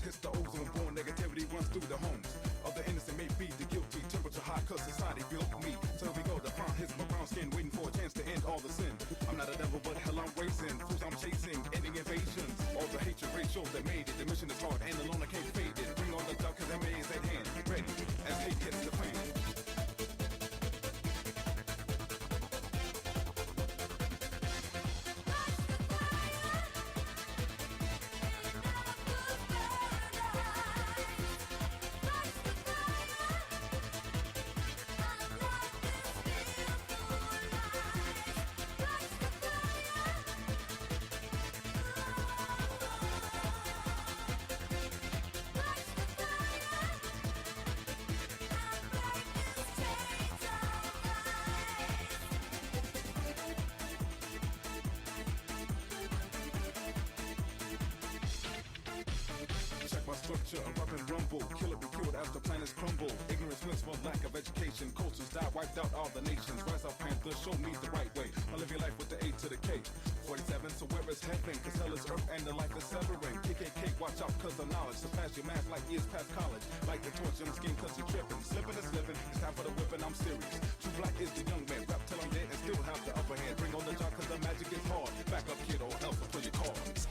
Hits the ozone, born negativity runs through the homes of the innocent, may be the guilty. Temperature high, cause society built me. So we go, the crown hits my brown skin, waiting for a chance to end all the sin. I'm not a devil, but hell I'm racing. Fools I'm chasing, ending invasions. All the hatred ratios that made it. The mission is hard, and alone I can't fade it. Bring on the dark, cause MA is at hand. Ready, as hate hits the fan. Structure, rough and rumble, kill it be killed as the planets crumble. Ignorance wins for lack of education. Cultures die, wiped out all the nations. Rise up, Panther, show me the right way. I live your life with the A to the K. 47, so where is heaven? Cause hell is earth and the life is severing. KKK, watch out cause of knowledge. Surpass your math like years past college. Like the torch on the skin cause you're tripping. Slipping and slipping, it's time for the whipping, I'm serious. True black is the young man. Rap till I'm dead and still have the upper hand. Bring on the job cause the magic is hard. Back up kid or else I'll pull your cards.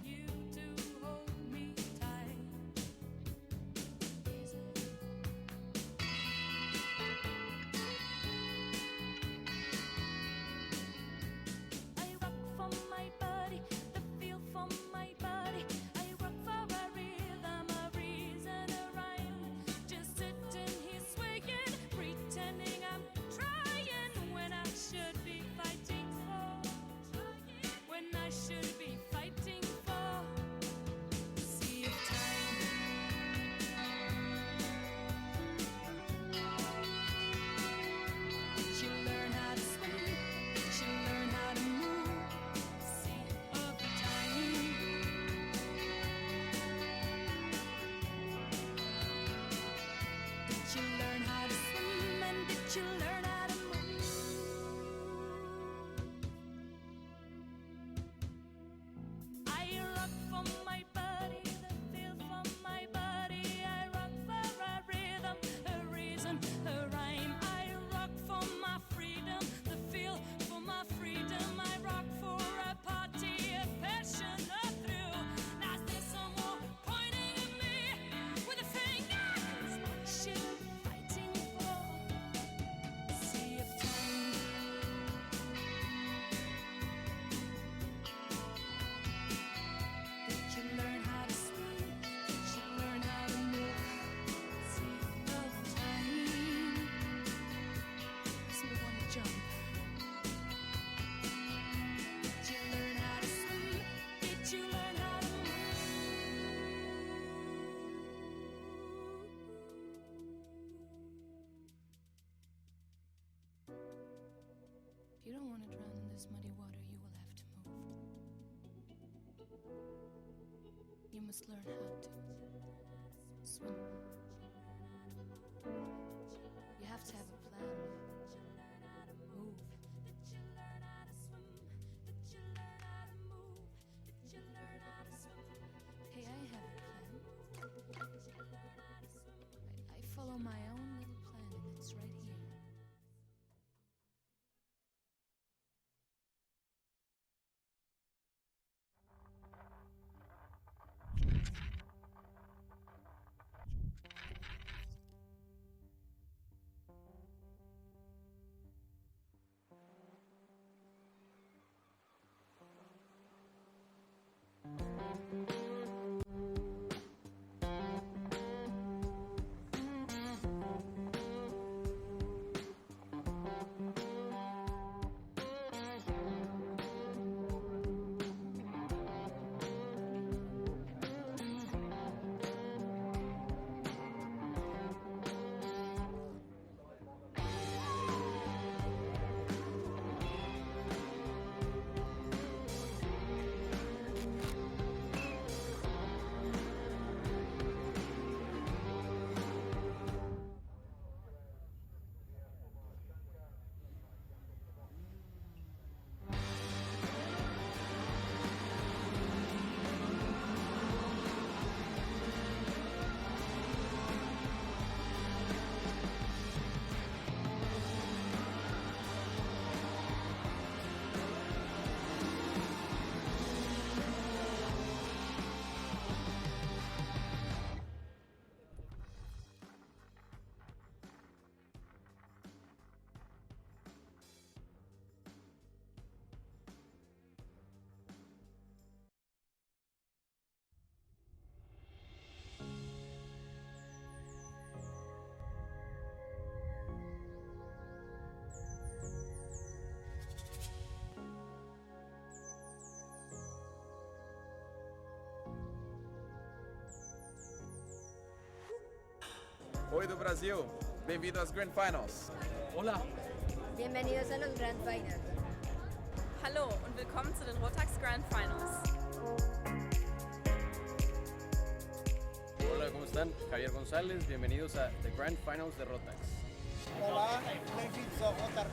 You must learn how to swim. You have to have a plan. Move. Hey, I have a plan. I follow my own little plan, and it's right here. Oi do Brasil, bem-vindo às Grand Finals. Hola. Bienvenidos a los Grand Finals. Hallo und willkommen zu den Rotax Grand Finals. Hola, ¿cómo están? Javier González, bienvenidos a The Grand Finals de Rotax. Hola, benvindos ao Rotax.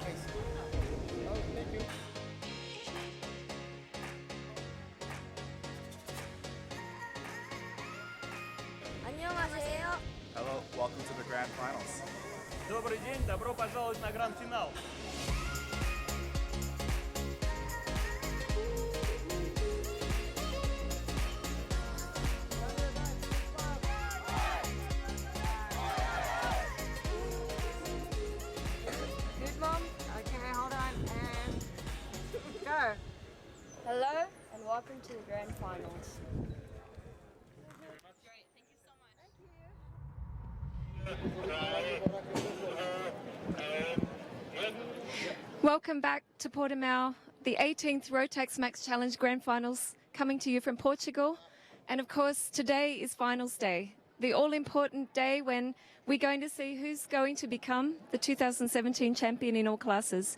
Oh, thank you. 안녕하세요. Hello, welcome to the Grand Finals. Добрый день, добро пожаловать на гранд-финал. Good, Mom? Okay, hold on, and go. Hello, and welcome to the Grand Finals. Great, thank you so much. Welcome back to Portimao, the 18th Rotax Max Challenge Grand Finals, coming to you from Portugal. And of course, today is finals day, the all-important day when we're going to see who's going to become the 2017 champion in all classes.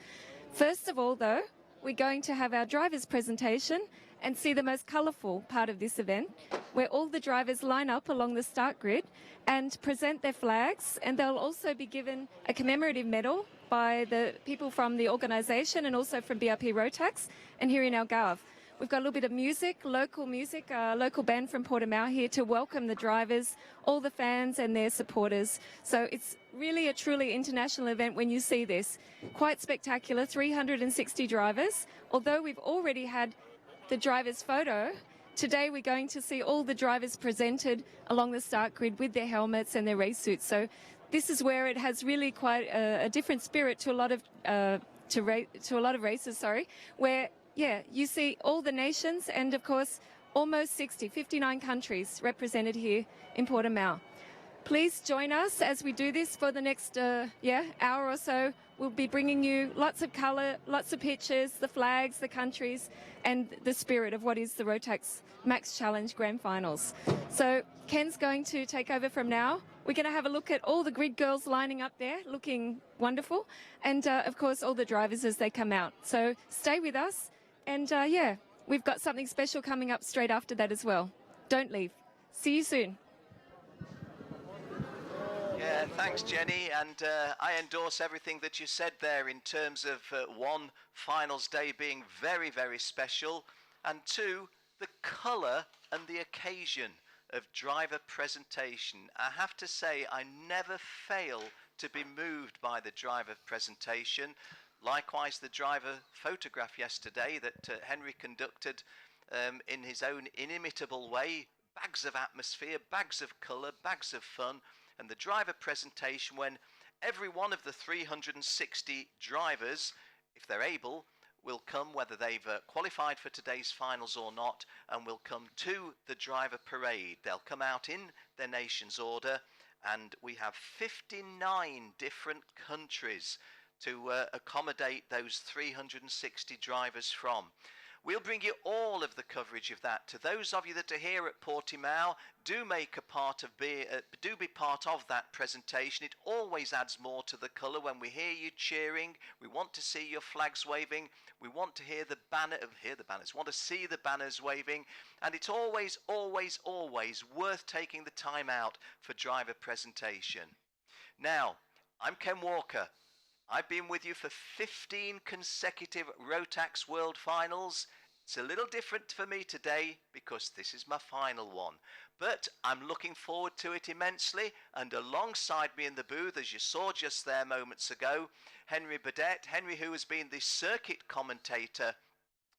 First of all, though, we're going to have our drivers' presentation and see the most colourful part of this event, where all the drivers line up along the start grid and present their flags, and they'll also be given a commemorative medal by the people from the organisation and also from BRP Rotax and here in Algarve. We've got a little bit of music, local band from Portimao here to welcome the drivers, all the fans and their supporters. So it's really a truly international event when you see this. Quite spectacular, 360 drivers. Although we've already had the driver's photo, today we're going to see all the drivers presented along the start grid with their helmets and their race suits. So this is where it has really quite a different spirit to a lot of races, where you see all the nations and of course almost 59 countries represented here in Portimao. Please join us as we do this for the next hour or so. We'll be bringing you lots of colour, lots of pictures, the flags, the countries, and the spirit of what is the Rotax Max Challenge Grand Finals. So Ken's going to take over from now. We're going to have a look at all the grid girls lining up there, looking wonderful, and of course all the drivers as they come out. So stay with us, and we've got something special coming up straight after that as well. Don't leave. See you soon. Yeah, thanks, Jenny. And I endorse everything that you said there in terms of one, finals day being very, very special, and two, the colour and the occasion of driver presentation. I have to say, I never fail to be moved by the driver presentation. Likewise, the driver photograph yesterday that Henry conducted in his own inimitable way. Bags of atmosphere, bags of colour, bags of fun. And the driver presentation, when every one of the 360 drivers, if they're able, will come, whether they've qualified for today's finals or not, and will come to the driver parade. They'll come out in their nation's order, and we have 59 different countries to accommodate those 360 drivers from. We'll bring you all of the coverage of that. To those of you that are here at Portimao, do be part of that presentation. It always adds more to the colour when we hear you cheering. We want to see your flags waving. We want to hear the banners. Want to see the banners waving. And it's always, always, always worth taking the time out for driver presentation. Now, I'm Ken Walker. I've been with you for 15 consecutive Rotax World Finals. It's a little different for me today because this is my final one. But I'm looking forward to it immensely. And alongside me in the booth, as you saw just there moments ago, Henry Burdett. Henry, who has been the circuit commentator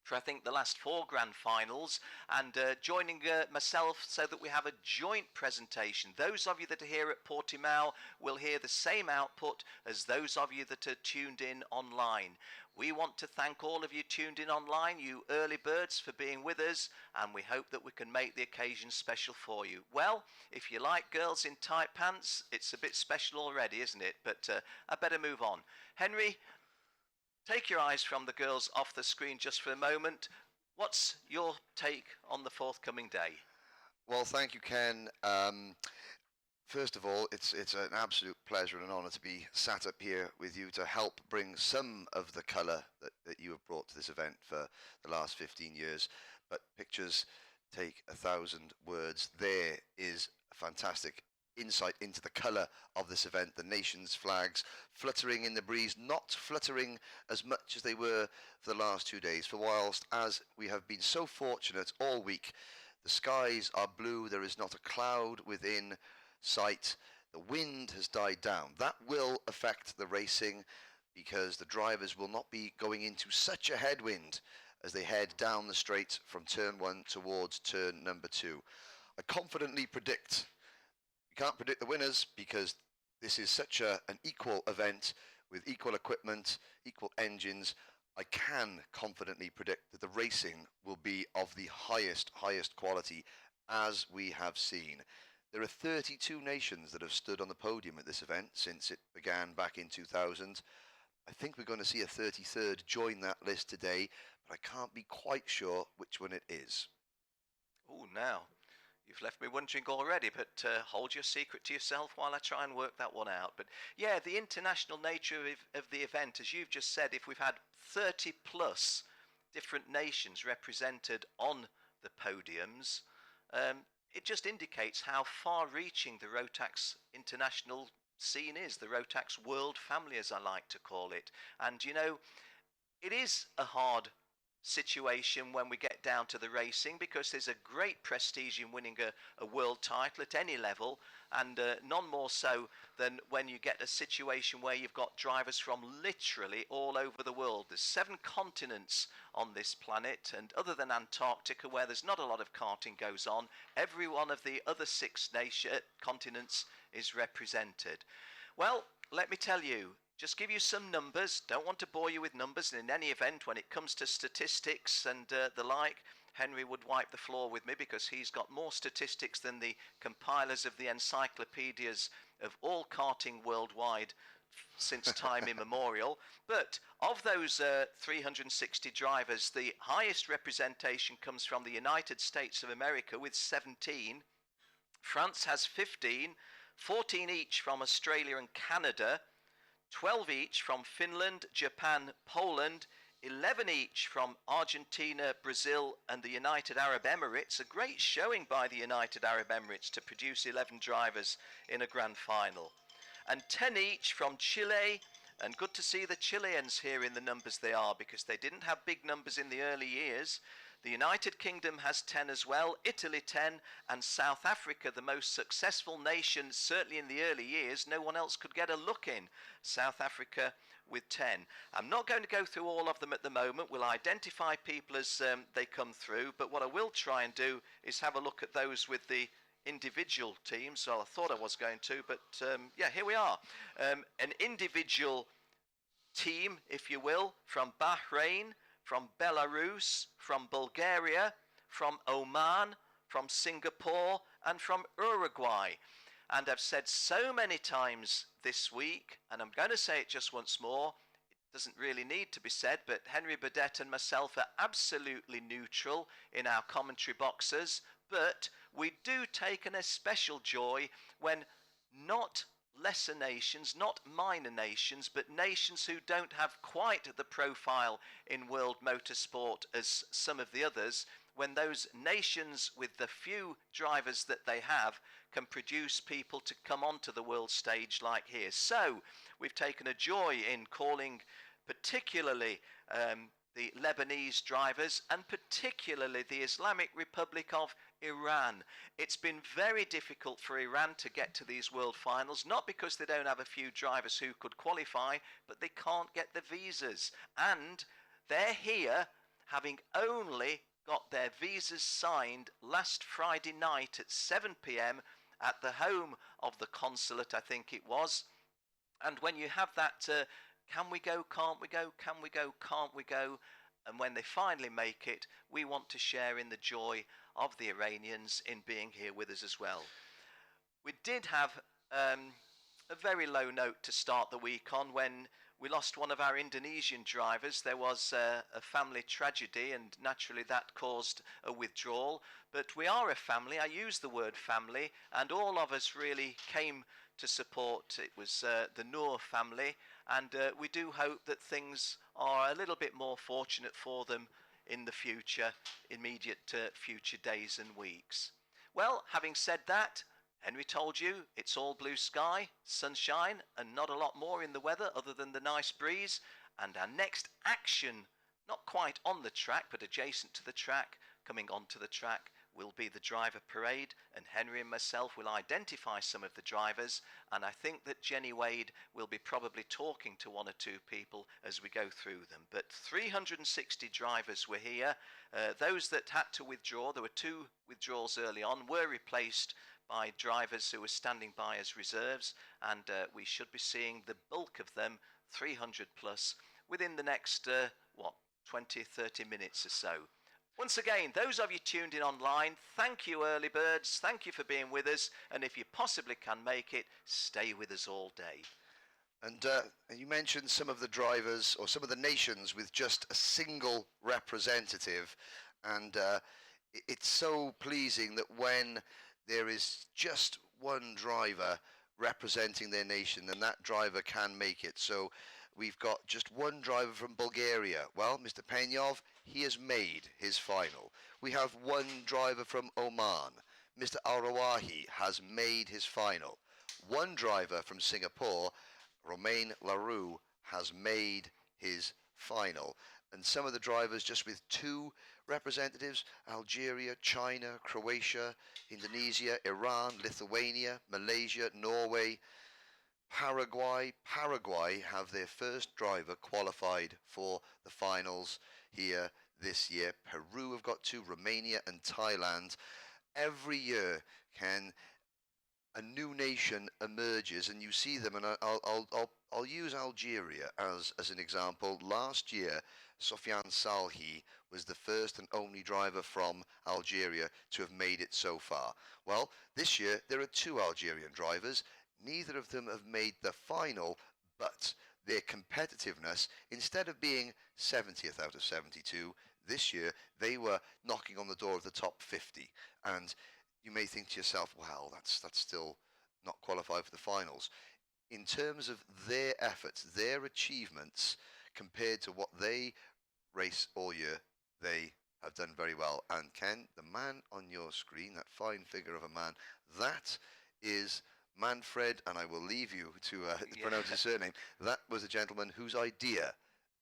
for I think the last 4 grand finals, and joining myself so that we have a joint presentation. Those of you that are here at Portimao will hear the same output as those of you that are tuned in online. We want to thank all of you tuned in online, you early birds, for being with us, and we hope that we can make the occasion special for you. Well, if you like girls in tight pants, it's a bit special already, isn't it? But I better move on. Henry, take your eyes from the girls off the screen just for a moment. What's your take on the forthcoming day? Well, thank you, Ken. First of all, it's an absolute pleasure and an honour to be sat up here with you to help bring some of the colour that you have brought to this event for the last 15 years. But pictures take 1,000 words. There is a fantastic insight into the colour of this event, the nation's flags fluttering in the breeze, not fluttering as much as they were for the last 2 days. For whilst, as we have been so fortunate all week, the skies are blue, there is not a cloud within sight, the wind has died down. That will affect the racing because the drivers will not be going into such a headwind as they head down the straight from turn 1 towards turn number 2. I confidently predict, you can't predict the winners because this is such an equal event with equal equipment, equal engines. I can confidently predict that the racing will be of the highest quality as we have seen. There are 32 nations that have stood on the podium at this event since it began back in 2000. I think we're going to see a 33rd join that list today, but I can't be quite sure which one it is. Oh, now, you've left me wondering already, but hold your secret to yourself while I try and work that one out. But yeah, the international nature of the event, as you've just said, if we've had 30 plus different nations represented on the podiums, it just indicates how far-reaching the Rotax international scene is, the Rotax world family, as I like to call it. And, you know, it is a hard situation when we get down to the racing because there's a great prestige in winning a world title at any level, and none more so than when you get a situation where you've got drivers from literally all over the world. There's 7 continents on this planet, and other than Antarctica, where there's not a lot of karting goes on, every one of the other 6 continents is represented. Well, let me tell you, just give you some numbers. Don't want to bore you with numbers. And in any event, when it comes to statistics and the like, Henry would wipe the floor with me because he's got more statistics than the compilers of the encyclopedias of all karting worldwide since time immemorial. But of those 360 drivers, the highest representation comes from the United States of America with 17. France has 15, 14 each from Australia and Canada, 12 each from Finland, Japan, Poland, 11 each from Argentina, Brazil and the United Arab Emirates. A great showing by the United Arab Emirates to produce 11 drivers in a grand final. And 10 each from Chile, and good to see the Chileans here in the numbers they are, because they didn't have big numbers in the early years. The United Kingdom has 10 as well, Italy 10, and South Africa, the most successful nation, certainly in the early years. No one else could get a look in. South Africa with 10. I'm not going to go through all of them at the moment. We'll identify people as they come through, but what I will try and do is have a look at those with the individual teams. So I thought I was going to, but yeah, here we are. An individual team, if you will, from Bahrain, from Belarus, from Bulgaria, from Oman, from Singapore, and from Uruguay. And I've said so many times this week, and I'm going to say it just once more, it doesn't really need to be said, but Henry Burdett and myself are absolutely neutral in our commentary boxes, but we do take an especial joy when not lesser nations, not minor nations, but nations who don't have quite the profile in world motorsport as some of the others, when those nations with the few drivers that they have can produce people to come onto the world stage like here. So we've taken a joy in calling particularly the Lebanese drivers and particularly the Islamic Republic of Iran. It's been very difficult for Iran to get to these world finals, not because they don't have a few drivers who could qualify, but they can't get the visas. And they're here having only got their visas signed last Friday night at 7 p.m. at the home of the consulate, I think it was. And when you have that, can we go, can't we go, can we go, can't we go? And when they finally make it, we want to share in the joy of the Iranians in being here with us as well. We did have a very low note to start the week on when we lost one of our Indonesian drivers. There was a family tragedy, and naturally that caused a withdrawal. But we are a family. I use the word family, and all of us really came to support. It was the Noor family, and we do hope that things are a little bit more fortunate for them in the future, immediate future days and weeks. Well, having said that, Henry told you it's all blue sky, sunshine, and not a lot more in the weather other than the nice breeze. And our next action, not quite on the track, but adjacent to the track, coming onto the track, will be the driver parade, and Henry and myself will identify some of the drivers, and I think that Jenny Wade will be probably talking to one or two people as we go through them. But 360 drivers were here. Those that had to withdraw, there were 2 withdrawals early on, were replaced by drivers who were standing by as reserves, and we should be seeing the bulk of them, 300 plus, within the next 20-30 minutes or so. Once again, those of you tuned in online, thank you, early birds. Thank you for being with us. And if you possibly can make it, stay with us all day. And you mentioned some of the drivers or some of the nations with just a single representative. And it's so pleasing that when there is just one driver representing their nation, and that driver can make it. So we've got just one driver from Bulgaria. Well, Mr. Penyov, he has made his final. We have one driver from Oman. Mr. Al-Rawahi has made his final. One driver from Singapore, Romain Larue, has made his final. And some of the drivers just with 2 representatives, Algeria, China, Croatia, Indonesia, Iran, Lithuania, Malaysia, Norway, Paraguay have their first driver qualified for the finals here this year. Peru have got 2, Romania and Thailand. Every year a new nation emerges, and you see them, and I'll use Algeria as an example. Last year, Sofiane Salhi was the first and only driver from Algeria to have made it so far. Well, this year there are 2 Algerian drivers. Neither of them have made the final, but their competitiveness, instead of being 70th out of 72, this year they were knocking on the door of the top 50. And you may think to yourself, well, that's still not qualified for the finals. In terms of their efforts, their achievements, compared to what they race all year, they have done very well. And Ken, the man on your screen, that fine figure of a man, that is Manfred, and I will leave you to pronounce his surname. That was a gentleman whose idea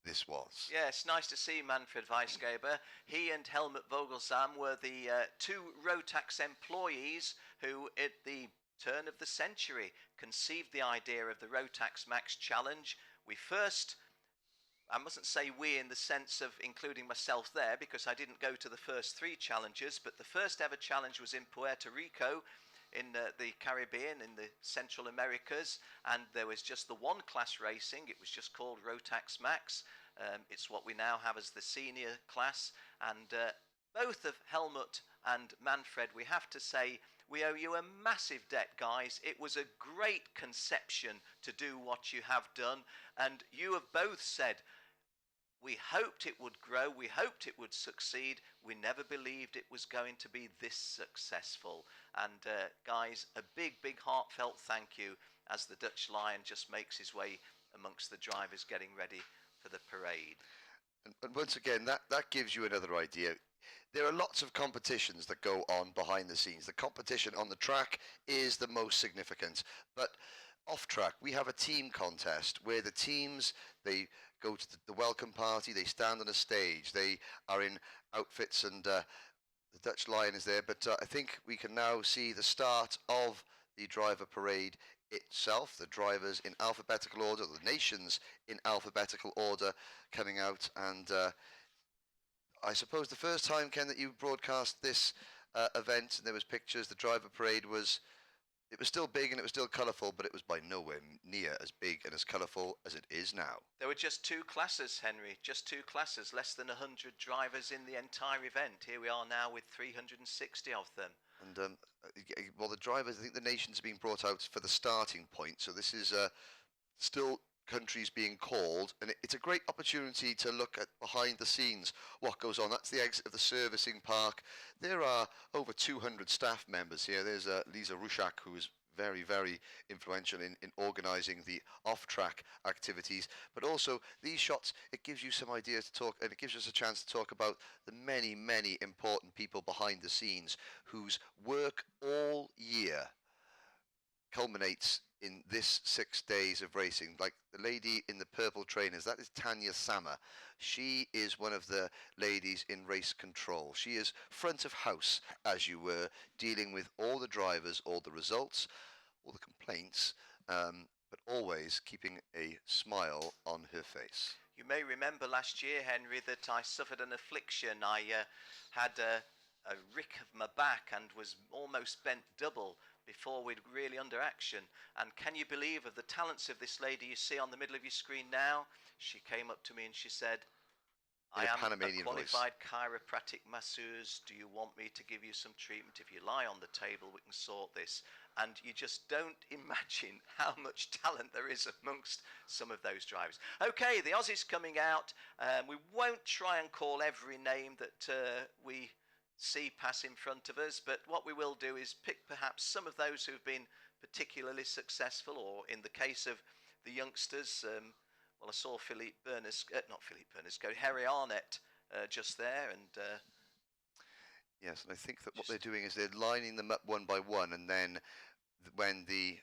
this was. Yes, nice to see Manfred Weisgeber. He and Helmut Vogelsam were the two Rotax employees who, at the turn of the century, conceived the idea of the Rotax Max Challenge. We first, I mustn't say we in the sense of including myself there, because I didn't go to the first three challenges, but the first ever challenge was in Puerto Rico, in the Caribbean, in the Central Americas, and there was just the one class racing. It was just called Rotax Max. It's what we now have as the senior class, and both of Helmut and Manfred, we have to say, we owe you a massive debt, guys. It was a great conception to do what you have done, and you have both said, we hoped it would grow, we hoped it would succeed, we never believed it was going to be this successful. And guys, a big, big heartfelt thank you as the Dutch Lion just makes his way amongst the drivers getting ready for the parade. And once again, that gives you another idea. There are lots of competitions that go on behind the scenes. The competition on the track is the most significant, but off track, we have a team contest where the teams, they go to the welcome party, they stand on a stage, they are in outfits, and the Dutch Lion is there, but I think we can now see the start of the driver parade itself, the drivers in alphabetical order, the nations in alphabetical order coming out, and I suppose the first time, Ken, that you broadcast this event and there was pictures, the driver parade was, it was still big and it was still colourful, but it was by nowhere near as big and as colourful as it is now. There were just two classes, Henry, just two classes, less than 100 drivers in the entire event. Here we are now with 360 of them. And, well, the drivers, I think the nations are being brought out for the starting point, so this is still countries being called, and it's a great opportunity to look at behind the scenes what goes on. That's the exit of the servicing park. There are over 200 staff members here. There's Lisa Rushak, who is very, very influential in organising the off-track activities, but also these shots, it gives you some ideas to talk, and it gives us a chance to talk about the many, many important people behind the scenes whose work all year culminates in this 6 days of racing. Like the lady in the purple trainers, that is Tanya Sammer. She is one of the ladies in race control. She is front of house, as you were, dealing with all the drivers, all the results, all the complaints, but always keeping a smile on her face. You may remember last year, Henry, that I suffered an affliction. I had a rick of my back and was almost bent double before we'd really under action. And can you believe of the talents of this lady you see on the middle of your screen now? She came up to me and she said, I am a qualified chiropractic masseuse. Do you want me to give you some treatment? If you lie on the table, we can sort this. And you just don't imagine how much talent there is amongst some of those drivers. Okay, the Aussies coming out. We won't try and call every name that we see pass in front of us, but what we will do is pick perhaps some of those who've been particularly successful, or in the case of the youngsters, well, I saw Philippe Berners, not Philippe Berners, go Harry Arnett just there, and yes, and I think that what they're doing is they're lining them up one by one, and then when the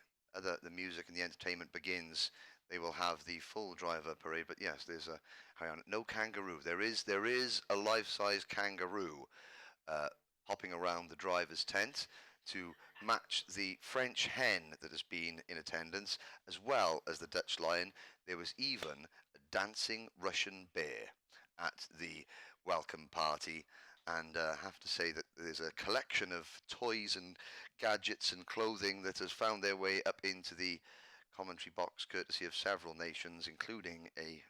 music and the entertainment begins, they will have the full driver parade. But yes, there's a Harry Arnett, no kangaroo. There is a life-size kangaroo hopping around the driver's tent to match the French hen that has been in attendance, as well as the Dutch lion. There was even a dancing Russian bear at the welcome party, and I have to say that there's a collection of toys and gadgets and clothing that has found their way up into the commentary box, courtesy of several nations, including a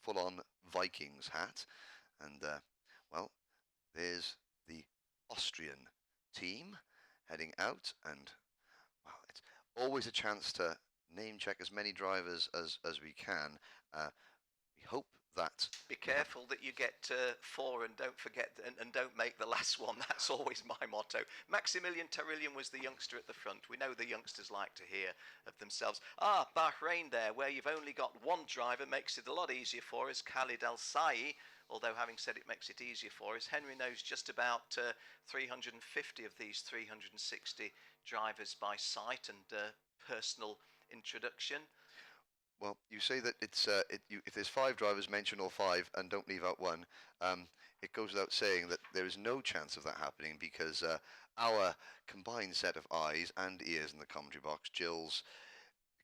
full-on Vikings hat. And well, there's the Austrian team heading out, and well, it's always a chance to name check as many drivers as we can. We hope that... Be careful that you get 4 and don't forget, and don't make the last one. That's always my motto. Maximilian Tarillion was the youngster at the front. We know the youngsters like to hear of themselves. Bahrain there, where you've only got one driver, makes it a lot easier for us. Khalid El Sai although having said it makes it easier for us, Henry knows just about 350 of these 360 drivers by sight and personal introduction. Well, you say that it's if there's 5 drivers, mention all 5 and don't leave out one. It goes without saying that there is no chance of that happening because our combined set of eyes and ears in the commentary box, Jill's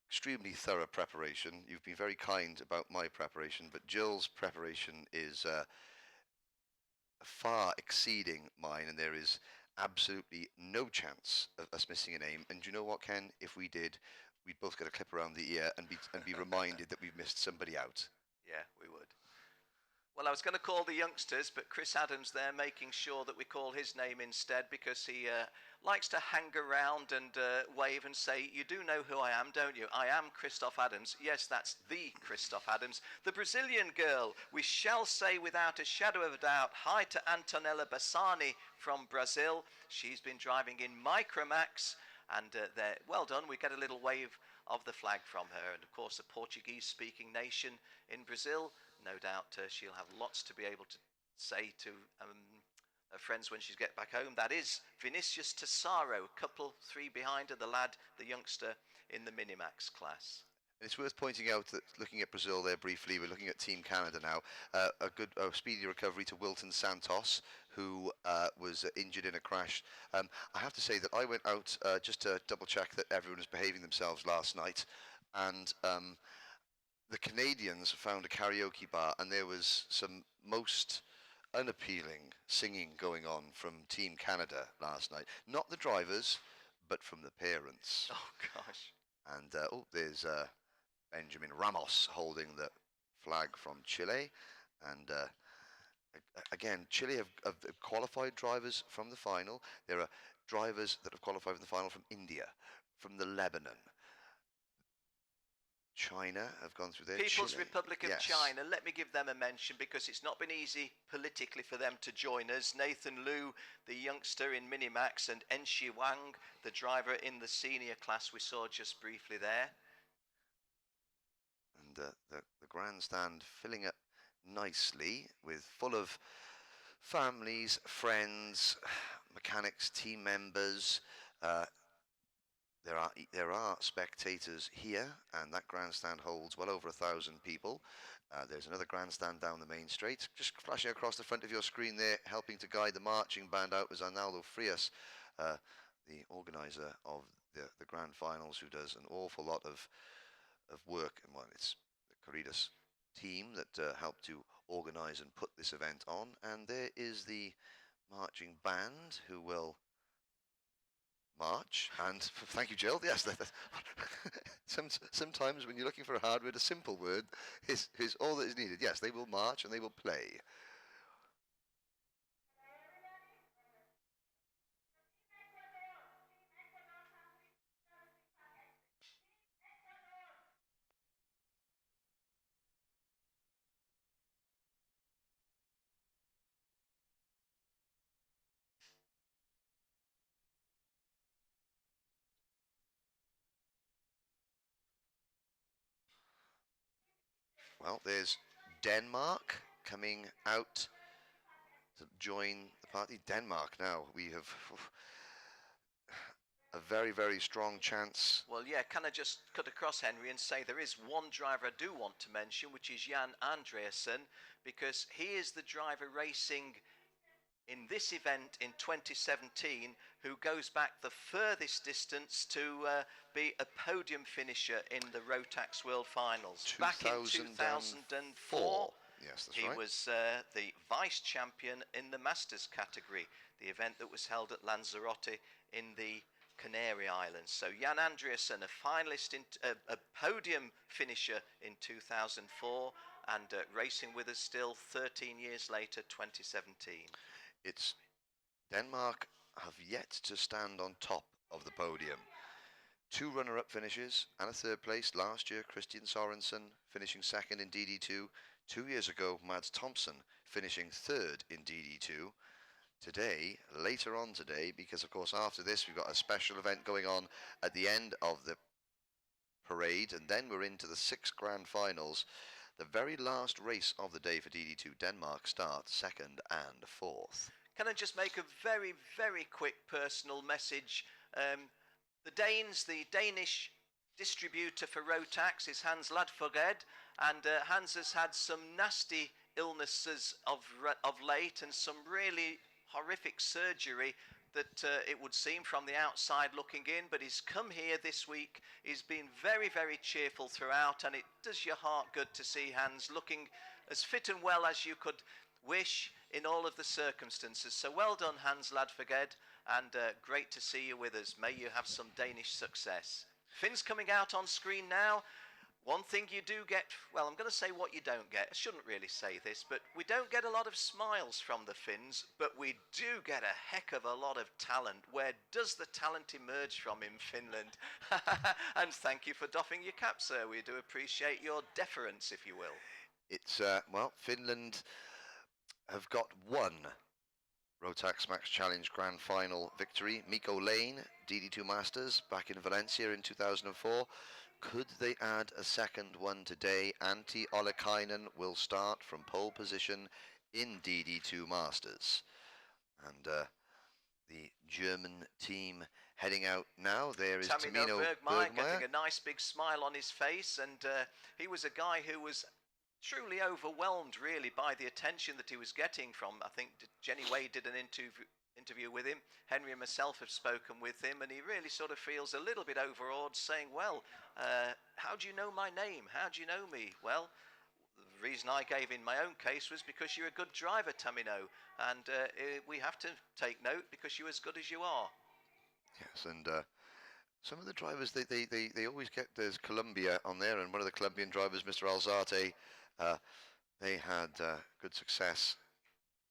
extremely thorough preparation. You've been very kind about my preparation, but Jill's preparation is far exceeding mine, and there is absolutely no chance of us missing a name. And do you know what, Ken? If we did, we'd both get a clip around the ear and be reminded that we've missed somebody out. Yeah, we would. Well, I was going to call the youngsters, but Chris Adams there making sure that we call his name instead because he likes to hang around and wave and say, you do know who I am, don't you? I am Christoph Adams. Yes, that's the Christoph Adams. The Brazilian girl, we shall say without a shadow of a doubt, hi to Antonella Bassani from Brazil. She's been driving in Micromax, and there, well done. We get a little wave of the flag from her. And of course, a Portuguese-speaking nation in Brazil. No doubt she'll have lots to be able to say to her friends when she gets back home. That is Vinicius Tesaro, couple 3 behind her, the lad, the youngster in the Minimax class. It's worth pointing out that looking at Brazil there briefly, we're looking at Team Canada now. A good speedy recovery to Wilton Santos, who was injured in a crash. I have to say that I went out just to double check that everyone was behaving themselves last night, and the Canadians found a karaoke bar, and there was some most unappealing singing going on from Team Canada last night. Not the drivers, but from the parents. Oh, gosh. And there's Benjamin Ramos holding the flag from Chile. And again, Chile have qualified drivers from the final. There are drivers that have qualified from the final from India, from the Lebanon. China have gone through their People's Chile. Republic of Yes. China. Let me give them a mention because it's not been easy politically for them to join us. Nathan Liu, the youngster in Minimax, and Enshi Wang, the driver in the senior class we saw just briefly there. And the grandstand filling up nicely with full of families, friends, mechanics, team members. There are spectators here, and that grandstand holds well over 1,000 people. There's another grandstand down the main straight. Just flashing across the front of your screen there, helping to guide the marching band out, was Arnaldo Frias, the organizer of the grand finals, who does an awful lot of work. And well, it's the Corridas team that helped to organize and put this event on. And there is the marching band who will march. And thank you, Jill. Yes, sometimes when you're looking for a hard word, a simple word is all that is needed. Yes, they will march and they will play. Well, there's Denmark coming out to join the party. Denmark now, we have a very, very strong chance. Well, yeah, can I just cut across, Henry, and say there is one driver I do want to mention, which is Jan Andreasen, because he is the driver racing in this event in 2017 who goes back the furthest distance to be a podium finisher in the Rotax World Finals. Back in 2004. Yes, that's he right. was the vice champion in the Masters category, the event that was held at Lanzarote in the Canary Islands. So Jan Andreasen, a finalist, a podium finisher in 2004, and racing with us still 13 years later, 2017. It's Denmark have yet to stand on top of the podium. 2 runner-up finishes and a 3rd place last year. Christian Sorensen finishing 2nd in DD2. 2 years ago, Mads Thompson finishing 3rd in DD2. Today, later on today, because of course after this we've got a special event going on at the end of the parade, and then we're into the 6 grand finals the very last race of the day for DD2. Denmark start 2nd and 4th. Can I just make a very, very quick personal message? The Danes, the Danish distributor for Rotax is Hans Ladfoged, and Hans has had some nasty illnesses of late and some really horrific surgery that it would seem from the outside looking in, but he's come here this week. He's been very, very cheerful throughout, and it does your heart good to see Hans looking as fit and well as you could wish in all of the circumstances. So well done, Hans Ladfoged, and great to see you with us. May you have some Danish success. Finns coming out on screen now. One thing you do get, well, I'm going to say what you don't get. I shouldn't really say this, but we don't get a lot of smiles from the Finns, but we do get a heck of a lot of talent. Where does the talent emerge from in Finland? And thank you for doffing your cap, sir. We do appreciate your deference, if you will. It's, well, Finland have got one Rotax Max Challenge Grand Final victory. Mikko Lane, DD2 Masters, back in Valencia in 2004. Could they add a second one today? Antti Ollikainen will start from pole position in DD2 Masters. And the German team heading out now. There is Tamino Bergmeier getting a nice big smile on his face, and he was a guy who was truly overwhelmed really by the attention that he was getting from, I think Jenny Wade did an interview with him. Henry and myself have spoken with him, and he really sort of feels a little bit overawed, saying, well, how do you know my name? How do you know me? Well, the reason I gave in my own case was because you're a good driver, Tamino, and we have to take note because you're as good as you are. Yes, and some of the drivers, they always get, there's Colombia on there, and one of the Colombian drivers, Mr. Alzate, they had good success.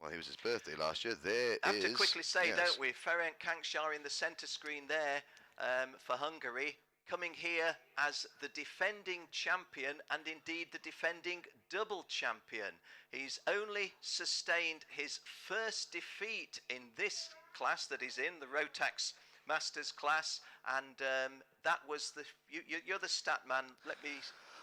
Well, it was his birthday last year. Have to quickly say, yes, don't we? Ferenc Kankshar in the centre screen there for Hungary, coming here as the defending champion and indeed the defending double champion. He's only sustained his first defeat in this class that he's in, the Rotax Masters class, and that was the... You're the stat man. Let me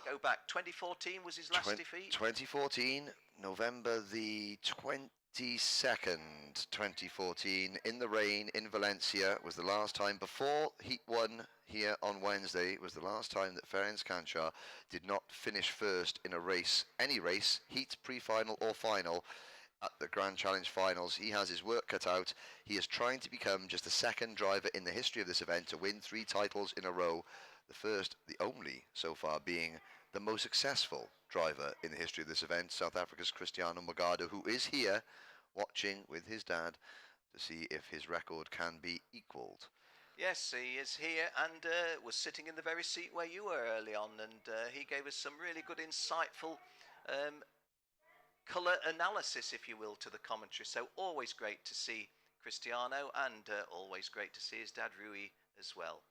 go back. 2014 was his last defeat? 2014, November the 22nd, 2014, in the rain in Valencia was the last time, before Heat 1 here on Wednesday, was the last time that Ferenc Kankshar did not finish first in a race, any race, Heat, pre-final or final, at the Grand Challenge Finals. He has his work cut out. He is trying to become just the second driver in the history of this event to win 3 titles in a row. The first, the only so far, being the most successful driver in the history of this event, South Africa's Cristiano Morgado, who is here watching with his dad to see if his record can be equalled. Yes, he is here and was sitting in the very seat where you were early on, and he gave us some really good, insightful colour analysis, if you will, to the commentary. So always great to see Cristiano, and always great to see his dad Rui as well.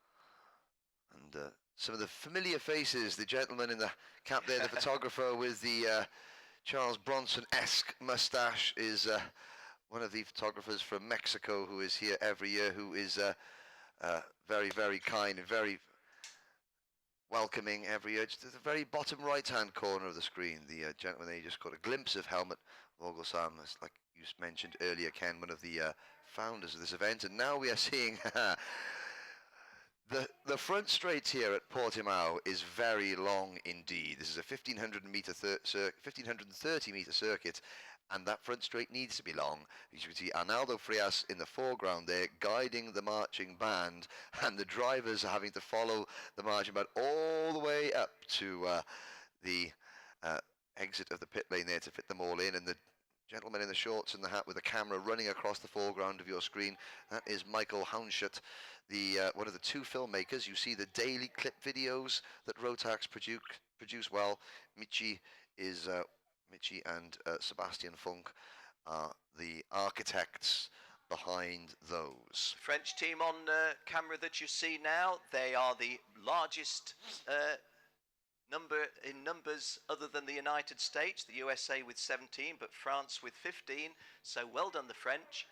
And some of the familiar faces, the gentleman in the cap there, the photographer with the Charles Bronson-esque mustache, is one of the photographers from Mexico who is here every year, who is very, very kind and very welcoming every year. Just at the very bottom right-hand corner of the screen, the gentleman there, you just got a glimpse of Helmut Vogelsam, like you mentioned earlier, Ken, one of the founders of this event. And now we are seeing the front straight here at Portimao is very long indeed. This is a 1530 meter circuit, and that front straight needs to be long. You can see Arnaldo Frias in the foreground there, guiding the marching band, and the drivers are having to follow the marching band all the way up to the exit of the pit lane there to fit them all in. And the gentleman in the shorts and the hat with the camera running across the foreground of your screen, that is Michael Hounshut, the one of the 2 filmmakers. You see the daily clip videos that Rotax produce. Well, Michi and Sebastian Funk are the architects behind those. French team on camera that you see now, they are the largest numbers other than the United States, the USA with 17, but France with 15. So well done, the French.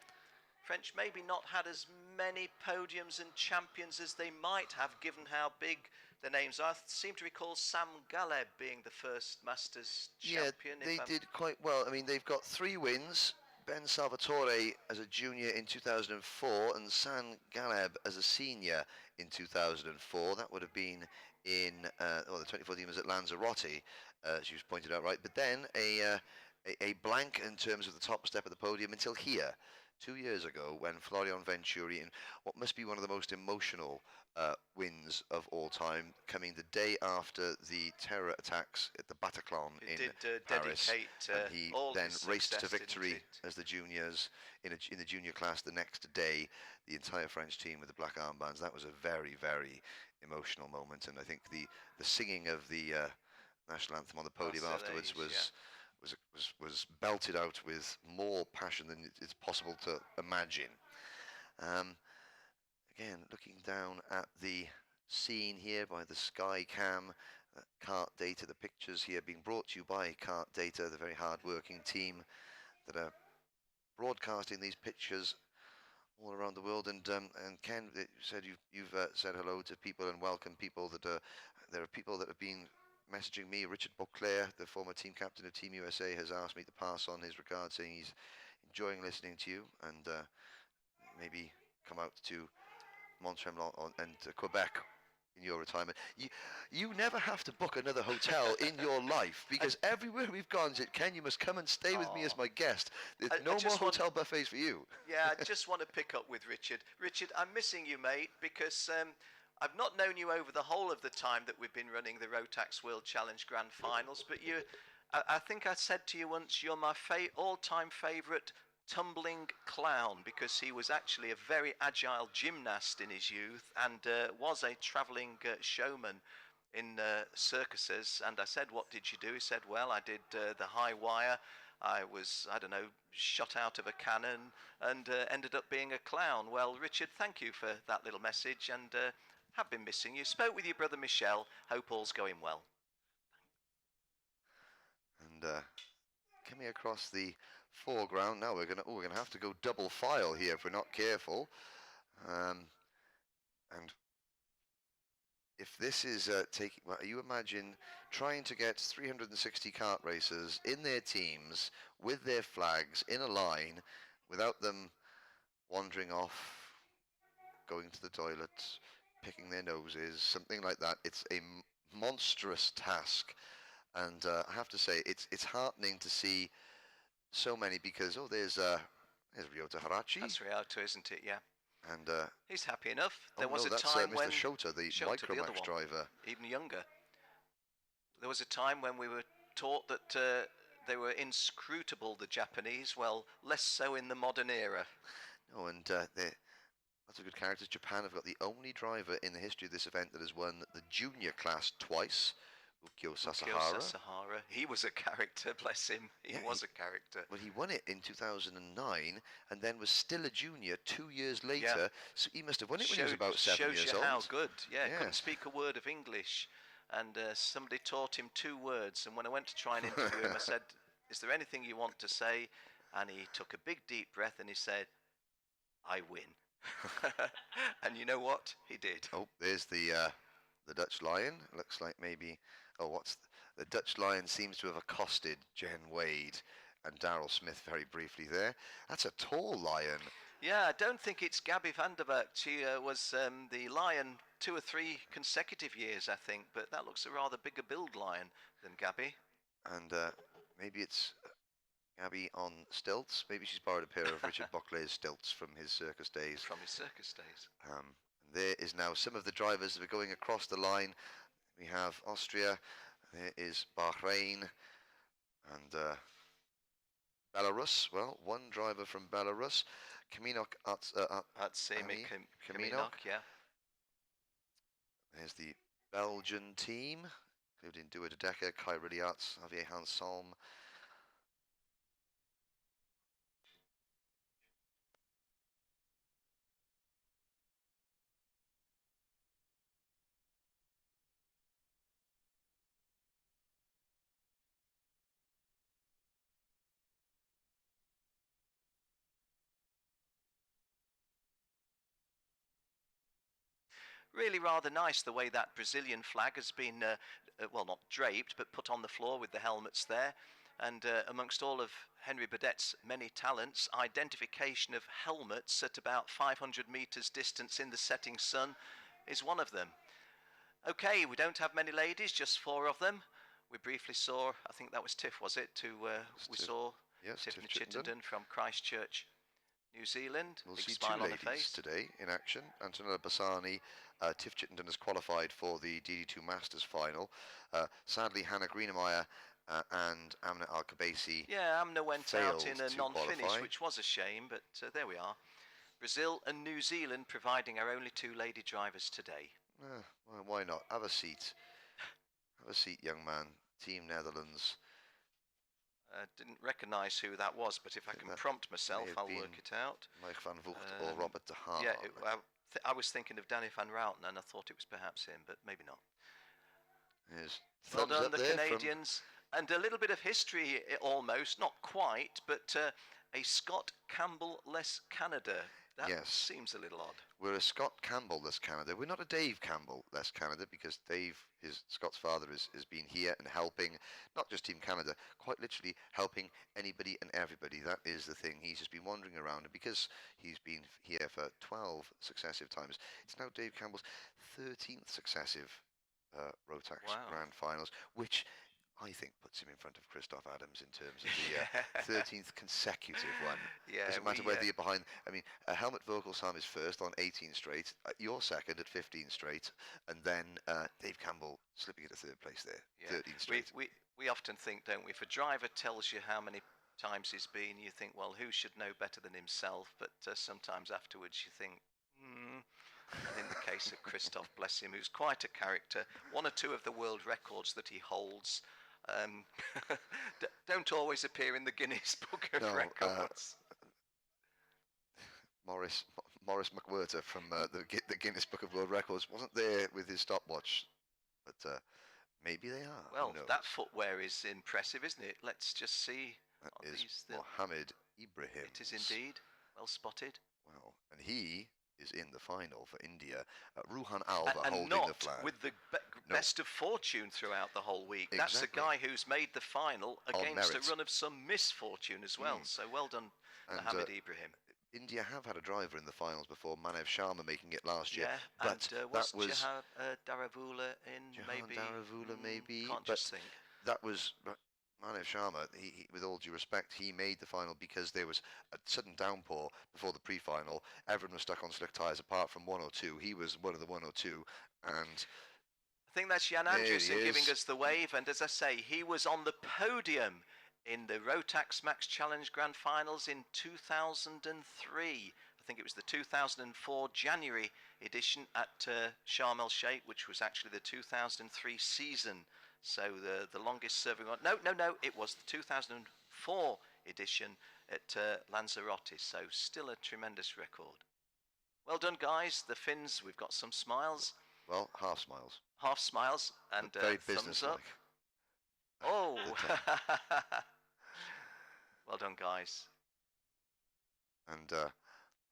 French maybe not had as many podiums and champions as they might have, given how big the names are. I seem to recall Sam Galeb being the first Masters champion. Yeah, they did quite well. I mean, they've got 3 wins. Ben Salvatore as a junior in 2004 and Sam Galeb as a senior in 2004. That would have been in, the 2014 was at Lanzarote, as you pointed out, right? But then a blank in terms of the top step of the podium until here, 2 years ago, when Florian Venturi, in what must be one of the most emotional wins of all time, coming the day after the terror attacks at the Bataclan in Paris. And he then raced to victory as the juniors in the junior class the next day. The entire French team with the black armbands. That was a very, very emotional moment, and I think the singing of the national anthem on the podium afterwards was belted out with more passion than it's possible to imagine. Again, looking down at the scene here by the Sky Cam, KART-DATA, the pictures here being brought to you by KART-DATA, the very hard-working team that are broadcasting these pictures all around the world. And Ken, you said you've said hello to people and welcome people. That there are people that have been messaging me. Richard Beauclair, the former team captain of Team USA, has asked me to pass on his regards, saying he's enjoying listening to you, and maybe come out to Mont-Tremblant and Quebec in your retirement. You never have to book another hotel in your life, because everywhere we've gone, said, Ken, you must come and stay with me as my guest. There's no more hotel buffets for you. Yeah, I just want to pick up with Richard. Richard, I'm missing you, mate, because I've not known you over the whole of the time that we've been running the Rotax World Challenge Grand Finals, but I think I said to you once, you're my all-time favourite tumbling clown, because he was actually a very agile gymnast in his youth and was a travelling showman in circuses. And I said, what did you do? He said, well, I did the high wire. I was, I don't know, shot out of a cannon and ended up being a clown. Well, Richard, thank you for that little message, and have been missing you. Spoke with your brother Michel. Hope all's going well. And coming across the foreground now, we're gonna have to go double file here if we're not careful. And if this is taking, well, you imagine trying to get 360 kart racers in their teams with their flags in a line without them wandering off, going to the toilet, picking their noses, something like that. It's a monstrous task, and I have to say it's heartening to see so many, because there's Ryota Harachi. That's Ryota, isn't it? Yeah. And he's happy enough. There was a that's time Mr. when Shota, the Micromax driver, even younger. There was a time when we were taught that they were inscrutable, the Japanese. Well, less so in the modern era. No, and lots of good characters. Japan have got the only driver in the history of this event that has won the junior class twice. Ukyo Sasahara. He was a character, bless him. He was a character. Well, he won it in 2009 and then was still a junior 2 years later. Yeah. So he must have won it when he was about 7 years old. Shows you how good. Yeah, couldn't speak a word of English. And somebody taught him 2 words. And when I went to try and interview him, I said, is there anything you want to say? And he took a big, deep breath and he said, I win. And you know what? He did. Oh, there's the Dutch Lion. Looks like maybe... Oh, the Dutch Lion seems to have accosted Jen Wade and Daryl Smith very briefly there. That's a tall lion. Yeah, I don't think it's Gabby van der Berg. She was the lion 2 or 3 consecutive years, I think, but that looks a rather bigger build lion than Gabby. And maybe it's Gabby on stilts. Maybe she's borrowed a pair of Richard Beauclair's stilts from his circus days. From his circus days. And there is now some of the drivers that are going across the line. We have Austria, there is Bahrain, and Belarus. Well, one driver from Belarus, Kaminok Kaminok, yeah. There's the Belgian team, including Dua de Decker, Kai Ridiarts, Javier Hansalm. Really rather nice the way that Brazilian flag has been, well, not draped, but put on the floor with the helmets there. And amongst all of Henry Burdett's many talents, identification of helmets at about 500 meters distance in the setting sun is one of them. Okay, we don't have many ladies, just 4 of them. We briefly saw, I think that was Tiff, was it? We saw Tiffany Chittenden from Christchurch, New Zealand. We'll Big see smile 2 on her ladies face. today in action. Antonella Bassani, Tiff Chittenden has qualified for the DD2 Masters final. Sadly, Hannah Greenemeyer and Amna Al-Kabasi. Yeah, Amna went out in a to non-finish, qualify. which was a shame, but there we are. Brazil and New Zealand providing our only 2 lady drivers today. Well, why not? Have a seat. Have a seat, young man. Team Netherlands. Didn't recognise who that was, but if I can prompt myself, I'll work it out. Mike van Vogt or Robert de Haan. Yeah, I was thinking of Danny van Routen, and I thought it was perhaps him, but maybe not. Yes. Well done, the Canadians. And a little bit of history, almost, not quite, but a Scott Campbell-less Canada. That seems a little odd. We're a Scott Campbell-less Canada. We're not a Dave Campbell-less Canada, because Dave, Scott's father, has been here and helping, not just Team Canada, quite literally helping anybody and everybody. That is the thing. He's just been wandering around, and because he's been here for 12 successive times, it's now Dave Campbell's 13th successive Rotax Grand Finals, which I think puts him in front of Christoph Adams in terms of the 13th consecutive one. Yeah, doesn't matter whether you're behind. I mean, Helmut Vogelsham is first on 18 straight. You're second at 15 straight, and then Dave Campbell slipping into 3rd place there, 13 straight. We often think, don't we? If a driver tells you how many times he's been, you think, well, who should know better than himself? But sometimes afterwards you think, And in the case of Christoph, bless him, who's quite a character, 1 or 2 of the world records that he holds don't always appear in the Guinness Book of Records. Morris McWhirter from the Guinness Book of World Records wasn't there with his stopwatch, but maybe they are. Well, that footwear is impressive, isn't it? Let's just see. That is Mohammed Ibrahim. It is indeed. Well spotted. Well, and he is in the final for India. Ruhan Alva holding not the flag. With the best of fortune throughout the whole week. Exactly. That's a guy who's made the final against merit. a run of some misfortune as well. So well done, Mohammed Ibrahim. India have had a driver in the finals before, Manav Sharma making it last year. Yeah, but and that was Jahan Daravula in maybe. Daravula maybe. Can't just think. That was Manav Sharma. He, with all due respect, he made the final because there was a sudden downpour before the pre-final. Everyone was stuck on slick tyres apart from 1 or 2. He was one of the 1 or 2, and I think that's Jan Andrewsen giving us the wave. And as I say, he was on the podium in the Rotax Max Challenge Grand Finals in 2003. I think it was the 2004 January edition at Sharm El Sheikh, which was actually the 2003 season. So the longest serving one. No, it was the 2004 edition at Lanzarote. So still a tremendous record. Well done, guys. The Finns, we've got some smiles. Well, half smiles. Half smiles and very thumbs up. businesslike. Oh, well done, guys. And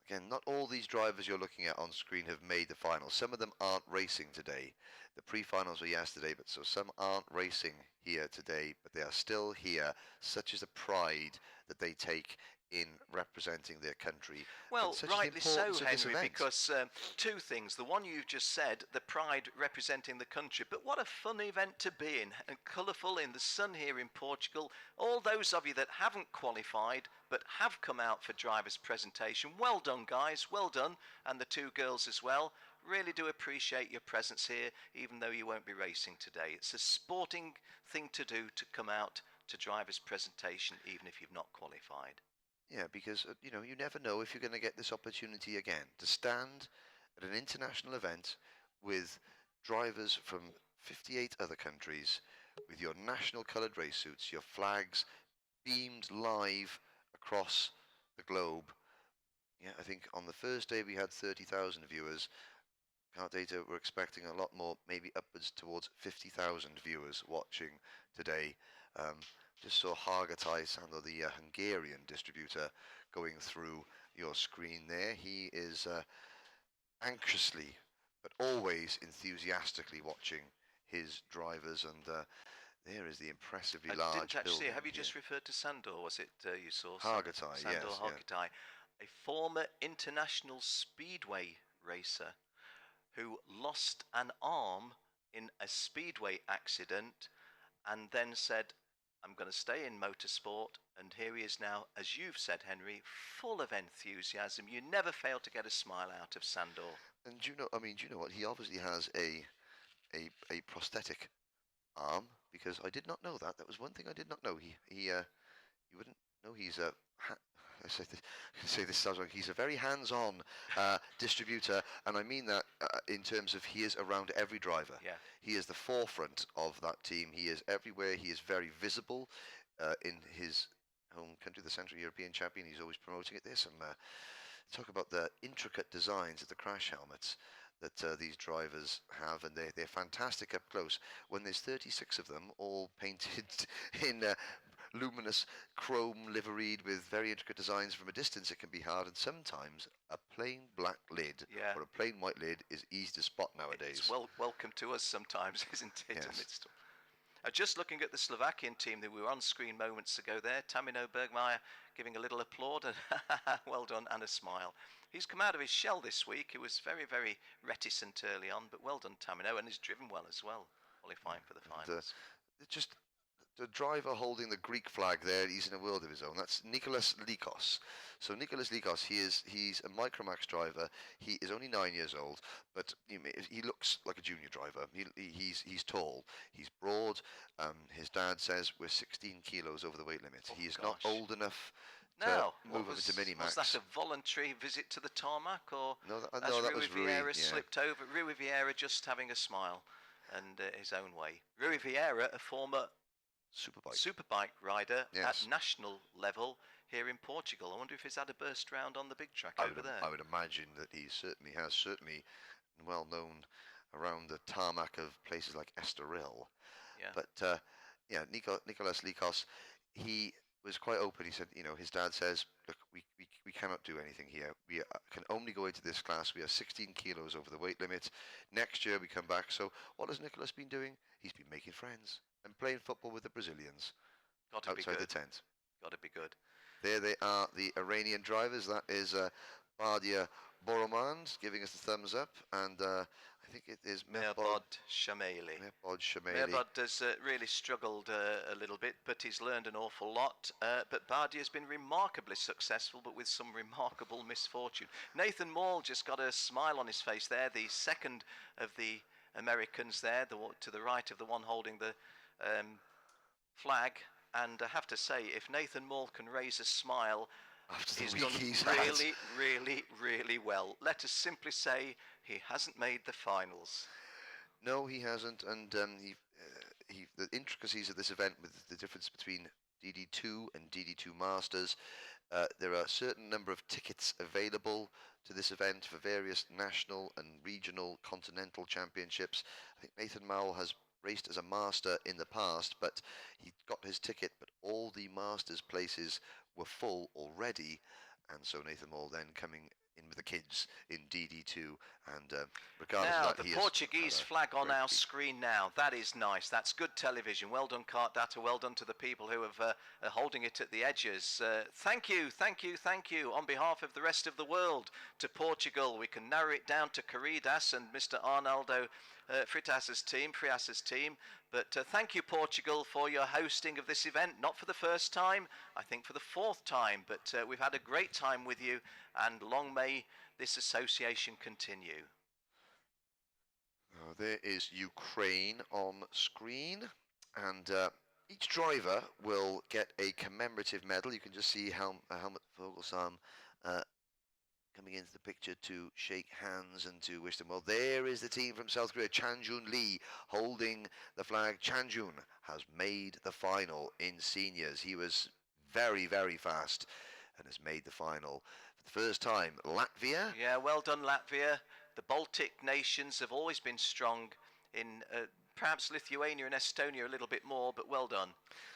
again, not all these drivers you're looking at on screen have made the final. Some of them aren't racing today. The pre-finals were yesterday, but so some aren't racing here today, but they are still here. Such is the pride that they take in representing their country. Well, rightly so, Henry, event. because 2 things. The one you've just said, the pride representing the country, but what a fun event to be in, and colourful in the sun here in Portugal. All those of you that haven't qualified, but have come out for driver's presentation, well done, guys, well done, and the 2 girls as well. Really do appreciate your presence here, even though you won't be racing today. It's a sporting thing to do to come out to driver's presentation, even if you've not qualified. Yeah, because you know, you never know if you're going to get this opportunity again to stand at an international event with drivers from 58 other countries, with your national coloured race suits, your flags beamed live across the globe. Yeah, I think on the first day we had 30,000 viewers. KART-DATA were expecting a lot more, maybe upwards towards 50,000 viewers watching today. Just saw Hargatai Sandor, the Hungarian distributor, going through your screen there. He is anxiously but always enthusiastically watching his drivers. And there is the impressively large didn't actually see. building Have you here. just referred to Sandor? Was it you saw? Hargitay, Sandor yes, Hargitay, a former international speedway racer who lost an arm in a speedway accident and then said, I'm going to stay in motorsport, and here he is now, as you've said, Henry, full of enthusiasm. You never fail to get a smile out of Sandor. And do you know what? He obviously has a prosthetic arm, because I did not know that. That was one thing I did not know. You wouldn't know he's a. Sounds like he's a very hands-on distributor, and I mean that in terms of he is around every driver. Yeah. He is the forefront of that team. He is everywhere. He is very visible in his home country, the Central European Champion. He's always promoting it. There's some talk about the intricate designs of the crash helmets that these drivers have, and they're fantastic up close. When there's 36 of them, all painted in luminous chrome liveried with very intricate designs, from a distance it can be hard, and sometimes a plain black lid or a plain white lid is easy to spot nowadays. It's welcome to us sometimes, isn't it? Yes. Just looking at the Slovakian team that we were on screen moments ago there, Tamino Bergmeier giving a little applaud and well done, and a smile. He's come out of his shell this week. He was very, very reticent early on, but well done, Tamino, and he's driven well as well, qualifying for the finals. Just the driver holding the Greek flag there, he's in a world of his own. That's Nicholas Likos. So Nicholas Likos, he's a Micromax driver. He is only 9 years old, but he looks like a junior driver. He's tall, he's broad. His dad says we're 16 kilos over the weight limit. He is not old enough to move up into Minimax. Was that a voluntary visit to the tarmac, or no, as that was Rui Vieira Rui, slipped over? Rui Vieira just having a smile and his own way. Rui Vieira, a former superbike rider at national level here in Portugal. I wonder if he's had a burst round on the big track over there. I would imagine that he certainly well known around the tarmac of places like Estoril. Yeah. But Nicholas Likos, he was quite open. He said, his dad says, look, we cannot do anything here. We can only go into this class. We are 16 kilos over the weight limit. Next year we come back. So what has Nicholas been doing? He's been making friends and playing football with the Brazilians outside the tent. Got to be good. There they are, the Iranian drivers. That is Badia Boromand giving us the thumbs up, and I think it is Mirbod Shameli. Mirbod has really struggled a little bit, but he's learned an awful lot. But Badia has been remarkably successful, but with some remarkable misfortune. Nathan Maul just got a smile on his face there, the second of the Americans there, to the right of the one holding the flag. And I have to say, if Nathan Maul can raise a smile, he's done really, really, really well. Let us simply say he hasn't made the finals. No, he hasn't, and the intricacies of this event, with the difference between DD2 and DD2 Masters, there are a certain number of tickets available to this event for various national and regional continental championships. I think Nathan Maul has raced as a master in the past, but he got his ticket, but all the masters places were full already, and so Nathan Maul then coming in with the kids in DD2, and regardless now of that, the Portuguese flag on our screen now. That is nice. That's good television. Well done, KART-DATA. Well done to the people who have are holding it at the edges. Thank you, thank you, thank you on behalf of the rest of the world to Portugal. We can narrow it down to Caridas and Mr. Arnaldo Frias's team. But thank you, Portugal, for your hosting of this event. Not for the first time, I think for the fourth time, but we've had a great time with you, and long may this association continue. There is Ukraine on screen, and each driver will get a commemorative medal. You can just see Helmut Vogelsam coming into the picture to shake hands and to wish them well. There is the team from South Korea, Chanjun Lee, holding the flag. Chanjun has made the final in seniors. He was very, very fast and has made the final for the first time. Latvia. Yeah, well done, Latvia. The Baltic nations have always been strong in perhaps Lithuania and Estonia a little bit more, but well done.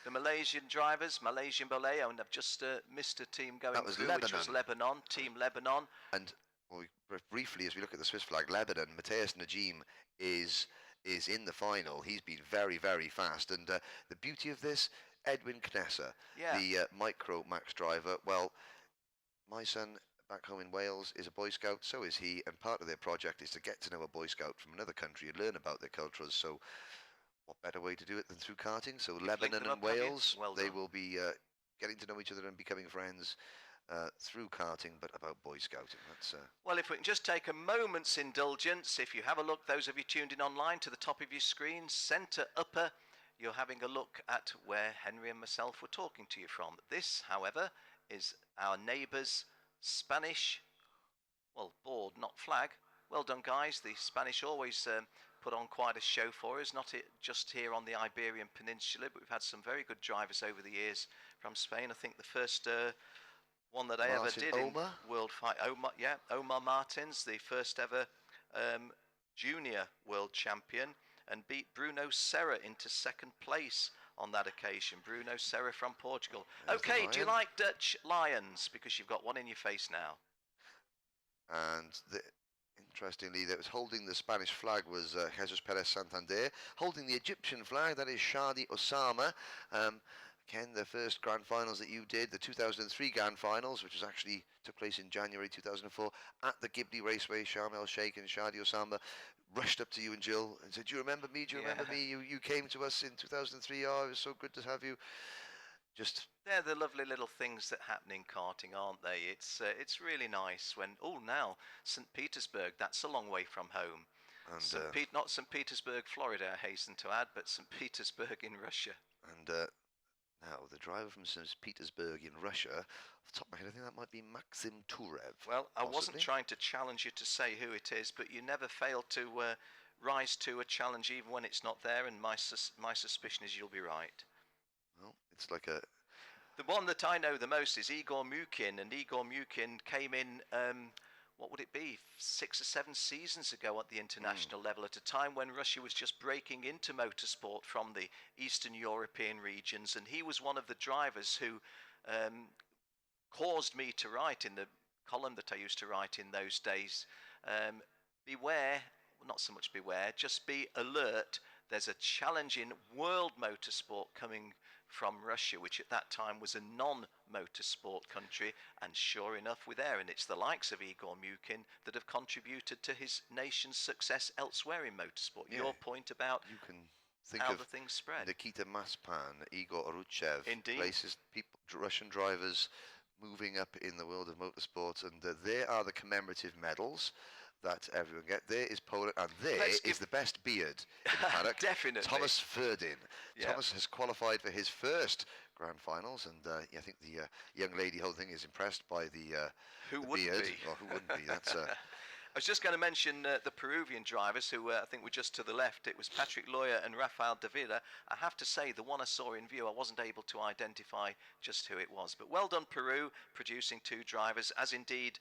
The Malaysian drivers, Malaysian Boleo, and I've just missed a team going through, which was Lebanon, Team Lebanon. And well, briefly, as we look at the Swiss flag, Lebanon, Matthias Najim is in the final. He's been very, very fast. And the beauty of this, Edwin Knesser, the micro max driver, well, my son back home in Wales is a Boy Scout, so is he, and part of their project is to get to know a Boy Scout from another country and learn about their cultures. So what better way to do it than through karting? So Lebanon and Wales, they will be getting to know each other and becoming friends through karting, but about Boy Scouting. That's Well, if we can just take a moment's indulgence, if you have a look, those of you tuned in online, to the top of your screen, centre upper, you're having a look at where Henry and myself were talking to you from. This, however, is our neighbours' Spanish, well, board, not flag. Well done, guys. The Spanish always put on quite a show for us, not just here on the Iberian Peninsula, but we've had some very good drivers over the years from Spain. I think the first one that I ever did in World Fight, Omar Martins, the first ever junior world champion, and beat Bruno Serra into second place on that occasion. Bruno Serra from Portugal. Okay, do you like Dutch lions? Because you've got one in your face now. And interestingly, that was holding the Spanish flag was Jesus Perez Santander. Holding the Egyptian flag, that is Shadi Osama. Ken, the first Grand Finals that you did, the 2003 Grand Finals, which was actually took place in January 2004 at the Ghibli Raceway, Sharm el Sheikh and Shadi Osama rushed up to you and Jill and said, "Do you remember me? Do you remember me? You came to us in 2003. Oh, it was so good to have you." Just they're the lovely little things that happen in karting, aren't they? It's really nice when now St. Petersburg, that's a long way from home. And not St. Petersburg, Florida, I hasten to add, but St. Petersburg in Russia. And now the driver from St. Petersburg in Russia, off the top of my head, I think that might be Maxim Turev. Well, I wasn't trying to challenge you to say who it is, but you never fail to rise to a challenge even when it's not there, and my suspicion is you'll be right. Well, it's like a... The one that I know the most is Igor Mukin, and Igor Mukin came in, what would it be, 6 or 7 seasons ago at the international level, at a time when Russia was just breaking into motorsport from the Eastern European regions, and he was one of the drivers who caused me to write in the column that I used to write in those days, beware, well, not so much beware, just be alert, there's a challenging world motorsport coming from Russia, which at that time was a non-motorsport country, and sure enough we're there, and it's the likes of Igor Mukin that have contributed to his nation's success elsewhere in motorsport. Your point about you can think how of the things spread. Nikita Maspan, Igor Oruchev, indeed, places people, Russian drivers moving up in the world of motorsport, and there are the commemorative medals that everyone get. There is Poland, and there is the best beard in the paddock. Definitely. Thomas Verdin. Thomas has qualified for his first Grand Finals, and I think the young lady whole thing is impressed by the beard. Well, who wouldn't be? That's I was just going to mention the Peruvian drivers who I think were just to the left. It was Patrick Loya and Rafael de Vida. I have to say, the one I saw in view, I wasn't able to identify just who it was. But well done, Peru, producing 2 drivers, as indeed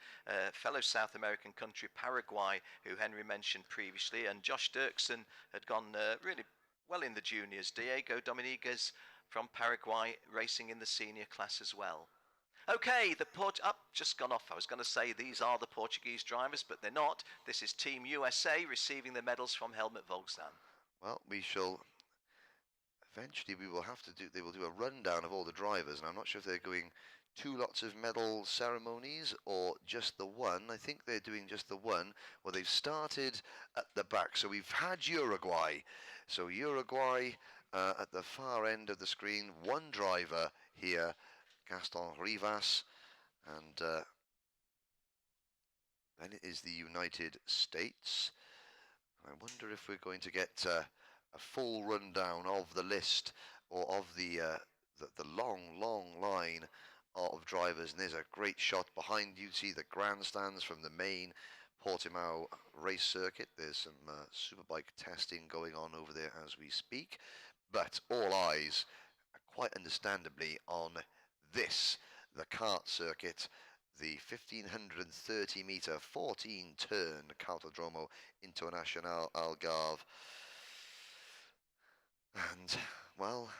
fellow South American country Paraguay, who Henry mentioned previously. And Josh Dirksen had gone really well in the juniors. Diego Dominguez from Paraguay racing in the senior class as well. Okay, just gone off. I was going to say these are the Portuguese drivers, but they're not. This is Team USA receiving the medals from Helmut Volkswagen. Well, we shall... Eventually, we will have to do... They will do a rundown of all the drivers, and I'm not sure if they're doing 2 lots of medal ceremonies or just the one. I think they're doing just the one. Well, they've started at the back. So we've had Uruguay. So Uruguay at the far end of the screen. One driver here, Gaston Rivas, and then it is the United States. I wonder if we're going to get a full rundown of the list or of the long line of drivers. And there's a great shot behind you. See the grandstands from the main Portimao race circuit. There's some superbike testing going on over there as we speak. But all eyes, quite understandably, on this, the kart circuit, the 1530 meter 14 turn Cartodromo Internacional Algarve. And well,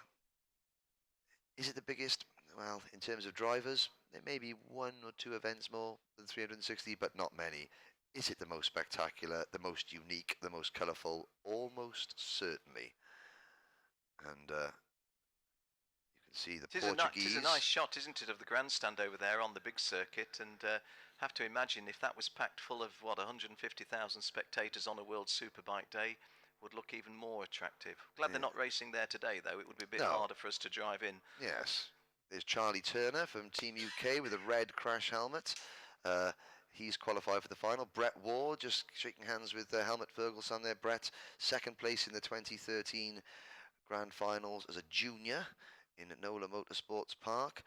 is it the biggest? well, in terms of drivers, there may be 1 or 2 events more than 360, but not many. Is it the most spectacular, the most unique, the most colourful? Almost certainly. And you can see the Portuguese. It is a nice shot, isn't it, of the grandstand over there on the big circuit, and have to imagine if that was packed full of, 150,000 spectators on a World Superbike day, would look even more attractive. Glad they're not racing there today, though. It would be a bit harder for us to drive in. Yes. There's Charlie Turner from Team UK with a red crash helmet. He's qualified for the final. Brett Ward just shaking hands with Helmut Ferguson there. Brett, second place in the 2013 Grand Finals as a junior in Nola Motorsports Park.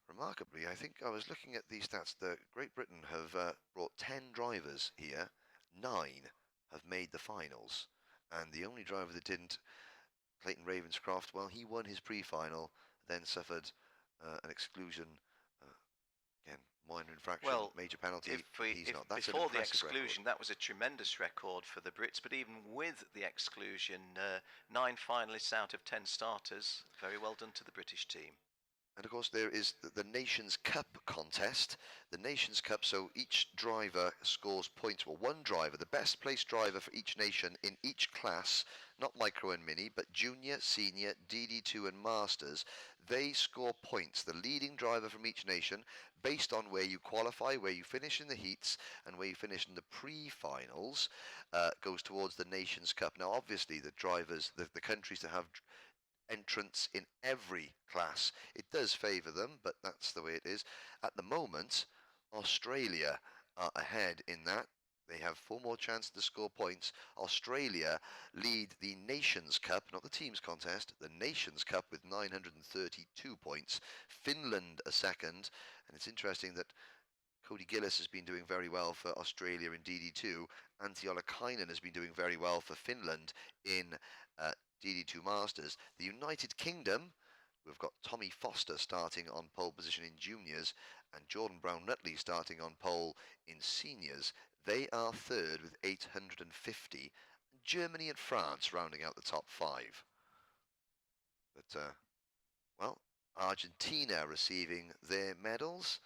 Remarkably, I think I was looking at these stats. Great Britain have brought 10 drivers here. 9 have made the finals. And the only driver that didn't, Clayton Ravenscroft, well, he won his pre-final, then suffered an exclusion. Again, minor infraction, major penalty. That's before the exclusion, that was a tremendous record for the Brits. But even with the exclusion, 9 finalists out of 10 starters. Very well done to the British team. And of course, there is the Nations Cup contest. The Nations Cup, so each driver scores points. Well, one driver, the best placed driver for each nation in each class, not micro and mini, but junior, senior, DD2 and masters, they score points. The leading driver from each nation, based on where you qualify, where you finish in the heats, and where you finish in the pre-finals, goes towards the Nations Cup. Now, obviously, the drivers, the countries that have entrance in every class, it does favour them, but that's the way it is. At the moment, Australia are ahead in that. They have 4 more chances to score points. Australia lead the Nations Cup, not the teams contest, the Nations Cup with 932 points. Finland a second, and it's interesting that Cody Gillis has been doing very well for Australia in DD2. Antti Ollikainen has been doing very well for Finland in DD2 Masters. The United Kingdom, we've got Tommy Foster starting on pole position in juniors and Jordan Brown-Nutley starting on pole in seniors. They are third with 850. Germany and France rounding out the top 5. But, well, Argentina receiving their medals.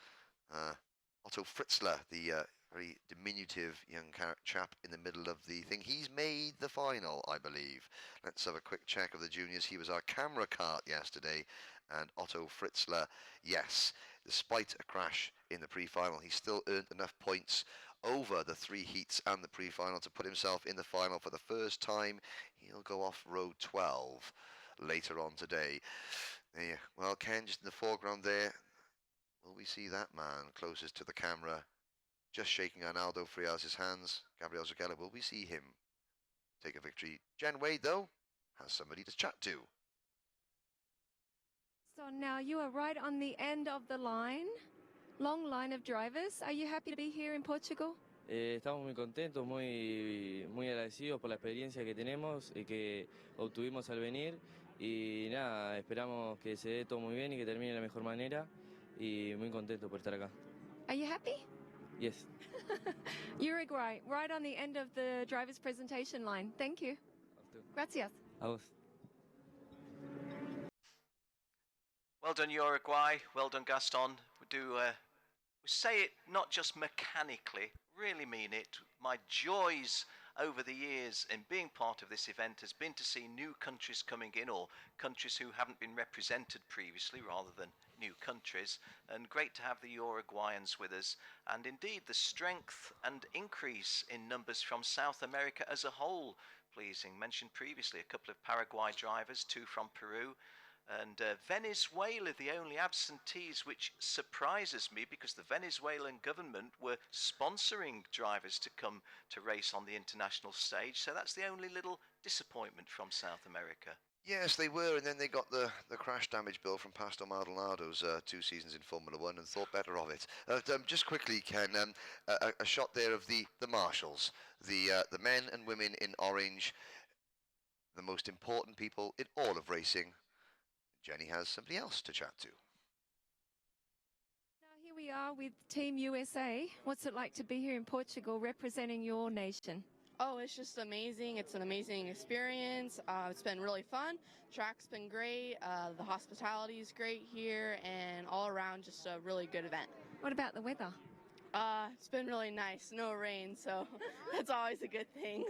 Otto Fritzler, the very diminutive young chap in the middle of the thing. He's made the final, I believe. Let's have a quick check of the juniors. He was our camera cart yesterday. And Otto Fritzler, yes, despite a crash in the pre-final, he still earned enough points over the 3 heats and the pre-final to put himself in the final for the first time. He'll go off row 12 later on today. Yeah, well, Ken, just in the foreground there, will we see that man closest to the camera just shaking Arnaldo Frias' hands? Gabriel Zagella, will we see him take a victory? Jen Wade, though, has somebody to chat to. So now you are right on the end of the line, long line of drivers. Are you happy to be here in Portugal? Estamos muy contentos, muy agradecidos por la experiencia que tenemos y que obtuvimos al venir. Y nada, esperamos que se dé todo muy bien y que termine de la mejor manera. Y muy contentos por estar acá. Are you happy? Yes. Uruguay, right on the end of the driver's presentation line. Thank you. Gracias. A vos. Well done, Uruguay. Well done, Gaston. We say it not just mechanically, really mean it. My joys over the years in being part of this event has been to see new countries coming in, or countries who haven't been represented previously rather than new countries, and great to have the Uruguayans with us, and indeed the strength and increase in numbers from South America as a whole. Pleasing. Mentioned previously a couple of Paraguay drivers, 2 from Peru, and Venezuela, the only absentees, which surprises me because the Venezuelan government were sponsoring drivers to come to race on the international stage. So that's the only little disappointment from South America. Yes, they were, and then they got the crash damage bill from Pastor Maldonado's 2 seasons in Formula 1 and thought better of it. Just quickly, Ken, a shot there of the marshals, the men and women in orange, the most important people in all of racing. Jenny has somebody else to chat to. Now here we are with Team USA. What's it like to be here in Portugal representing your nation? Oh, it's just amazing. It's an amazing experience. It's been really fun. Track's been great. The hospitality is great here, and all around just a really good event. What about the weather? It's been really nice. No rain, so that's always a good thing.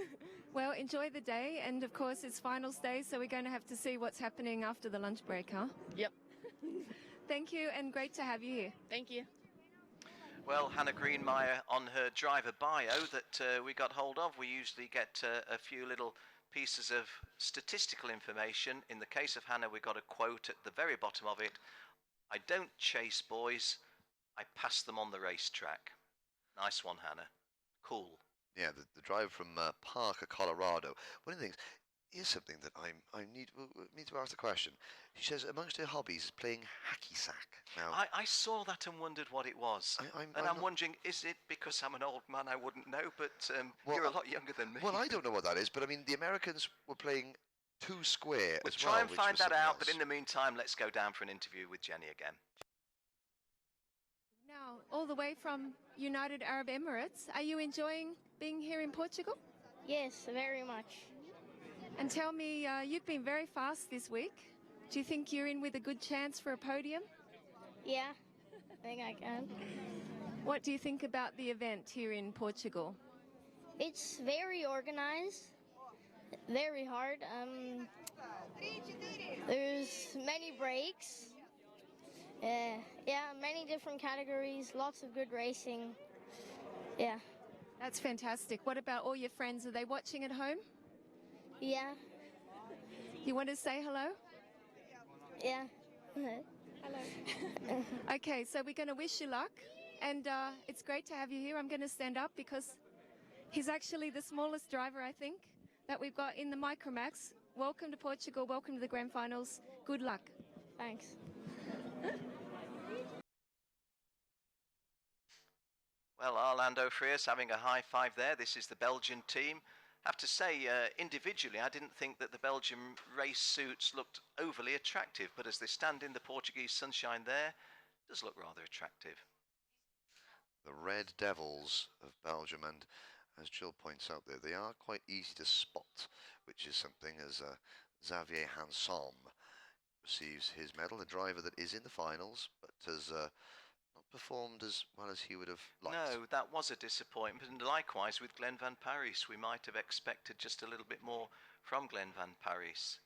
Well, enjoy the day, and of course it's finals day, so we're going to have to see what's happening after the lunch break, huh? Yep. Thank you, and great to have you here. Thank you. Well, Hannah Greenmeyer, on her driver bio that we got hold of, we usually get a few little pieces of statistical information. In the case of Hannah, we got a quote at the very bottom of it. I don't chase boys, I pass them on the racetrack. Nice one, Hannah. Cool. Yeah, the driver from Parker, Colorado. One of the things, here's something that I need to ask the question. She says amongst her hobbies is playing hacky sack. Now, I saw that and wondered what it was. I'm wondering, is it because I'm an old man I wouldn't know, but you're a lot younger than me. Well, I don't know what that is, but I mean, the Americans were playing two square we'll as try well. And find that out, but in the meantime, let's go down for an interview with Jenny again. Now, all the way from United Arab Emirates, are you enjoying being here in Portugal? Yes, very much. And tell me, you've been very fast this week. Do you think you're in with a good chance for a podium? Yeah, I think I can. What do you think about the event here in Portugal? It's very organized, very hard. There's many breaks. Yeah, many different categories, lots of good racing. Yeah. That's fantastic. What about all your friends? Are they watching at home? Yeah. You want to say hello? Yeah. Hello. Okay, so we're going to wish you luck. And it's great to have you here. I'm going to stand up because he's actually the smallest driver, I think, that we've got in the Micromax. Welcome to Portugal. Welcome to the Grand Finals. Good luck. Thanks. Well, Orlando Frias having a high five there. This is the Belgian team. I have to say, individually, I didn't think that the Belgian race suits looked overly attractive, but as they stand in the Portuguese sunshine there, it does look rather attractive. The Red Devils of Belgium, and as Jill points out there, they are quite easy to spot, which is something as Xavier Hansom receives his medal, a driver that is in the finals, but has not performed as well as he would have liked. No, that was a disappointment, and likewise with Glenn Van Parijs, we might have expected just a little bit more from Glenn Van Parijs.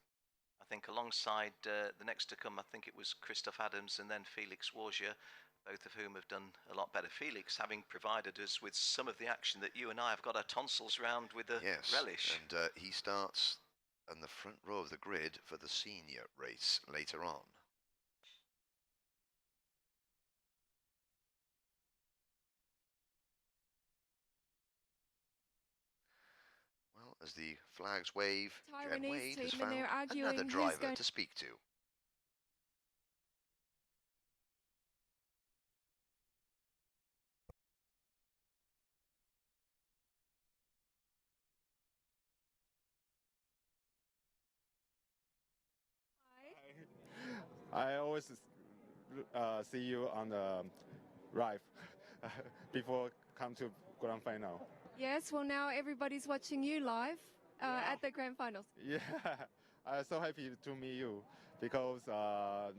I think alongside the next to come, I think it was Christoph Adams and then Felix Wargier, both of whom have done a lot better. Felix having provided us with some of the action that you and I have got our tonsils round with a relish. And he starts on the front row of the grid for the senior race later on. Well, as the flags wave, Jen Wade has found another driver to speak to. I always see you on the live before come to Grand Final. Yes, well now everybody's watching you live at the Grand Finals. Yeah, I'm so happy to meet you because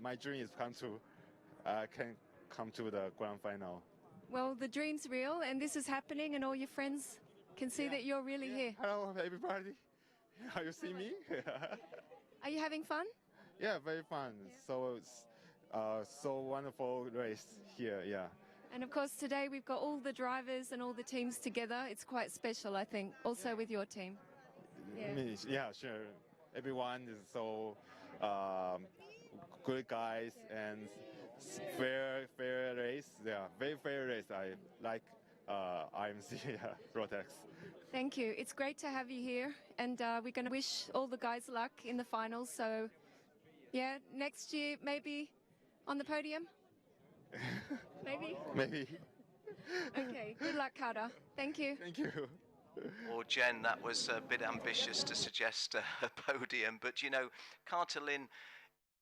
my dream is can come to the Grand Final. Well, the dream's real and this is happening and all your friends can see that you're really here. Hello everybody, you see me? Are you having fun? Yeah, very fun. So so wonderful race here, yeah. And of course today we've got all the drivers and all the teams together. It's quite special, I think, also with your team. Yeah, sure. Everyone is so good guys and fair race. Yeah, very fair race. I like IMC Rotax. Thank you. It's great to have you here, and we're going to wish all the guys luck in the finals. So, yeah, next year maybe on the podium. Maybe. Maybe. Okay. Good luck, Carter. Thank you. Thank you. Or Jen, that was a bit ambitious to suggest a podium, but you know, Carter Lynn,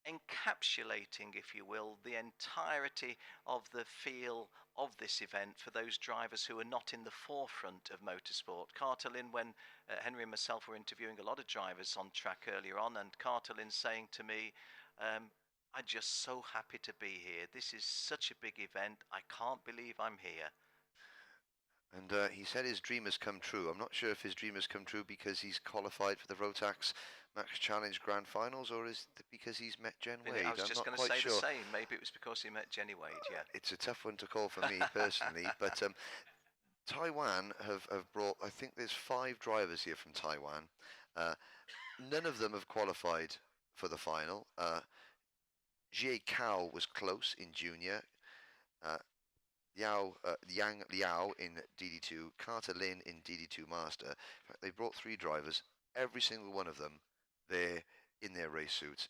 encapsulating, if you will, the entirety of the feel of this event for those drivers who are not in the forefront of motorsport. Carter-Lynn, when Henry and myself were interviewing a lot of drivers on track earlier on, and Carter-Lynn saying to me, I'm just so happy to be here. This is such a big event. I can't believe I'm here. And he said his dream has come true. I'm not sure if his dream has come true because he's qualified for the Rotax Max Challenge Grand Finals, or is it because he's met Jen Wade? I was just going to say the same. Maybe it was because he met Jenny Wade, yeah. It's a tough one to call for me personally, but Taiwan have brought, I think there's 5 drivers here from Taiwan. None of them have qualified for the final. Jie Cao was close in junior. Yang Liao in DD2, Carter-Lynn in DD2 Master. In fact, they brought 3 drivers, every single one of them there in their race suits,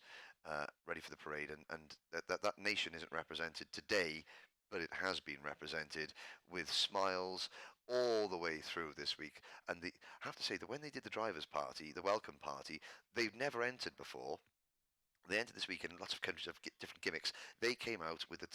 ready for the parade. And that nation isn't represented today, but it has been represented with smiles all the way through this week. And I have to say that when they did the drivers' party, the welcome party, they've never entered before. They entered this week, and lots of countries have different gimmicks. They came out with the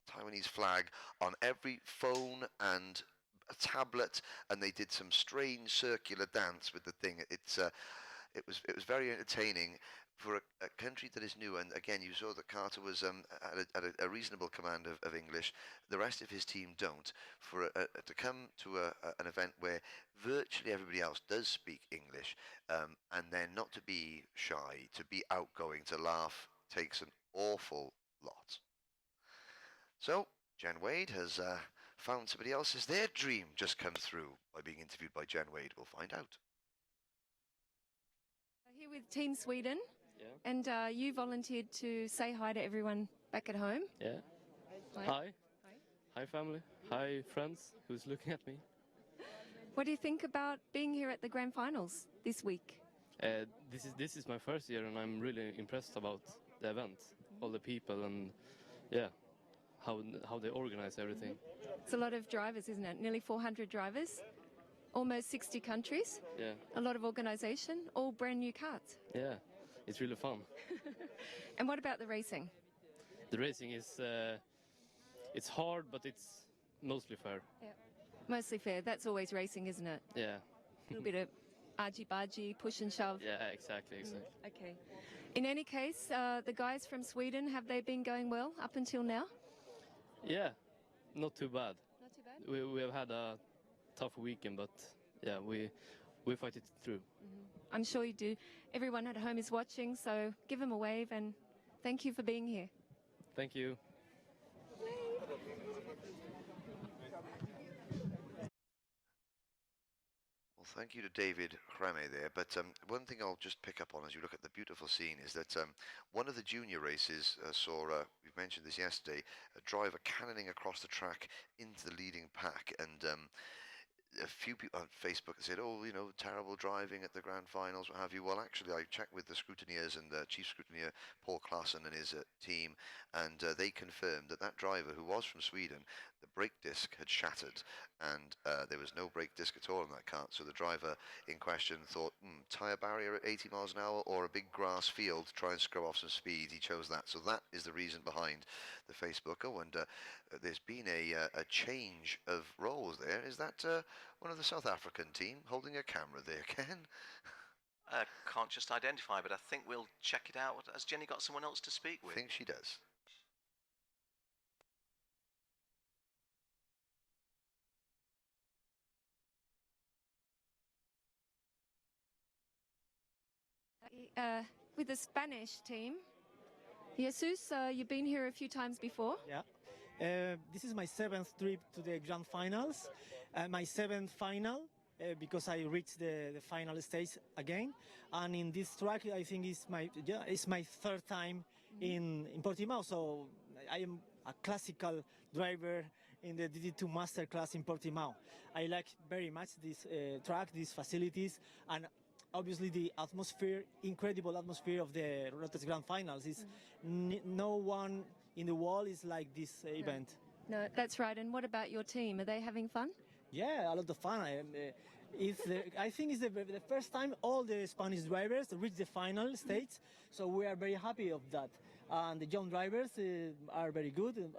Taiwanese flag on every phone and a tablet, and they did some strange circular dance with the thing. It was very entertaining for a country that is new. And again, you saw that Carter was at a reasonable command of English. The rest of his team don't. To come to an event where virtually everybody else does speak English, and then not to be shy, to be outgoing, to laugh, takes an awful lot. So Jen Wade has found somebody else. Has their dream just come through by being interviewed by Jen Wade? We'll find out. Here with Team Sweden. Yeah. And you volunteered to say hi to everyone back at home. Yeah. Hi. Hi. Hi, family. Hi, friends who's looking at me. What do you think about being here at the Grand Finals this week? This is my first year, and I'm really impressed about the event, all the people, and yeah, how they organize everything. It's a lot of drivers, isn't it? Nearly 400 drivers, almost 60 countries. Yeah. A lot of organisation, all brand new karts. Yeah, it's really fun. And what about the racing? The racing is it's hard, but it's mostly fair. Yeah. Mostly fair. That's always racing, isn't it? Yeah. A little bit of argy-bargy, push and shove. Yeah, exactly. Okay. In any case, the guys from Sweden, have they been going well up until now? Yeah, not too bad. Not too bad? We have had a tough weekend, but yeah, we fight it through. I'm sure you do. Everyone at home is watching, so give them a wave and thank you for being here. Thank you. Well, thank you to David Hrame there. But one thing I'll just pick up on as you look at the beautiful scene is that one of the junior races saw, we mentioned this yesterday, a driver cannoning across the track into the leading pack. And a few people on Facebook said, oh, you know, terrible driving at the Grand Finals, what have you. Well, actually, I checked with the scrutineers and the chief scrutineer, Paul Klassen, and his team, and they confirmed that driver, who was from Sweden, the brake disc had shattered, and there was no brake disc at all in that kart. So the driver in question thought, tyre barrier at 80 miles an hour or a big grass field to try and scrub off some speed. He chose that. So that is the reason behind the Facebook. Oh, and there's been a change of roles there. Is that one of the South African team holding a camera there, Ken? Can't just identify, but I think we'll check it out. Has Jenny got someone else to speak with? I think she does. With the Spanish team. Jesus, you've been here a few times before. Yeah. This is my 7th trip to the Grand Finals, my 7th final, because I reached the final stage again. And in this track, I think it's my 3rd time in Portimao. So I am a classical driver in the DD2 Master class in Portimao. I like very much this track, these facilities, and obviously the atmosphere, incredible atmosphere of the Rotax Grand Finals. Is no one in the world is like this event. No, that's right. And what about your team? Are they having fun? Yeah, a lot of fun. I think it's the first time all the Spanish drivers reach the final stage, so we are very happy of that. And the young drivers are very good.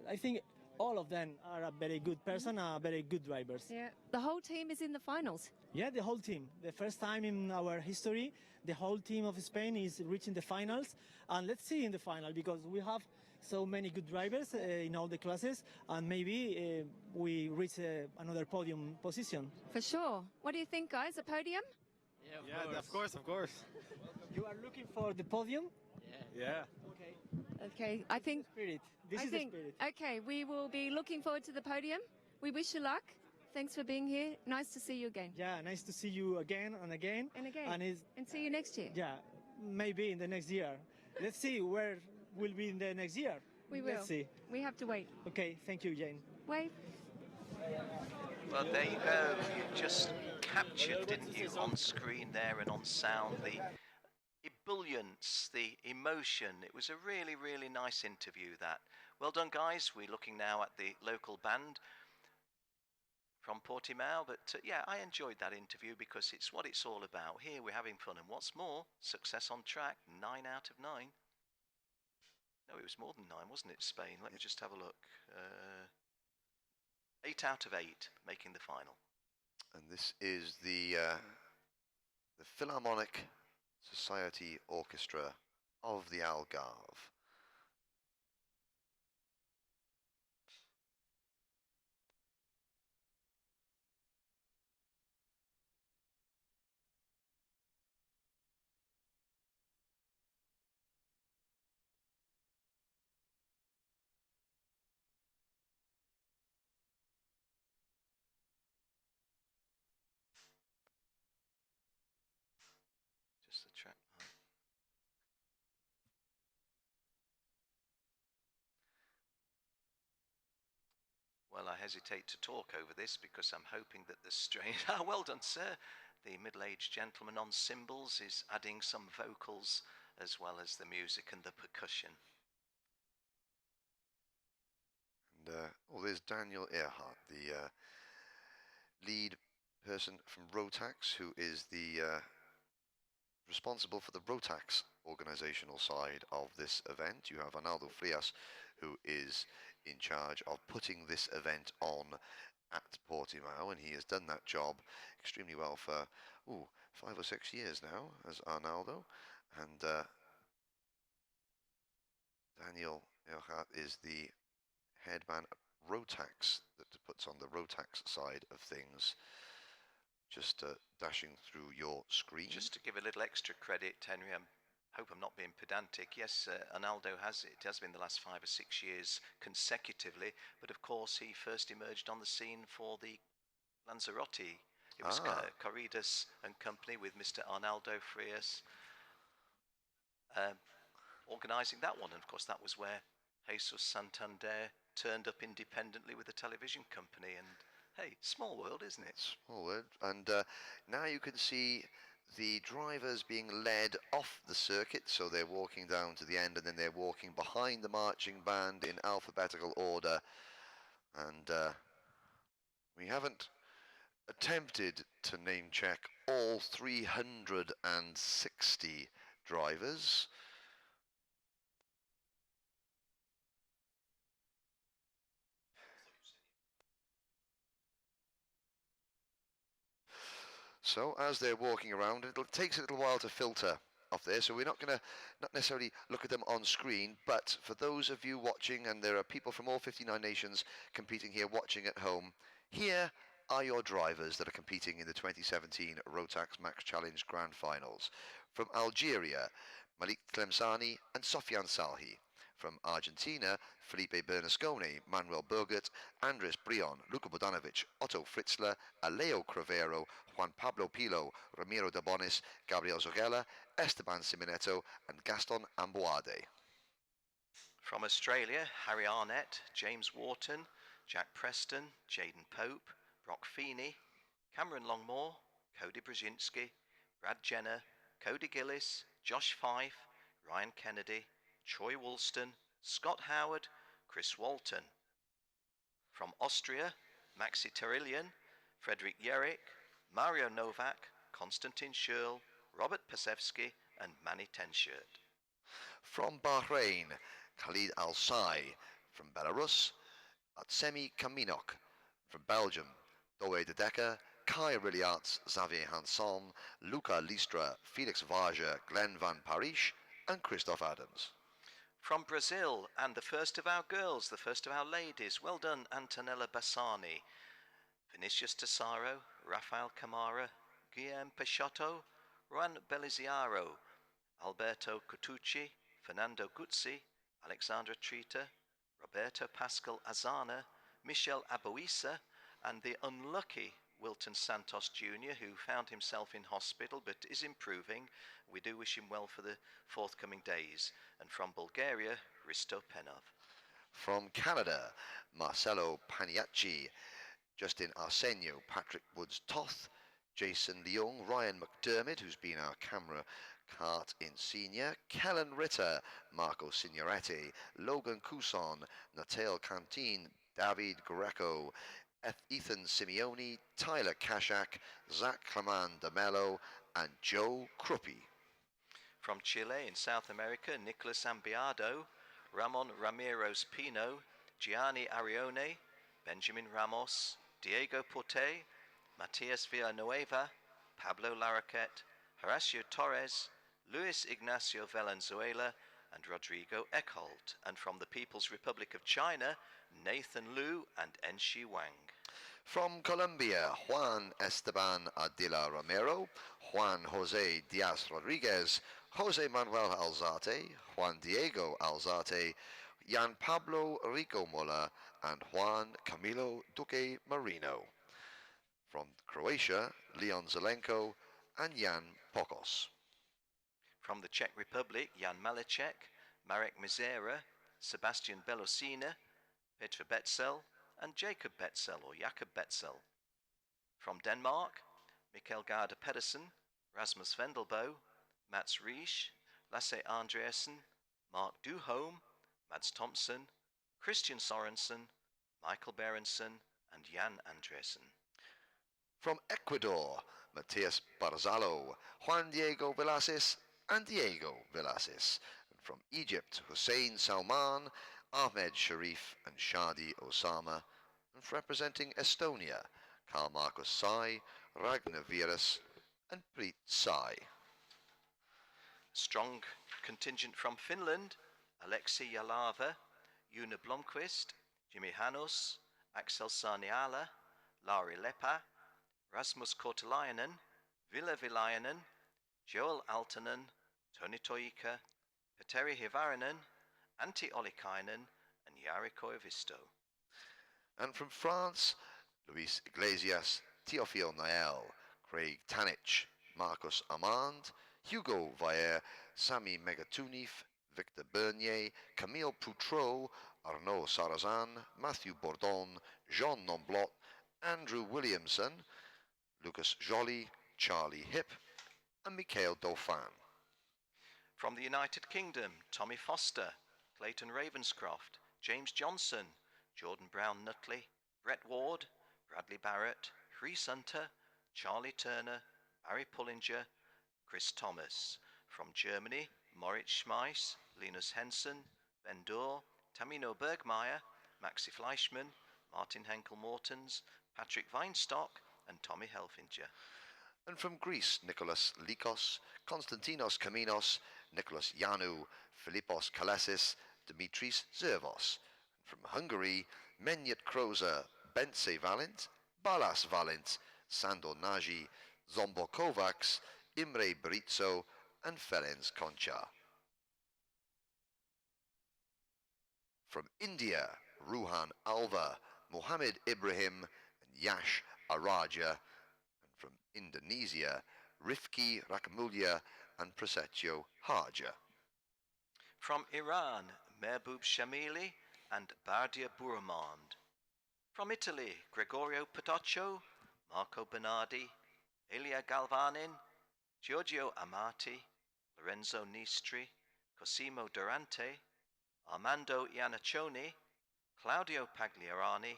I think all of them are a very good person, very good drivers. Yeah, the whole team is in the finals. Yeah, the whole team. The first time in our history, the whole team of Spain is reaching the finals. And let's see in the final, because we have so many good drivers in all the classes, and maybe we reach another podium position. For sure. What do you think, guys? A podium? Yeah, of course, of course. You are looking for the podium? Yeah. Okay, I think... Spirit. This is the spirit. Okay, we will be looking forward to the podium. We wish you luck. Thanks for being here. Nice to see you again. Yeah, nice to see you again and again. And again. And see you next year. Yeah, maybe in the next year. Let's see where we'll be in the next year. We will. Let's see. We have to wait. Okay, thank you, Jane. Wave. Well, there you go. You just captured, didn't you, on screen there and on sound, the ebullience, the emotion. It was a really, really nice interview, that. Well done, guys. We're looking now at the local band from Portimao, but yeah, I enjoyed that interview because it's what it's all about. Here we're having fun, and what's more, success on track, 9 out of 9. No, it was more than 9, wasn't it, Spain? Let me just have a look. 8 out of 8, making the final. And this is the Philharmonic Society Orchestra of the Algarve. Just the track. Well, I hesitate to talk over this because I'm hoping that the strain... Ah, well done, sir. The middle-aged gentleman on cymbals is adding some vocals as well as the music and the percussion. And there's Daniel Earhart, the lead person from Rotax, who is the responsible for the Rotax organizational side of this event. You have Arnaldo Frias, who is in charge of putting this event on at Portimao, and he has done that job extremely well for 5 or 6 years now as Arnaldo. And Daniel Earhart is the head man at Rotax that puts on the Rotax side of things. Just dashing through your screen. Just to give a little extra credit, Henry, I hope I'm not being pedantic. Yes, Arnaldo has been the last 5 or 6 years consecutively, but of course he first emerged on the scene for the Lanzarote. It was Corridas and Company with Mr. Arnaldo Frias organising that one, and of course that was where Jesus Santander turned up independently with a television company. And hey, small world, isn't it? Small world. And now you can see the drivers being led off the circuit, so they're walking down to the end and then they're walking behind the marching band in alphabetical order. And we haven't attempted to name check all 360 drivers. So as they're walking around, it takes a little while to filter off there, so we're not going to not necessarily look at them on screen, but for those of you watching, and there are people from all 59 nations competing here watching at home, here are your drivers that are competing in the 2017 Rotax Max Challenge Grand Finals. From Algeria, Malik Tlemceni and Sofian Salhi. From Argentina, Felipe Bernasconi, Manuel Burgert, Andres Brion, Luca Bodanovic, Otto Fritzler, Aleo Cravero, Juan Pablo Pilo, Ramiro de Bonis, Gabriel Zogella, Esteban Simonetto, and Gaston Amboade. From Australia, Harry Arnett, James Wharton, Jack Preston, Jaden Pope, Brock Feeney, Cameron Longmore, Cody Brzezinski, Brad Jenner, Cody Gillis, Josh Fife, Ryan Kennedy, Troy Woolston, Scott Howard, Chris Walton. From Austria, Maxi Terillian, Frederick Yerrick, Mario Novak, Konstantin Schürl, Robert Pasevsky and Manny Tenshirt. From Bahrain, Khalid Al-Sai. From Belarus, Atsemi Kaminok. From Belgium, Doe de Decker, Kai Rilliarts, Xavier Hanson, Luca Listra, Felix Varga, Glenn Van Parijs and Christoph Adams. From Brazil, and the first of our girls, the first of our ladies, well done Antonella Bassani, Vinicius Tesaro, Rafael Camara, Guillaume Peixoto, Juan Beliziaro, Alberto Cutucci, Fernando Guzzi, Alexandra Trita, Roberto Pascal Azana, Michel Aboisa, and the unlucky Wilton Santos Jr., who found himself in hospital but is improving. We do wish him well for the forthcoming days. And from Bulgaria, Risto Penov. From Canada, Marcelo Paniacci, Justin Arsenio, Patrick Woods-Toth, Jason Leung, Ryan McDermott, who's been our camera cart in senior, Kellen Ritter, Marco Signoretti, Logan Couson, Natal Cantin, David Greco, Ethan Simeone, Tyler Kashak, Zach Clement de Mello, and Joe Kruppy. From Chile in South America, Nicolas Ambiado, Ramon Ramirez Pino, Gianni Arione, Benjamin Ramos, Diego Porte, Matias Villanueva, Pablo Laraquette, Horacio Torres, Luis Ignacio Valenzuela, and Rodrigo Eckholt. And from the People's Republic of China, Nathan Liu and Enshi Wang. From Colombia, Juan Esteban Adila Romero, Juan Jose Diaz Rodriguez, Jose Manuel Alzate, Juan Diego Alzate, Jan Pablo Rico Mola, and Juan Camilo Duque Marino. From Croatia, Leon Zelenko and Jan Pokos. From the Czech Republic, Jan Malecek, Marek Mizera, Sebastian Belosina, Petr Betzel, and Jacob Betzel or Jakob Betzel. From Denmark, Mikkel Garde Pedersen, Rasmus Vendelbo, Mats Riesch, Lasse Andreasen, Mark Duholm, Mads Thompson, Christian Sorensen, Michael Berenson, and Jan Andresen. From Ecuador, Matias Barzalo, Juan Diego Velasquez and Diego Velasquez. And from Egypt, Hussein Salman, Ahmed Sharif and Shadi Osama. And representing Estonia, Karl Markus Sai, Ragnar Virus and Preet Sai. Strong contingent from Finland, Alexei Jalava, Una Blomqvist, Jimmy Hanus, Axel Sarniala, Lauri Lepa, Rasmus Kortelainen, Ville Vilainen, Joel Altonen, Toni Toika, Petteri Hivarinen, Antti Olikainen, and Jari Koivisto. And from France, Luis Iglesias, Teofil Nael, Craig Tanich, Marcus Amand, Hugo Vaer, Sami Megatunif, Victor Bernier, Camille Poutreau, Arnaud Sarazan, Matthew Bourdon, Jean Nomblot, Andrew Williamson, Lucas Joly, Charlie Hip, and Mikhail Dauphin. From the United Kingdom, Tommy Foster, Clayton Ravenscroft, James Johnson, Jordan Brown Nutley, Brett Ward, Bradley Barrett, Rhys Hunter, Charlie Turner, Barry Pullinger, Chris Thomas. From Germany, Moritz Schmeiss, Linus Henson, Ben Dorr, Tamino Bergmeier, Maxi Fleischmann, Martin Henkel Mortens, Patrick Weinstock, and Tommy Helfinger. And from Greece, Nicholas Likos, Konstantinos Kaminos, Nicholas Yanu, Philippos Kalesis, Dimitris Zervos. And from Hungary, Menyet Kroza, Bence Valent, Balas Valent, Sandor Nagy, Zombo Kovacs, Imre Berizzo, and Ferenc Concha. From India, Ruhan Alva, Mohammed Ibrahim, and Yash Araja. And from Indonesia, Rifki Rakamulya and Proseccio Haja. From Iran, Mehboob Shamili and Bardia Buramand. From Italy, Gregorio Petaccio, Marco Bernardi, Elia Galvanin, Giorgio Amati, Lorenzo Nistri, Cosimo Durante, Armando Iannaccioni, Claudio Pagliarani,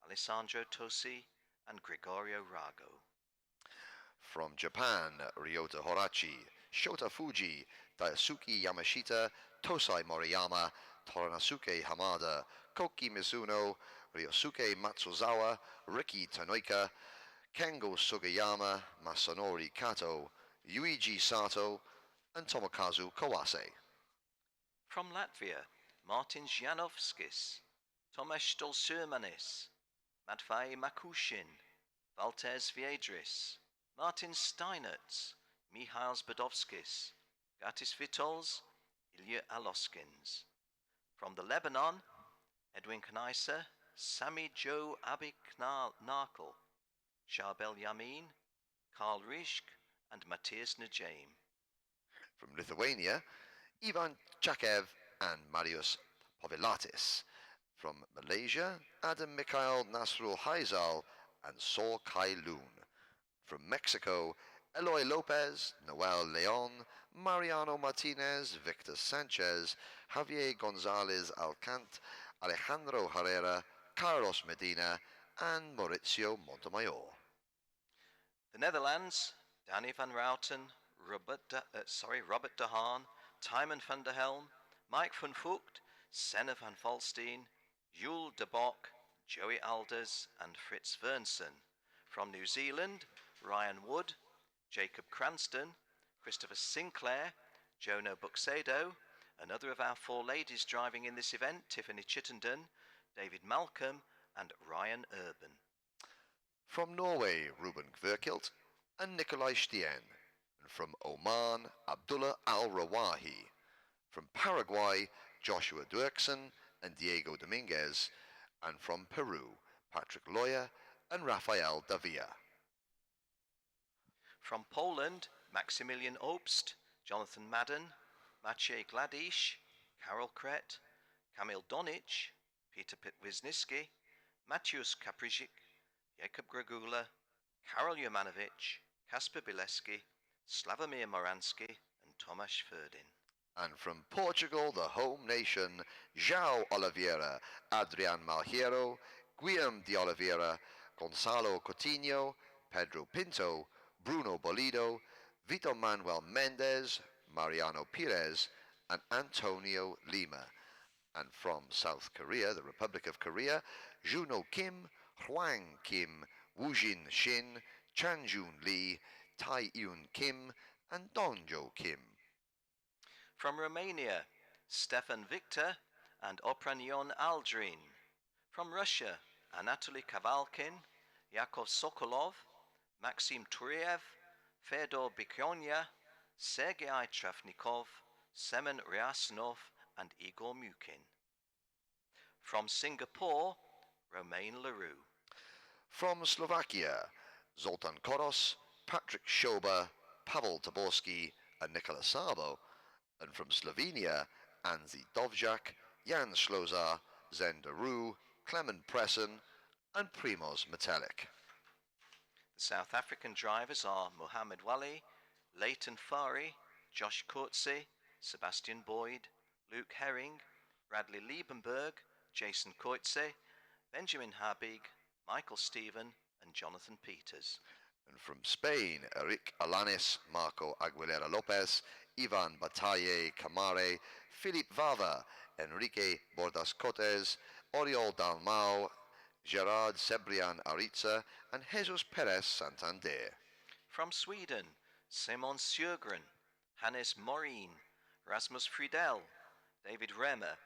Alessandro Tosi, and Gregorio Rago. From Japan, Ryota Horachi, Shota Fuji, Daisuke Yamashita, Tosai Moriyama, Toranasuke Hamada, Koki Mizuno, Ryosuke Matsuzawa, Riki Tanoika, Kengo Sugiyama, Masanori Kato, Yuichi Sato, and Tomokazu Kawase. From Latvia, Martin Janovskis, Tomasz Stolsurmanis, Matvei Makushin, Valters Viedris, Martin Steinertz, Mihail Zbadovskis, Gatis Vitols, Ilya Aloskins. From the Lebanon, Edwin Kneisser, Sami Joe Abik Narkel, Charbel Yamin, Karl Rishk, and Matthias Najaim. From Lithuania, Ivan Chakev and Marius Povilatis. From Malaysia, Adam Mikhail Nasrul Haizal and Saul Kai Loon. From Mexico, Eloy Lopez, Noel Leon, Mariano Martinez, Victor Sanchez, Javier Gonzalez Alcant, Alejandro Herrera, Carlos Medina, and Maurizio Montemayor. The Netherlands, Danny van Routen, Robert de Haan, Tijmen van der Helm, Mike van Vogt, Senna van Falstein, Jules de Bock, Joey Alders, and Fritz Vernson. From New Zealand, Ryan Wood, Jacob Cranston, Christopher Sinclair, Jono Buxedo, another of our four ladies driving in this event, Tiffany Chittenden, David Malcolm, and Ryan Urban. From Norway, Ruben Gverkilt and Nikolai Stien. And from Oman, Abdullah Al-Rawahi. From Paraguay, Joshua Dirksen and Diego Dominguez. And from Peru, Patrick Loya and Rafael Davia. From Poland, Maximilian Obst, Jonathan Madden, Maciej Gladisz, Karol Kret, Kamil Donic, Peter Wisniewski, Mateusz Kaprzyk, Jakub Gragula, Karol Jomanovic, Kasper Bileski, Slavomir Moransky, and Tomasz Ferdin. And from Portugal, the home nation, João Oliveira, Adrian Malheiro, Guillaume de Oliveira, Gonzalo Coutinho, Pedro Pinto, Bruno Bolido, Vito Manuel Mendes, Mariano Pires, and Antonio Lima. And from South Korea, the Republic of Korea, Juno Kim, Hwang Kim, Woojin Shin, Chanjun Lee, Tai Eun Kim, and Donjo Kim. From Romania, Stefan Victor and Opranion Aldrin. From Russia, Anatoly Kavalkin, Yakov Sokolov, Maxim Turiev, Fedor Bikyonya, Sergei Trafnikov, Semen Ryasnov, and Igor Mukin. From Singapore, Romain Leroux. From Slovakia, Zoltan Koros, Patrick Schober, Pavel Taborski, and Nikola Sabo. And from Slovenia, Anzi Dovjak, Jan Slozar, Zen Daru, Clement Presson, and Primoz Metalik. The South African drivers are Mohamed Wali, Leighton Fari, Josh Coetzee, Sebastian Boyd, Luke Herring, Bradley Liebenberg, Jason Coetzee, Benjamin Habig, Michael Stephen, and Jonathan Peters. And from Spain, Eric Alanis, Marco Aguilera Lopez, Ivan Bataille Camare, Philippe Vava, Enrique Bordas Cotes, Oriol Dalmau, Gerard Sebrian Aritza, and Jesus Perez Santander. From Sweden, Simon Sjögren, Hannes Morin, Rasmus Friedel, David Remmer,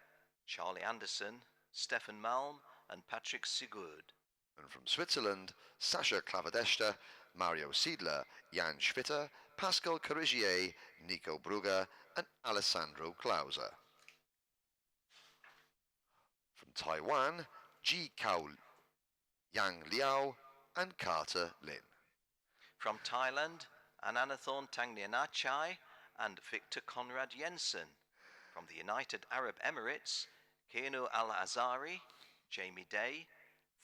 Charlie Anderson, Stefan Malm, and Patrick Sigurd. And from Switzerland, Sasha Clavadesta, Mario Siedler, Jan Schwitter, Pascal Carigier, Nico Brugger, and Alessandro Clauser. From Taiwan, Ji Kao, Yang Liao, and Carter Lin. From Thailand, Ananathorn Tangnianachai and Victor Conrad Jensen. From the United Arab Emirates, Keanu Al-Azari, Jamie Day,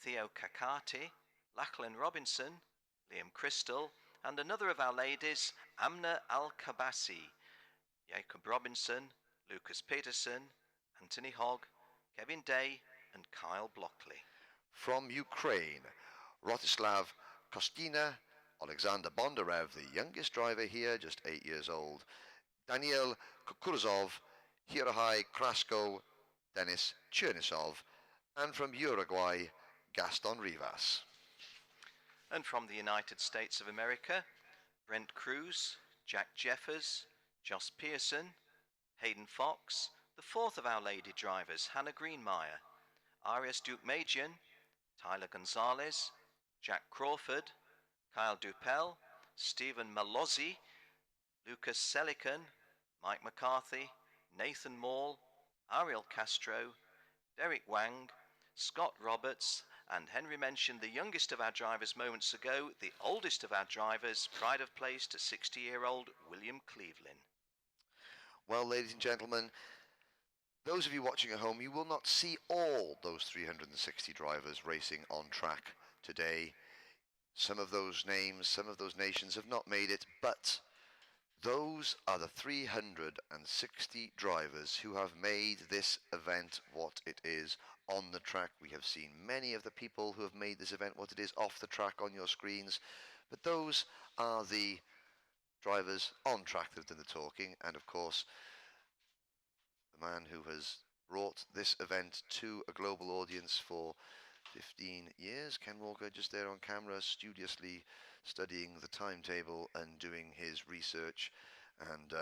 Theo Kakati, Lachlan Robinson, Liam Crystal, and another of our ladies, Amna Al-Kabasi, Jacob Robinson, Lucas Peterson, Anthony Hogg, Kevin Day, and Kyle Blockley. From Ukraine, Rostislav Kostina, Alexander Bondarev, the youngest driver here, just 8 years old. Daniel Kukurzov, Hirohei Krasko, Denis Chernisov, and from Uruguay, Gaston Rivas. And from the United States of America, Brent Cruz, Jack Jeffers, Joss Pearson, Hayden Fox, the fourth of our lady drivers, Hannah Greenmeyer, Arias Duke-Magian, Tyler Gonzalez, Jack Crawford, Kyle Dupel, Stephen Malozzi, Lucas Selican, Mike McCarthy, Nathan Maul, Ariel Castro, Derek Wang, Scott Roberts, and Henry mentioned the youngest of our drivers moments ago, the oldest of our drivers, pride of place to 60-year-old William Cleveland. Well, ladies and gentlemen, those of you watching at home, you will not see all those 360 drivers racing on track today. Some of those names, some of those nations have not made it, but those are the 360 drivers who have made this event what it is on the track. We have seen many of the people who have made this event what it is off the track on your screens, but those are the drivers on track that have done the talking, and of course the man who has brought this event to a global audience for 15 years, Ken Walker, just there on camera, studiously studying the timetable and doing his research. And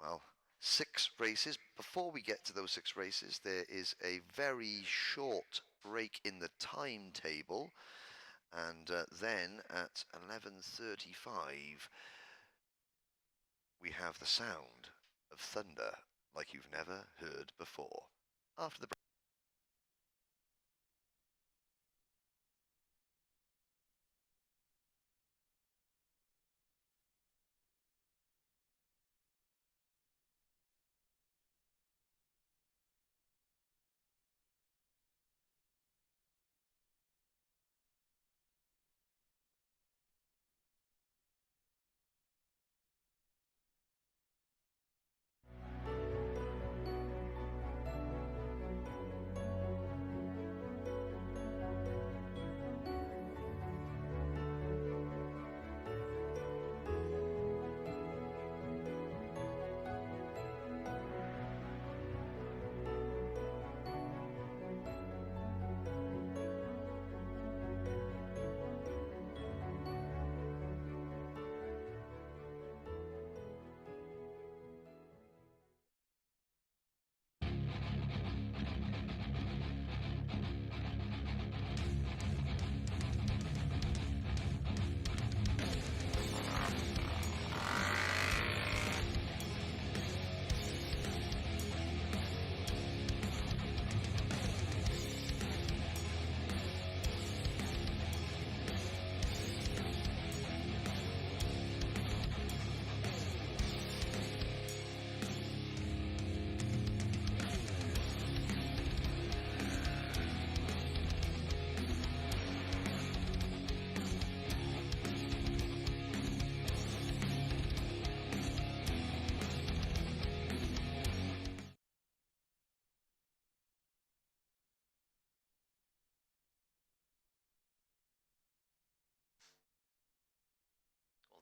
well, 6 races. Before we get to those 6 races, there is a very short break in the timetable, and then at 11:35 we have the sound of thunder like you've never heard before. After the break.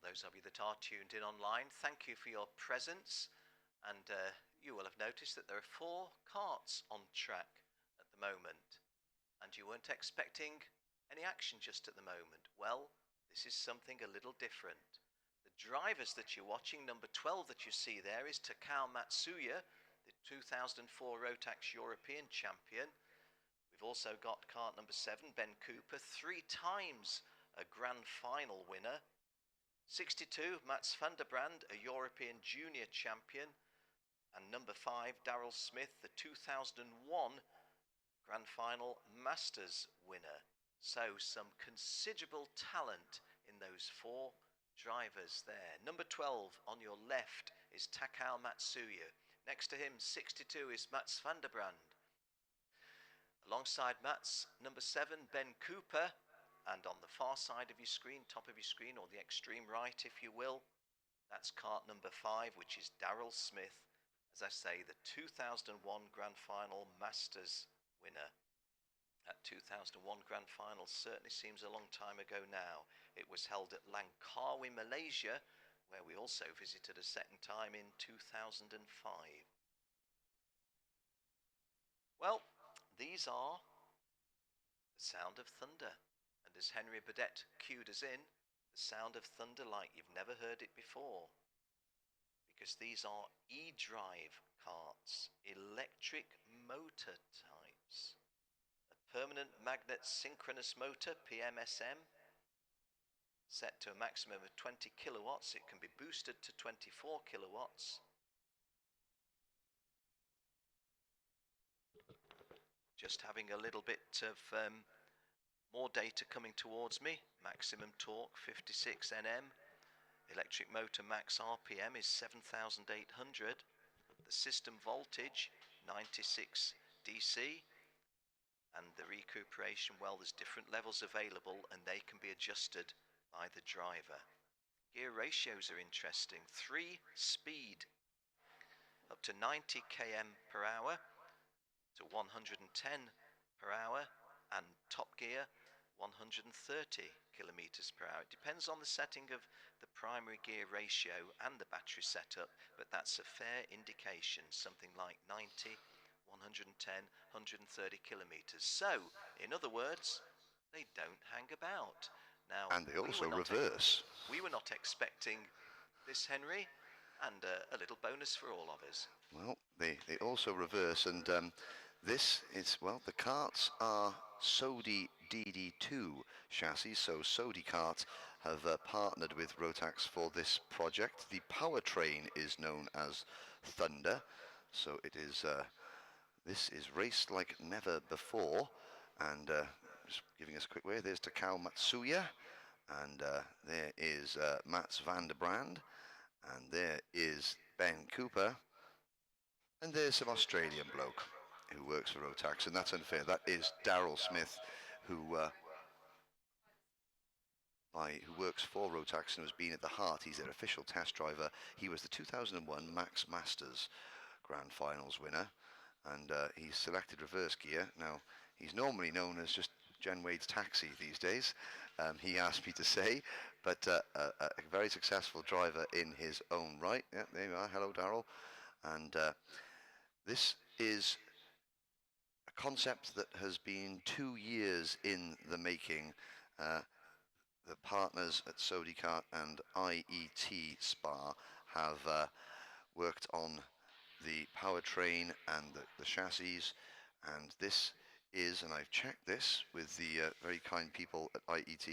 Those of you that are tuned in online, thank you for your presence, and you will have noticed that there are 4 karts on track at the moment, and you weren't expecting any action just at the moment. Well, this is something a little different. The drivers that you're watching, number 12 that you see there is Takao Matsuya, the 2004 Rotax European champion. We've also got kart number 7, Ben Cooper, 3 times a grand final winner. 62, Mats van der Brand, a European junior champion. And number 5, Daryl Smith, the 2001 Grand Final Masters winner. So some considerable talent in those 4 drivers there. Number 12 on your left is Takao Matsuya. Next to him, 62, is Mats van der Brand. Alongside Mats, number 7, Ben Cooper. And on the far side of your screen, top of your screen, or the extreme right, if you will, that's kart number 5, which is Daryl Smith. As I say, the 2001 Grand Final Masters winner. That 2001 Grand Final certainly seems a long time ago now. It was held at Langkawi, Malaysia, where we also visited a second time in 2005. Well, these are the sound of thunder. And as Henry Burdett cued us in, the sound of thunder like you've never heard it before. Because these are e-drive carts, electric motor types. A permanent magnet synchronous motor, PMSM, set to a maximum of 20 kilowatts. It can be boosted to 24 kilowatts. Just having a little bit of more data coming towards me. Maximum torque 56 Nm. Electric motor max RPM is 7,800. The system voltage 96 DC. And the recuperation, well, there's different levels available and they can be adjusted by the driver. Gear ratios are interesting. 3 speed up to 90 km per hour to 110 per hour, and top gear 130 kilometers per hour. It depends on the setting of the primary gear ratio and the battery setup, but that's a fair indication, something like 90, 110, 130 kilometers. So, in other words, they don't hang about. Now, and they also reverse. We were not expecting this, Henry, and a little bonus for all of us. Well, they also reverse, and this is, well, the carts are Sodi DD2 chassis, so Sodi Kart have partnered with Rotax for this project. The powertrain is known as Thunder, so it is, this is raced like never before, and just giving us a quick way, there's Takao Matsuya, and there is Mats van der Brand, and there is Ben Cooper, and there's some Australian bloke who works for Rotax, and that's unfair. That is Daryl Smith, who works for Rotax and has been at the heart. He's their official test driver. He was the 2001 Max Masters Grand Finals winner, and he's selected reverse gear. Now, he's normally known as just Jen Wade's taxi these days, he asked me to say, but a very successful driver in his own right. Yeah, there you are. Hello, Daryl. And this is a concept that has been 2 years in the making. The partners at Sodi Kart and IET Spa have worked on the powertrain and the chassis, and this is, and I've checked this with the very kind people at IET,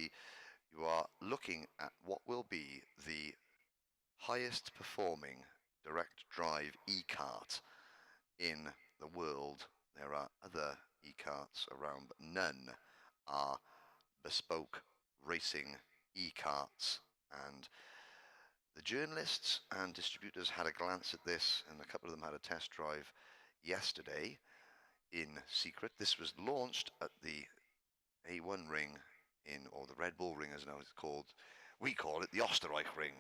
you are looking at what will be the highest performing direct drive e-kart in the world. There are other e-karts around, but none are bespoke racing e-karts. And the journalists and distributors had a glance at this, and a couple of them had a test drive yesterday in secret. This was launched at the A1 ring or the Red Bull ring as now it's called. We call it the Österreich ring,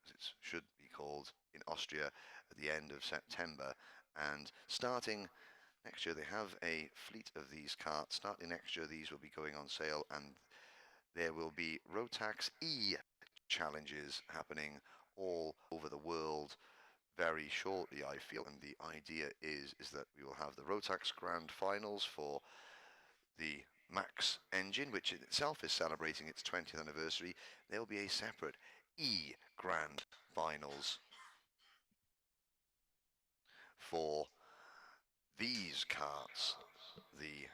as it should be called in Austria, at the end of September. And starting next year, they have a fleet of these carts. Starting next year, these will be going on sale, and there will be Rotax challenges happening all over the world very shortly, I feel. And the idea is that we will have the Rotax Grand Finals for the Max engine, which in itself is celebrating its 20th anniversary. There will be a separate Grand Finals for these carts, the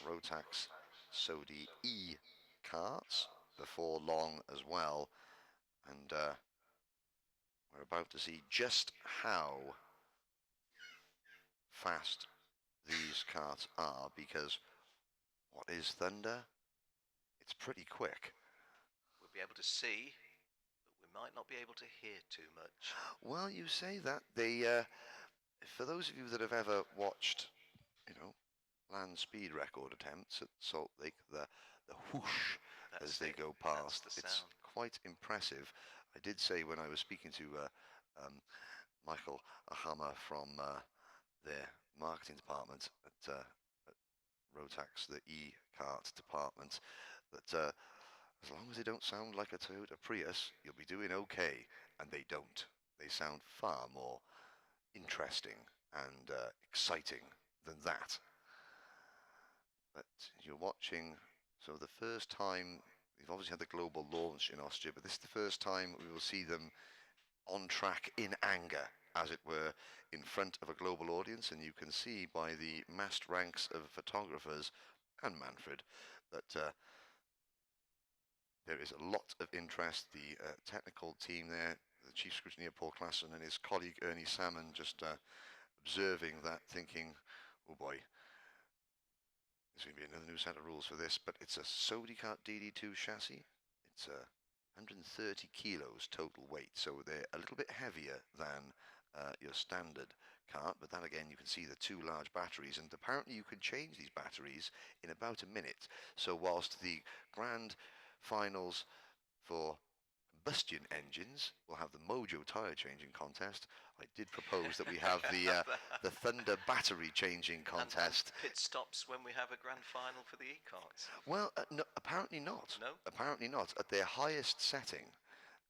Rotax Sodi carts, before long as well. And we're about to see just how fast these carts are, because what is Thunder? It's pretty quick. We'll be able to see, but we might not be able to hear too much. Well, you say that. They, for those of you that have ever watched, land speed record attempts at Salt Lake, the whoosh as they go past, it's quite impressive. I did say when I was speaking to Michael Ahama from their marketing department at Rotax, the e-kart department, that as long as they don't sound like a Toyota Prius, you'll be doing okay. And they don't. They sound far more interesting and exciting than that. But you're watching, so the first time, we've obviously had the global launch in Austria, but this is the first time we will see them on track in anger, as it were, in front of a global audience. And you can see by the massed ranks of photographers and Manfred that there is a lot of interest. The technical team there, the chief scrutineer Paul Klassen and his colleague Ernie Salmon, just observing that, thinking, oh boy, there's going to be another new set of rules for this. But it's a KART DD2 chassis. It's 130 kilos total weight, so they're a little bit heavier than your standard KART, but then again you can see the two large batteries, and apparently you can change these batteries in about a minute. So whilst the grand finals for combustion engines will have the Mojo tyre changing contest, I did propose that we have the Thunder battery changing contest. And pit stops when we have a grand final for the e-karts. Well, no, apparently not. No? Apparently not. At their highest setting,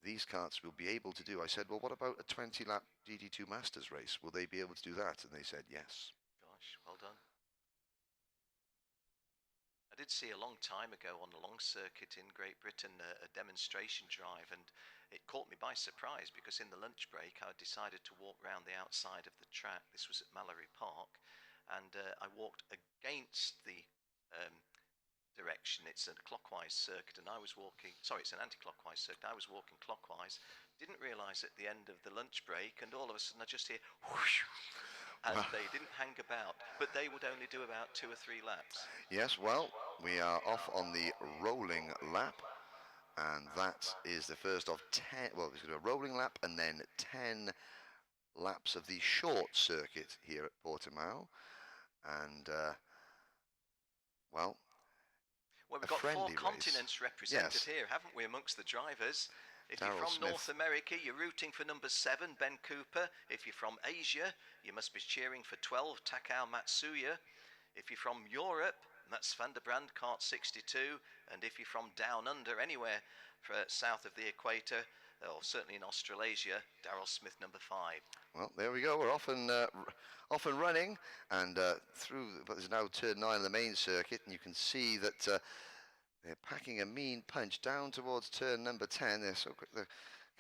these karts will be able to do. I said, well, what about a 20-lap DD2 Masters race? Will they be able to do that? And they said yes. Gosh, well done. I did see a long time ago on the long circuit in Great Britain a demonstration drive, and it caught me by surprise because in the lunch break I decided to walk round the outside of the track. This was at Mallory Park, and I walked against the direction. It's a clockwise circuit, and I was walking, sorry, it's an anti-clockwise circuit. I was walking clockwise, didn't realise at the end of the lunch break, and all of a sudden I just hear whoosh, and they didn't hang about, but they would only do about 2 or 3 laps. Yes, well, we are off on the rolling lap, and that is the first of 10, well, it's going to be a rolling lap and then 10 laps of the short circuit here at Portimao, and, well, we've got 4 race. continents represented Yes. here, haven't we, amongst the drivers? If Darryl you're from Smith. North America, you're rooting for number 7, Ben Cooper. If you're from Asia, you must be cheering for 12, Takao Matsuya. If you're from Europe, that's Van der Brand, KART 62. And if you're from down under, anywhere south of the equator, or certainly in Australasia, Darryl Smith, number 5. Well, there we go. We're off and running, and through. But there's now turn 9 of the main circuit, and you can see that they're packing a mean punch down towards turn number 10. They're so quick. The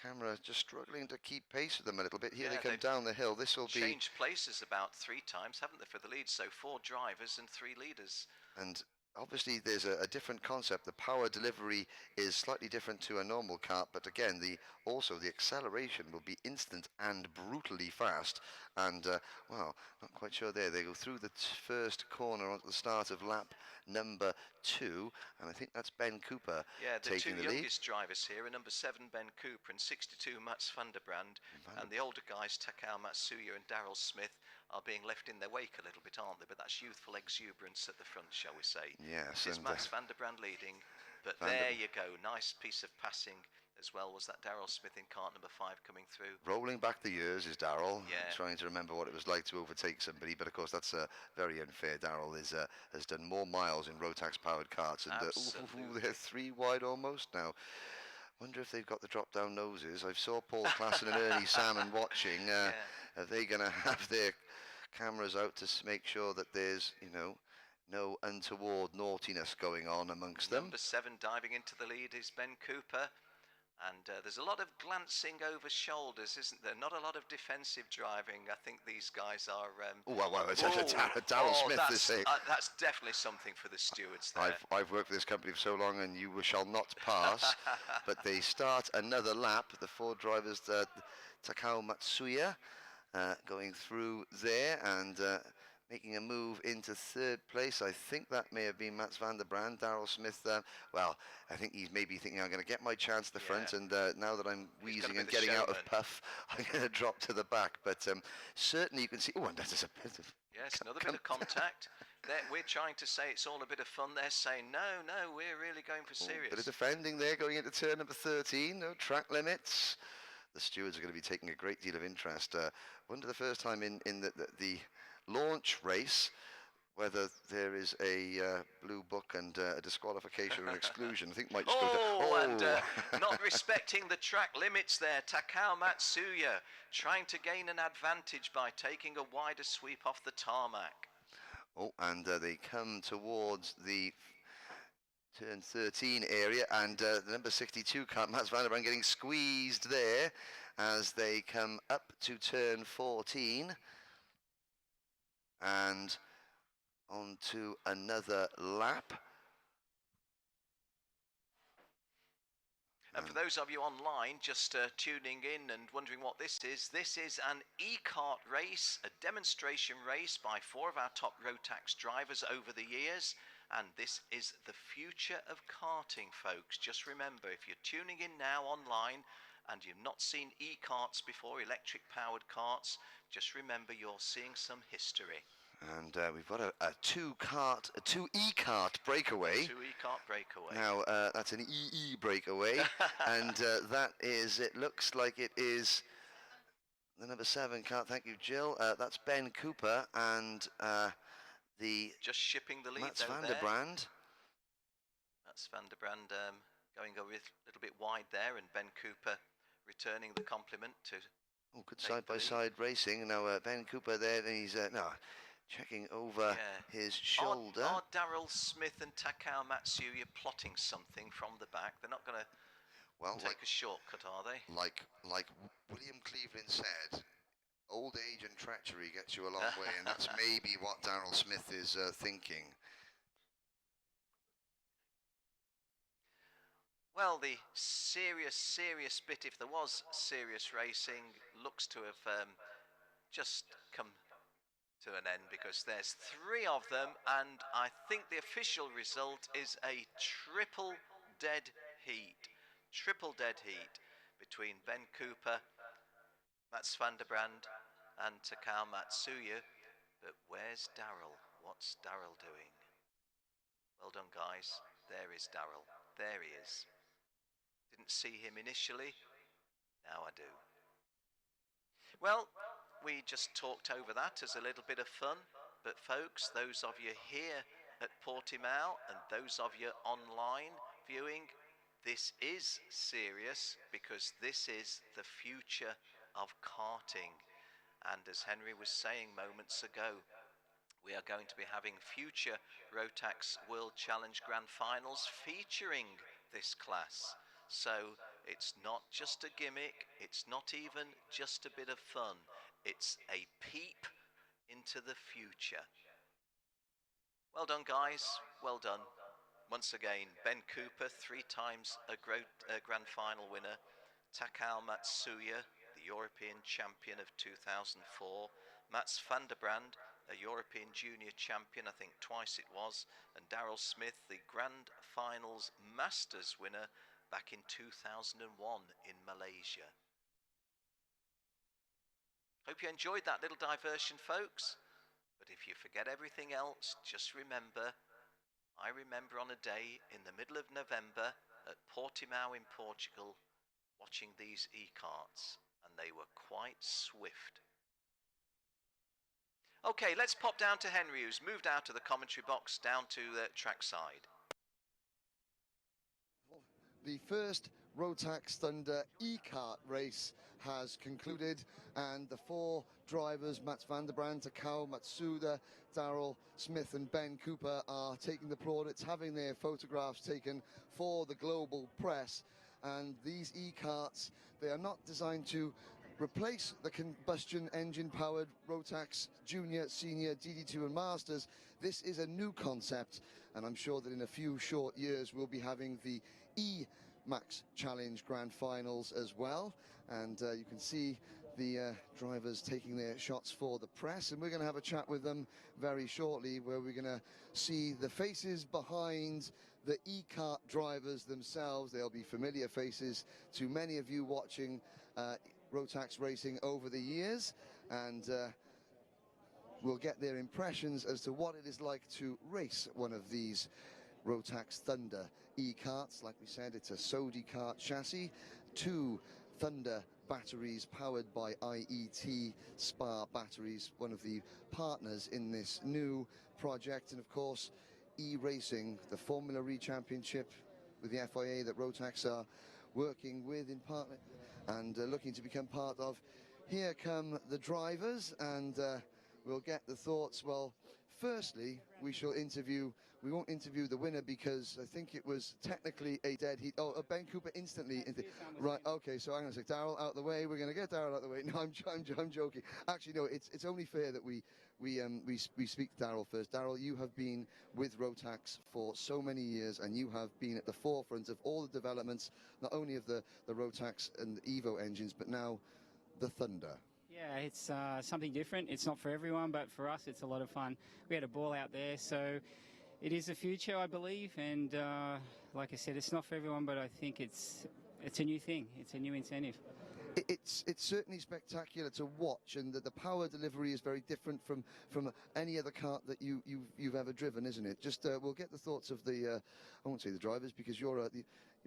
camera just struggling to keep pace with them a little bit. Here they come down the hill. This will be changed places about 3 times, haven't they, for the lead? So 4 drivers and 3 leaders. And obviously there's a different concept. The power delivery is slightly different to a normal kart, but again, also the acceleration will be instant and brutally fast. And well, not quite sure there. They go through the first corner at the start of lap number 2, and I think that's Ben Cooper taking the lead. The 2 youngest drivers here are number 7 Ben Cooper and 62 Mats van der Brand, and the older guys Takao Matsuya and Darryl Smith are being left in their wake a little bit, aren't they? But that's youthful exuberance at the front, shall we say. Yes. It's Mats van der Brand leading, but there you go, nice piece of passing as well. Was that Darryl Smith in kart number 5 coming through? Rolling back the years is Darryl, Yeah. trying to remember what it was like to overtake somebody, but of course that's very unfair. Darryl has done more miles in Rotax powered karts, and they're 3 wide almost now. Wonder if they've got the drop down noses. I saw Paul Klassen and Ernie Salmon watching. Are they going to have their cameras out to make sure that there's, you know, no untoward naughtiness going on amongst them? Number 7 diving into the lead is Ben Cooper. And there's a lot of glancing over shoulders, isn't there? Not a lot of defensive driving. I think these guys are... Darryl Smith is saying... that's definitely something for the stewards there. I've worked for this company for so long, and you shall not pass. But they start another lap. The 4 drivers, Takao Matsuya, going through there and making a move into 3rd place. I think that may have been Mats van der Brand. Darryl Smith, well, I think he's maybe thinking, I'm going to get my chance at the front, and now that I'm wheezing and getting out of puff, I'm going to drop to the back. But certainly you can see, and that is a bit of... Yes, another bit of contact. We're trying to say it's all a bit of fun. They're saying, no, we're really going for serious. Bit of defending there, going into turn number 13, no track limits. The stewards are going to be taking a great deal of interest. Wonder the first time in the launch race, whether there is a blue book and a disqualification or an exclusion. I think might just and not respecting the track limits there. Takao Matsuya trying to gain an advantage by taking a wider sweep off the tarmac. Oh, and they come towards the turn 13 area, and the number 62 car, Mats van der Brand, getting squeezed there as they come up to turn 14 and onto another lap. And for those of you online just tuning in and wondering what this is an e-kart race, a demonstration race by 4 of our top Rotax drivers over the years. And this is the future of karting, folks. Just remember, if you're tuning in now online and you've not seen e-karts before, electric-powered karts, just remember you're seeing some history. And we've got a two e-kart breakaway. Two e-kart breakaway. Now, that's an EE breakaway. And that is, it looks like it is the number 7 kart. Thank you, Jill. That's Ben Cooper and just shipping the lead Mats van der Brand. Mats van der Brand going a little bit wide there, and Ben Cooper returning the compliment to. Oh, good side-by-side racing. Now Ben Cooper there, and he's checking over his shoulder. Are Daryl Smith and Takao Matsuya plotting something from the back? They're not going to take a shortcut, are they? Like William Cleveland said, old age and treachery gets you a long way, and that's maybe what Daryl Smith is thinking. Well, the serious bit, if there was serious racing, looks to have just come to an end, because there's 3 of them, and I think the official result is a triple dead heat between Ben Cooper, Mats van der Brand and Takao Matsuya. But where's Daryl? What's Daryl doing? Well done, guys. There is Daryl. There he is. Didn't see him initially. Now I do. Well, we just talked over that as a little bit of fun. But folks, those of you here at Portimao and those of you online viewing, this is serious, because this is the future of karting. And as Henry was saying moments ago, we are going to be having future Rotax World Challenge Grand Finals featuring this class. So it's not just a gimmick, it's not even just a bit of fun, it's a peep into the future. Well done, guys, well done. Once again, Ben Cooper, 3 times a Grand Final winner. Takao Matsuya, the European champion of 2004. Mats van der Brand, a European junior champion, I think twice it was. And Daryl Smith, the Grand Finals Masters winner back in 2001 in Malaysia. Hope you enjoyed that little diversion, folks. But if you forget everything else, just remember, I remember on a day in the middle of November at Portimao in Portugal, watching these e-karts, and they were quite swift. Okay, let's pop down to Henry, who's moved out of the commentary box down to the trackside. The first Rotax Thunder e-kart race has concluded, and the 4 drivers, Mats van der Brand, Takao Matsuda, Daryl Smith and Ben Cooper, are taking the plaudits, having their photographs taken for the global press. And these e-karts, they are not designed to replace the combustion engine powered Rotax Junior, Senior, DD2 and Masters. This is a new concept, and I'm sure that in a few short years we'll be having the E-Max Challenge Grand Finals as well. And you can see the drivers taking their shots for the press, and we're going to have a chat with them very shortly, where we're going to see the faces behind the e-kart drivers themselves. They'll be familiar faces to many of you watching Rotax racing over the years, and we'll get their impressions as to what it is like to race one of these Rotax Thunder e-karts. Like we said, it's a Sodi kart chassis, 2 Thunder batteries powered by IET Spa batteries, one of the partners in this new project. And of course, e-racing, the Formula E Championship with the FIA that Rotax are working with in partner and looking to become part of. Here come the drivers, and we'll get the thoughts. Well, firstly, we won't interview the winner because I think it was technically a dead heat. Oh, Ben Cooper instantly. Right, okay, so I'm going to say Daryl out the way. We're going to get Daryl out the way. No, I'm joking. Actually, no, it's only fair that we speak to Daryl first. Daryl, you have been with Rotax for so many years, and you have been at the forefront of all the developments, not only of the Rotax and the Evo engines, but now the Thunder. Yeah, it's something different. It's not for everyone, but for us it's a lot of fun. We had a ball out there, so it is the future, I believe, and like I said, it's not for everyone, but I think it's a new thing. It's a new incentive. It's certainly spectacular to watch, and the power delivery is very different from any other kart that you've ever driven, isn't it? Just we'll get the thoughts of the I won't say the drivers, because you're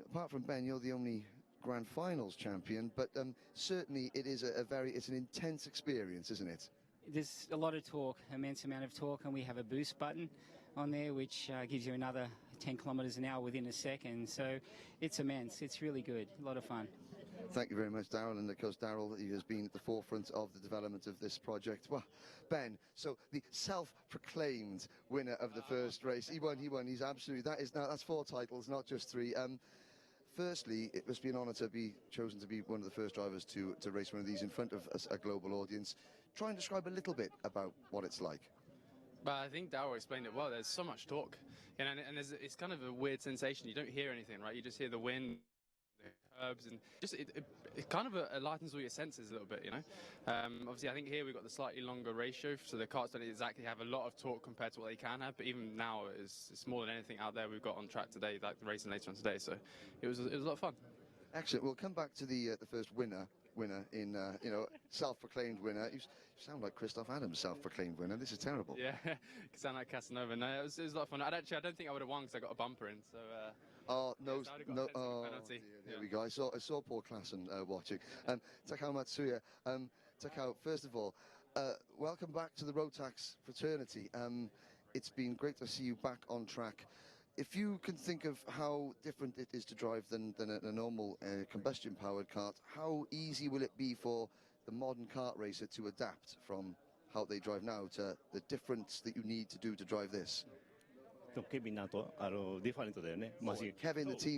apart from Ben, you're the only Grand Finals champion, but certainly it is it's an intense experience, isn't it? There's a lot of torque, immense amount of torque, and we have a boost button on there which gives you another 10 kilometers an hour within a second, so it's immense. It's really good, a lot of fun. Thank you very much, Daryl, and of course Daryl, he has been at the forefront of the development of this project. Well, Ben, so the self-proclaimed winner of the first race, he won, he's absolutely, that's 4 titles, not just 3. Firstly, it must be an honour to be chosen to be one of the first drivers to race one of these in front of a global audience. Try and describe a little bit about what it's like. But I think Daryl explained it well. There's so much torque, and it's kind of a weird sensation. You don't hear anything, right? You just hear the wind, the curbs, and just it kind of lightens all your senses a little bit, you know. Obviously, I think here we've got the slightly longer ratio, so the karts don't exactly have a lot of torque compared to what they can have. But even now, it's more than anything out there we've got on track today, like the racing later on today. So it was a lot of fun. Excellent. We'll come back to the first winner in self-proclaimed winner. You sound like Christoph Adams, self-proclaimed winner. This is terrible. Yeah, you sound like Casanova. No, it was a lot of fun. I don't think I would have won because I got a bumper in. So. Oh no! No. Dear, there we go. I saw Paul Klassen watching. Takao Matsuya. Takao, first of all, welcome back to the Rotax fraternity. It's been great to see you back on track. If you can think of how different it is to drive than a normal combustion-powered kart, how easy will it be for the modern kart racer to adapt from how they drive now to the difference that you need to do to drive this? Kevin,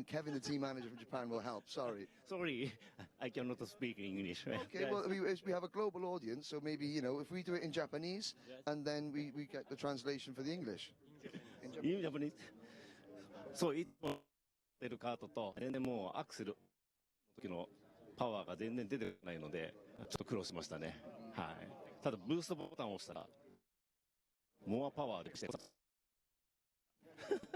Kevin, the team manager from Japan, will help. Sorry, I cannot speak English. Okay, well, we have a global audience, so maybe, if we do it in Japanese, and then we get the translation for the English. In Japanese. そう、いつも出るカートと、全然もうアクセルの時のパワーが全然出てこないので、ちょっと苦労しましたね。はい。ただブーストボタンを押したら、モアパワーでして。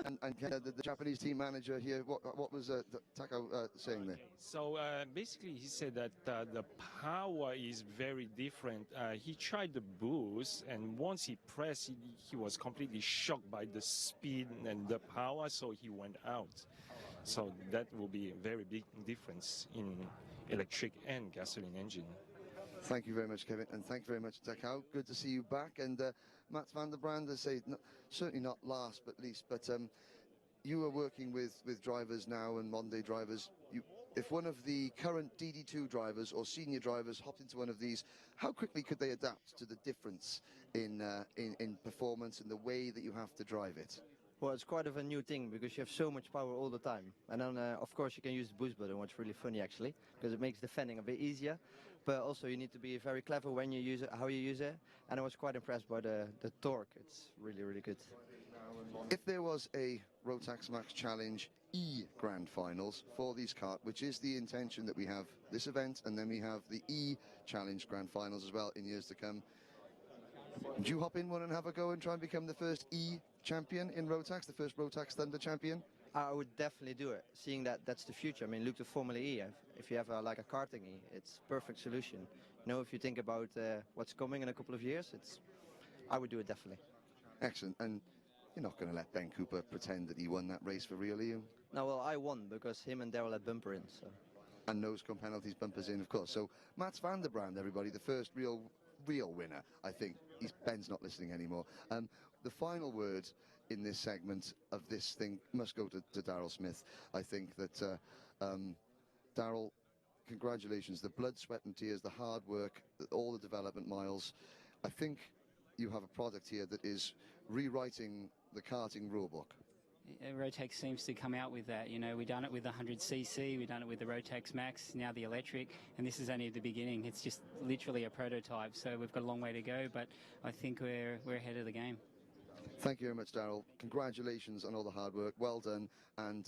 And the Japanese team manager here, what was Takao saying there? So basically he said that the power is very different. He tried the boost, and once he pressed, he was completely shocked by the speed and the power, so he went out. So that will be a very big difference in electric and gasoline engine. Thank you very much, Kevin, and thank you very much, Takao. Good to see you back. And Mats van der Brand, I say, certainly not last but least, but you are working with drivers now and modern-day drivers. If one of the current DD2 drivers or senior drivers hopped into one of these, how quickly could they adapt to the difference in performance and the way that you have to drive it? Well, it's quite of a new thing because you have so much power all the time. And then, of course, you can use the boost button, which is really funny, actually, because it makes defending a bit easier. But also, you need to be very clever when you use it, how you use it. And I was quite impressed by the torque. It's really, really good. If there was a Rotax Max Challenge E Grand Finals for these kart, which is the intention that we have this event, and then we have the E Challenge Grand Finals as well in years to come, would you hop in one and have a go and try and become the first E champion in Rotax, the first Rotax Thunder champion? I would definitely do it, seeing that that's the future. I mean, look to Formula E. If you have like a karting E, it's a perfect solution. If you think about what's coming in a couple of years, I would do it definitely. Excellent. And you're not going to let Ben Cooper pretend that he won that race for real, are you? No, well, I won because him and Daryl had bumper in, so. and nose cone penalties, bumpers in, of course. So Mats van der Brand, everybody, the first real winner, I think. Ben's not listening anymore. The final word in this segment of this thing must go to Daryl Smith. I think that, Daryl, congratulations. The blood, sweat and tears, the hard work, all the development miles. I think you have a product here that is rewriting the karting rulebook. Rotax seems to come out with that. You know, we've done it with the 100cc, we've done it with the Rotax Max, now the electric, and this is only the beginning. It's just literally a prototype, so we've got a long way to go, but I think we're ahead of the game. Thank you very much, Daryl. Congratulations on all the hard work. Well done, and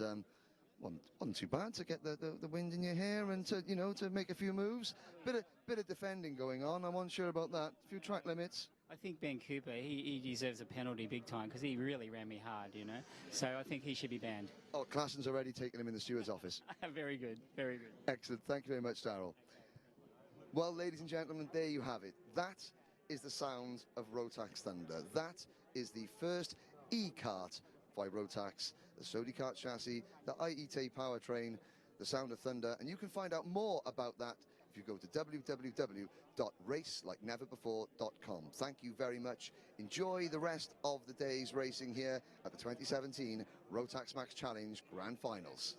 wasn't too bad to get the wind in your hair and to, you know, to make a few moves. Bit of defending going on. I'm unsure about that. A few track limits. I think Ben Cooper, he deserves a penalty big time because he really ran me hard, you know. So I think he should be banned. Oh, Klassen's already taken him in the steward's office. Very good, very good. Excellent. Thank you very much, Daryl. Well, ladies and gentlemen, there you have it. That is the sound of Rotax Thunder. That is the first e-kart by Rotax, the Sodi kart chassis, the IET powertrain, the sound of thunder, and you can find out more about that if you go to www.racelikeneverbefore.com. Thank you very much. Enjoy the rest of the day's racing here at the 2017 Rotax Max Challenge Grand Finals.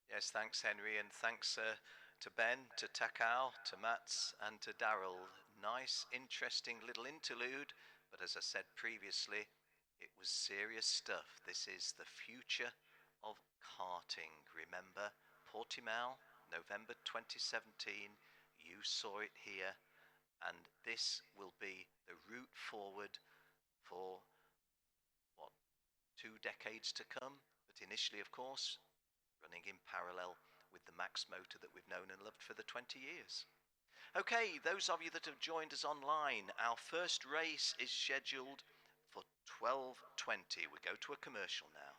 Yes, thanks, Henry, and thanks to Ben, to Takao, to Mats, and to Daryl. Nice, interesting little interlude, but as I said previously, it was serious stuff. This is the future of karting. Remember, Portimao, November 2017, you saw it here, and this will be the route forward for, what, 2 decades to come? But initially, of course, running in parallel with the Max motor that we've known and loved for the 20 years. Okay, those of you that have joined us online, our first race is scheduled for 12:20. We go to a commercial now.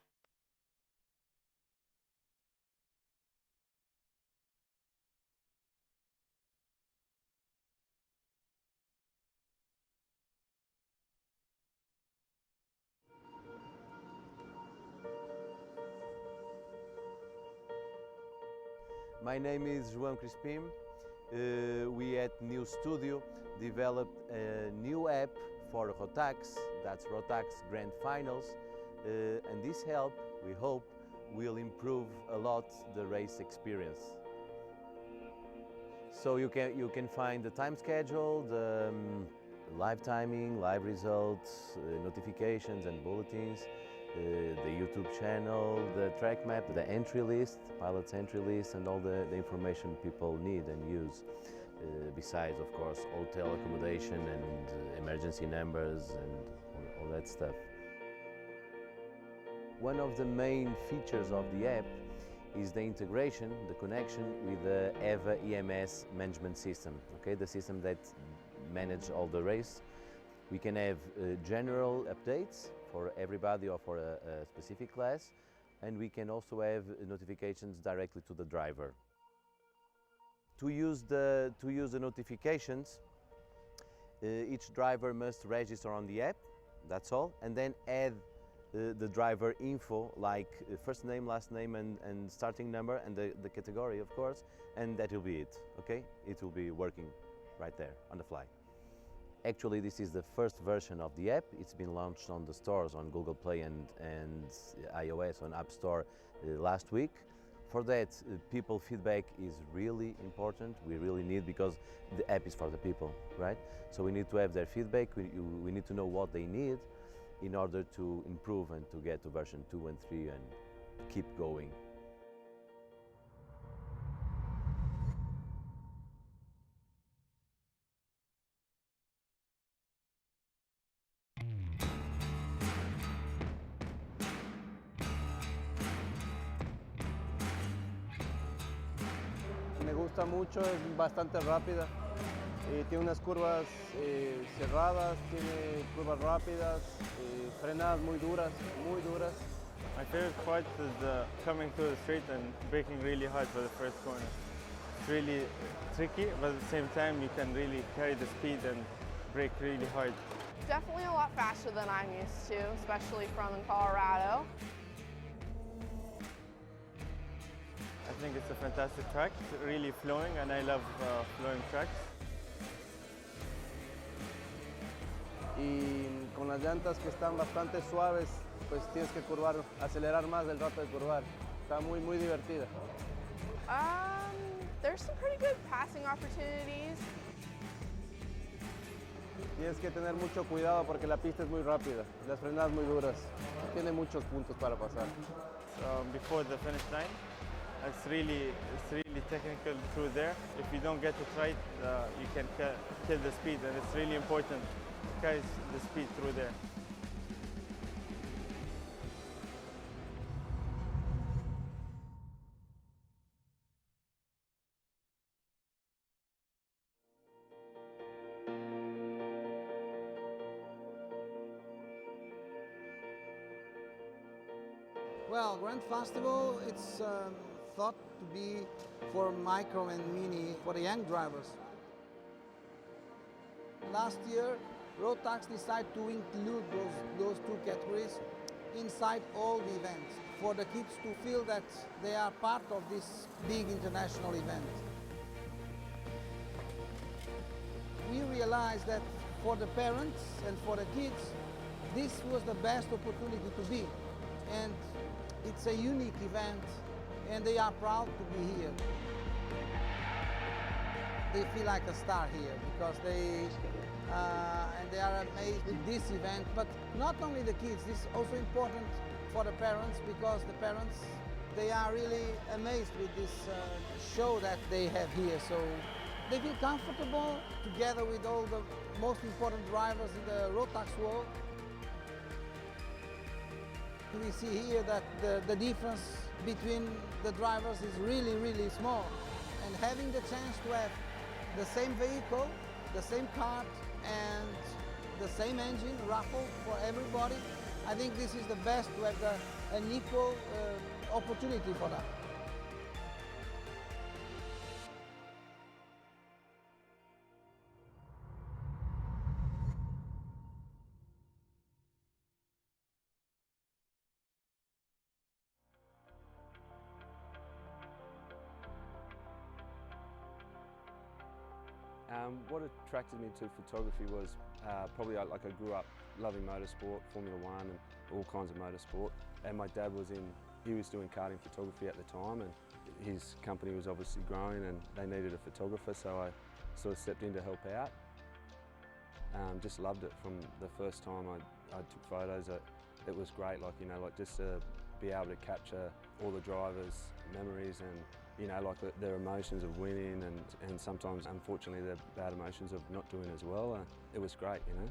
My name is João Crispim. We at New Studio developed a new app for Rotax, that's Rotax Grand Finals, and this help, we hope, will improve a lot the race experience. So you can find the time schedule, the live timing, live results, notifications and bulletins, the YouTube channel, the track map, the entry list, pilot's entry list, and all the information people need and use. Besides, of course, hotel accommodation and emergency numbers and all that stuff. One of the main features of the app is the integration, the connection with the EVA EMS management system, okay, the system that manages all the race. We can have general updates for everybody or for a specific class, and we can also have notifications directly to the driver. To use the notifications, each driver must register on the app, that's all, and then add the driver info like first name, last name, and starting number, and the category, of course, and that will be it, okay? It will be working right there on the fly. Actually, this is the first version of the app. It's been launched on the stores on Google Play and iOS on App Store last week. For that, people feedback is really important. We really need, because the app is for the people, right? So we need to have their feedback. We need to know what they need in order to improve and to get to version 2 and 3 and keep going. Me gusta mucho, es bastante rápida, tiene unas curvas cerradas, tiene curvas rápidas, frenadas muy duras, muy duras. My favorite part is coming to the street and braking really hard for the first corner. It's really tricky, but at the same time you can really carry the speed and brake really hard. Definitely a lot faster than I'm used to, especially from Colorado. think it's a fantastic track. It's really flowing, and I love flowing tracks. Y con las llantas que están bastante suaves, pues tienes que curvar, acelerar más del rato de curvar. Está muy divertida. There's some pretty good passing opportunities. Tienes que tener mucho cuidado porque la pista es muy rápida, las frenadas muy duras. Tiene muchos puntos para pasar. Before the finish line, it's really technical through there. If you don't get it right, you can kill the speed, and it's really important to carry the speed through there. Well, Grand Festival, it's thought to be for micro and mini, for the young drivers. Last year, Rotax decided to include those two categories inside all the events, for the kids to feel that they are part of this big international event. We realized that for the parents and for the kids, this was the best opportunity to be. And it's a unique event, and they are proud to be here. They feel like a star here because they are amazed with this event. But not only the kids, this is also important for the parents because the parents, they are really amazed with this show that they have here. So they feel comfortable together with all the most important drivers in the Rotax world. We see here that the difference between the drivers is really small. And having the chance to have the same vehicle, the same kart, and the same engine raffle for everybody, I think this is the best to have an equal opportunity for that. What attracted me to photography was probably like I grew up loving motorsport, Formula One and all kinds of motorsport. And my dad he was doing karting photography at the time, and his company was obviously growing and they needed a photographer, so I sort of stepped in to help out. Just loved it from the first time I took photos. It was great, like, you know, like just to be able to capture all the drivers' memories and, you know, like their emotions of winning and sometimes, unfortunately, the bad emotions of not doing as well. It was great, you know.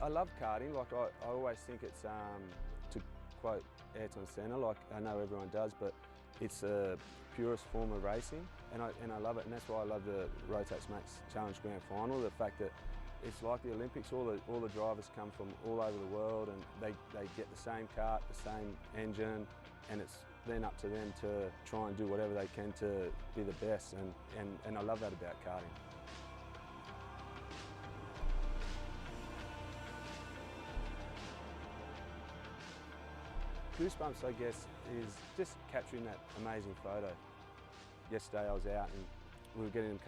I love karting. Like I always think it's, to quote Ayrton Senna, like I know everyone does, but it's the purest form of racing, and I love it, and that's why I love the Rotax Max Challenge Grand Final. The fact that it's like the Olympics. All the drivers come from all over the world, and they get the same kart, the same engine, and it's then up to them to try and do whatever they can to be the best, and I love that about karting. Goosebumps, I guess, is just capturing that amazing photo. Yesterday I was out and we were getting them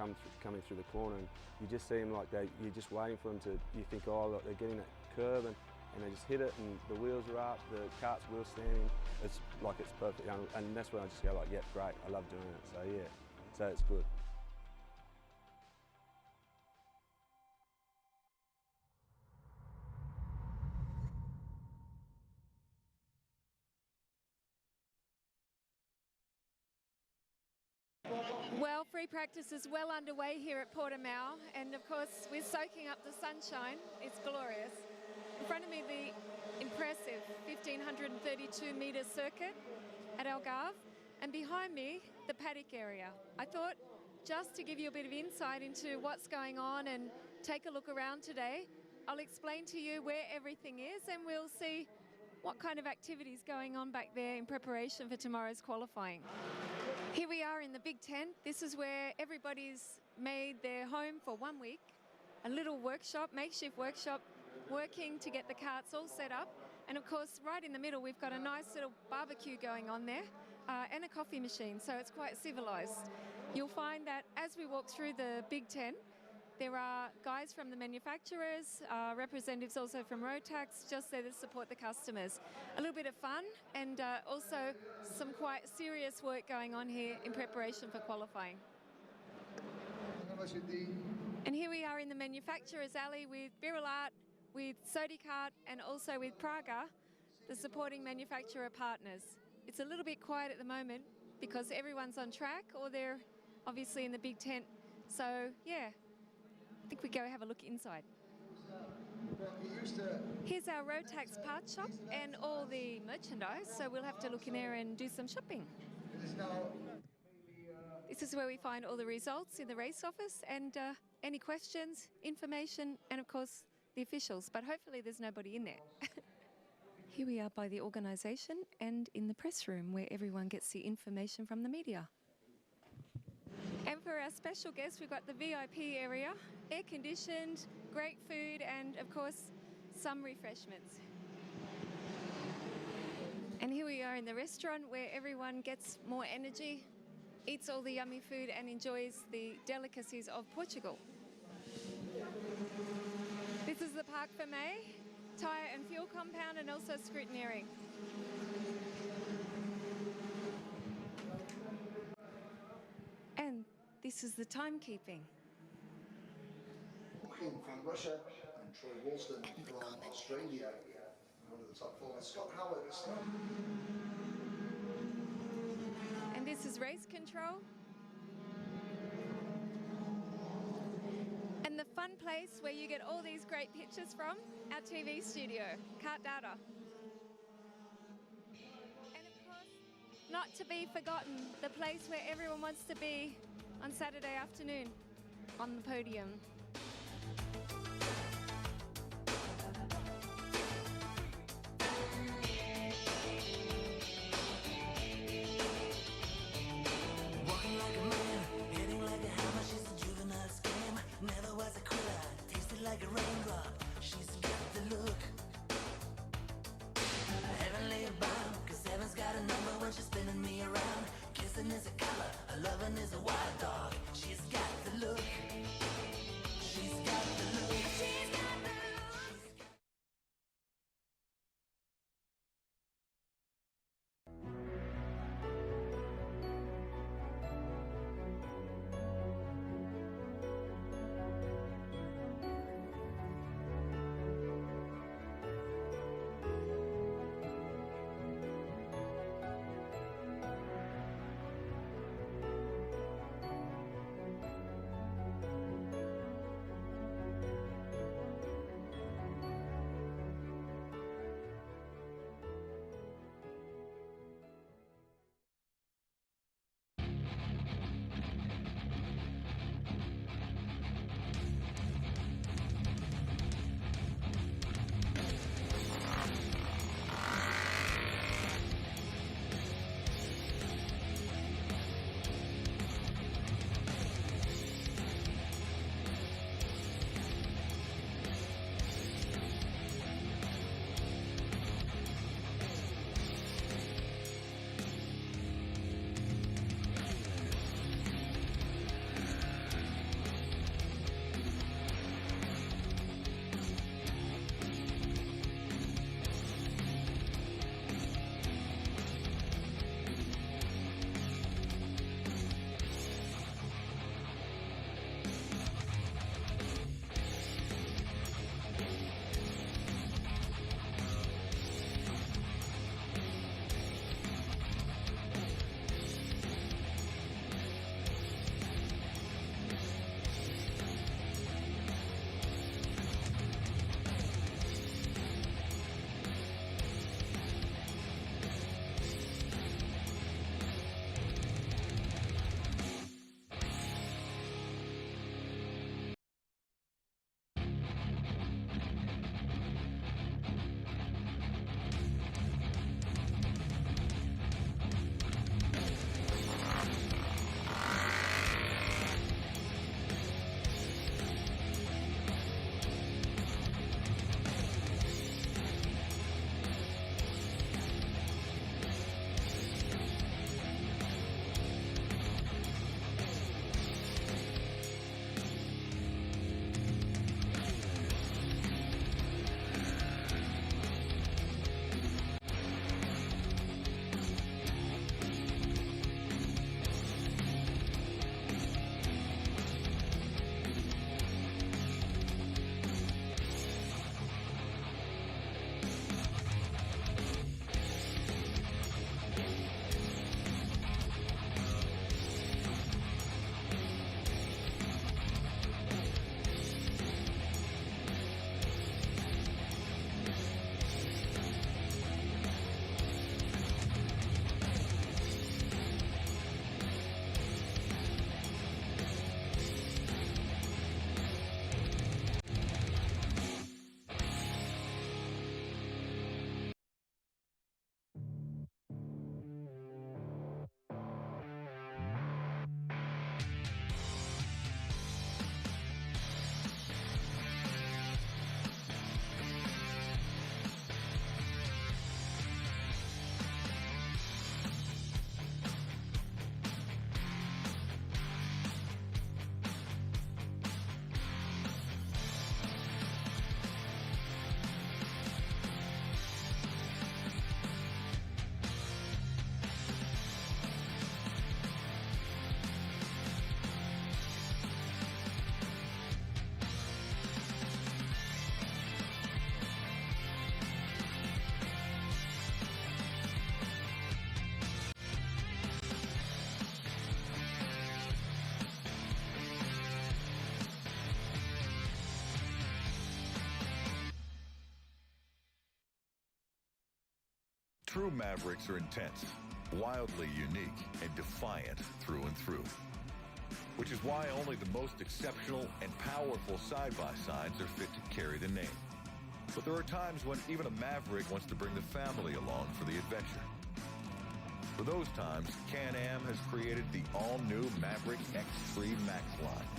coming through the corner, and you just see them like you're just waiting for them to, you think, oh look, they're getting that curve, and they just hit it, and the wheels are up, the kart's wheel standing. It's like it's perfect, and that's when I just go like, yeah, great, I love doing it. So yeah, so it's good. Well, free practice is well underway here at Portimao, and of course we're soaking up the sunshine. It's glorious. In front of me, the impressive 1,532 metre circuit at Algarve, and behind me, the paddock area. I thought, just to give you a bit of insight into what's going on and take a look around today, I'll explain to you where everything is, and we'll see what kind of activities going on back there in preparation for tomorrow's qualifying. Here we are in the big tent. This is where everybody's made their home for 1 week. A little workshop, makeshift workshop, working to get the karts all set up. And of course, right in the middle, we've got a nice little barbecue going on there. and a coffee machine, so it's quite civilized. You'll find that as we walk through the Big Ten, there are guys from the manufacturers, representatives also from Rotax, just there to support the customers. A little bit of fun and also some quite serious work going on here in preparation for qualifying. And here we are in the manufacturers alley with Birilat, with Sodikart and also with Praga, the supporting manufacturer partners. It's a little bit quiet at the moment because everyone's on track or they're obviously in the big tent. So yeah, I think we go have a look inside. Here's our Rotax parts shop and all the merchandise, so we'll have to look in there and do some shopping. This is where we find all the results in the race office and any questions, information, and of course the officials, but hopefully there's nobody in there. Here we are by the organisation and in the press room where everyone gets the information from the media. And for our special guests, we've got the VIP area, air-conditioned, great food, and of course, some refreshments. And here we are in the restaurant where everyone gets more energy, eats all the yummy food, and enjoys the delicacies of Portugal. This is the Park for May, tyre and fuel compound, and also scrutineering. And this is the timekeeping. From Russia and Troy Walston from Australia. One of the top four, Scott Howard. And this is race control. And the fun place where you get all these great pictures from, our TV studio, KART-DATA. And of course, not to be forgotten, the place where everyone wants to be on Saturday afternoon, on the podium. Walking like a man, hitting like a hammer, she's a juvenile scam. Never was a quitter, tasted like a raindrop. She's got the look heavenly bound, 'cause heaven's got a number when she's spinning me around. Kissing is a color, a loving is a wild dog. She's got the look. She's got the look. True Mavericks are intense, wildly unique, and defiant through and through. Which is why only the most exceptional and powerful side-by-sides are fit to carry the name. But there are times when even a Maverick wants to bring the family along for the adventure. For those times, Can-Am has created the all-new Maverick X3 Max line.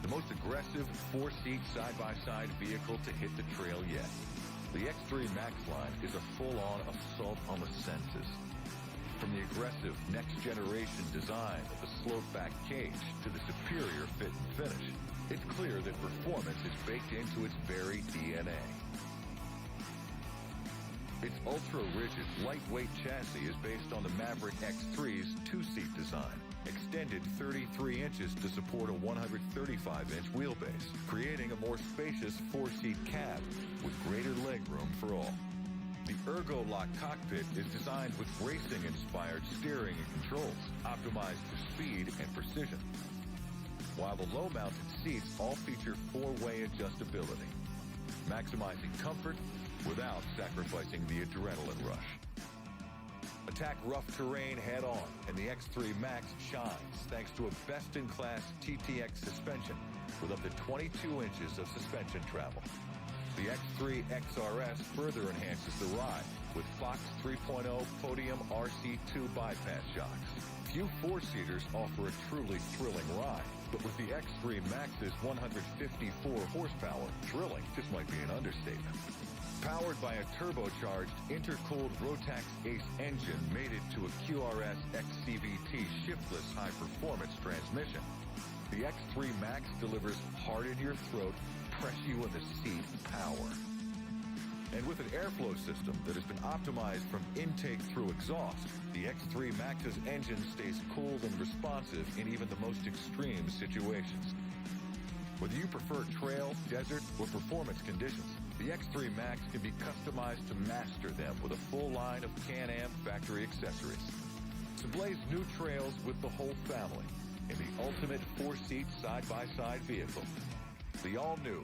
The most aggressive four-seat side-by-side vehicle to hit the trail yet. The X3 Max line is a full-on assault on the senses. From the aggressive next-generation design of the slope-back cage to the superior fit and finish, it's clear that performance is baked into its very DNA. Its ultra-rigid, lightweight chassis is based on the Maverick X3's two-seat design, extended 33 inches to support a 135-inch wheelbase, creating a more spacious four-seat cab with greater legroom for all. The Ergo-Lock cockpit is designed with racing-inspired steering and controls, optimized for speed and precision, while the low-mounted seats all feature four-way adjustability, maximizing comfort without sacrificing the adrenaline rush. Attack rough terrain head-on, and the X3 Max shines thanks to a best-in-class TTX suspension with up to 22 inches of suspension travel. The X3 XRS further enhances the ride with Fox 3.0 Podium RC2 bypass shocks. Few four-seaters offer a truly thrilling ride, but with the X3 Max's 154 horsepower, thrilling just might be an understatement. Powered by a turbocharged, intercooled Rotax Ace engine mated to a QRS XCVT shiftless high-performance transmission, the X3 Max delivers hard-in-your-throat, press-you-in-the-seat power. And with an airflow system that has been optimized from intake through exhaust, the X3 Max's engine stays cooled and responsive in even the most extreme situations. Whether you prefer trail, desert, or performance conditions, the X3 Max can be customized to master them with a full line of Can-Am factory accessories. To blaze new trails with the whole family in the ultimate four-seat side-by-side vehicle, the all-new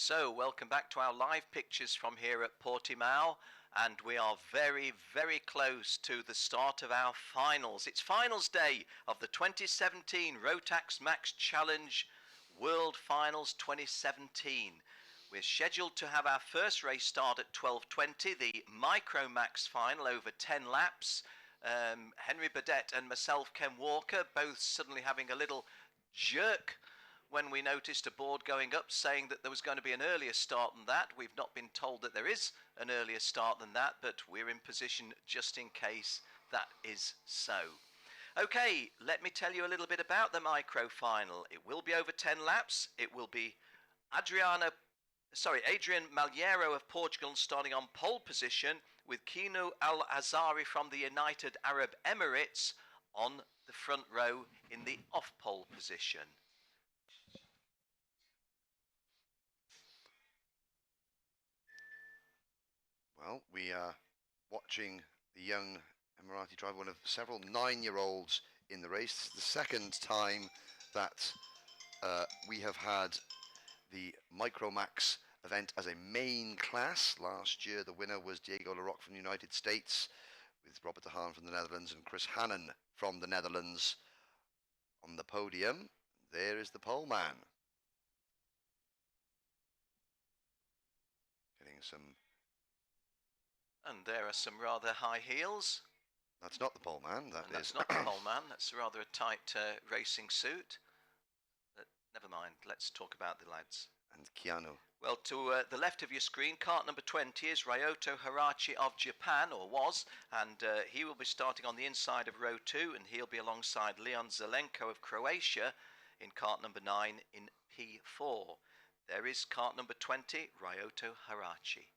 So, welcome back to our live pictures from here at Portimao, and we are very, very close to the start of our finals. It's finals day of the 2017 Rotax Max Challenge World Finals 2017. We're scheduled to have our first race start at 12:20, the Micro Max final over 10 laps. Henry Burdett and myself, Ken Walker, both suddenly having a little jerk when we noticed a board going up saying that there was going to be an earlier start than that. We've not been told that there is an earlier start than that, but we're in position just in case that is so. Okay, let me tell you a little bit about the micro final. It will be over 10 laps. It will be Adrian Malheiro of Portugal starting on pole position, with Kino Al-Azari from the United Arab Emirates on the front row in the off-pole position. Well, we are watching the young Emirati driver, one of several 9-year-olds in the race. The second time that we have had the Micromax event as a main class. Last year, the winner was Diego Larocque from the United States, with Robert de Haan from the Netherlands and Chris Hannon from the Netherlands on the podium. There is the pole man. Getting some... And there are some rather high heels. That's not the pole man, That's not the pole man, that's rather a tight racing suit. But never mind, let's talk about the lads. And Keanu. Well, to the left of your screen, cart number 20 is Ryoto Harachi of Japan, or was, and he will be starting on the inside of row 2, and he'll be alongside Leon Zelenko of Croatia in cart number 9 in P4. There is cart number 20, Ryoto Harachi.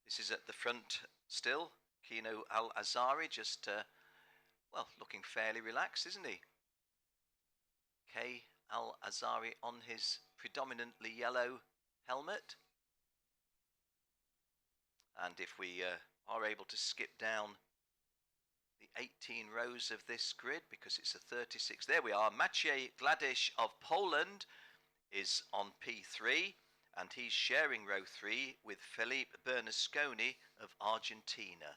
This is at the front still. Kino Al-Azari just, well, looking fairly relaxed, isn't he? K. Al-Azari on his predominantly yellow helmet. And if we are able to skip down the 18 rows of this grid, because it's a 36, there we are. Maciej Gladish of Poland is on P3. And he's sharing row 3 with Felipe Bernasconi of Argentina.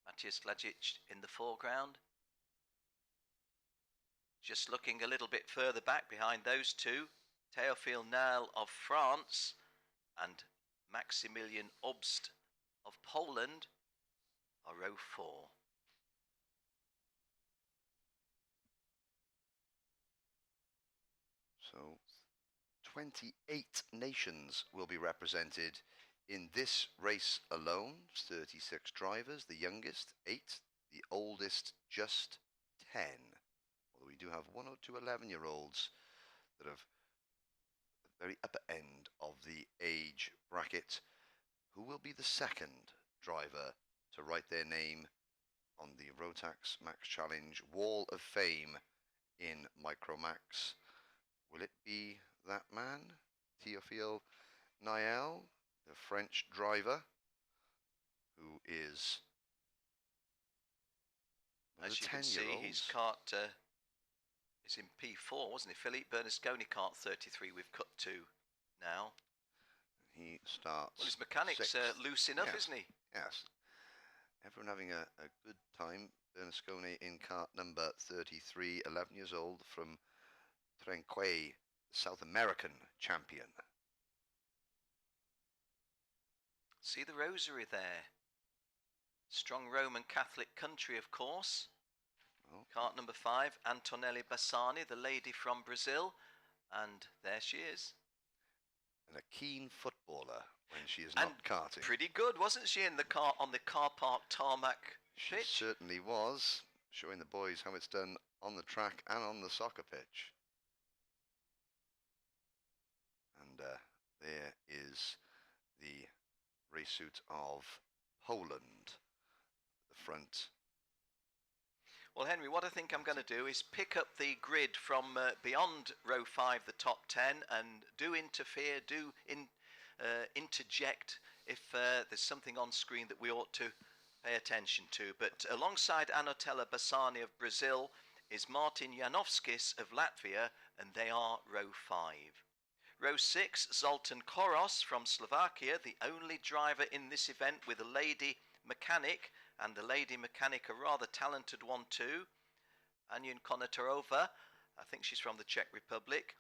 Maciej Gladic in the foreground. Just looking a little bit further back behind those two, Théophile Nel of France and Maximilian Obst of Poland are row 4. So 28 nations will be represented in this race alone. 36 drivers, the youngest 8, the oldest just 10. Although we do have 1 or 2 11-year-olds that have at the very upper end of the age bracket, who will be the second driver to write their name on the Rotax Max Challenge Wall of Fame in Micromax. Will it be that man, Théophile Niel, the French driver, who is as you can see, his kart is in P4, wasn't he? Philippe Bernasconi kart 33 we've cut to now. He starts. Well, his mechanic's loose enough, yes. isn't he? Yes. Everyone having a good time. Bernasconi in kart number 33, 11 years old, from Trenque, South American champion. See the rosary there. Strong Roman Catholic country, of course. Oh. Kart number 5, Antonelli Bassani, the lady from Brazil. And there she is. And a keen footballer when she is not karting. Pretty good, wasn't she, in the car on the car park tarmac pitch? She certainly was, showing the boys how it's done on the track and on the soccer pitch. And there is the race suit of Poland, the front. Well, Henry, what I think I'm going to do is pick up the grid from beyond row 5, the top 10, and do interfere, interject if there's something on screen that we ought to pay attention to. But alongside Antonella Bassani of Brazil is Martin Janowskis of Latvia, and they are row 5. Row 6, Zoltan Koros from Slovakia, the only driver in this event with a lady mechanic, and the lady mechanic, a rather talented one too. Anyan Konatarova, I think she's from the Czech Republic.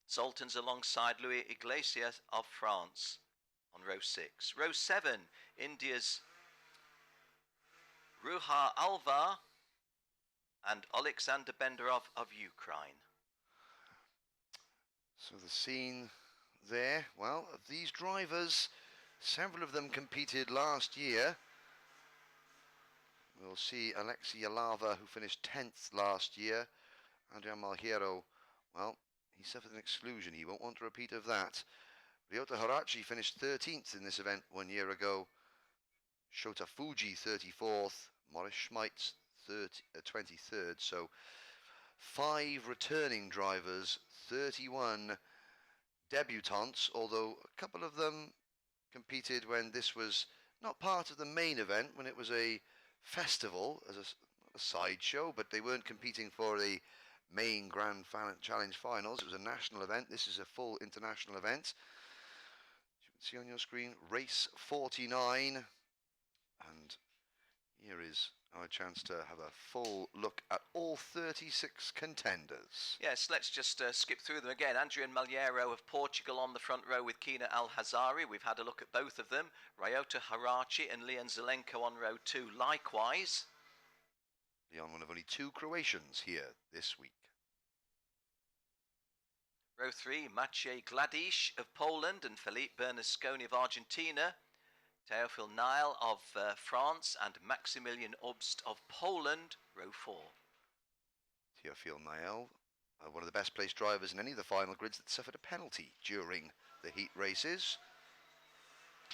Zoltan's alongside Louis Iglesias of France on row 6. Row 7, India's Ruha Alvar and Alexander Benderov of Ukraine. So the scene there, well, of these drivers, several of them competed last year. We'll see Alexei Yalava, who finished 10th last year. Adrian Malheiro, well, he suffered an exclusion. He won't want a repeat of that. Ryota Horachi finished 13th in this event 1 year ago. Shota Fuji 34th. Morris Schmeitz 23rd. So 5 returning drivers, 31 debutants, although a couple of them competed when this was not part of the main event, when it was a festival as a sideshow, but they weren't competing for the main Grand Challenge finals. It was a national event. This is a full international event. As you can see on your screen, race 49, and here is our chance to have a full look at all 36 contenders. Yes, let's just skip through them again. Adrian Malheiro of Portugal on the front row with Kina Al-Hazari. We've had a look at both of them. Ryota Harachi and Leon Zelenko on row 2 likewise. Leon, one of only 2 Croatians here this week. Row 3, Maciej Gladisz of Poland and Philippe Bernasconi of Argentina. Théophile Niel of France and Maximilian Obst of Poland, row 4. Théophile Niel, one of the best placed drivers in any of the final grids that suffered a penalty during the heat races.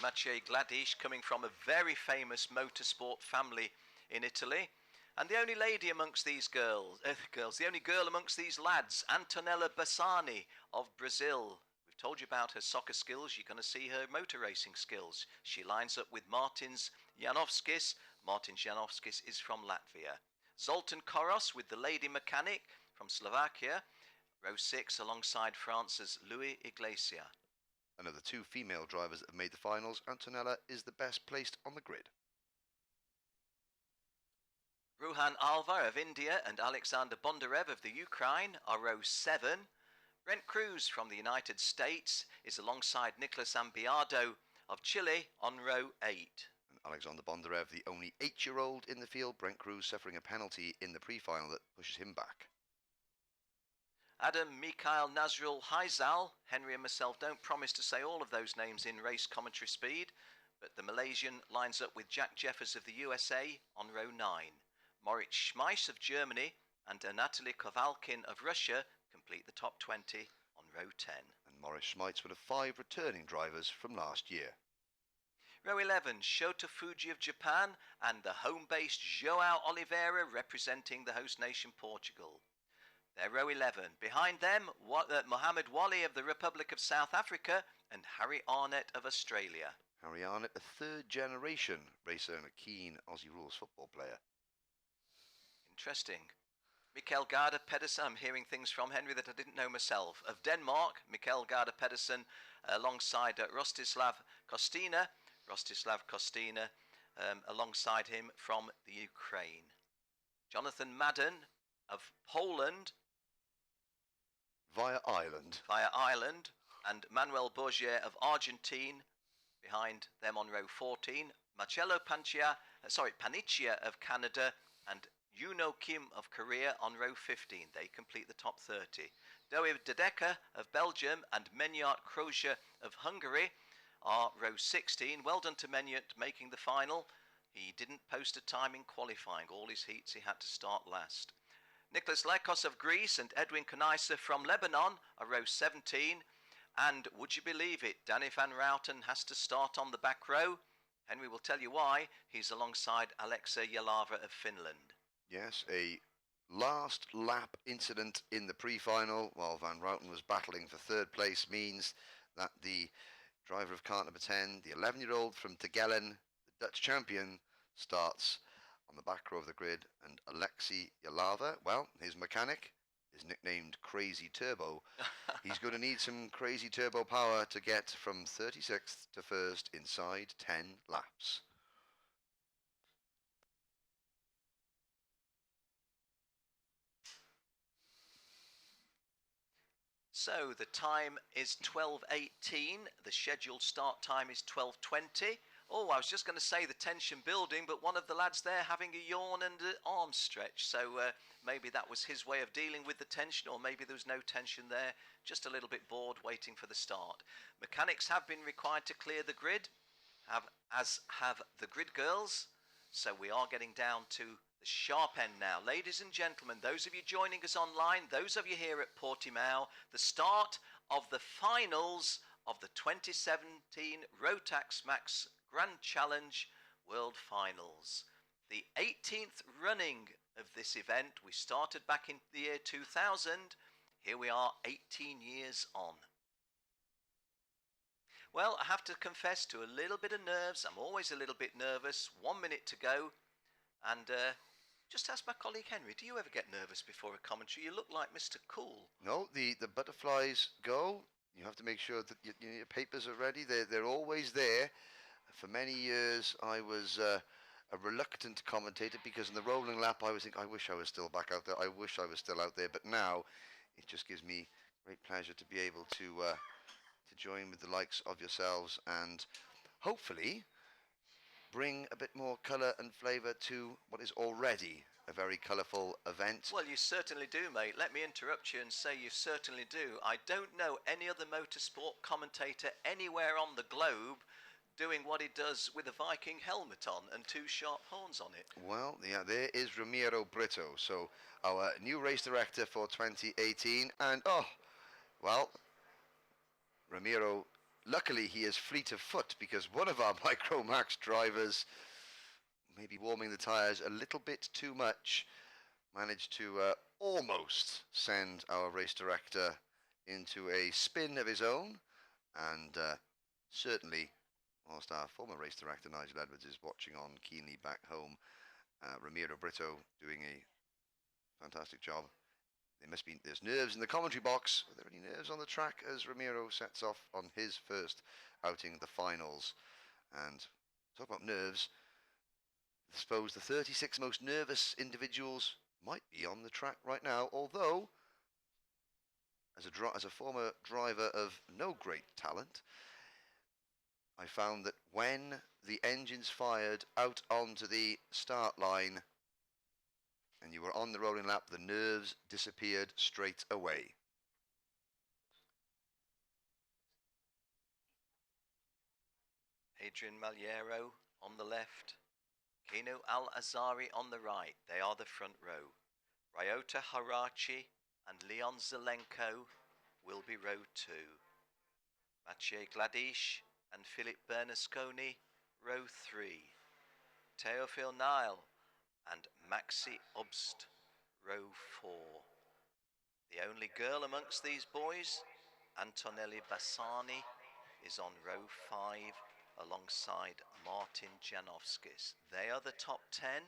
Maciej Gladisz coming from a very famous motorsport family in Italy. And the only lady amongst these the only girl amongst these lads, Antonella Bassani of Brazil. We've told you about her soccer skills. You're going to see her motor racing skills. She lines up with Martin Janowskis. Martin Janowskis is from Latvia. Zoltan Koros with the lady mechanic from Slovakia. Row 6 alongside France's Louis Iglesias. Another 2 female drivers that have made the finals. Antonella is the best placed on the grid. Ruhan Alvar of India and Alexander Bondarev of the Ukraine are row 7. Brent Cruz from the United States is alongside Nicolas Ambiado of Chile on row 8. And Alexander Bondarev, the only 8-year-old in the field. Brent Cruz suffering a penalty in the pre-final that pushes him back. Adam Mikhail Nazrul Haizal. Henry and myself don't promise to say all of those names in race commentary speed, but the Malaysian lines up with Jack Jeffers of the USA on row 9. Moritz Schmeiss of Germany and Anatoly Kovalkin of Russia complete the top 20 on row 10. And Morris Schmeitz, one of 5 returning drivers from last year. Row 11, Shota Fuji of Japan and the home-based João Oliveira representing the host nation Portugal. They're row 11. Behind them, Mohammed Wali of the Republic of South Africa and Harry Arnett of Australia. Harry Arnett, a third-generation racer and a keen Aussie rules football player. Interesting. Mikael Garda Pedersen, I'm hearing things from Henry that I didn't know myself. Of Denmark, Mikael Garda Pedersen alongside Rostislav Kostina. Alongside him from the Ukraine. Jonathan Madden of Poland. Via Ireland. And Manuel Bourgier of Argentine. Behind them on row 14. Marcello Paniccia of Canada and Yuno Kim of Korea on row 15. They complete the top 30. Doe Dedeka of Belgium and Menyart Kroja of Hungary are row 16. Well done to Menyart making the final. He didn't post a time in qualifying. All his heats he had to start last. Nicholas Lekos of Greece and Edwin Kanaisa from Lebanon are row 17. And would you believe it, Danny van Routen has to start on the back row. Henry will tell you why. He's alongside Alexa Yalava of Finland. Yes, a last lap incident in the pre-final while Van Routen was battling for third place means that the driver of cart number 10, the 11-year-old from Tegelen, the Dutch champion, starts on the back row of the grid, and Alexei Yalava, well, his mechanic is nicknamed Crazy Turbo. He's going to need some crazy turbo power to get from 36th to 1st inside 10 laps. So the time is 12:18. The scheduled start time is 12:20. Oh, I was just going to say the tension building, but one of the lads there having a yawn and an arm stretch. So maybe that was his way of dealing with the tension, or maybe there was no tension there, just a little bit bored waiting for the start. Mechanics have been required to clear the grid, as have the grid girls. So we are getting down to the sharp end now. Ladies and gentlemen, those of you joining us online, those of you here at Portimao, the start of the finals of the 2017 Rotax Max Grand Challenge World Finals. The 18th running of this event. We started back in the year 2000. Here we are 18 years on. Well, I have to confess to a little bit of nerves. I'm always a little bit nervous. 1 minute to go. And just ask my colleague Henry, do you ever get nervous before a commentary? You look like Mr. Cool. No, the butterflies go. You have to make sure that your papers are ready. They're always there. For many years, I was a reluctant commentator because in the rolling lap, I was thinking, I wish I was still back out there. I wish I was still out there. But now, it just gives me great pleasure to be able to join with the likes of yourselves and hopefully bring a bit more colour and flavour to what is already a very colourful event. Well, you certainly do, mate. Let me interrupt you and say you certainly do. I don't know any other motorsport commentator anywhere on the globe doing what he does with a Viking helmet on and two sharp horns on it. Well, yeah, there is Ramiro Brito, so our new race director for 2018. And, oh, well, Ramiro, luckily he is fleet of foot because one of our Micromax drivers, maybe warming the tyres a little bit too much, managed to almost send our race director into a spin of his own. And certainly, whilst our former race director Nigel Edwards is watching on keenly back home, Ramiro Brito doing a fantastic job. There's nerves in the commentary box. Are there any nerves on the track as Ramiro sets off on his first outing, the finals? And talk about nerves, I suppose the 36 most nervous individuals might be on the track right now, although as a former driver of no great talent, I found that when the engines fired out onto the start line and you were on the rolling lap, the nerves disappeared straight away. Adrian Maliero on the left, Kino Al-Azari on the right. They are the front row. Ryota Harachi and Leon Zelenko will be row 2. Maciej Gladish and Philip Bernasconi, row 3. Teofil Nile and Maxi Obst, row 4. only girl amongst these boys, Antonelli Bassani, is on row 5 alongside Martin Janovskis. They are the top 10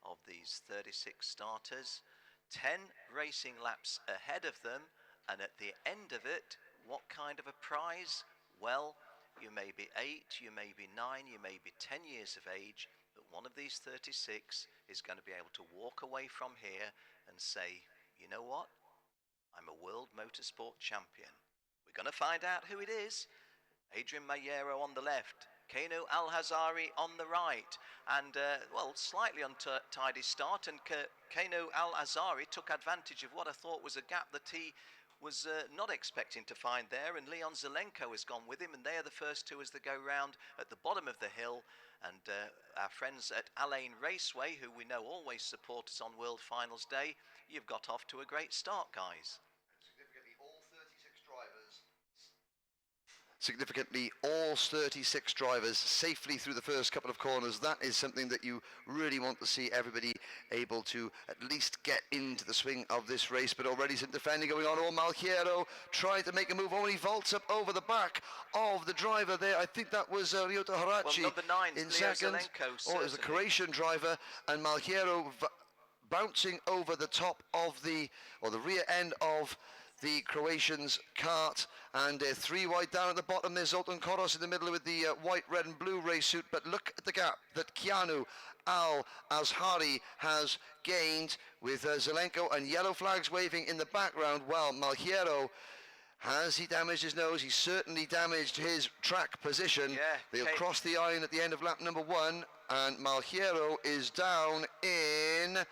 of these 36 starters. 10 racing laps ahead of them, and at the end of it, what kind of a prize? Well, you may be 8, you may be 9, you may be 10 years of age, but one of these 36 is going to be able to walk away from here and say, you know what? I'm a world motorsport champion. We're going to find out who it is. Adrian Mayero on the left, Keno Al-Hazari on the right, and well, slightly untidy start, and Keno Al-Hazari took advantage of what I thought was a gap that he was not expecting to find there, and Leon Zelenko has gone with him, and they are the first two as they go round at the bottom of the hill. And our friends at Alain Raceway, who we know always support us on World Finals Day, you've got off to a great start, guys. Significantly, all 36 drivers safely through the first couple of corners. That is something that you really want to see everybody able to at least get into the swing of this race. But already some defending going on. Oh, Malchiero trying to make a move. Oh, he vaults up over the back of the driver there. I think that was Ryota Harachi, well, number 9, in Leo second. Zelenko, Oh, it was a Croatian driver, and Malchiero bouncing over the top of the rear end of the Croatians' kart, and 3 wide down at the bottom. There's Zoltan Koros in the middle with the white, red and blue race suit, but look at the gap that Keanu Al-Azhari has gained with Zelenko, and yellow flags waving in the background. Well, Malchiero, has he damaged his nose? He certainly damaged his track position. Yeah, they'll cross the iron at the end of lap number 1, and Malchiero is down in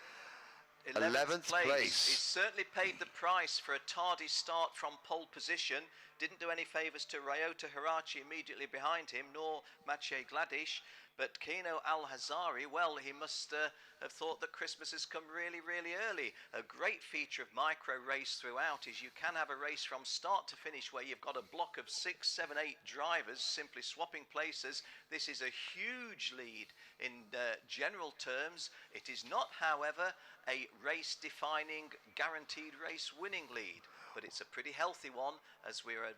11th place. He's certainly paid the price for a tardy start from pole position. Didn't do any favours to Ryota Harachi immediately behind him, nor Maciej Gladish. But Keno Al-Hazari, well, he must have thought that Christmas has come really, really early. A great feature of micro race throughout is you can have a race from start to finish where you've got a block of 6, 7, 8 drivers simply swapping places. This is a huge lead in general terms. It is not, however, a race-defining, guaranteed race-winning lead. But it's a pretty healthy one as we're at,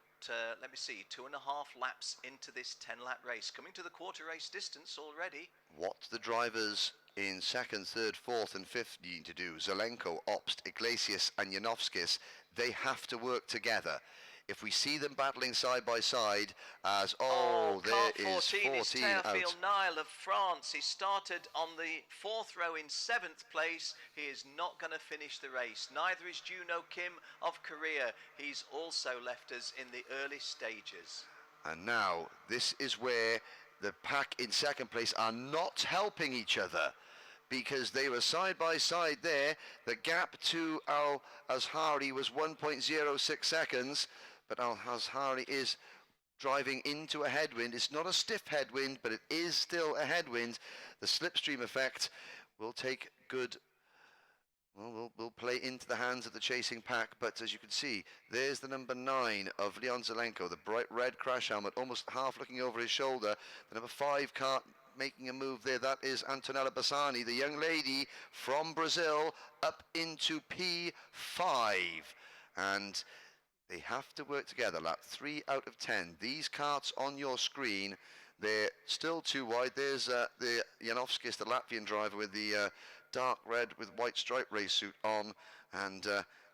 let me see, 2.5 laps into this 10-lap race. Coming to the quarter race distance already. What the drivers in 2nd, 3rd, 4th and 5th need to do, Zelenko, Obst, Iglesias and Janovskis, they have to work together. If we see them battling side by side as, there is 14 is Théophile Nile of France. He started on the 4th row in 7th place. He is not going to finish the race. Neither is Juno Kim of Korea. He's also left us in the early stages. And now, this is where the pack in 2nd place are not helping each other, because they were side by side there. The gap to Al-Azhari was 1.06 seconds. But Al-Azhari is driving into a headwind. It's not a stiff headwind, but it is still a headwind. The slipstream effect will take good, well, will play into the hands of the chasing pack. But as you can see, there's the number 9 of Leon Zelenko, the bright red crash helmet, almost half looking over his shoulder. The number 5 kart making a move there. That is Antonella Bassani, the young lady from Brazil, up into P5. And they have to work together. Lap 3 out of 10. These karts on your screen, they're still too wide. There's the Janovskis, the Latvian driver with the dark red with white stripe race suit on. And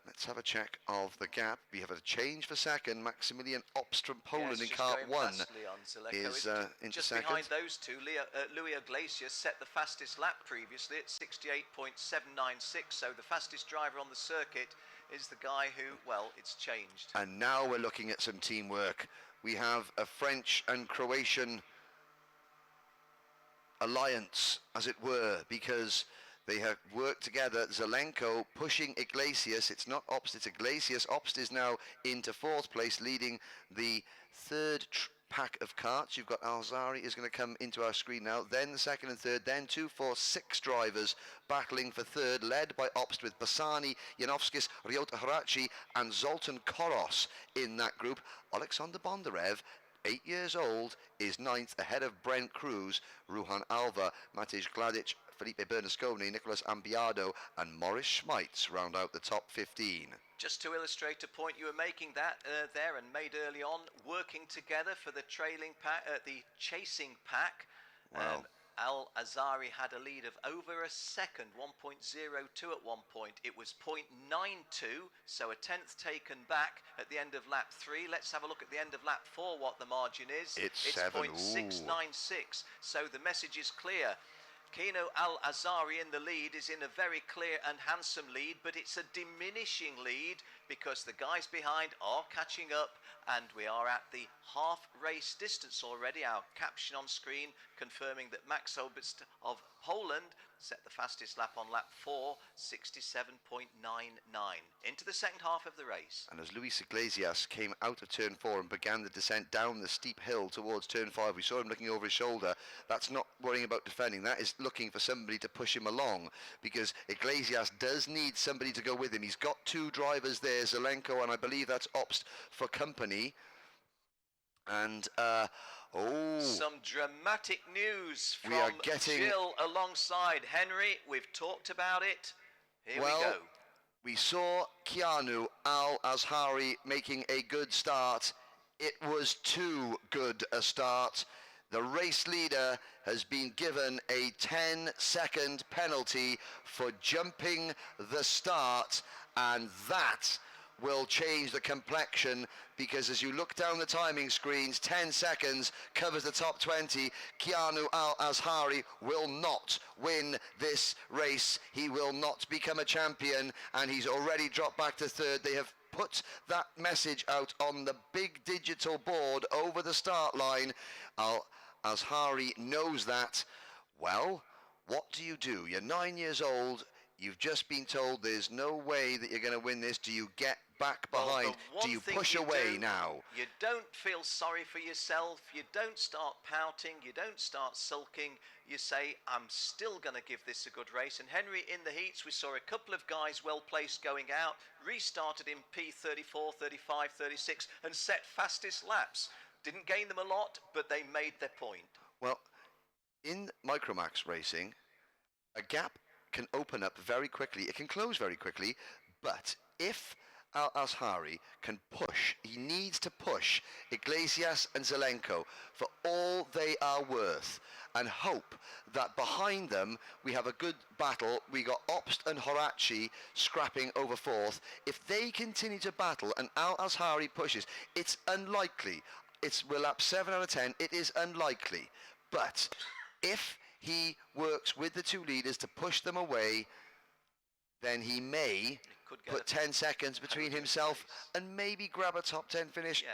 let's have a check of the gap. We have a change for 2nd. Maximilian Obst from Poland in kart 1 is into just 2nd. Behind those two, Louis Iglesias set the fastest lap previously at 68.796. So the fastest driver on the circuit is the guy who, well, it's changed. And now we're looking at some teamwork. We have a French and Croatian alliance, as it were, because they have worked together. Zelenko pushing Iglesias. It's not Obst, it's Iglesias. Obst is now into 4th place, leading the 3rd pack of karts. You've got Al-Azhari is going to come into our screen now, then the 2nd and 3rd, then 2, 4, 6 drivers battling for 3rd, led by Obst with Bassani, Janovskis, Ryota Harachi and Zoltan Koros in that group. Alexander Bondarev, 8 years old, is 9th ahead of Brent Cruz, Ruhan Alva, Maciej Gladic, Felipe Bernasconi, Nicolas Ambiado and Maurice Schmeitz round out the top 15. Just to illustrate a point you were making that there and made early on, working together for the chasing pack. Wow. Al-Azhari had a lead of over a second, 1.02 at one point. It was 0.92, so a tenth taken back at the end of lap 3. Let's have a look at the end of lap 4, what the margin is. It's 0.696, so the message is clear. Kino Al-Azhari in the lead is in a very clear and handsome lead, but it's a diminishing lead because the guys behind are catching up, and we are at the half race distance already. Our caption on screen confirming that Max Obst of Poland set the fastest lap on lap 4, 67.99. Into the second half of the race. And as Luis Iglesias came out of turn 4 and began the descent down the steep hill towards turn 5, we saw him looking over his shoulder. That's not worrying about defending, that is looking for somebody to push him along, because Iglesias does need somebody to go with him. He's got two drivers there, Zelenko and I believe that's Obst for company. And some dramatic news from we are getting Jill alongside Henry. We've talked about it. Here we go. We saw Keanu Al-Azhari making a good start. It was too good a start. The race leader has been given a 10-second penalty for jumping the start, and that will change the complexion, because as you look down the timing screens, 10 seconds covers the top 20. Keanu Al-Azhari will not win this race. He will not become a champion, and he's already dropped back to third. They have put that message out on the big digital board over the start line. Al-Azhari knows that. Well, what do? You're 9 years old. You've just been told there's no way that you're going to win this. Do you get back behind? Do you push away now? You don't feel sorry for yourself. You don't start pouting. You don't start sulking. You say, I'm still going to give this a good race. And Henry, in the heats, we saw a couple of guys well placed going out, restarted in P34, 35, 36, and set fastest laps. Didn't gain them a lot, but they made their point. Well, in Micromax racing, a gap can open up very quickly, it can close very quickly, but if Al-Azhari can push, he needs to push Iglesias and Zelenko for all they are worth, and hope that behind them we have a good battle. We got Obst and Horace scrapping over fourth. If they continue to battle and Al-Azhari pushes, it's unlikely. We're lap 7 out of 10, it is unlikely, but if he works with the two leaders to push them away, then he may put 10 seconds between himself and maybe grab a top 10 finish. Yeah.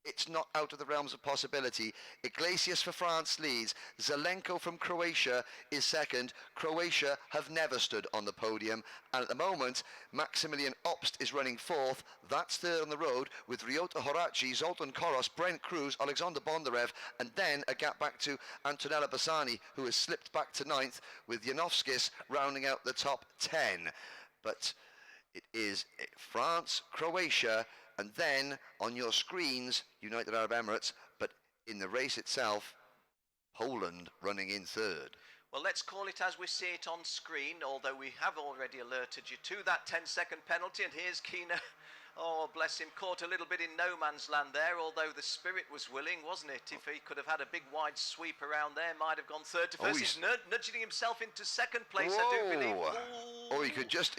It's not out of the realms of possibility. Iglesias for France leads. Zelenko from Croatia is second. Croatia have never stood on the podium. And at the moment, Maximilian Obst is running fourth. That's third on the road with Ryota Horace, Zoltan Koros, Brent Cruz, Alexander Bondarev, and then a gap back to Antonella Bassani, who has slipped back to ninth, with Janowskis rounding out the top 10. But it is France, Croatia, and then on your screens, United Arab Emirates, but in the race itself, Poland running in third. Well, let's call it as we see it on screen, although we have already alerted you to that 10-second penalty. And here's Kino. Oh, bless him, caught a little bit in no man's land there, although the spirit was willing, wasn't it? If he could have had a big wide sweep around there, might have gone third to first. He's nudging himself into second place, I do believe. Or he could just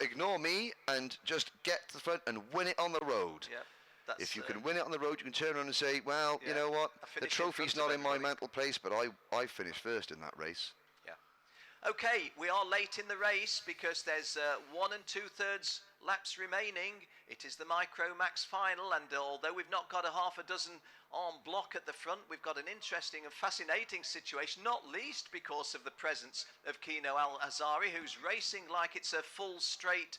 ignore me and just get to the front and win it on the road. Yep. If you can win it on the road, you can turn around and say, well, you know what, the trophy's not in my mental place, but I finished first in that race. Yeah. Okay, we are late in the race because there's 1 2/3 laps remaining. It is the Micromax final, and although we've not got a half a dozen en bloc at the front, we've got an interesting and fascinating situation, not least because of the presence of Kino Al-Azhari, who's racing like it's a full straight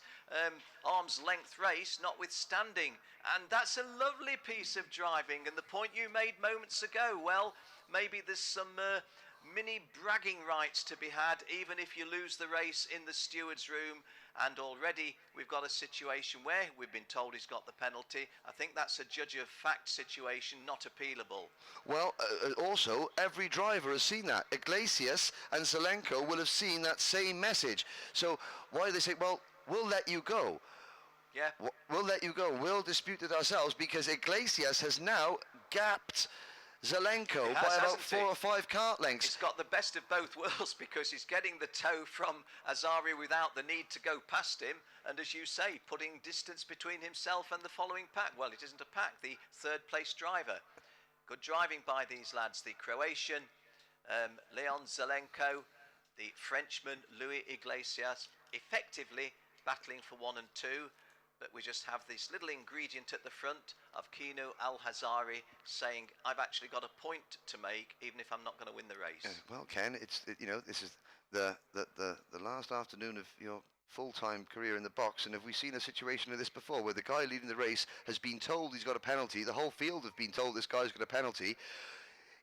arm's length race, notwithstanding. And that's a lovely piece of driving. And the point you made moments ago, well, maybe there's some mini bragging rights to be had, even if you lose the race in the steward's room. and already we've got a situation where we've been told he's got the penalty. I think that's a judge of fact situation, not appealable. Well, also, every driver has seen that. Iglesias and Zelenko will have seen that same message. So why do they say, well, we'll let you go? Yeah. We'll let you go. We'll dispute it ourselves because Iglesias has now gapped Zelenko by about 4 or 5 kart lengths. He's got the best of both worlds because he's getting the tow from Azari without the need to go past him, and as you say, putting distance between himself and the following pack. Well, it isn't a pack, the third place driver. Good driving by these lads. The Croatian, Leon Zelenko, the Frenchman, Louis Iglesias, effectively battling for 1 and 2. But we just have this little ingredient at the front of Kino Al-Hazari saying, I've actually got a point to make, even if I'm not going to win the race. Well, Ken, this is the last afternoon of your full-time career in the box, and have we seen a situation of this before, where the guy leading the race has been told he's got a penalty, the whole field have been told this guy's got a penalty.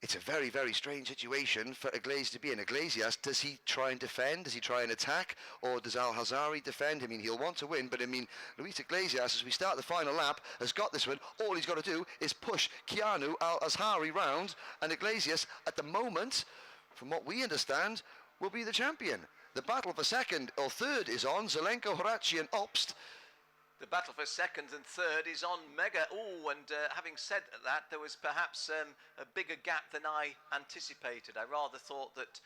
It's a very, very strange situation for Iglesias to be in. Iglesias, does he try and defend? Does he try and attack? Or does Al-Hazari defend? I mean, he'll want to win, but I mean, Luis Iglesias, as we start the final lap, has got this one. All he's got to do is push Keanu Al-Hazari round, and Iglesias, at the moment, from what we understand, will be the champion. The battle for second or third is on. Zelenko, Horaci and Obst. The battle for second and third is on Mega. Oh, and having said that, there was perhaps a bigger gap than I anticipated. I rather thought that,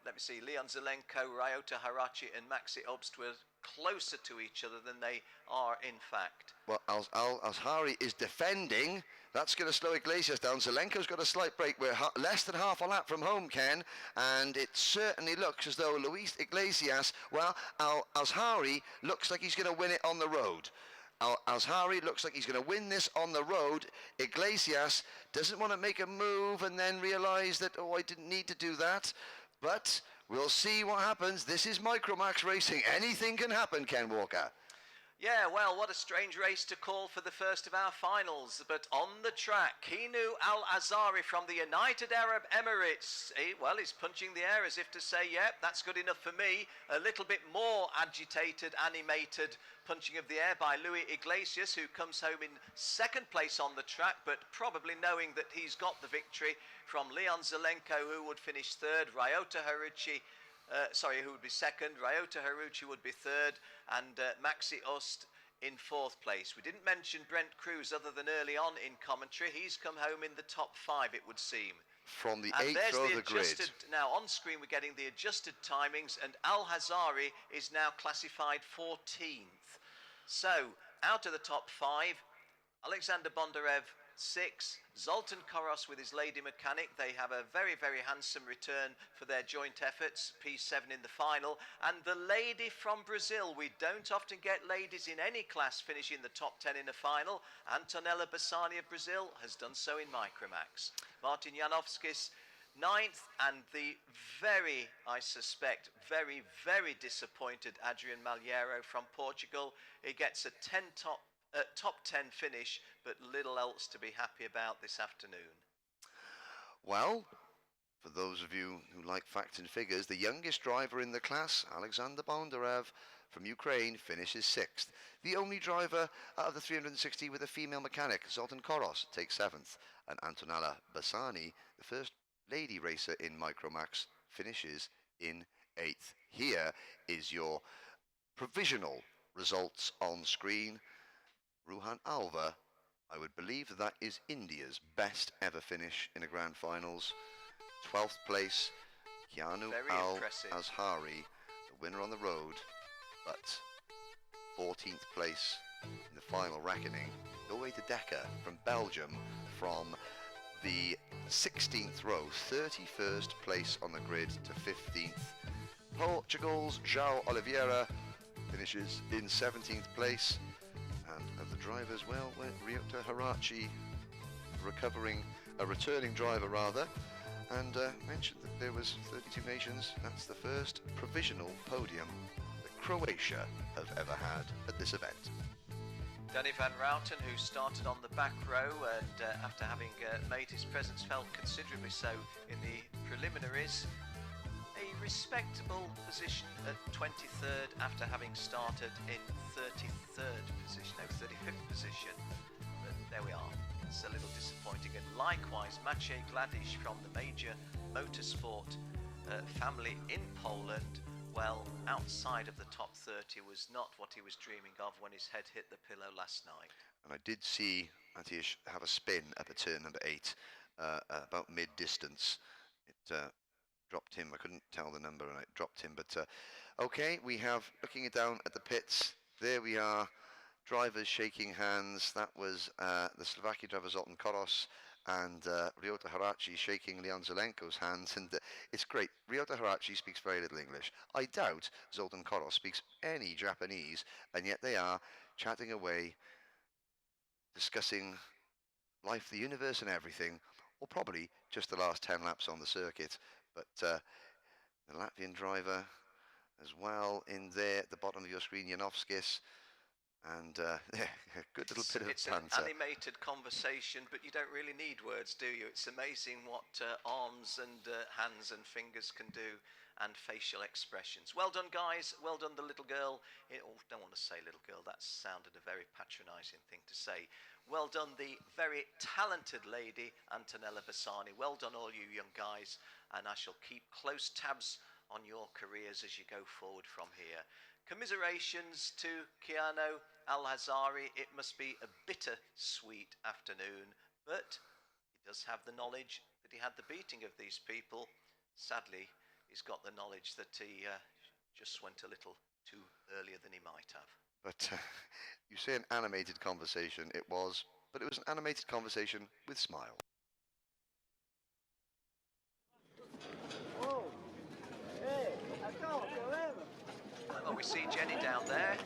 let me see, Leon Zelenko, Ryota Harachi and Maxi Obst were closer to each other than they are in fact. Well, Al-Hazari is defending. That's going to slow Iglesias down. Zelenko's got a slight break. We're less than half a lap from home, Ken, and it certainly looks as though Luis Iglesias, well, Al-Hazari looks like he's going to win it on the road. Al-Hazari looks like he's going to win this on the road. Iglesias doesn't want to make a move and then realise that, oh, I didn't need to do that. But we'll see what happens. This is Micromax Racing. Anything can happen, Ken Walker. Yeah, well, what a strange race to call for the first of our finals. But on the track, Kinu Al-Azari from the United Arab Emirates. He's punching the air as if to say, yep, that's good enough for me. A little bit more agitated, animated punching of the air by Louis Iglesias, who comes home in second place on the track, but probably knowing that he's got the victory from Leon Zelenko, who would finish third, Ryota Haruchi, who would be second, Ryota Haruchi would be third, and Maxi Ost in fourth place. We didn't mention Brent Cruz other than early on in commentary. He's come home in the top 5, it would seem. From the 8th row of the grid. Now on screen we're getting the adjusted timings, and Al-Hazari is now classified 14th. So out of the top 5, Alexander Bondarev 6, Zoltan Koros with his lady mechanic. They have a very, very handsome return for their joint efforts, P7 in the final. And the lady from Brazil, we don't often get ladies in any class finishing the top 10 in a final. Antonella Bassani of Brazil has done so in Micromax. Martin Janowskis 9th, and the very, I suspect, very, very disappointed Adrian Malheiro from Portugal. He gets a top 10 finish, but little else to be happy about this afternoon. Well, for those of you who like facts and figures, the youngest driver in the class, Alexander Bondarev from Ukraine, finishes 6th. The only driver out of the 360 with a female mechanic, Zoltan Koros, takes 7th. And Antonella Bassani, the first lady racer in Micromax, finishes in 8th. Here is your provisional results on screen. Ruhan Alva, I would believe that is India's best ever finish in a grand finals. 12th place, Keanu Al-Azhari, the winner on the road, but 14th place in the final reckoning. Doe de Decker from Belgium, from the 16th row, 31st place on the grid to 15th. Portugal's João Oliveira finishes in 17th place. And of the drivers, well, Ryota Harachi a returning driver rather, and mentioned that there was 32 nations. That's the first provisional podium that Croatia have ever had at this event. Danny van Routen, who started on the back row and after having made his presence felt considerably so in the preliminaries, he respectable position at 23rd after having started in 33rd position, no, 35th position. But there we are. It's a little disappointing. And likewise, Maciej Gladish from the major motorsport family in Poland, well, outside of the top 30 was not what he was dreaming of when his head hit the pillow last night. And I did see Maciej have a spin up at turn number 8, about mid-distance. It dropped him. I couldn't tell the number, and it dropped him. But okay, we have, looking down at the pits, there we are, drivers shaking hands. That was the Slovakian driver Zoltan Koros and Ryota Harachi shaking Leon Zelenko's hands, and it's great. Ryota Harachi speaks very little English. I doubt Zoltan Koros speaks any Japanese, and yet they are chatting away, discussing life, the universe and everything, or probably just the last 10 laps on the circuit. But the Latvian driver as well in there at the bottom of your screen, Janowskis. And a good little bit of It's banter. an animated conversation, but you don't really need words, do you? It's amazing what arms and hands and fingers can do, and facial expressions. Well done, guys. Well done, the little girl. Don't want to say little girl. That sounded a very patronising thing to say. Well done, the very talented lady, Antonella Bassani. Well done, all you young guys. And I shall keep close tabs on your careers as you go forward from here. Commiserations to Keanu Al-Hazari. It must be a bitter-sweet afternoon, but he does have the knowledge that he had the beating of these people. Sadly, he's got the knowledge that he just went a little too earlier than he might have. But you say an animated conversation, it was, but it was an animated conversation with smile. Well, we see Jenny down there.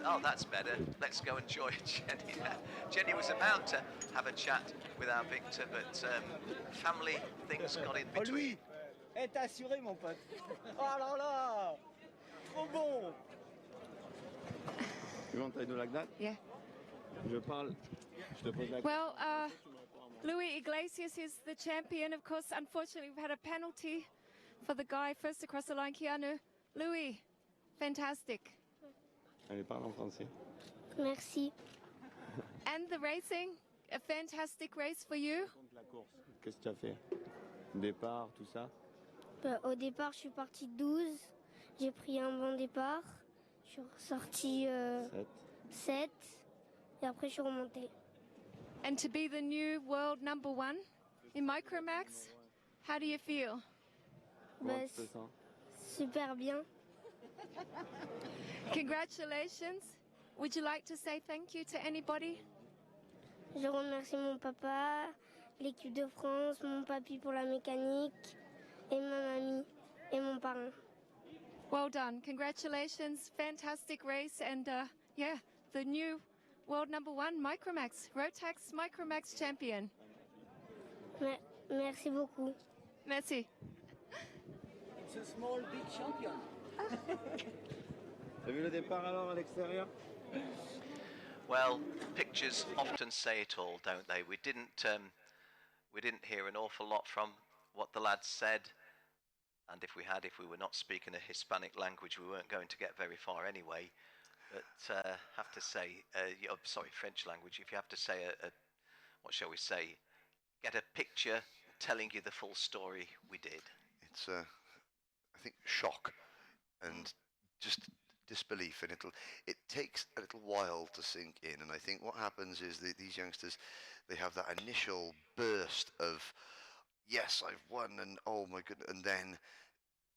Oh, that's better. Let's go enjoy Jenny. Jenny was about to have a chat with our Victor, but family things got in between. Est assuré, mon pote. Oh là là, trop bon. You want I do like that? Yeah. Je parle. Je te pose la Well, Luis Iglesias is the champion. Of course, unfortunately, we've had a penalty for the guy first across the line, Keanu. Louis, fantastic. Allez, parle en français. Merci. And the racing, a fantastic race for you. La course. Qu'est-ce que tu as fait? Départ, tout ça? Au départ, je suis partie 12. J'ai pris un bon départ. Je suis ressortie 7. Et après, je suis remontée. And to be the new world #1 in Micromax, how do you feel? Comment tu te sens? Super bien. Congratulations. Would you like to say thank you to anybody? Je remercie mon papa, l'équipe de France, mon papy pour la mécanique, et ma mamie, et mon parrain. Well done. Congratulations. Fantastic race. And yeah, the new world #1 Micromax, Rotax Micromax champion. Merci beaucoup. Merci. It's a small, big champion. T'as vu le départ alors à l'extérieur? Well, pictures often say it all, don't they? We didn't hear an awful lot from what the lads said, and if we were not speaking a Hispanic language, we weren't going to get very far anyway. But have to say, French language. If you have to say what shall we say? Get a picture telling you the full story. We did. It's I think shock and just disbelief, and it takes a little while to sink in. And I think what happens is these youngsters, they have that initial burst of, yes, I've won, and oh my goodness, and then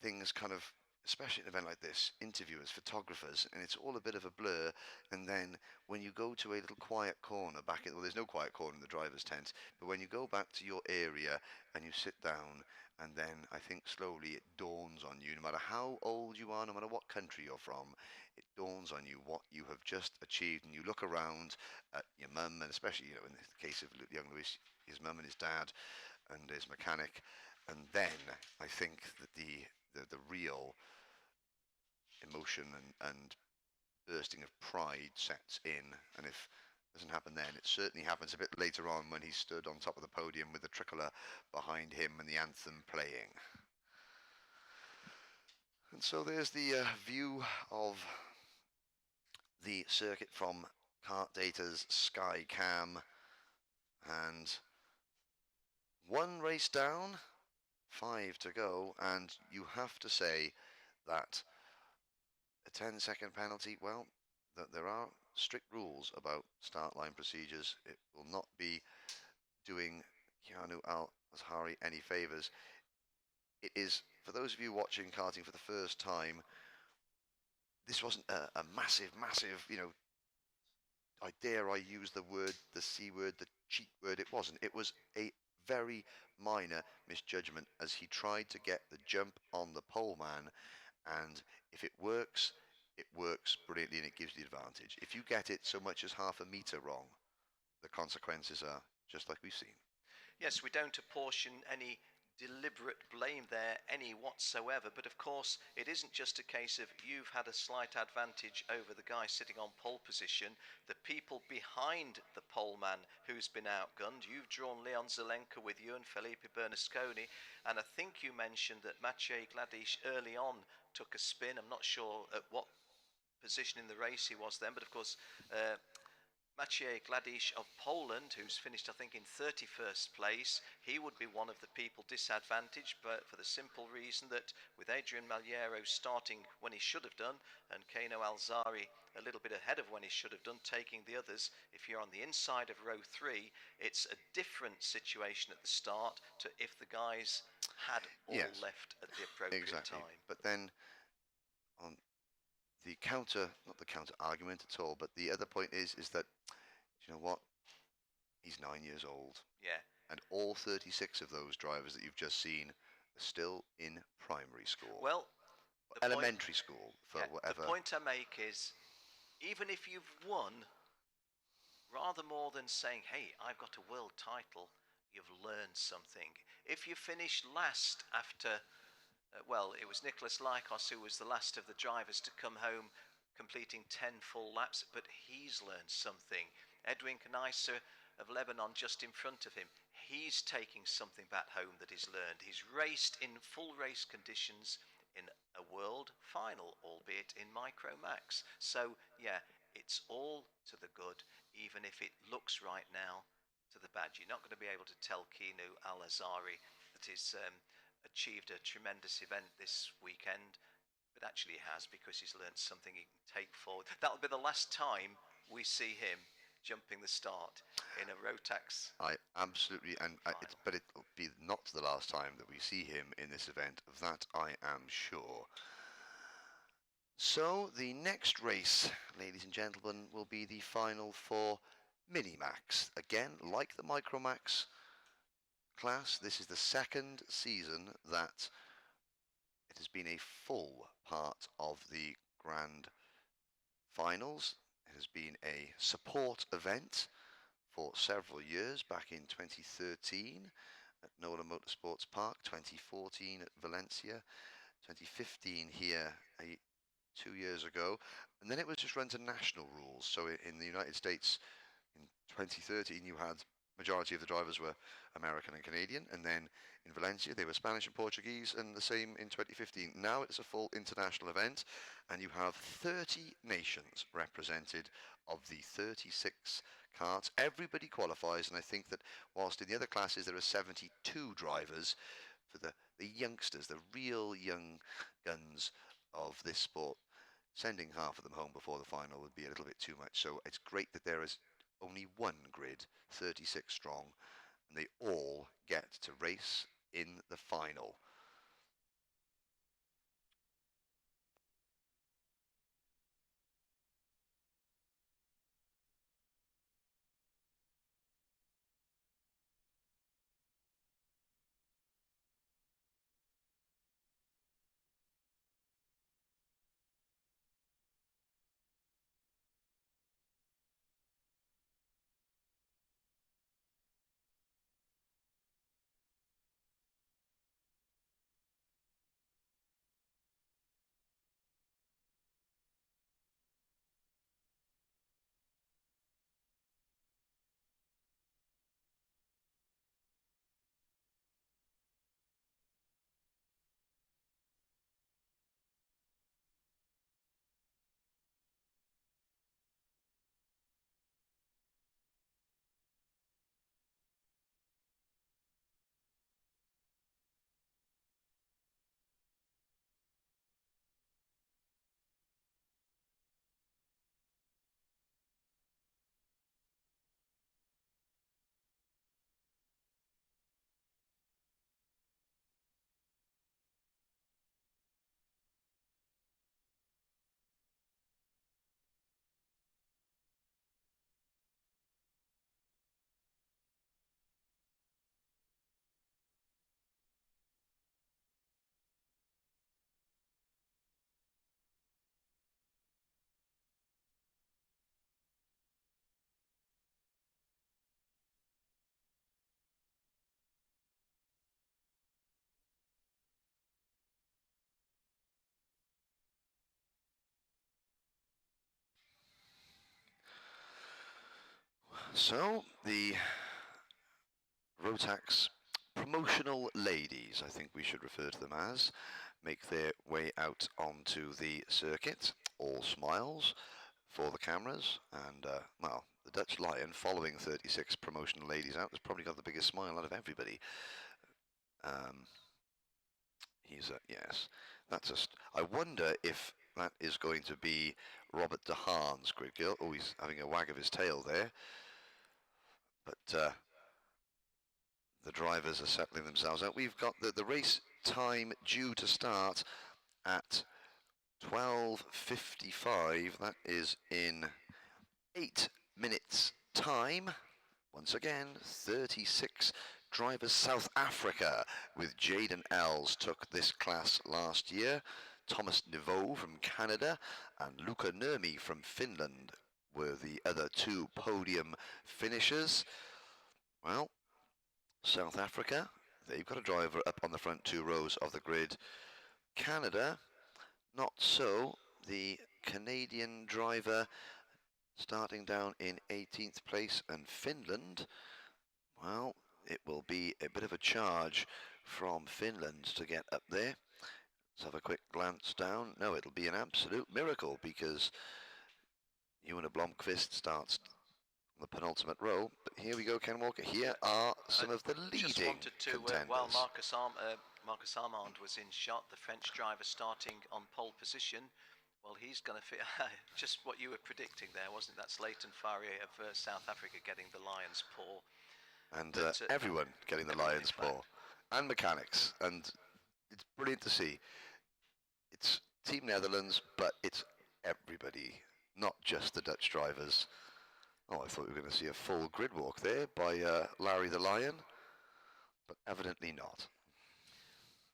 things kind of, especially at an event like this, interviewers, photographers, and it's all a bit of a blur. And then when you go to a little quiet corner well, there's no quiet corner in the driver's tent, but when you go back to your area and you sit down, and then I think slowly it dawns on you, no matter how old you are, no matter what country you're from, it dawns on you what you have just achieved. And you look around at your mum, and especially, in the case of young Luis, his mum and his dad and his mechanic. And then I think that the real emotion and bursting of pride sets in. And if it doesn't happen then, it certainly happens a bit later on when he stood on top of the podium with the tricolour behind him and the anthem playing. And so there's the view of the circuit from KART-DATA's Sky Cam, and one race down, 5 to go, and you have to say that a 10-second penalty, well, there are strict rules about start line procedures. It will not be doing Keanu Al-Azhari any favours. It is, for those of you watching karting for the first time, this wasn't a massive, you know, I dare I use the word, the C word, the cheat word. It wasn't. It was a very minor misjudgment as he tried to get the jump on the pole man, and if it works brilliantly and it gives the advantage. If you get it so much as half a metre wrong, the consequences are just like we've seen. Yes, we don't apportion any deliberate blame there any whatsoever, but of course it isn't just a case of you've had a slight advantage over the guy sitting on pole position. The people behind the poleman who's been outgunned, you've drawn Leon Zelenka with you and Felipe Bernasconi, and I think you mentioned that Maciej Gladiš early on took a spin. I'm not sure at what position in the race he was then, but of course Maciej Gladiš of Poland, who's finished I think in 31st place, he would be one of the people disadvantaged, but for the simple reason that with Adrian Malheiro starting when he should have done and Keanu Al-Azhari a little bit ahead of when he should have done, taking the others, if you're on the inside of row 3, it's a different situation at the start to if the guys had all left at the appropriate time. But then on the counter, not the counter argument at all, but the other point is that, you know what, he's 9 years old. Yeah. And all 36 of those drivers that you've just seen are still in primary school. Well, elementary school, for whatever. The point I make is, even if you've won, rather more than saying, hey, I've got a world title, you've learned something. If you finish last after well, it was Nicholas Lykos who was the last of the drivers to come home, completing 10 full laps, but he's learned something. Edwin Kanaisa of Lebanon just in front of him, he's taking something back home that he's learned. He's raced in full race conditions in a world final, albeit in Micro Max. So, yeah, it's all to the good, even if it looks right now to the bad. You're not going to be able to tell Keanu Al-Azhari that he's achieved a tremendous event this weekend, but actually he has, because he's learned something he can take forward. That'll be the last time we see him jumping the start in a Rotax. I absolutely, but it'll be not the last time that we see him in this event. Of that I am sure. So the next race, ladies and gentlemen, will be the final for Minimax. Again, like the Micromax class, this is the second season that it has been a full part of the grand finals. It has been a support event for several years, back in 2013 at Nola Motorsports Park, 2014 at Valencia, 2015 here 2 years ago, and then it was just run to national rules. So in the United States in 2013 you had majority of the drivers were American and Canadian, and then in Valencia they were Spanish and Portuguese, and the same in 2015. Now it's a full international event, and you have 30 nations represented of the 36 karts. Everybody qualifies, and I think that whilst in the other classes there are 72 drivers, for the youngsters, the real young guns of this sport, sending half of them home before the final would be a little bit too much. So it's great that there is only one grid, 36 strong, and they all get to race in the final. So, the Rotax promotional ladies, I think we should refer to them as, make their way out onto the circuit, all smiles for the cameras, and well, the Dutch Lion, following 36 promotional ladies out, has probably got the biggest smile out of everybody. Yes, that's just, I wonder if that is going to be Robert de Haan's grid girl. Oh, he's having a wag of his tail there. But the drivers are settling themselves out. We've got the race time due to start at 12:55. That is in 8 minutes time. Once again, 36 drivers. South Africa with Jaden Els took this class last year. Thomas Niveau from Canada and Luca Nurmi from Finland were the other two podium finishers. Well, South Africa, they've got a driver up on the front 2 rows of the grid. Canada, not so. The Canadian driver starting down in 18th place, and Finland, well, it will be a bit of a charge from Finland to get up there. Let's have a quick glance down. No, it'll be an absolute miracle because Ewan Blomqvist starts on the penultimate row. But here we go, Ken Walker. Here are some of the leading contenders. While Marcus Armand was in shot, the French driver starting on pole position. Well, he's going to fit just what you were predicting there, wasn't it? That's Leighton Farrier of South Africa getting the lion's paw. And everyone getting the lion's paw. And mechanics. And it's brilliant to see. It's Team Netherlands, but it's everybody, not just the Dutch drivers. Oh, I thought we were going to see a full grid walk there by Larry the Lion, but evidently not.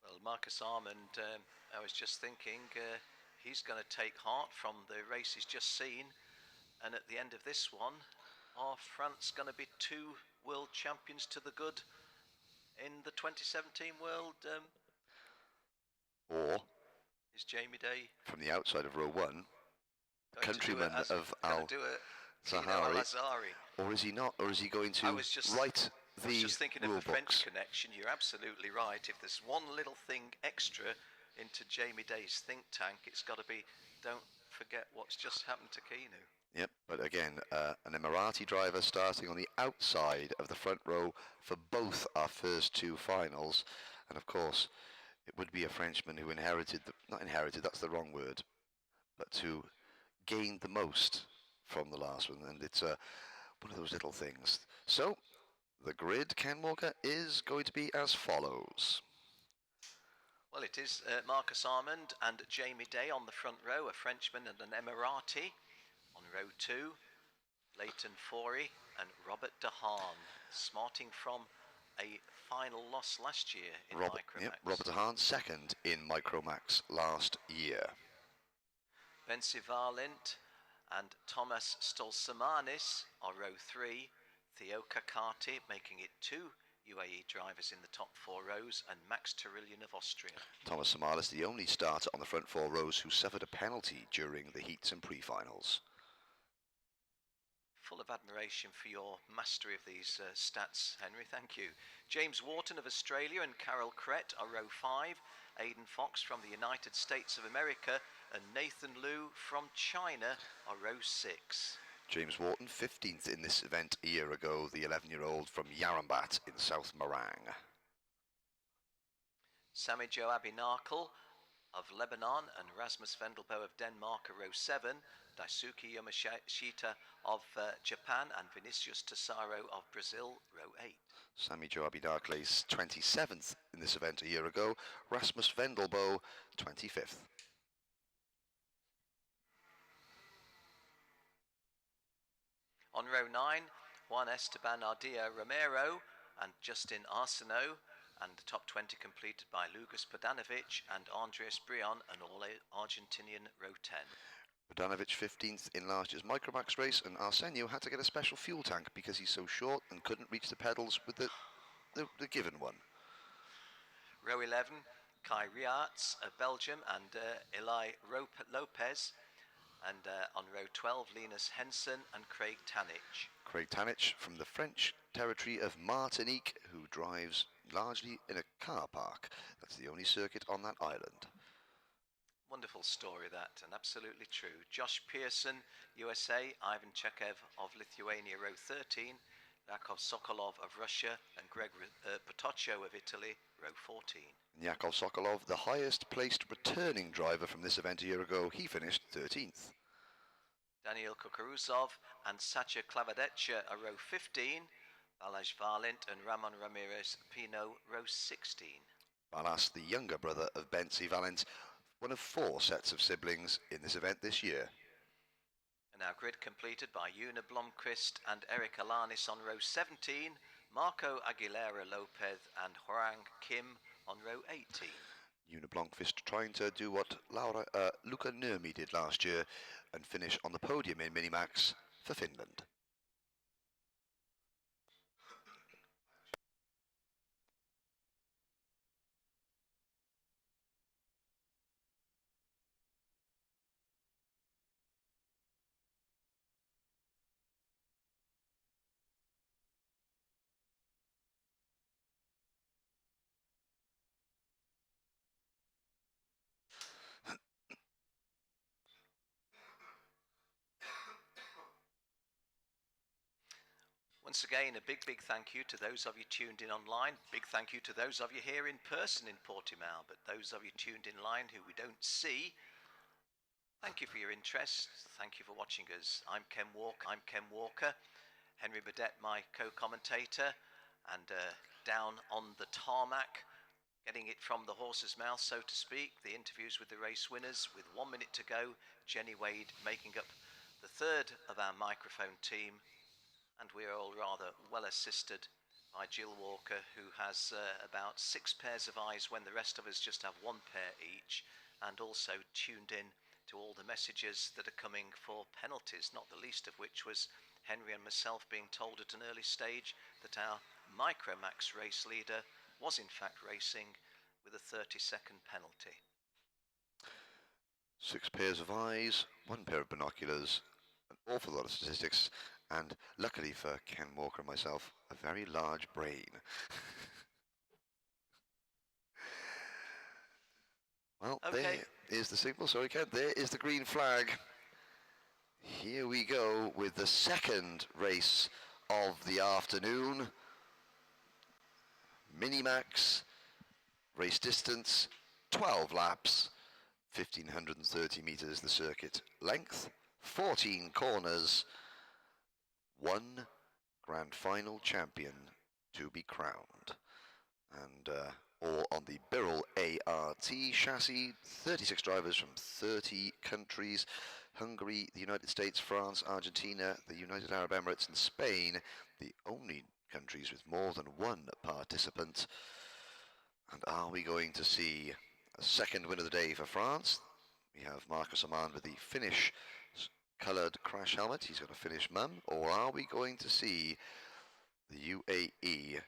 Well, Marcus Armand, I was just thinking, he's going to take heart from the race he's just seen. And at the end of this one, are France going to be 2 world champions to the good in the 2017 World? Or is Jamie Day from the outside of row 1, the countryman of Al Zahari, or is he not? Or is he going to write the I was just thinking of the French books? connection. You're absolutely right. If there's one little thing extra into Jamie Day's think tank, it's got to be, don't forget what's just happened to Keanu. Yep, but again, an Emirati driver starting on the outside of the front row for both our first 2 finals. And of course, it would be a Frenchman who not inherited, that's the wrong word, but who gained the most from the last one. And it's one of those little things. So, the grid, Ken Walker, is going to be as follows. Well, it is Marcus Armand and Jamie Day on the front row, a Frenchman and an Emirati. On row 2, Leighton Forey and Robert de Haan, smarting from a final loss last year in Micromax. Yep, Robert de Haan second in Micromax last year. Bensi Varlint and Thomas Stolsamanis on row 3, Theo Kakati making it 2 UAE drivers in the top 4 rows, and Max Turillian of Austria. Thomas Samalis, the only starter on the front 4 rows who suffered a penalty during the heats and pre-finals. Full of admiration for your mastery of these stats, Henry, thank you. James Wharton of Australia and Carol Crett are row 5, Aidan Fox from the United States of America and Nathan Liu from China are row 6. James Wharton, 15th in this event a year ago, the 11-year-old from Yarambat in South Marang. Sami Jo Abinakal of Lebanon and Rasmus Vendelbo of Denmark are row 7, Daisuke Yamashita of Japan and Vinicius Tesaro of Brazil, row 8. Sami Jo Abinakle's 27th in this event a year ago, Rasmus Vendelbo, 25th. On row 9, Juan Esteban Ardilla Romero and Justin Arsenault, and the top 20 completed by Lugas Podanovic and Andreas Brion, an all-Argentinian row 10. Podanovic 15th in last year's Micromax race, and Arsenio had to get a special fuel tank because he's so short and couldn't reach the pedals with the given one. Row 11, Kai Riarts of Belgium and Eli Lopez. And on row 12, Linus Henson and Craig Tanich. Craig Tanich from the French territory of Martinique, who drives largely in a car park. That's the only circuit on that island. Wonderful story that, and absolutely true. Josh Pearson, USA, Ivan Chekev of Lithuania, row 13, Yakov Sokolov of Russia, and Greg Potoccio of Italy, row 14. Yakov Sokolov, the highest placed returning driver from this event a year ago, he finished 13th. Daniel Kukuruzov and Sacha Klavadetcha are row 15, Balazs Valint and Ramon Ramirez Pino, row 16. Balazs, the younger brother of Betsy Valint, one of 4 sets of siblings in this event this year. And our grid completed by Una Blomqvist and Eric Alanis on row 17, Marco Aguilera Lopez and Hwang Kim on row 18. Una Blomqvist trying to do what Luca Nurmi did last year and finish on the podium in Minimax for Finland. Once again, a big thank you to those of you tuned in online. Big thank you to those of you here in person in Portimao, but those of you tuned in line who we don't see, thank you for your interest. Thank you for watching us. I'm Ken Walker. Henry Burdett, my co-commentator, and down on the tarmac, getting it from the horse's mouth, so to speak, the interviews with the race winners. With 1 minute to go, Jenny Wade making up the third of our microphone team. And we are all rather well assisted by Jill Walker, who has about 6 pairs of eyes when the rest of us just have 1 pair each, and also tuned in to all the messages that are coming for penalties, not the least of which was Henry and myself being told at an early stage that our Micromax race leader was in fact racing with a 30-second penalty. 6 pairs of eyes, 1 pair of binoculars, an awful lot of statistics, and luckily for Ken Walker and myself, a very large brain. Well, okay. There is the signal. Sorry, Ken. There is the green flag. Here we go with the second race of the afternoon. Minimax, race distance, 12 laps, 1,530 meters the circuit length, 14 corners, 1 grand final champion to be crowned. And all on the Birrell ART chassis, 36 drivers from 30 countries, Hungary, the United States, France, Argentina, the United Arab Emirates and Spain, the only countries with more than 1 participant. And are we going to see a second win of the day for France? We have Marcus Amand with the Finnish coloured crash helmet. He's got a Finnish mum. Or are we going to see the UAE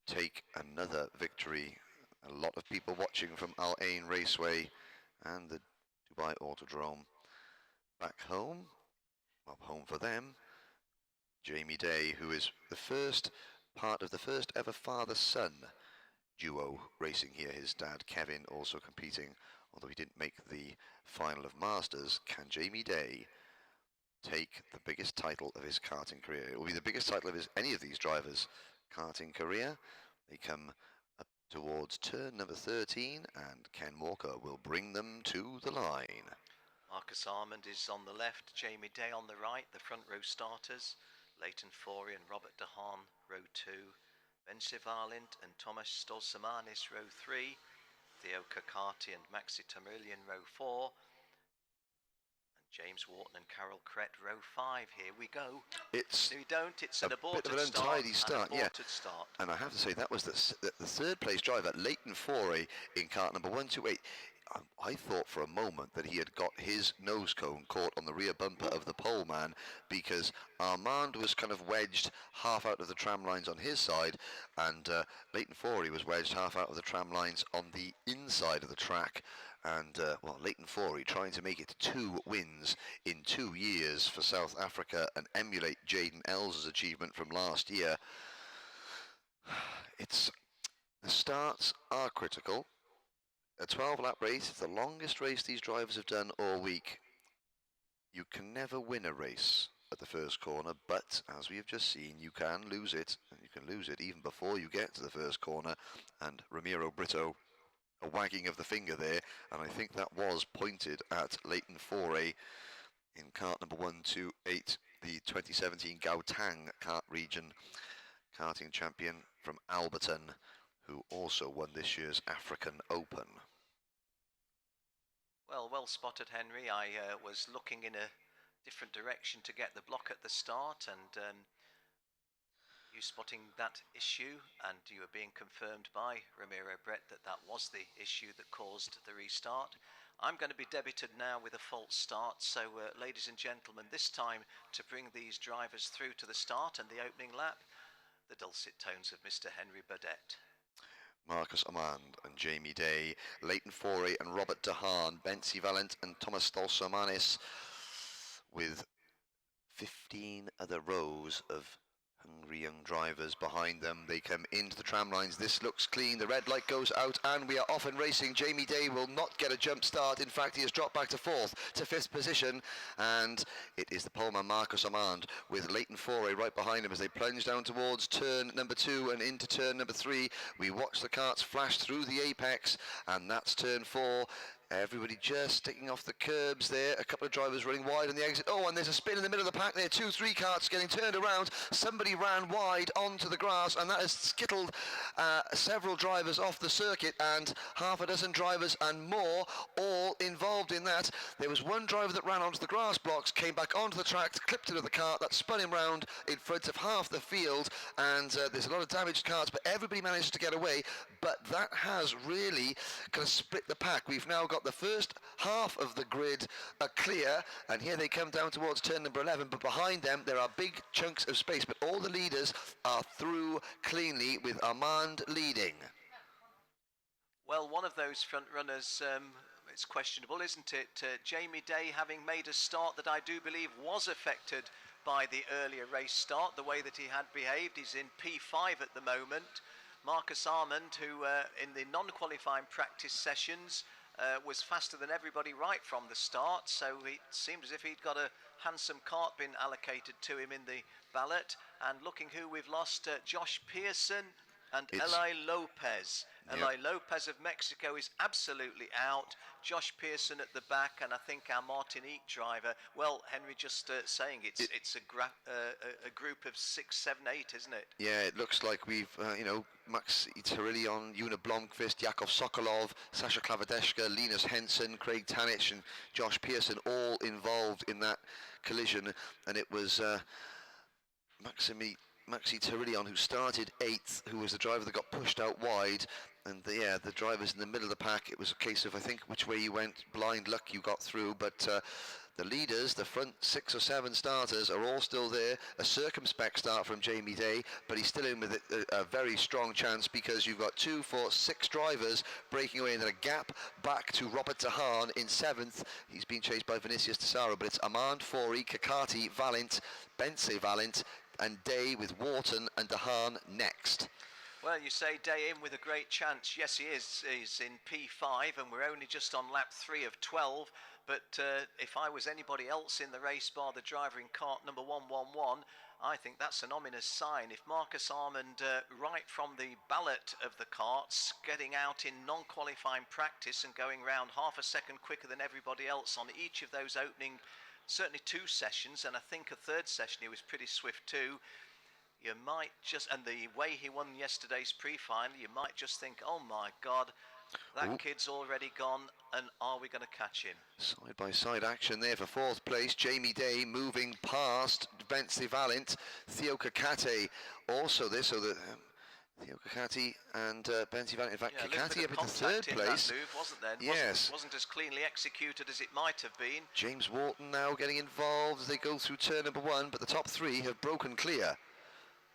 take another victory? A lot of people watching from Al Ain Raceway and the Dubai Autodrome. Back home, well, home for them, Jamie Day, who is the first part of the first ever father-son duo racing here. His dad Kevin also competing, although he didn't make the final of Masters. Can Jamie Day take the biggest title of his karting career? It will be the biggest title of any of these drivers' karting career. They come up towards turn number 13 and Ken Walker will bring them to the line. Marcus Armand is on the left, Jamie Day on the right, the front row starters. Leighton Forey and Robert DeHaan, row 2. Ben Sivalint and Thomas Stolzamanis, row 3. Theo Kakati and Maxi Tamerlian, row 4. And James Wharton and Carol Crett, row 5. Here we go. It's an aborted bit of an untidy start. Start. And I have to say, that was the third place driver, Leighton Forey, in kart number 128. I thought for a moment that he had got his nose cone caught on the rear bumper of the pole man, because Armand was kind of wedged half out of the tram lines on his side, and Leighton Forey was wedged half out of the tram lines on the inside of the track. and well, Leighton Forey trying to make it 2 wins in 2 years for South Africa and emulate Jaden Ells' achievement from last year. The starts are critical. A 12-lap race is the longest race these drivers have done all week. You can never win a race at the first corner, but as we have just seen, you can lose it, and you can lose it even before you get to the first corner. And Ramiro Brito, a wagging of the finger there, and I think that was pointed at Leighton Forey in kart number 128, the 2017 Gauteng kart region karting champion from Alberton, who also won this year's African Open. Well spotted, Henry. I was looking in a different direction to get the block at the start, and you spotting that issue, and you were being confirmed by Ramiro Brett that that was the issue that caused the restart. I'm going to be debited now with a false start, so ladies and gentlemen, this time to bring these drivers through to the start and the opening lap, the dulcet tones of Mr. Henry Burdett. Marcus Amand and Jamie Day, Leighton Forey and Robert De Haan, Bentzi Valent and Thomas Stolsomanis, with 15 other rows of hungry young drivers behind them. They come into the tram lines. This looks clean. The red light goes out and we are off and racing. Jamie Day will not get a jump start. In fact, he has dropped back to 4th to 5th position, and it is the poleman Marcus Amand with Leighton Forey right behind him as they plunge down towards turn number 2 and into turn number 3. We watch the karts flash through the apex, and that's turn 4. Everybody just sticking off the curbs there. A couple of drivers running wide on the exit. Oh, and there's a spin in the middle of the pack there. 2-3 karts getting turned around. Somebody ran wide onto the grass, and that has skittled several drivers off the circuit, and half a dozen drivers and more all involved in that. There was one driver that ran onto the grass blocks, came back onto the track, clipped into the cart, that spun him round in front of half the field, and there's a lot of damaged carts, but everybody managed to get away. But that has really kind of split the pack. We've now got the first half of the grid clear, and here they come down towards turn number 11, but behind them there are big chunks of space, but all the leaders are through cleanly with Armand leading. Well, one of those front runners, it's questionable, isn't it? Jamie Day, having made a start that I do believe was affected by the earlier race start, the way that he had behaved. He's in P5 at the moment. Marcus Armand, who in the non-qualifying practice sessions was faster than everybody right from the start, so it seemed as if he'd got a handsome cart bin allocated to him in the ballot. And looking who we've lost, Josh Pearson and Eli Lopez. Yep. Eli Lopez of Mexico is absolutely out. Josh Pearson at the back, and I think our Martinique driver, well, Henry just saying it's a group of 6, 7, 8, isn't it? Yeah, it looks like we've, Max Itarillion, Una Blomqvist, Jakov Sokolov, Sasha Klavadeshka, Linus Henson, Craig Tanich and Josh Pearson all involved in that collision, and it was Maxi Tirilion, who started 8th, who was the driver that got pushed out wide, and the drivers in the middle of the pack, it was a case of, I think, which way you went, blind luck you got through, but the leaders, the front 6 or 7 starters are all still there. A circumspect start from Jamie Day, but he's still in with a very strong chance, because you've got 2, 4, 6 drivers breaking away, and then a gap back to Robert De Haan in 7th. He's been chased by Vinicius Tesaro, but it's Armand Forey, Kakati, Valent, Bense Valent, and Day with Wharton and De Haan next. Well, you say Day in with a great chance. Yes, he is. He's in P5, and we're only just on lap 3 of 12. But if I was anybody else in the race, bar the driver in kart number 111, I think that's an ominous sign. If Marcus Armand, right from the ballot of the karts, getting out in non-qualifying practice and going round half a second quicker than everybody else on each of those opening, certainly 2 sessions, and I think a 3rd session he was pretty swift too. You might just, and the way he won yesterday's pre-final, you might just think, oh my God, that kid's already gone, and are we going to catch him? Side-by-side action there for 4th place. Jamie Day moving past Bentley Valent, Theo Kakate also there, so that Theo Kakati and Bentley Valent. In fact, Kakati up in the 3rd place. That move, wasn't there? Yes. Wasn't as cleanly executed as it might have been. James Wharton now getting involved as they go through turn number 1, but the top 3 have broken clear.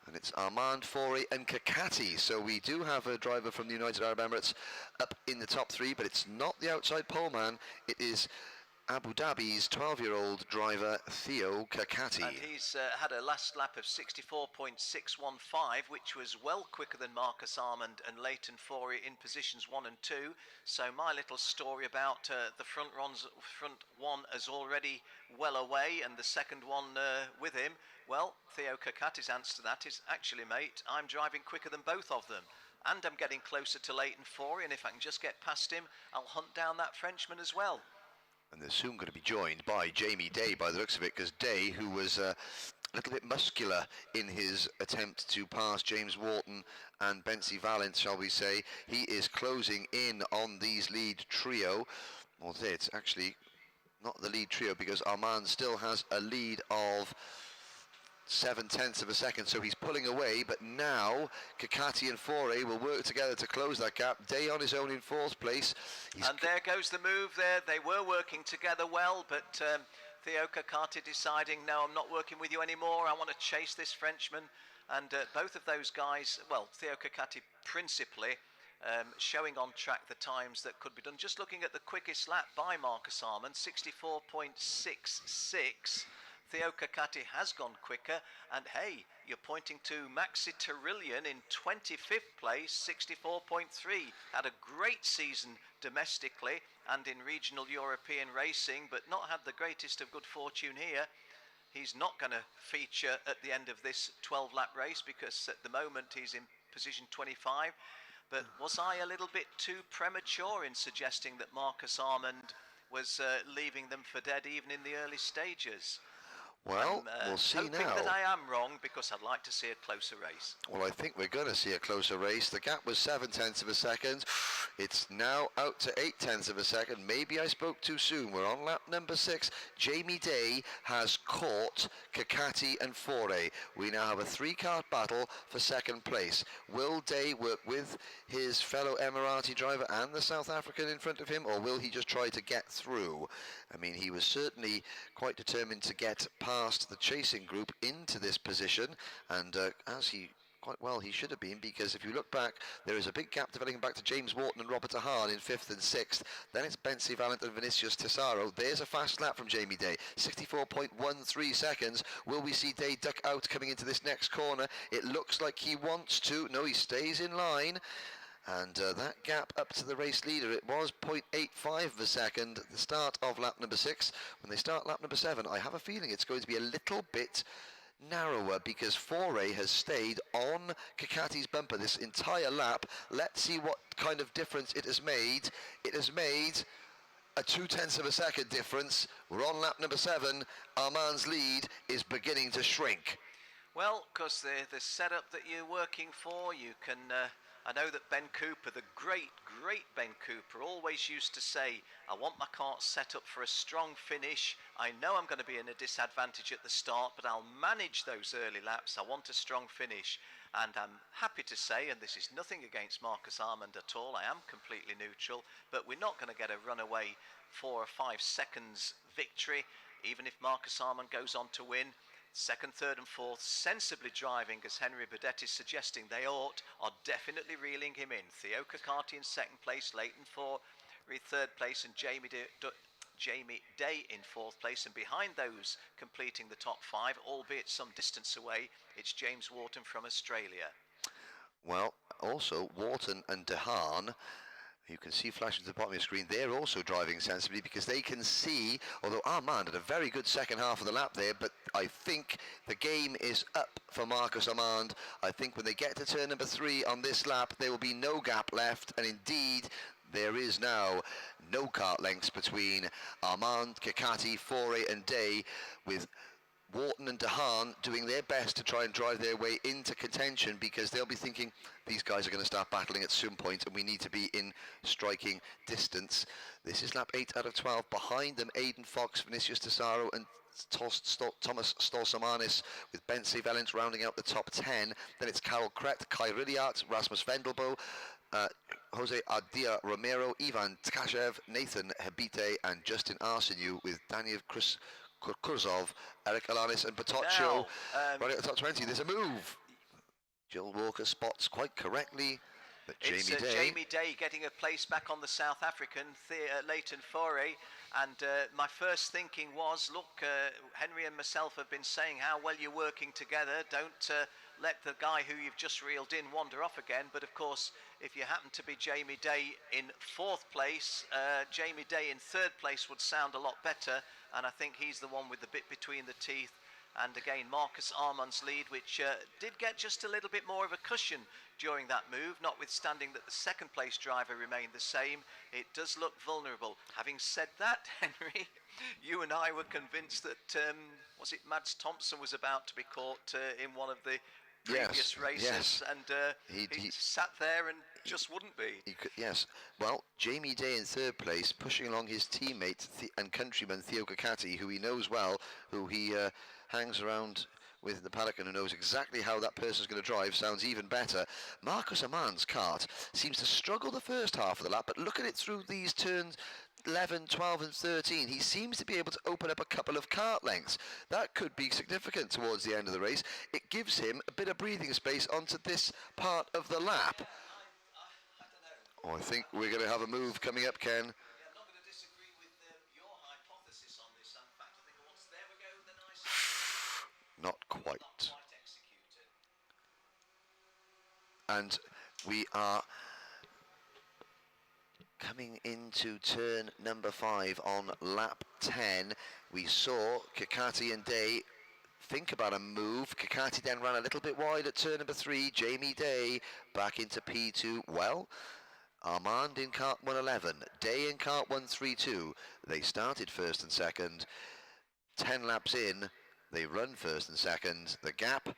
And it's Armand, Faure and Kakati. So we do have a driver from the United Arab Emirates up in the top 3, but it's not the outside pole man. It is Abu Dhabi's 12-year-old driver, Theo Kakati. And he's had a last lap of 64.615, which was well quicker than Marcus Armand and Leighton Faure in positions 1 and 2. So my little story about the front one is already well away, and the second one with him. Well, Theo Kakati's answer to that is, actually, mate, I'm driving quicker than both of them. And I'm getting closer to Leighton Faure, and if I can just get past him, I'll hunt down that Frenchman as well. And they're soon going to be joined by Jamie Day, by the looks of it, because Day, who was a little bit muscular in his attempt to pass James Wharton and Bency Valent, shall we say, he is closing in on these lead trio. Well, it's actually not the lead trio, because Armand still has a lead of 0.7 of a second, so he's pulling away, but now Kakati and Faure will work together to close that gap. Day on his own in 4th place. And there goes the move there. They were working together well, but Theo Kakati deciding, no, I'm not working with you anymore. I want to chase this Frenchman. And both of those guys, well, Theo Kakati principally, showing on track the times that could be done. Just looking at the quickest lap by Marcus Armand, 64.66. Theo Kakati has gone quicker, and hey, you're pointing to Maxi Terillion in 25th place, 64.3. Had a great season domestically and in regional European racing, but not had the greatest of good fortune here. He's not going to feature at the end of this 12-lap race, because at the moment he's in position 25. But was I a little bit too premature in suggesting that Marcus Armand was leaving them for dead even in the early stages? Well, we'll see now. Hoping that I am wrong, because I'd like to see a closer race. Well, I think we're going to see a closer race. The gap was 0.7 of a second. It's now out to 0.8 of a second. Maybe I spoke too soon. We're on lap number 6. Jamie Day has caught Kakati and Faure. We now have a 3-car battle for 2nd place. Will Day work with his fellow Emirati driver and the South African in front of him, or will he just try to get through? I mean, he was certainly quite determined to get past the chasing group into this position, and as he quite well he should have been, because if you look back, there is a big gap developing back to James Wharton and Robert Ahern in 5th and 6th. Then it's Bency Valent and Vinicius Tesaro. There's a fast lap from Jamie Day, 64.13 seconds. Will we see Day duck out coming into this next corner? It looks like he wants to. No, he stays in line. And that gap up to the race leader, it was 0.85 of a second at the start of lap number 6. When they start lap number 7, I have a feeling it's going to be a little bit narrower, because Faure has stayed on Kakati's bumper this entire lap. Let's see what kind of difference it has made. It has made a 0.2 of a second difference. We're on lap number 7. Armand's lead is beginning to shrink. Well, because the setup that you're working for, you can... I know that Ben Cooper, the great Ben Cooper, always used to say, I want my kart set up for a strong finish. I know I'm going to be in a disadvantage at the start, but I'll manage those early laps. I want a strong finish. And I'm happy to say, and this is nothing against Marcus Armand at all, I am completely neutral, but we're not going to get a runaway 4 or 5 seconds victory, even if Marcus Armand goes on to win. 2nd, 3rd and 4th, sensibly driving, as Henry Burdett is suggesting they ought, are definitely reeling him in. Theo Kakati in 2nd place, Leighton Faure in 3rd place, and Jamie Day in 4th place. And behind those completing the top 5, albeit some distance away, it's James Wharton from Australia. Well, also Wharton and Dehaan, you can see flashing to the bottom of your screen, they're also driving sensibly, because they can see, although Armand had a very good second half of the lap there, but I think the game is up for Marcus Armand. I think when they get to turn number 3 on this lap, there will be no gap left, and indeed there is now no kart lengths between Armand, Kakati, Faure and Day, with Wharton and Dehaan doing their best to try and drive their way into contention, because they'll be thinking these guys are going to start battling at some point and we need to be in striking distance. This is lap 8 out of 12. Behind them, Aidan Fox, Vinicius Tesaro and Thomas Stolsamanis, with Bency Valent rounding out the top 10. Then it's Carol Krett, Kai Rilliart, Rasmus Vendelbo, Jose Ardia Romero, Ivan Tkashev, Nathan Habite and Justin Arseneau, with Daniel Kurzov, Eric Alanis and Potoccio right at the top 20. There's a move. Jill Walker spots quite correctly that It's Jamie Day getting a place back on the South African, Leighton Faure. And my first thinking was, look, Henry and myself have been saying how well you're working together. Don't let the guy who you've just reeled in wander off again. But of course, if you happen to be Jamie Day in 4th place, Jamie Day in 3rd place would sound a lot better. And I think he's the one with the bit between the teeth. And again, Marcus Armand's lead, which did get just a little bit more of a cushion during that move, notwithstanding that the 2nd place driver remained the same. It does look vulnerable. Having said that, Henry, you and I were convinced that, was it Mads Thompson was about to be caught in one of the previous races, and he sat there and just wouldn't be. Yes. Well, Jamie Day in 3rd place, pushing along his teammate and countryman Theo Kakati, who he knows well, who he hangs around with the Pelican, who knows exactly how that person's going to drive. Sounds even better. Marcus Amand's kart seems to struggle the first half of the lap, but look at it through these turns 11, 12 and 13. He seems to be able to open up a couple of kart lengths. That could be significant towards the end of the race. It gives him a bit of breathing space onto this part of the lap. Oh, I think we're going to have a move coming up, Ken. Not quite. And we are coming into turn number 5 on lap 10. We saw Kakati and Day think about a move. Kakati then ran a little bit wide at turn number 3. Jamie Day back into P2. Well, Armand in kart 111, Day in kart 132. They started 1st and 2nd. 10 laps in, they run 1st and 2nd. The gap,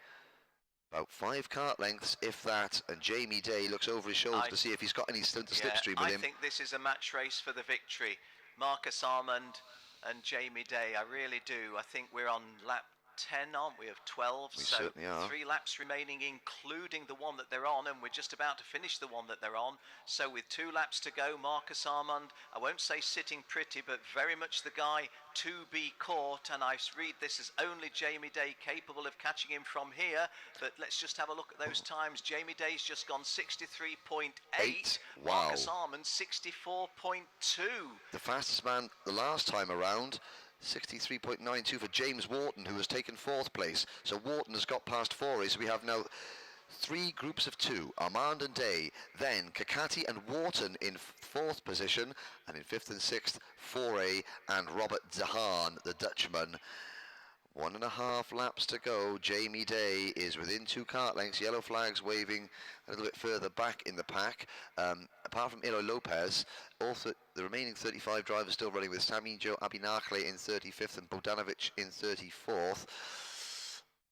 about 5 kart lengths, if that, and Jamie Day looks over his shoulder to see if he's got any slipstream with him. I think this is a match race for the victory. Marcus Armand and Jamie Day, I really do. I think we're on lap 10, aren't we, of 12? We so certainly are. 3 laps remaining, including the one that they're on, and we're just about to finish the one that they're on. So with 2 laps to go, Marcus Armand, I won't say sitting pretty, but very much the guy to be caught, and I read this as only Jamie Day capable of catching him from here. But let's just have a look at those times. Jamie Day's just gone 63.8. Wow. Marcus Armand 64.2. The fastest man the last time around, 63.92 for James Wharton, who has taken 4th place. So Wharton has got past Faure, so we have now 3 groups of 2, Armand and Day, then Kakati and Wharton in 4th position, and in 5th and 6th, Faure and Robert De Haan, the Dutchman. 1.5 laps to go. Jamie Day is within 2 kart lengths, yellow flags waving a little bit further back in the pack. Apart from Eloy Lopez, also the remaining 35 drivers still running, with Samijo Abinakle in 35th and Bogdanovic in 34th.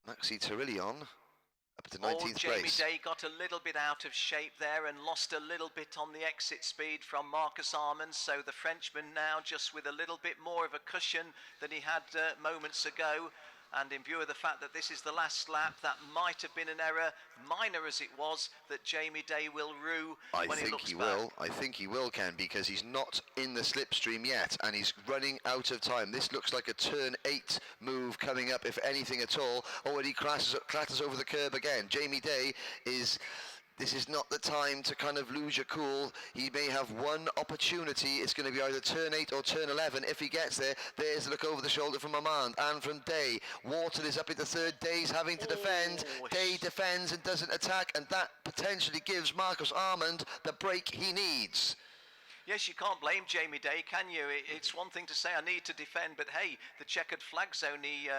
Maxi Terillion up to 19th Jamie place. Day got a little bit out of shape there and lost a little bit on the exit speed from Marcus Armand, so the Frenchman now just with a little bit more of a cushion than he had moments ago. And in view of the fact that this is the last lap, that might have been an error, minor as it was, that Jamie Day will rue when he looks back. I think he will, Ken, because he's not in the slipstream yet, and he's running out of time. This looks like a turn 8 move coming up, if anything at all. Already clatters over the curb again. Jamie Day is... This is not the time to kind of lose your cool. He may have one opportunity. It's going to be either turn 8 or turn 11. If he gets there, there's a look over the shoulder from Armand and from Day. Wharton is up into 3rd. Day's having to defend. Day defends and doesn't attack, and that potentially gives Marcus Armand the break he needs. Yes, you can't blame Jamie Day, can you? It's one thing to say I need to defend, but hey, the checkered flag's only...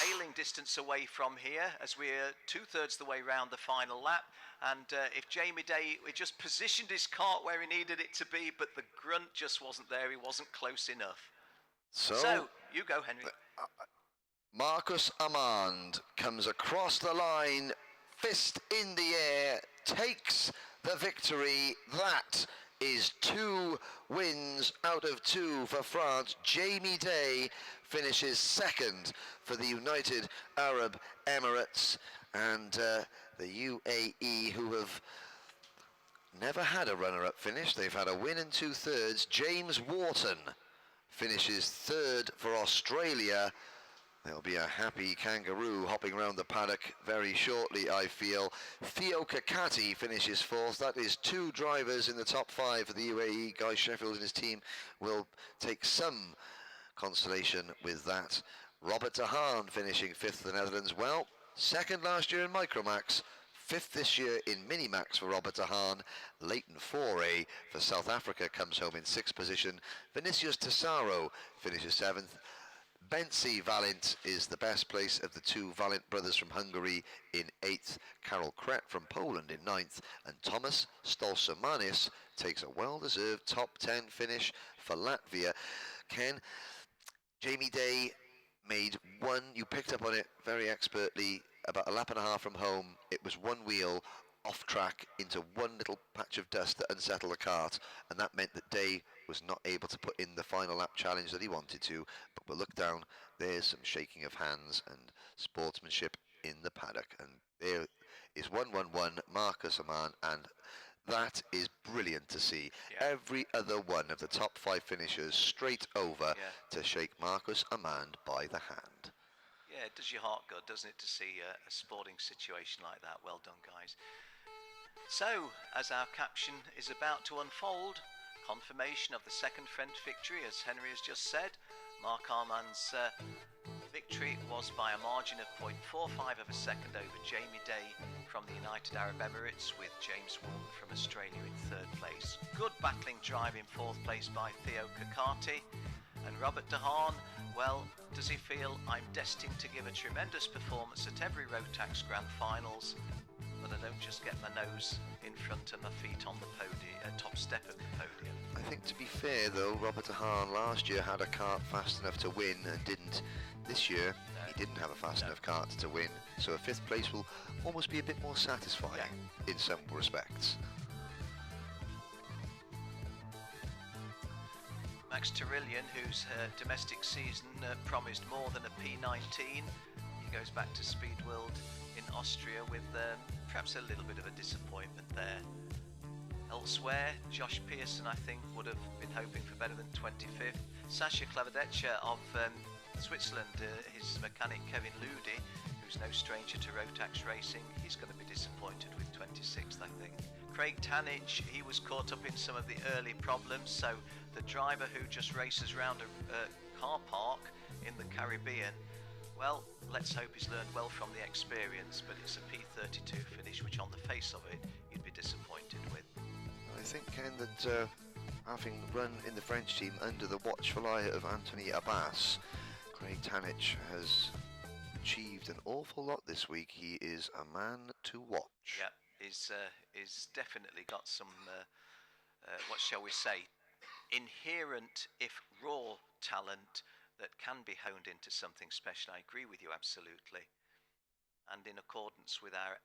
hailing distance away from here, as we're 2/3 the way round the final lap. And if Jamie Day just positioned his kart where he needed it to be, but the grunt just wasn't there, he wasn't close enough. So you go, Henry. Marcus Armand comes across the line, fist in the air, takes the victory. That is 2 wins out of 2 for France. Jamie Day finishes 2nd for the United Arab Emirates, and the UAE, who have never had a runner-up finish. They've had a win and 2/3. James Wharton finishes 3rd for Australia. There'll be a happy kangaroo hopping around the paddock very shortly, I feel. Theo Kakati finishes 4th. That is 2 drivers in the top 5 for the UAE. Guy Sheffield and his team will take some consolation with that. Robert de Haan finishing 5th for the Netherlands. Well, 2nd last year in Micromax, 5th this year in Minimax for Robert de Haan. Leighton Foray for South Africa comes home in 6th position. Vinicius Tesaro finishes 7th. Bensi Valent is the best place of the 2 Valent brothers from Hungary in 8th. Karol Kret from Poland in 9th. And Thomas Stolsomanis takes a well-deserved top 10 finish for Latvia. Ken, Jamie Day made one, you picked up on it very expertly, about a lap and a half from home. It was one wheel off track into one little patch of dust that unsettled the kart, and that meant that Day was not able to put in the final lap challenge that he wanted to. But we'll look down, there's some shaking of hands and sportsmanship in the paddock, and there is 111 Marcus Amann, and that is brilliant to see. Yeah. Every other one of the top 5 finishers straight over to shake Marcus Amann by the hand. Yeah, it does your heart good, doesn't it, to see a sporting situation like that. Well done, guys. So, as our caption is about to unfold, confirmation of the second French victory, as Henry has just said. Marc Armand's victory was by a margin of 0.45 of a second over Jamie Day from the United Arab Emirates, with James Walton from Australia in 3rd place. Good battling drive in 4th place by Theo Kakati. And Robert de Haan, well, does he feel, I'm destined to give a tremendous performance at every Rotax Grand Finals, but I don't just get my nose in front and my feet on the podium, top step of the podium. I think, to be fair though, Robert de Haan last year had a kart fast enough to win and didn't. This year, he didn't have a fast enough kart to win, so a 5th place will almost be a bit more satisfying in some respects. Max Turillian, whose domestic season promised more than a P19, he goes back to Speed World in Austria with perhaps a little bit of a disappointment there. Elsewhere, Josh Pearson, I think, would have been hoping for better than 25th. Sasha Klavedeccia of Switzerland, his mechanic Kevin Ludi, who's no stranger to Rotax racing, he's going to be disappointed with 26th, I think. Craig Tanich, he was caught up in some of the early problems, so the driver who just races around a car park in the Caribbean, well, let's hope he's learned well from the experience, but it's a P32 finish, which on the face of it, you'd be disappointed with. I think, Ken, that having run in the French team under the watchful eye of Anthony Abbas, Craig Tanich has achieved an awful lot this week. He is a man to watch. Yeah, he's definitely got some, what shall we say, inherent, if raw, talent that can be honed into something special. I agree with you absolutely. And in accordance with our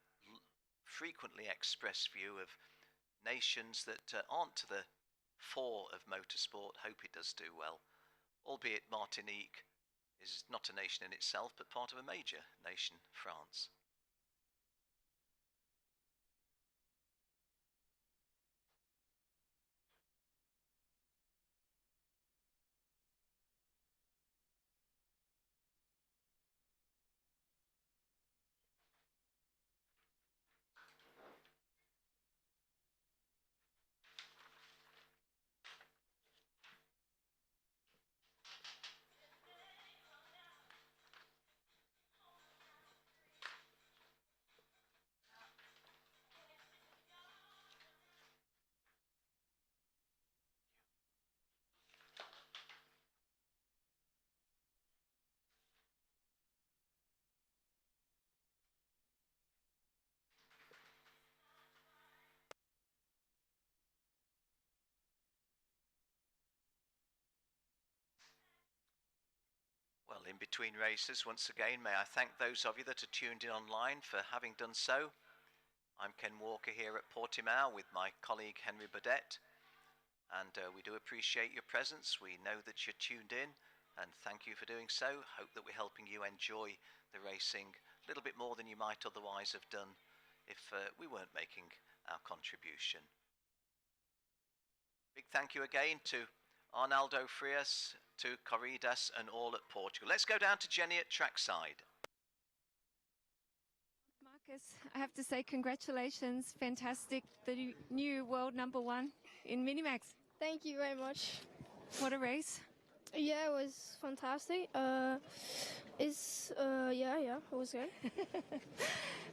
frequently expressed view of nations that aren't to the fore of motorsport, hope it does do well. Albeit Martinique is not a nation in itself, but part of a major nation, France. Well, in between races, once again, may I thank those of you that are tuned in online for having done so. I'm Ken Walker here at Portimao with my colleague Henry Burdett, and we do appreciate your presence. We know that you're tuned in, and thank you for doing so. Hope that we're helping you enjoy the racing a little bit more than you might otherwise have done if we weren't making our contribution. Big thank you again to Arnaldo Frias to Corridas and all at Portugal. Let's go down to Jenny at trackside. Marcus, I have to say congratulations, fantastic, the new world #1 in Minimax. Thank you very much. What a race. Yeah, it was fantastic. Yeah, it was good.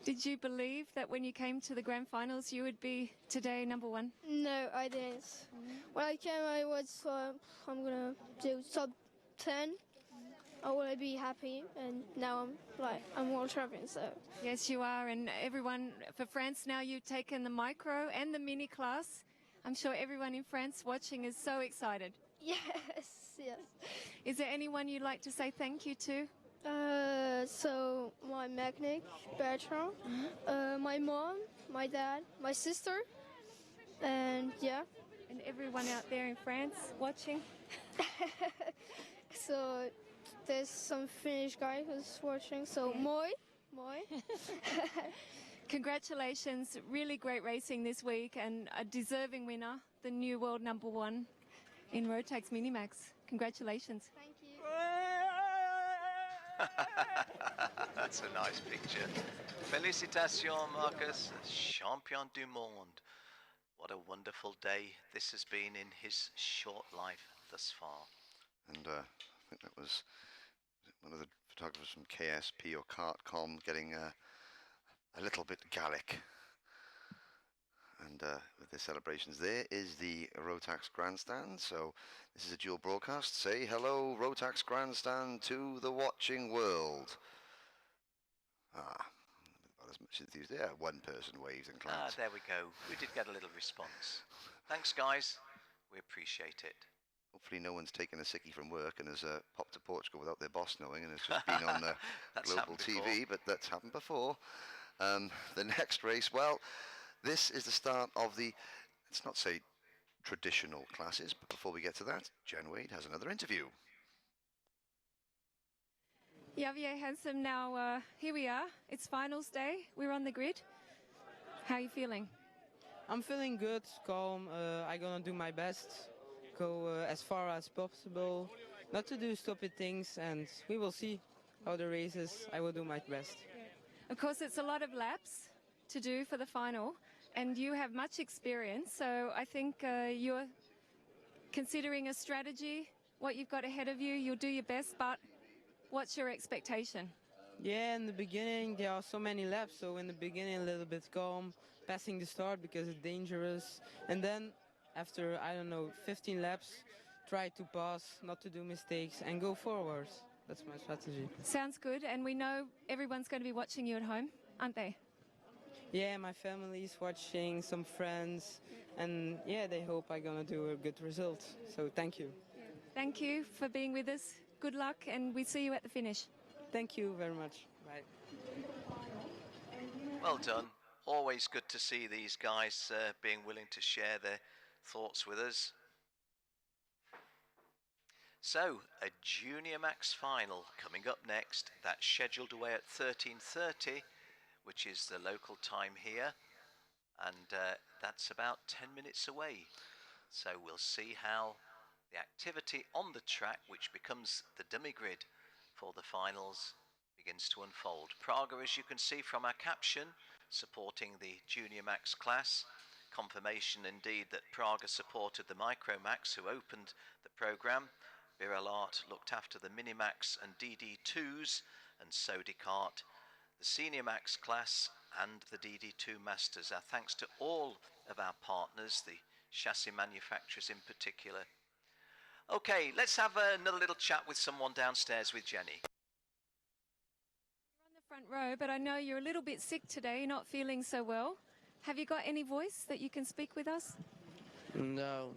Did you believe that when you came to the grand finals you would be today #1? No, I didn't. When I came, I was, I'm gonna do top 10. I will be happy, and now I'm world champion, so. Yes, you are, and everyone for France now, you've taken the micro and the mini class. I'm sure everyone in France watching is so excited. Yes, yes. Is there anyone you'd like to say thank you to? So my mechanic, Bertrand, my mom, my dad, my sister, and yeah. And everyone out there in France watching. So there's some Finnish guy who's watching, so moi. Congratulations, really great racing this week and a deserving winner, the new world #1 in Rotax Minimax. Congratulations. Thank you. That's a nice picture. Félicitations, Marcus, champion du monde. What a wonderful day this has been in his short life thus far. And I think that was one of the photographers from KSP or KART.com getting a little bit Gallic. And with the celebrations, there is the Rotax Grandstand. So this is a dual broadcast. Say hello, Rotax Grandstand, to the watching world. Not as much enthused there. One person waved and clapped. There we go. We did get a little response. Thanks, guys. We appreciate it. Hopefully no one's taken a sickie from work and has popped to Portugal without their boss knowing and has just been on global TV, but that's happened before. The next race, well, this is the start of the, let's not say traditional classes, but before we get to that, Jen Wade has another interview. Javier Handsome, now here we are. It's finals day. We're on the grid. How are you feeling? I'm feeling good, calm. I'm gonna do my best, go as far as possible, not to do stupid things, and we will see how the race is. I will do my best. Of course, it's a lot of laps to do for the final, and you have much experience, so I think you're considering a strategy, what you've got ahead of you, you'll do your best, but what's your expectation? Yeah, in the beginning there are so many laps, so in the beginning a little bit calm, passing the start because it's dangerous, and then after, I don't know, 15 laps, try to pass, not to do mistakes, and go forward. That's my strategy. Sounds good, and we know everyone's going to be watching you at home, aren't they? Yeah, my family is watching, some friends, and yeah, they hope I'm gonna do a good result. So thank you. Thank you for being with us. Good luck, and we see you at the finish. Thank you very much. Bye. Well done. Always good to see these guys being willing to share their thoughts with us. So, a Junior Max final coming up next. That's scheduled away at 13:30, which is the local time here, and that's about 10 minutes away. So we'll see how the activity on the track, which becomes the dummy grid for the finals, begins to unfold. Praga, as you can see from our caption, supporting the Junior Max class. Confirmation indeed that Praga supported the Micro Max, who opened the programme. Biralart looked after the Minimax and DD2s, and so did KART, the Senior Max class and the DD2 Masters. Our thanks to all of our partners, the chassis manufacturers in particular. Okay, let's have another little chat with someone downstairs with Jenny. You're on the front row, but I know you're a little bit sick today, not feeling so well. Have you got any voice that you can speak with us? No,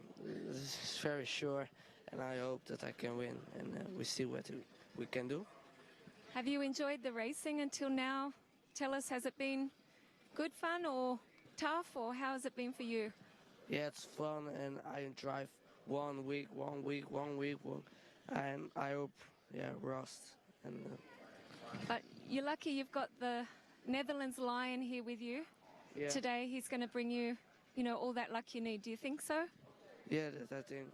it's very sure, and I hope that I can win, and we see what we can do. Have you enjoyed the racing until now? Tell us, has it been good fun or tough, or how has it been for you? Yeah, it's fun, and I drive 1 week, and I hope, rust. And But you're lucky you've got the Netherlands Lion here with you. Yeah. Today he's going to bring you, all that luck you need. Do you think so? Yeah, that I think.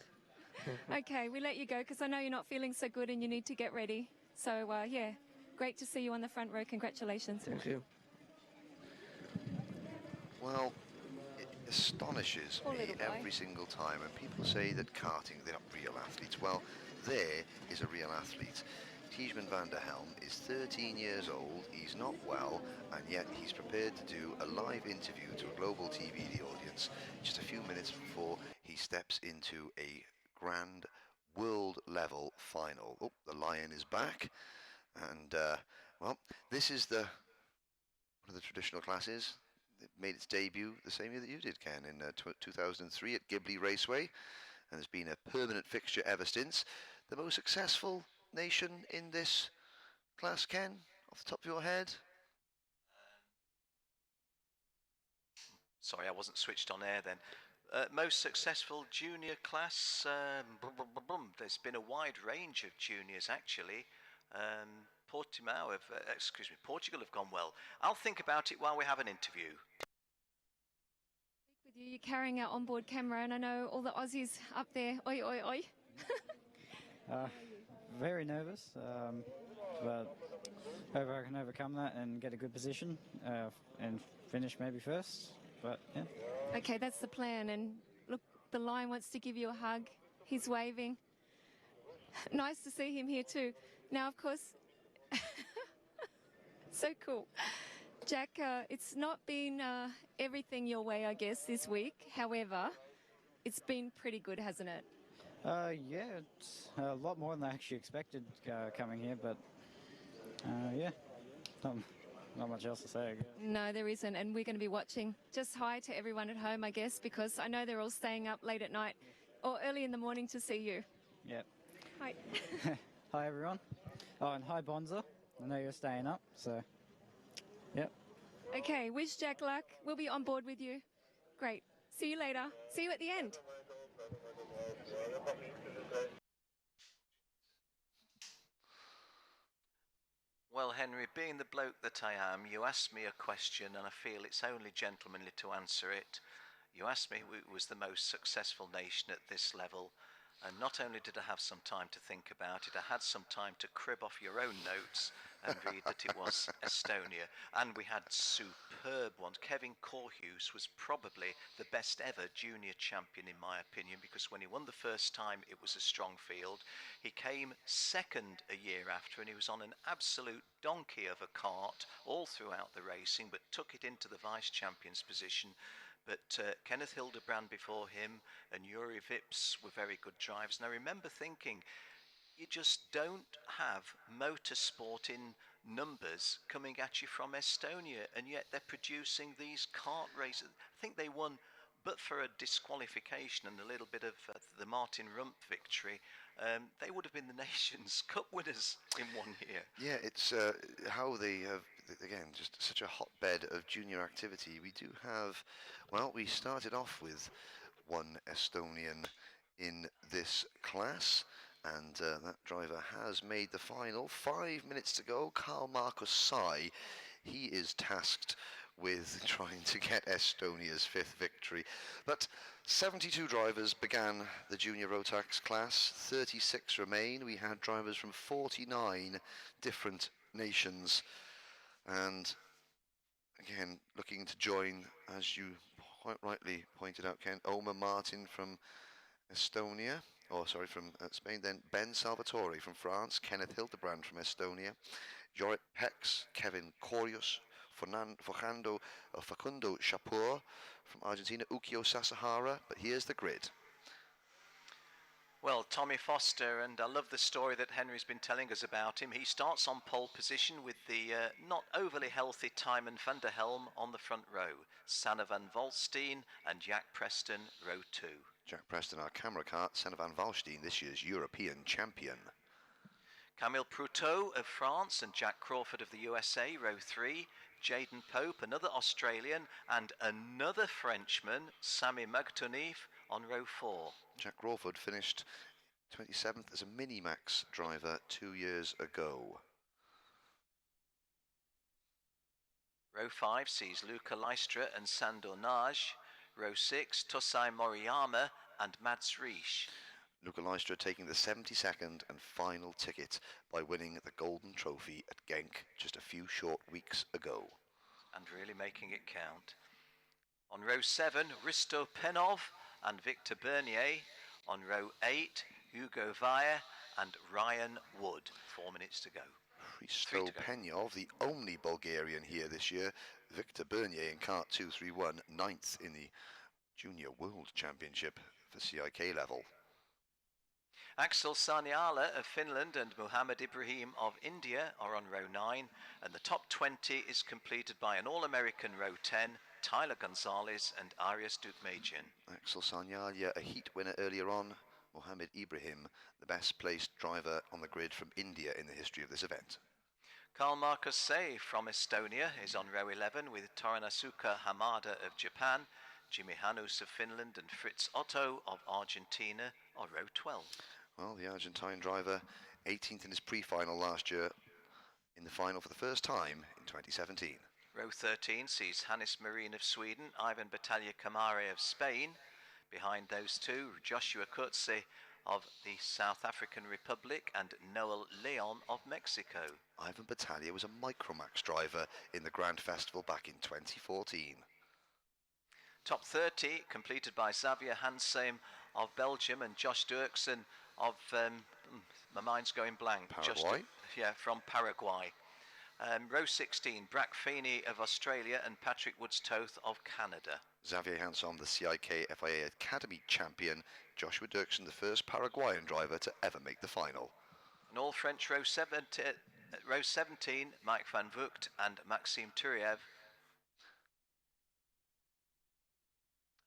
Okay, we let you go because I know you're not feeling so good and you need to get ready. So, yeah, great to see you on the front row. Congratulations. Thank you. Well, it astonishes Poor me little guy. every single time when people say that karting, they're not real athletes. Well, there is a real athlete. Tijmen van der Helm is 13 years old, he's not well, and yet he's prepared to do a live interview to a global TV audience just a few minutes before he steps into a grand world-level final. Oh, the lion is back, and, well, this is one of the traditional classes. It made its debut the same year that you did, Ken, in 2003 at Ghibli Raceway, and has been a permanent fixture ever since. The most successful nation in this class, Ken, off the top of your head? Sorry, I wasn't switched on air then. Most successful junior class, there's been a wide range of juniors actually. Portimao Portugal have gone well. I'll think about it while we have an interview. With you, you're carrying our onboard camera, and I know all the Aussies up there. Oi, oi, oi. Very nervous, but hope I can overcome that and get a good position and finish maybe first. But yeah. Okay, that's the plan. And look, the lion wants to give you a hug. He's waving. Nice to see him here too. Now, of course, so cool. Jack, it's not been everything your way, I guess, this week. However, it's been pretty good, hasn't it? Yeah, it's a lot more than I actually expected coming here, but yeah, not much else to say, I guess. No, there isn't, and we're going to be watching. Just hi to everyone at home, I guess, because I know they're all staying up late at night or early in the morning to see you. Yep. Hi. Hi, everyone. Oh, and hi, Bonza. I know you're staying up, so yep. Okay, wish Jack luck. We'll be on board with you. Great. See you later. See you at the end. Well, Henry, being the bloke that I am, you asked me a question and I feel it's only gentlemanly to answer it. You asked me who was the most successful nation at this level, and not only did I have some time to think about it, I had some time to crib off your own notes and read that it was Estonia. And we had superb ones. Kevin Korhus was probably the best ever junior champion in my opinion, because when he won the first time it was a strong field. He came second a year after and he was on an absolute donkey of a cart all throughout the racing, but took it into the vice champion's position. But Kenneth Hildebrand before him and Yuri Vips were very good drivers. And I remember thinking, you just don't have motorsport in numbers coming at you from Estonia, and yet they're producing these kart races. I think they won, but for a disqualification and a little bit of the Martin Rump victory, they would have been the Nations Cup winners in 1 year. Yeah, it's how they have, again, just such a hotbed of junior activity. We do have, well, we started off with one Estonian in this class, and that driver has made the final. 5 minutes to go. Carl Markus Sai, he is tasked with trying to get Estonia's 5th victory. But 72 drivers began the junior Rotax class, 36 remain. We had drivers from 49 different nations, and again looking to join, as you quite rightly pointed out, Ken, Omar Martin from Estonia, from Spain, then Ben Salvatore from France, Kenneth Hildebrand from Estonia, Jorit Pex, Kevin Korhus, Facundo Shapur from Argentina, Ukio Sasahara. But here's the grid. Well, Tommy Foster, and I love the story that Henry's been telling us about him. He starts on pole position with the not overly healthy Tijmen van der Helm on the front row. Sanne van Valstein and Jack Preston, row 2. Jack Preston, our camera cart, Sanne van Valstein, this year's European champion. Camille Proutot of France and Jack Crawford of the USA, row 3. Jaden Pope, another Australian, and another Frenchman, Sami Magtounif, on row 4. Jack Crawford finished 27th as a Minimax driver 2 years ago. Row 5 sees Luca Lystra and Sandor Naj. Row 6, Tosai Moriyama and Mads Riesch. Luca Leistra taking the 72nd and final ticket by winning the Golden Trophy at Genk just a few short weeks ago. And really making it count. On row 7, Risto Penov and Victor Bernier. On row 8, Hugo Valle and Ryan Wood. 4 minutes to go. Risto Penov, the only Bulgarian here this year. Victor Bernier in kart 231, 9th in the Junior World Championship for CIK level. Axel Saniala of Finland and Muhammad Ibrahim of India are on row 9, and the top 20 is completed by an All-American row 10, Tyler Gonzalez and Arias Dukmajian. Axel Saniala, a heat winner earlier on. Muhammad Ibrahim, the best placed driver on the grid from India in the history of this event. Karl Markus Say from Estonia is on row 11 with Toranasuka Hamada of Japan, Jimmy Hanus of Finland and Fritz Otto of Argentina on row 12. Well, the Argentine driver, 18th in his pre-final last year, in the final for the first time in 2017. Row 13 sees Hannes Marine of Sweden, Ivan Battaglia Camare of Spain. Behind those two, Joshua Kurtze of the South African Republic and Noel Leon of Mexico. Ivan Battaglia was a Micromax driver in the Grand Festival back in 2014. Top 30 completed by Xavier Hansheim of Belgium and Josh Dirksen of, my mind's going blank. Paraguay? From Paraguay. Row 16, Brack Feeney of Australia and Patrick Woods-Toth of Canada. Xavier Hansheim, the CIK FIA Academy champion. Joshua Dirksen, the first Paraguayan driver to ever make the final. And all French row 17, Mike van Vugt and Maxime Turiev.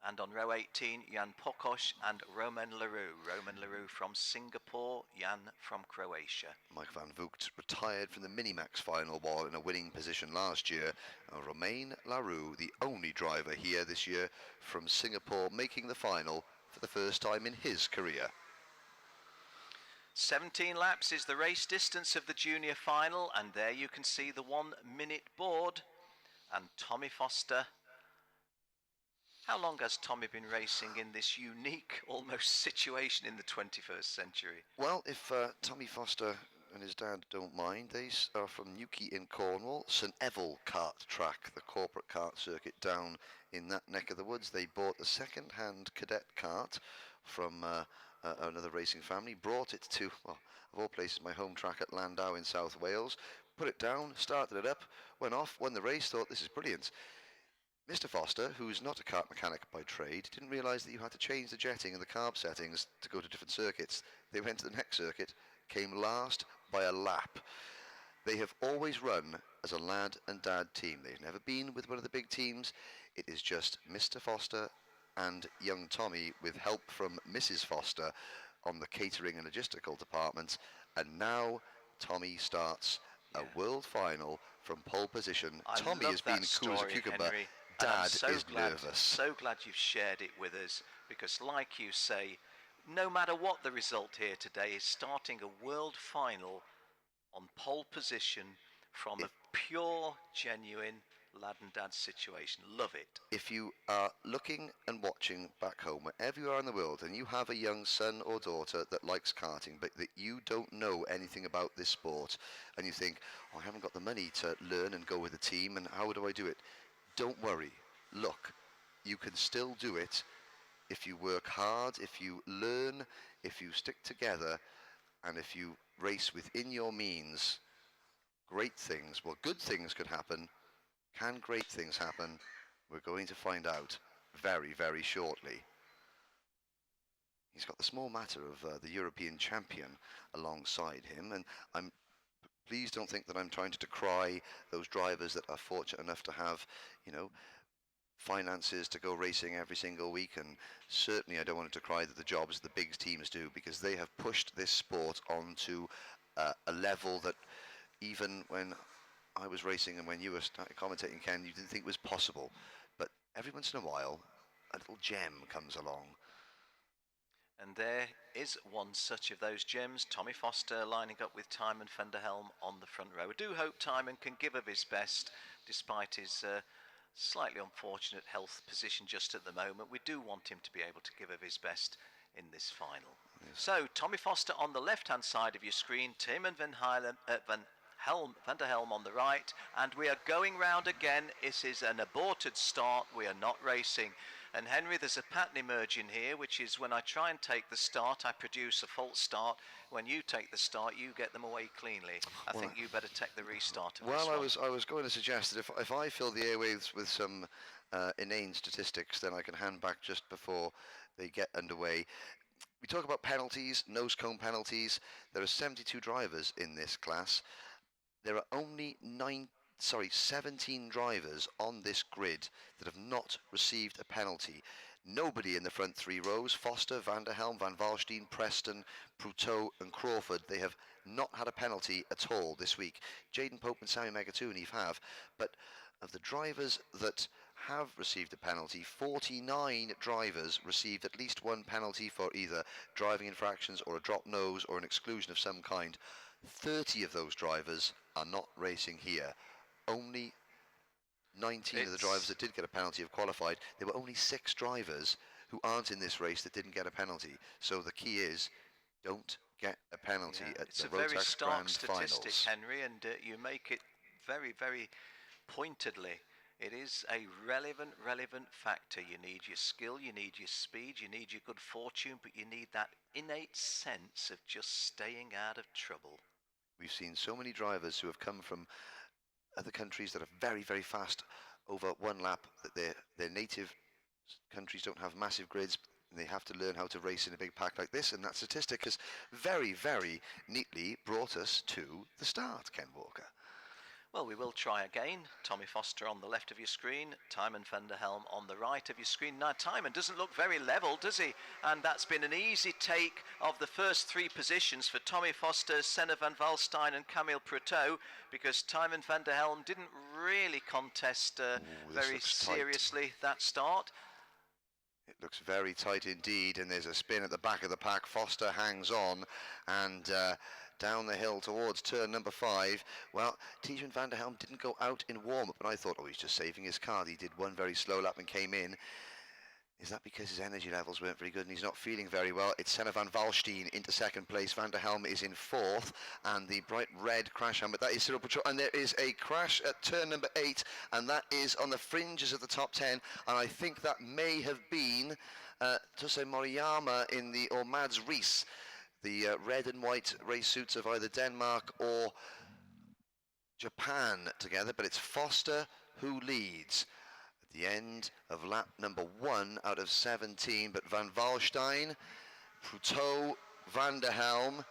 And on row 18, Jan Pokoš and Roman Leroux. Roman Leroux from Singapore, Jan from Croatia. Mike van Vugt retired from the Minimax final while in a winning position last year. And Romain Leroux, the only driver here this year from Singapore, making the final for the first time in his career. 17 laps is the race distance of the junior final, and there you can see the 1 minute board. And Tommy Foster. How long has Tommy been racing in this unique, almost situation in the 21st century? Well, if Tommy Foster and his dad don't mind, they are from Newquay in Cornwall, St Evell kart track, the corporate kart circuit down in that neck of the woods. They bought a second-hand cadet kart from another racing family, brought it to, well, of all places, my home track at Landau in South Wales, put it down, started it up, went off, won the race, thought this is brilliant. Mr Foster, who's not a kart mechanic by trade, didn't realise that you had to change the jetting and the carb settings to go to different circuits. They went to the next circuit, came last by a lap. They have always run as a lad and dad team. They've never been with one of the big teams. It is just Mr Foster and young Tommy with help from Mrs Foster on the catering and logistical department. And now Tommy starts a world final from pole position. Tommy has been cool as a cucumber. Henry. Dad is nervous. So glad you've shared it with us, because like you say, no matter what the result here today, is starting a world final on pole position from a pure, genuine lad and dad situation. Love it. If you are looking and watching back home, wherever you are in the world, and you have a young son or daughter that likes karting, but that you don't know anything about this sport, and you think, oh, I haven't got the money to learn and go with a team, and how do I do it? Don't worry. Look, you can still do it if you work hard, if you learn, if you stick together, and if you race within your means. Great things, well, good things could happen. Can great things happen? We're going to find out very, very shortly. He's got the small matter of the European champion alongside him, and please don't think that I'm trying to decry those drivers that are fortunate enough to have, you know, finances to go racing every single week, and certainly I don't want to decry the jobs the big teams do, because they have pushed this sport onto a level that even when I was racing and when you were commentating, Ken, you didn't think was possible. But every once in a while, a little gem comes along. And there is one such of those gems, Tommy Foster lining up with Tymon van der Helm on the front row. I do hope Tymon can give of his best, despite his slightly unfortunate health position just at the moment. We do want him to be able to give of his best in this final. So, Tommy Foster on the left-hand side of your screen, Tiemann van der Helm on the right, and we are going round again. This is an aborted start. We are not racing. And Henry, there's a pattern emerging here, which is when I try and take the start, I produce a false start. When you take the start, you get them away cleanly. I think you better take the restart of this one. I was going to suggest that if I fill the airwaves with some inane statistics, then I can hand back just before they get underway. We talk about penalties, nose cone penalties. There are 72 drivers in this class. There are only 17 drivers on this grid that have not received a penalty. Nobody in the front three rows, Foster, Van der Helm, Van Valstein, Preston, Pruteau and Crawford, they have not had a penalty at all this week. Jaden Pope and Sammy Megatooniv have, but of the drivers that have received a penalty, 49 drivers received at least one penalty for either driving infractions or a drop nose or an exclusion of some kind. 30 of those drivers are not racing here. Only 19 of the drivers that did get a penalty have qualified. There were only 6 drivers who aren't in this race that didn't get a penalty. So the key is, don't get a penalty at the Rotax Grand Finals. It's a very stark statistic, Henry, and you make it very, very pointedly. It is a relevant factor. You need your skill, you need your speed, you need your good fortune, but you need that innate sense of just staying out of trouble. We've seen so many drivers who have come from other countries that are very, very fast over one lap, that their native countries don't have massive grids, and they have to learn how to race in a big pack like this, and that statistic has very, very neatly brought us to the start, Ken Walker. Well, we will try again. Tommy Foster on the left of your screen, Tiemann van der Helm on the right of your screen. Now, Tiemann doesn't look very level, does he? And that's been an easy take of the first 3 positions for Tommy Foster, Senna van Valstein and Camille Pruteau, because Tiemann van der Helm didn't really contest very seriously that start. It looks very tight indeed, and there's a spin at the back of the pack. Foster hangs on, and down the hill towards turn number 5. Well, Tiemann van der Helm didn't go out in warm-up, and I thought, oh, he's just saving his car. He did one very slow lap and came in. Is that because his energy levels weren't very good and he's not feeling very well? It's Senna van Valstein into 2nd place. Van der Helm is in 4th, and the bright red crash helmet, that is Cyril Patrol, and there is a crash at turn number 8, and that is on the fringes of the top 10, and I think that may have been Tose Moriyama or Mads Rees, the red and white race suits of either Denmark or Japan together, but it's Foster who leads at the end of lap number 1 out of 17, but Van Valstein, Pruteau, Van der Helm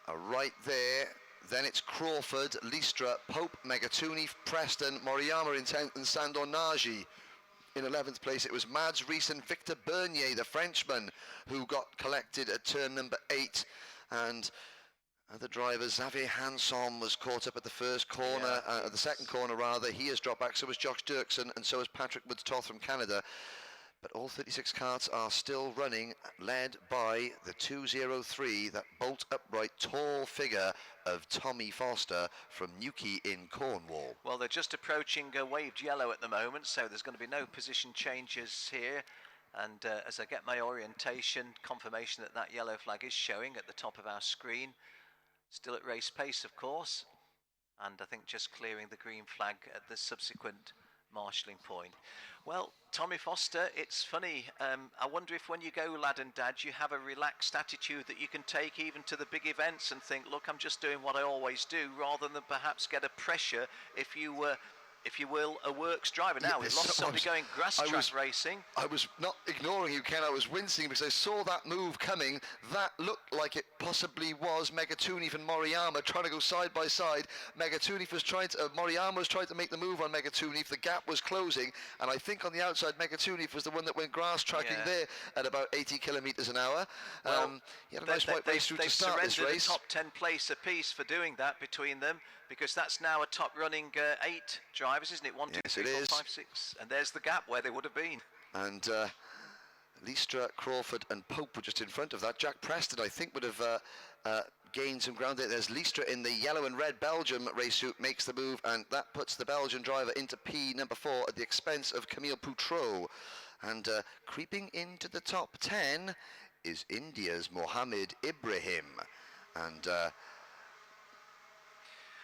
are right there. Then it's Crawford, Listra, Pope, Megatooniv, Preston, Moriyama in 10th, and Sandor Nagy. In 11th place, it was Mads Rees and Victor Bernier, the Frenchman, who got collected at turn number 8. And other drivers, Xavier Hanson was caught up at the first corner, the second corner rather. He has dropped back, so was Josh Dirksen, and so has Patrick Woods-Toth from Canada. But all 36 karts are still running, led by the 203, that bolt upright tall figure of Tommy Foster from Newquay in Cornwall. Well, they're just approaching waved yellow at the moment, so there's going to be no position changes here. And as I get my orientation, confirmation that that yellow flag is showing at the top of our screen. Still at race pace, of course. And I think just clearing the green flag at the subsequent marshalling point. Well, Tommy Foster, it's funny. I wonder if when you go, lad and dad, you have a relaxed attitude that you can take even to the big events and think, look, I'm just doing what I always do, rather than perhaps get a pressure if you were, if you will, a works driver. Now, we've lost somebody going grass track racing. I was not ignoring you, Ken. I was wincing because I saw that move coming. That looked like it possibly was Megatooniv and Moriyama trying to go side by side. Megatooniv was trying to, Moriyama was trying to make the move on Megatooniv. The gap was closing, and I think on the outside, Megatooniv was the one that went grass tracking there at about 80 kilometres an hour. Well, he had a nice white race suit to start this race. The top 10 place apiece for doing that between them, because that's now a top running 8 drivers, isn't it? 1, 2, 3, 4, 5, 6. And there's the gap where they would have been. And Listra, Crawford and Pope were just in front of that. Jack Preston, I think, would have gained some ground there. There's Listra in the yellow and red Belgium race suit, makes the move, and that puts the Belgian driver into P number 4 at the expense of Camille Pruteau. And creeping into the top 10 is India's Mohammed Ibrahim. And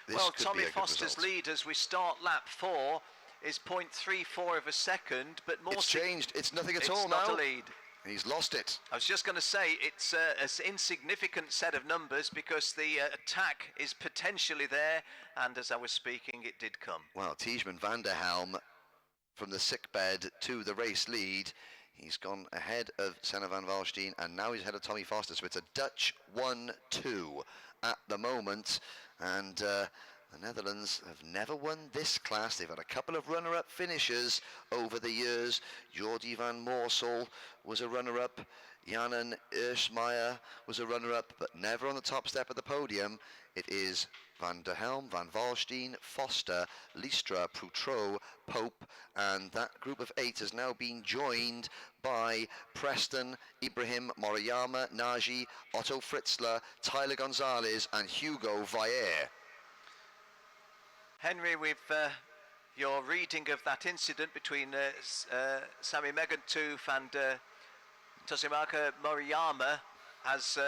this well, could Tommy be a good Foster's result. lead as we start lap 4 is 0.34 of a second, but more... It's changed. It's nothing at all It's not now. a lead. He's lost it. I was just going to say, it's an insignificant set of numbers because the attack is potentially there, and as I was speaking, it did come. Well, Tijmen van der Helm from the sickbed to the race lead. He's gone ahead of Senna van Valstein, and now he's ahead of Tommy Foster. So it's a Dutch 1-2 at the moment. And the Netherlands have never won this class. They've had a couple of runner-up finishers over the years. Jordi van Moorsel was a runner-up. Janen Erschmeier was a runner-up, but never on the top step of the podium. It is Van der Helm, Van Valstein, Foster, Liestra, Proutrot, Pope, and that group of 8 has now been joined by Preston, Ibrahim, Moriyama, Nagy, Otto Fritzler, Tyler Gonzalez, and Hugo Valle. Henry, with your reading of that incident between Sami Megantooth and Toshimaka Moriyama has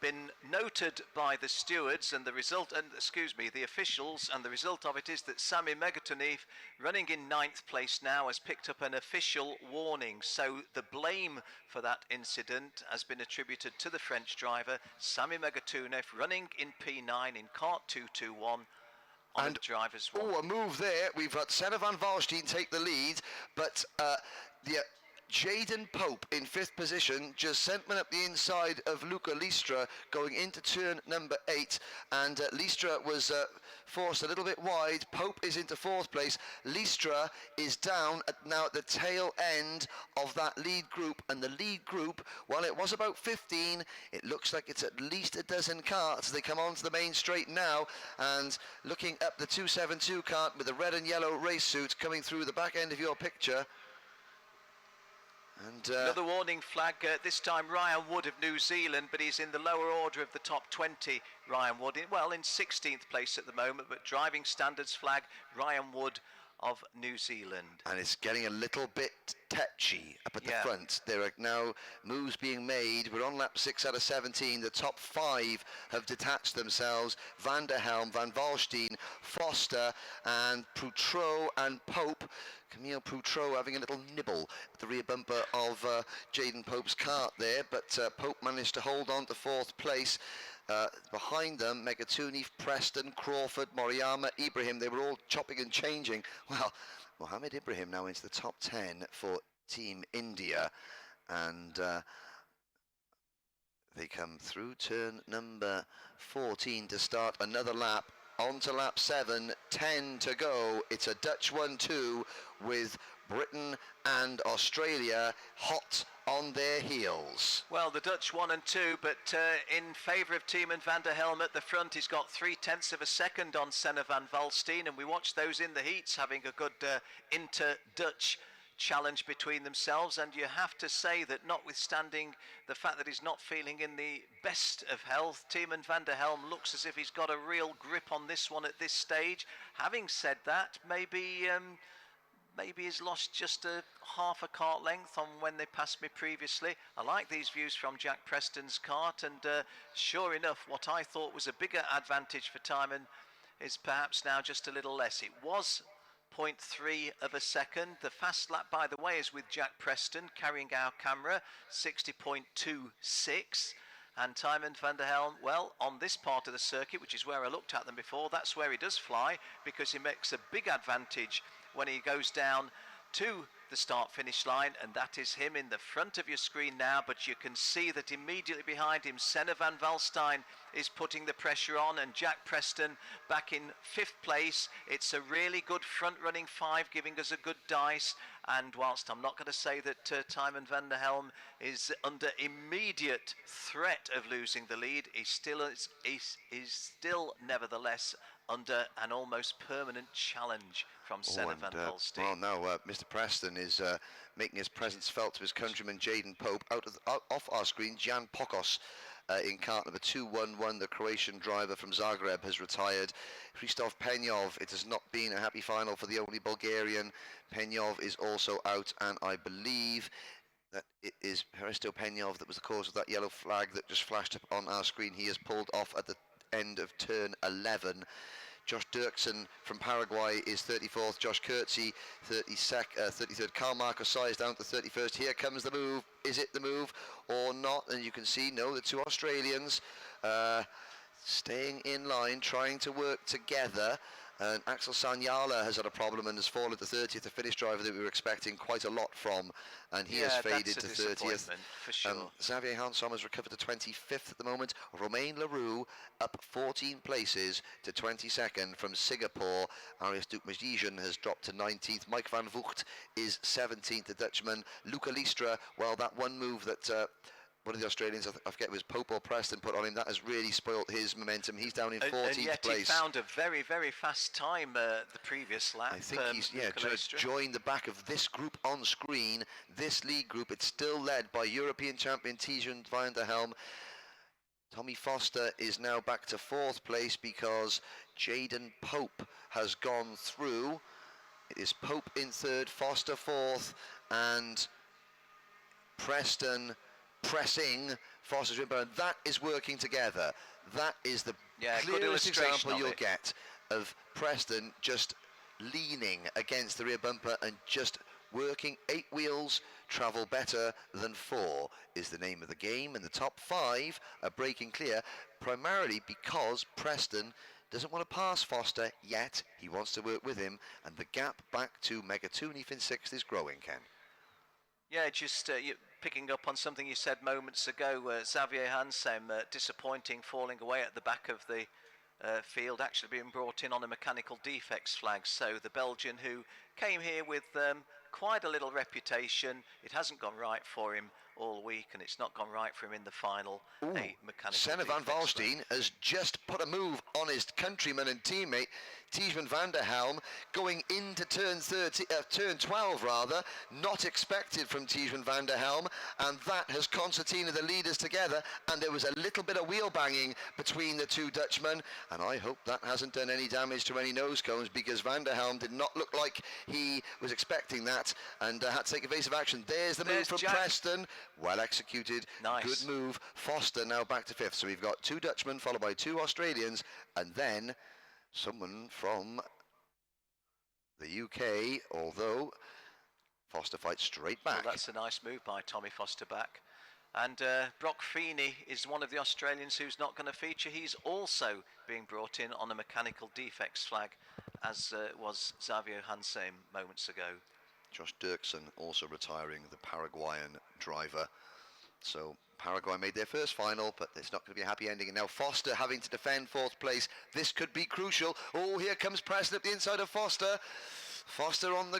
been noted by the stewards, and the result, and excuse me, the officials, and the result of it is that Sami Megantooth, running in 9th place now, has picked up an official warning. So the blame for that incident has been attributed to the French driver, Sami Megantooth, running in P9 in kart 221. On the driver's one. Oh, a move there. We've got Senna van Valstein take the lead, but Jaden Pope in 5th position just sent one up the inside of Luca Liestra going into turn number 8, and Liestra was forced a little bit wide. Pope is into 4th place. Liestra is down now at the tail end of that lead group, and the lead group, while it was about 15, it looks like it's at least a dozen carts. They come onto the main straight now, and looking up the 272 cart with the red and yellow race suit coming through the back end of your picture. And another warning flag, this time Ryan Wood of New Zealand, but he's in the lower order of the top 20, Ryan Wood, in 16th place at the moment, but driving standards flag, Ryan Wood of New Zealand. And it's getting a little bit touchy up at the front. There are now moves being made. We're on lap 6 out of 17. The top 5 have detached themselves. Van der Helm, Van Valstein, Foster, and Proutrot and Pope. Camille Proutrot having a little nibble at the rear bumper of Jaden Pope's cart there, but Pope managed to hold on to 4th place. Behind them, Megantooth, Preston, Crawford, Moriyama, Ibrahim, they were all chopping and changing. Well, Mohammed Ibrahim now into the top 10 for Team India, and they come through turn number 14 to start another lap. On to lap 7, 10 to go. It's a Dutch 1-2 with Britain and Australia hot on their heels. Well, the Dutch 1 and 2, but in favour of Tijmen van der Helm at the front. He's got 0.3 of a second on Senna van Valstein, and we watched those in the heats having a good inter-Dutch challenge between themselves, and you have to say that notwithstanding the fact that he's not feeling in the best of health, Tijmen van der Helm looks as if he's got a real grip on this one at this stage. Having said that, maybe he's lost just a half a kart length on when they passed me previously. I like these views from Jack Preston's kart, and sure enough, what I thought was a bigger advantage for Tijmen is perhaps now just a little less. It was 0.3 of a second. The fast lap, by the way, is with Jack Preston carrying our camera, 60.26. And Tijmen van der Helm, well, on this part of the circuit, which is where I looked at them before, that's where he does fly, because he makes a big advantage when he goes down to the start-finish line, and that is him in the front of your screen now, but you can see that immediately behind him, Senna van Valstein is putting the pressure on, and Jack Preston back in 5th place. It's a really good front-running 5, giving us a good dice, and whilst I'm not going to say that Tijmen van der Helm is under immediate threat of losing the lead, he's still nevertheless under an almost permanent challenge from Senna van Valstein. Well, now Mr. Preston is making his presence felt to his countryman Jaden Pope. Off our screen, Jan Pokos in kart number 211, the Croatian driver from Zagreb, has retired. Christoph Penyov, it has not been a happy final for the only Bulgarian. Penyov is also out, and I believe that it is Hristo Penyov that was the cause of that yellow flag that just flashed up on our screen. He is pulled off at the end of turn 11. Josh Dirksen from Paraguay is 34th. Josh Kurtzy, 33rd. Carl Marco Sai is down to 31st. Here comes the move. Is it the move or not? And you can see, no, the two Australians staying in line, trying to work together. And Axel Sanyala has had a problem and has fallen to 30th, the Finnish driver that we were expecting quite a lot from, and he has faded to 30th. For sure. Xavier Hansom has recovered to 25th at the moment. Romain Leroux up 14 places to 22nd from Singapore. Arias Dukmajian has dropped to 19th. Mike van Vught is 17th, the Dutchman. Luca Listra, well, that one move that one of the Australians, I forget it was Pope or Preston, put on him, that has really spoilt his momentum. He's down in 14th and yet place. He found a very, very fast time the previous lap. I think he's joined the back of this group on screen, this league group. It's still led by European champion Tejan van der Helm. Tommy Foster is now back to 4th place because Jaden Pope has gone through. It is Pope in 3rd, Foster 4th, and Preston pressing Foster's rim, and that is working together. That is the clearest example you'll get of Preston just leaning against the rear bumper and just working. 8 wheels travel better than 4 is the name of the game, and the top 5 are breaking clear, primarily because Preston doesn't want to pass Foster yet. He wants to work with him, and the gap back to Megatunief in 6th is growing, Ken. Yeah, just picking up on something you said moments ago, Xavier Hansen disappointing, falling away at the back of the field, actually being brought in on a mechanical defects flag. So the Belgian, who came here with quite a little reputation, it hasn't gone right for him all week, and it's not gone right for him in the final. Senna van Valstein has just put a move on his countryman and teammate Tijmen van der Helm, going into turn 12 rather, not expected from Tijmen van der Helm, and that has concertina the leaders together, and there was a little bit of wheel banging between the two Dutchmen, and I hope that hasn't done any damage to any nose cones, because van der Helm did not look like he was expecting that, and had to take evasive action. There's the move from Preston, well executed, good move. Foster now back to 5th, so we've got 2 Dutchmen followed by 2 Australians, and then someone from the UK, although Foster fights straight back. Well, that's a nice move by Tommy Foster back. And Brock Feeney is one of the Australians who's not going to feature. He's also being brought in on a mechanical defects flag, as was Xavier Hansen moments ago. Josh Dirksen also retiring, the Paraguayan driver. So Paraguay made their first final, but it's not going to be a happy ending. And now Foster having to defend 4th place. This could be crucial. Oh, here comes Preston up the inside of Foster. Foster on the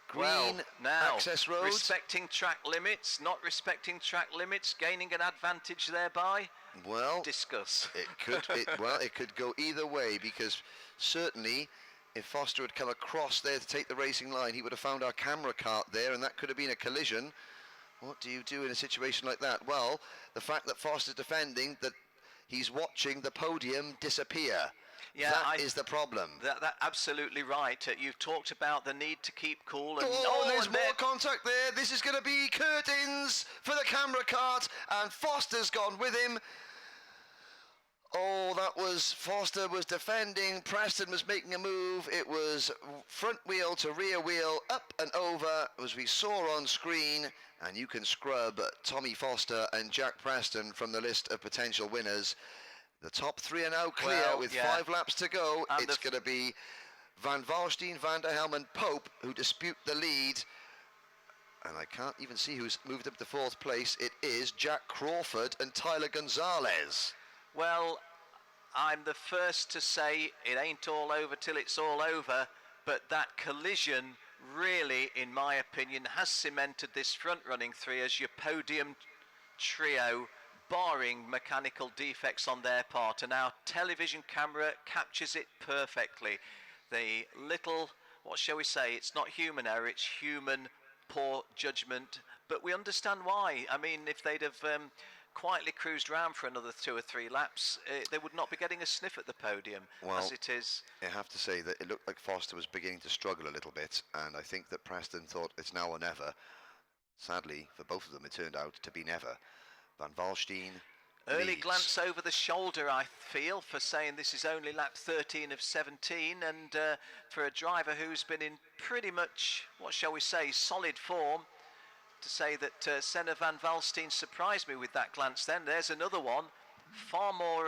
green access road. Respecting track limits, not respecting track limits, gaining an advantage thereby. Well, discuss. It could go either way, because certainly if Foster had come across there to take the racing line, he would have found our camera cart there, and that could have been a collision. What do you do in a situation like that? Well, the fact that Foster's defending, that he's watching the podium disappear. Yeah, that is the problem. That's absolutely right. You've talked about the need to keep cool. And there's more contact there. This is going to be curtains for the camera cart, and Foster's gone with him. Oh, that was, Foster was defending, Preston was making a move. It was front wheel to rear wheel, up and over, as we saw on screen, and you can scrub Tommy Foster and Jack Preston from the list of potential winners. The top 3 are now clear with 5 laps to go. And it's going to be Van Valstein, Van der Helm and Pope who dispute the lead. And I can't even see who's moved up to 4th place. It is Jack Crawford and Tyler Gonzalez. Well, I'm the first to say it ain't all over till it's all over, but that collision really, in my opinion, has cemented this front-running 3 as your podium trio, barring mechanical defects on their part, and our television camera captures it perfectly. The little, what shall we say, it's not human error, it's human poor judgment, but we understand why. I mean, if they'd have quietly cruised around for another 2 or 3 laps, they would not be getting a sniff at the podium, as it is. I have to say that it looked like Foster was beginning to struggle a little bit, and I think that Preston thought it's now or never. sadly, for both of them, it turned out to be never. Van Valstein Early leads. glance over the shoulder, I feel, for saying this is only lap 13 of 17, and for a driver who's been in pretty much, what shall we say, solid form, to say that Senna Van Valstein surprised me with that glance then. There's another one, far more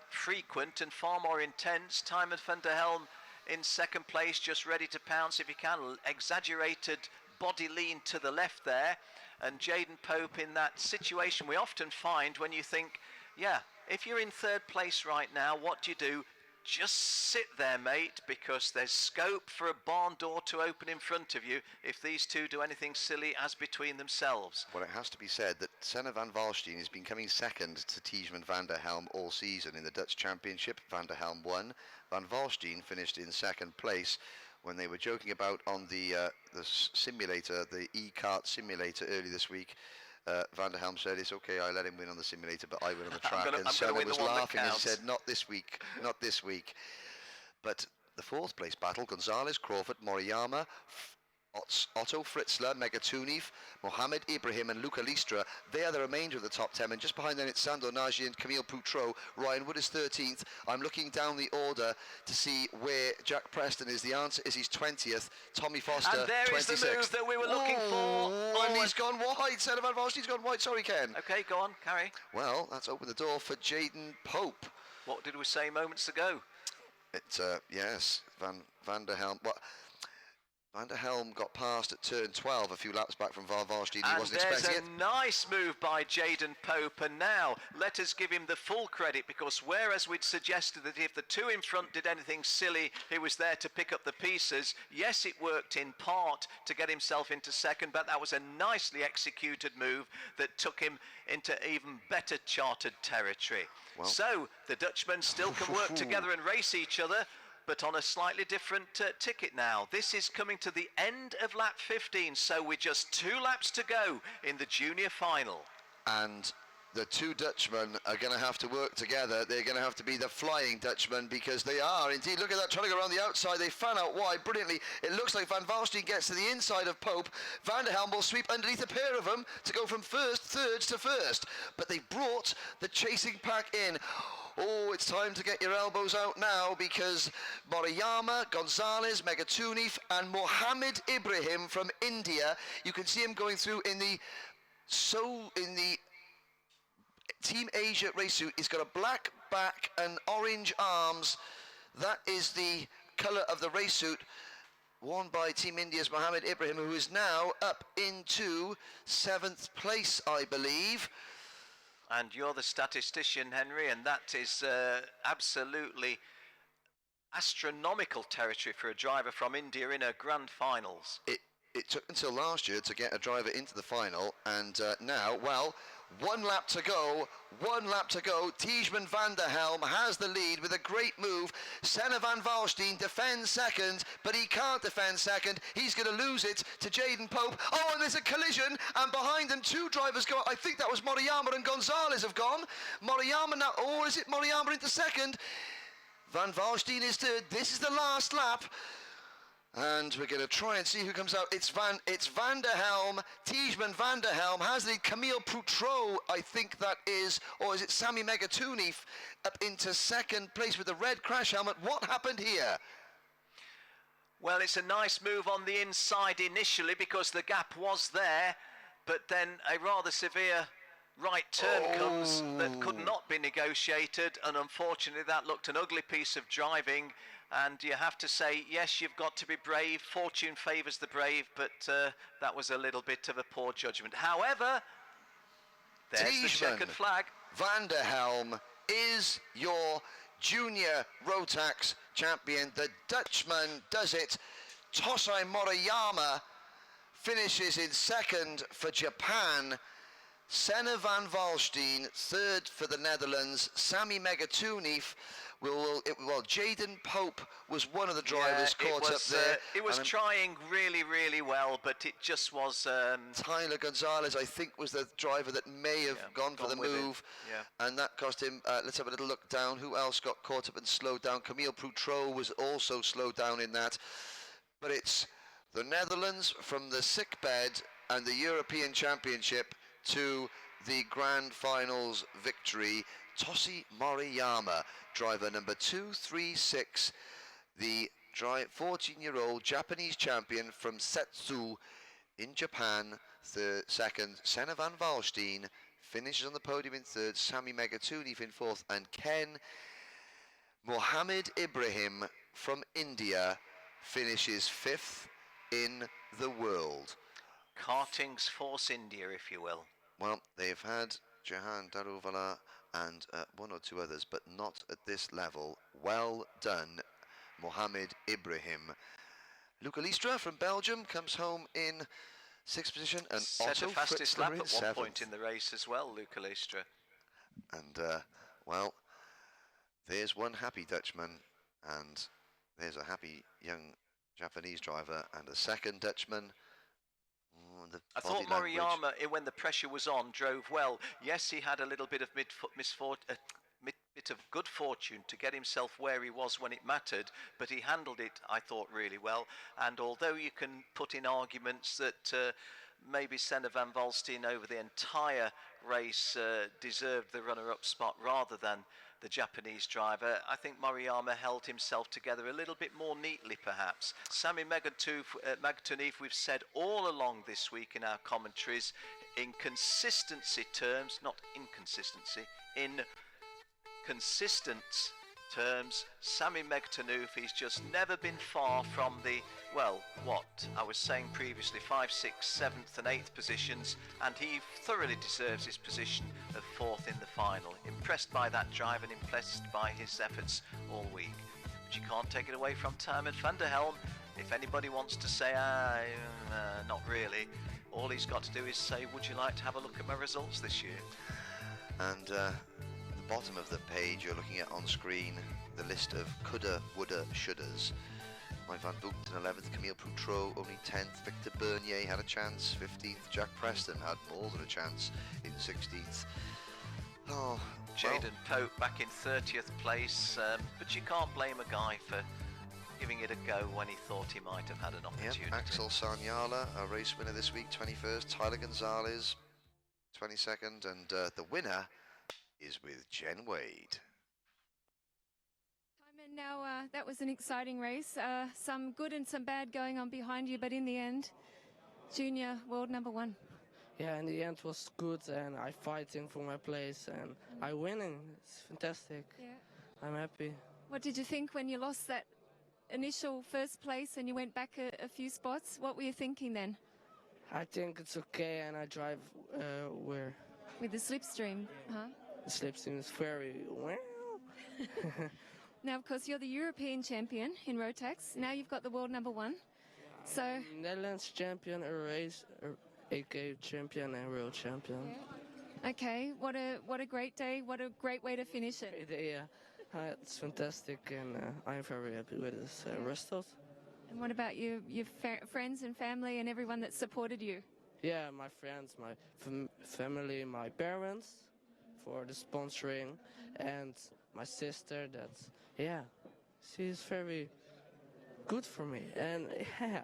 frequent and far more intense. Tijmen van der Helm in second place, just ready to pounce if he can. Exaggerated body lean to the left there. And Jayden Pope in that situation we often find when you think, yeah, if you're in third place right now, what do? Just sit there, mate, because there's scope for a barn door to open in front of you if these two do anything silly as between themselves. Well, it has to be said that Senna Van Valstein has been coming second to Tijmen van der Helm all season in the Dutch Championship. Van der Helm won. Van Valstein finished in second place. When they were joking about on the simulator, the KART simulator early this week, Van der Helm said, it's okay, I let him win on the simulator, but I win on the track. And Senna was laughing and said, not this week, not this week. But the fourth place battle, Gonzalez, Crawford, Moriyama, Otto Fritzler, Megatunif, Mohamed Ibrahim and Luca Listra, they are the remainder of the top 10, and just behind them it's Sando Nagy and Camille Poutreau. Ryan Wood is 13th. I'm looking down the order to see where Jack Preston is. The answer is he's 20th. Tommy Foster, and there 26th. is the move that we were looking for. And he's gone wide. Senna Van Valstein's gone wide. Sorry, Ken. Okay, go on, carry. Well, that's opened the door for Jayden Pope. What did we say moments ago? It's, yes, Van der Helm. Well, Van der Helm got past at turn 12 a few laps back from Van Valstein. He wasn't expecting it. And there's a nice move by Jayden Pope, and now let us give him the full credit, because whereas we'd suggested that if the two in front did anything silly, he was there to pick up the pieces. Yes, it worked in part to get himself into second, but that was a nicely executed move that took him into even better charted territory. Well. So the Dutchmen still can work together and race each other, but on a slightly different ticket now. This is coming to the end of lap 15, so with just 2 laps to go in the junior final. And the two Dutchmen are going to have to work together. They're going to have to be the Flying Dutchmen, because they are indeed. Look at that, trying to go around the outside. They fan out wide brilliantly. It looks like Van Valstein gets to the inside of Pope. Van der Helm will sweep underneath a pair of them to go from thirds to first. But they brought the chasing pack in. Oh, it's time to get your elbows out now, because Moriyama, Gonzalez, Megatunif and Mohamed Ibrahim from India, you can see him going through in the Team Asia race suit. He's got a black back and orange arms. That is the colour of the race suit worn by Team India's Mohamed Ibrahim, who is now up into 7th place, I believe. And you're the statistician, Henry, and that is absolutely astronomical territory for a driver from India in a grand finals. It took until last year to get a driver into the final, and now, well, 1 lap to go, Tijmen van der Helm has the lead with a great move. Senna Van Valstein defends second, but he can't defend second. He's going to lose it to Jayden Pope. Oh, and there's a collision, and behind them 2 drivers go. I think that was Moriyama and Gonzalez have gone. Moriyama now, or is it Moriyama into second? Van Valstein is third. This is the last lap. And we're going to try and see who comes out. It's Van der Helm. Tijmen van der Helm has the Camille Poutreau, I think that is, or is it Sami Megatunif, up into second place with the red crash helmet. What happened here? Well, it's a nice move on the inside initially, because the gap was there, but then a rather severe right turn comes that could not be negotiated, and unfortunately that looked an ugly piece of driving. And you have to say, yes, you've got to be brave. Fortune favours the brave, but that was a little bit of a poor judgment. However, there's Tijmen the checkered flag. Van der Helm is your junior Rotax champion. The Dutchman does it. Tosai Moriyama finishes in second for Japan. Senna Van Valstein, third for the Netherlands. Sami Megatunif. Well, Jayden Pope was one of the drivers caught up there. It was trying really, really well, but it just was... Tyler Gonzalez, I think, was the driver that may have gone for the move. And that cost him... let's have a little look down. Who else got caught up and slowed down? Camille Poutreau was also slowed down in that. But it's the Netherlands from the sick bed, and the European Championship to the Grand Finals victory. Toshi Moriyama, driver number 236, the 14-year-old Japanese champion from Setsu in Japan. Second, Senna van Valstein finishes on the podium in third, Sami Megatunov in fourth, and Ken Mohammed Ibrahim from India finishes fifth in the world. Karting's Force India, if you will. Well, they've had Jahan Daruvala and one or two others, but not at this level. Well done, Mohammed Ibrahim. Luca Listra from Belgium comes home in sixth position, and Set Otto a fastest Fritzler lap in at one seventh. point in the race as well, Luca Listra. And, well, there's one happy Dutchman, and there's a happy young Japanese driver, and a second Dutchman. I thought Moriyama, when the pressure was on, drove well. Yes, he had a little bit of bit of good fortune to get himself where he was when it mattered, but he handled it, I thought, really well. And although you can put in arguments that maybe Senna van Valstein over the entire race deserved the runner-up spot rather than the Japanese driver, I think Moriyama held himself together a little bit more neatly, perhaps. Sami Megatunov, we've said all along this week in our commentaries, in consistency terms, not inconsistency, in consistent terms, Sami Megatunov, he's just never been far from the, well, what I was saying previously, 5th, 6th, 7th and 8th positions, and he thoroughly deserves his position of 4th in the final. Impressed by that drive and impressed by his efforts all week. But you can't take it away from Timon van der Helm. If anybody wants to say, not really, all he's got to do is say, would you like to have a look at my results this year? And the bottom of the page you're looking at on screen, the list of coulda, woulda, shouldas. Mike Van Boekten 11th, Camille Poutreau only 10th, Victor Bernier had a chance 15th, Jack Preston had more than a chance in 16th. Oh, Jaden Pope back in 30th place, but you can't blame a guy for giving it a go when he thought he might have had an opportunity. Yep, Axel Sanyala, a race winner this week, 21st, Tyler Gonzalez 22nd, and the winner is with Jen Wade. Timon, now that was an exciting race. Some good and some bad going on behind you, but in the end, junior world number 1. Yeah, in the end was good, and I fighting for my place, and I winning. It's fantastic. Yeah. I'm happy. What did you think when you lost that initial first place and you went back a few spots? What were you thinking then? I think it's okay, and I drive where? With the slipstream, huh? The slipstream is very well. Now, of course, you're the European champion in Rotax. Now you've got the world number 1. So Netherlands champion, a race, AK champion, and world champion. Yeah. Okay, what a great day! What a great way to finish it. Yeah, it's fantastic, and I'm very happy with this result. And what about your friends and family and everyone that supported you? Yeah, my friends, my family, my parents for the sponsoring, and my sister. She's very good for me, and yeah.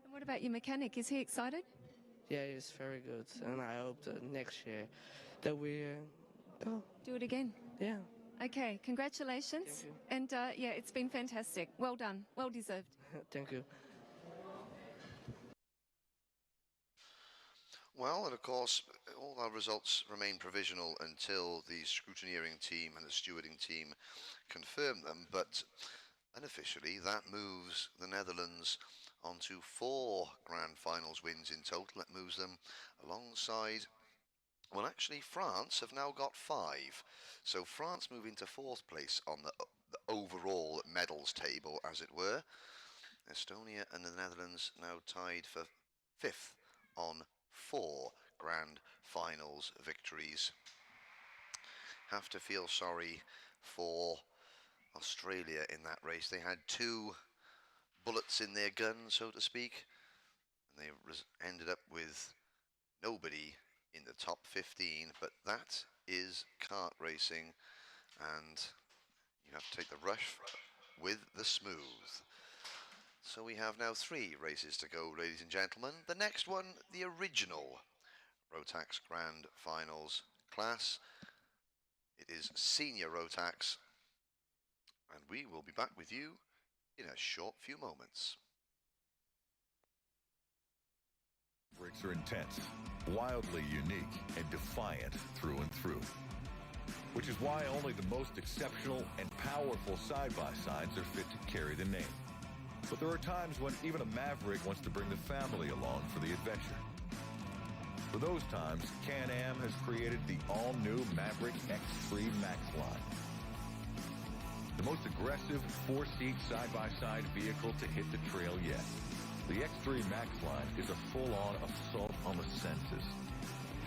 And what about your mechanic? Is he excited? Yeah, he's very good, and I hope that next year that we do it again. Yeah. Okay, congratulations. And yeah, it's been fantastic. Well done. Well deserved. Thank you. Well, and of course, all our results remain provisional until the scrutineering team and the stewarding team confirm them, but unofficially that moves the Netherlands onto 4 Grand Finals wins in total. It moves them alongside, well, actually France have now got 5. So France move into 4th place on the overall medals table, as it were. Estonia and the Netherlands now tied for 5th on 4 Grand Finals victories. Have to feel sorry for Australia in that race. They had 2 bullets in their gun, so to speak, and they ended up with nobody in the top 15, but that is kart racing, and you have to take the rough with the smooth. So we have now 3 races to go, ladies and gentlemen. The next one, the original Rotax Grand Finals class. It is Senior Rotax, and we will be back with you in a short few moments. Breaks are intense, wildly unique, and defiant through and through. Which is why only the most exceptional and powerful side-by-sides are fit to carry the name. But there are times when even a maverick wants to bring the family along for the adventure. For those times, Can-Am has created the all-new Maverick X3 Max line. The most aggressive 4-seat side-by-side vehicle to hit the trail yet. The X3 Max line is a full-on assault on the senses.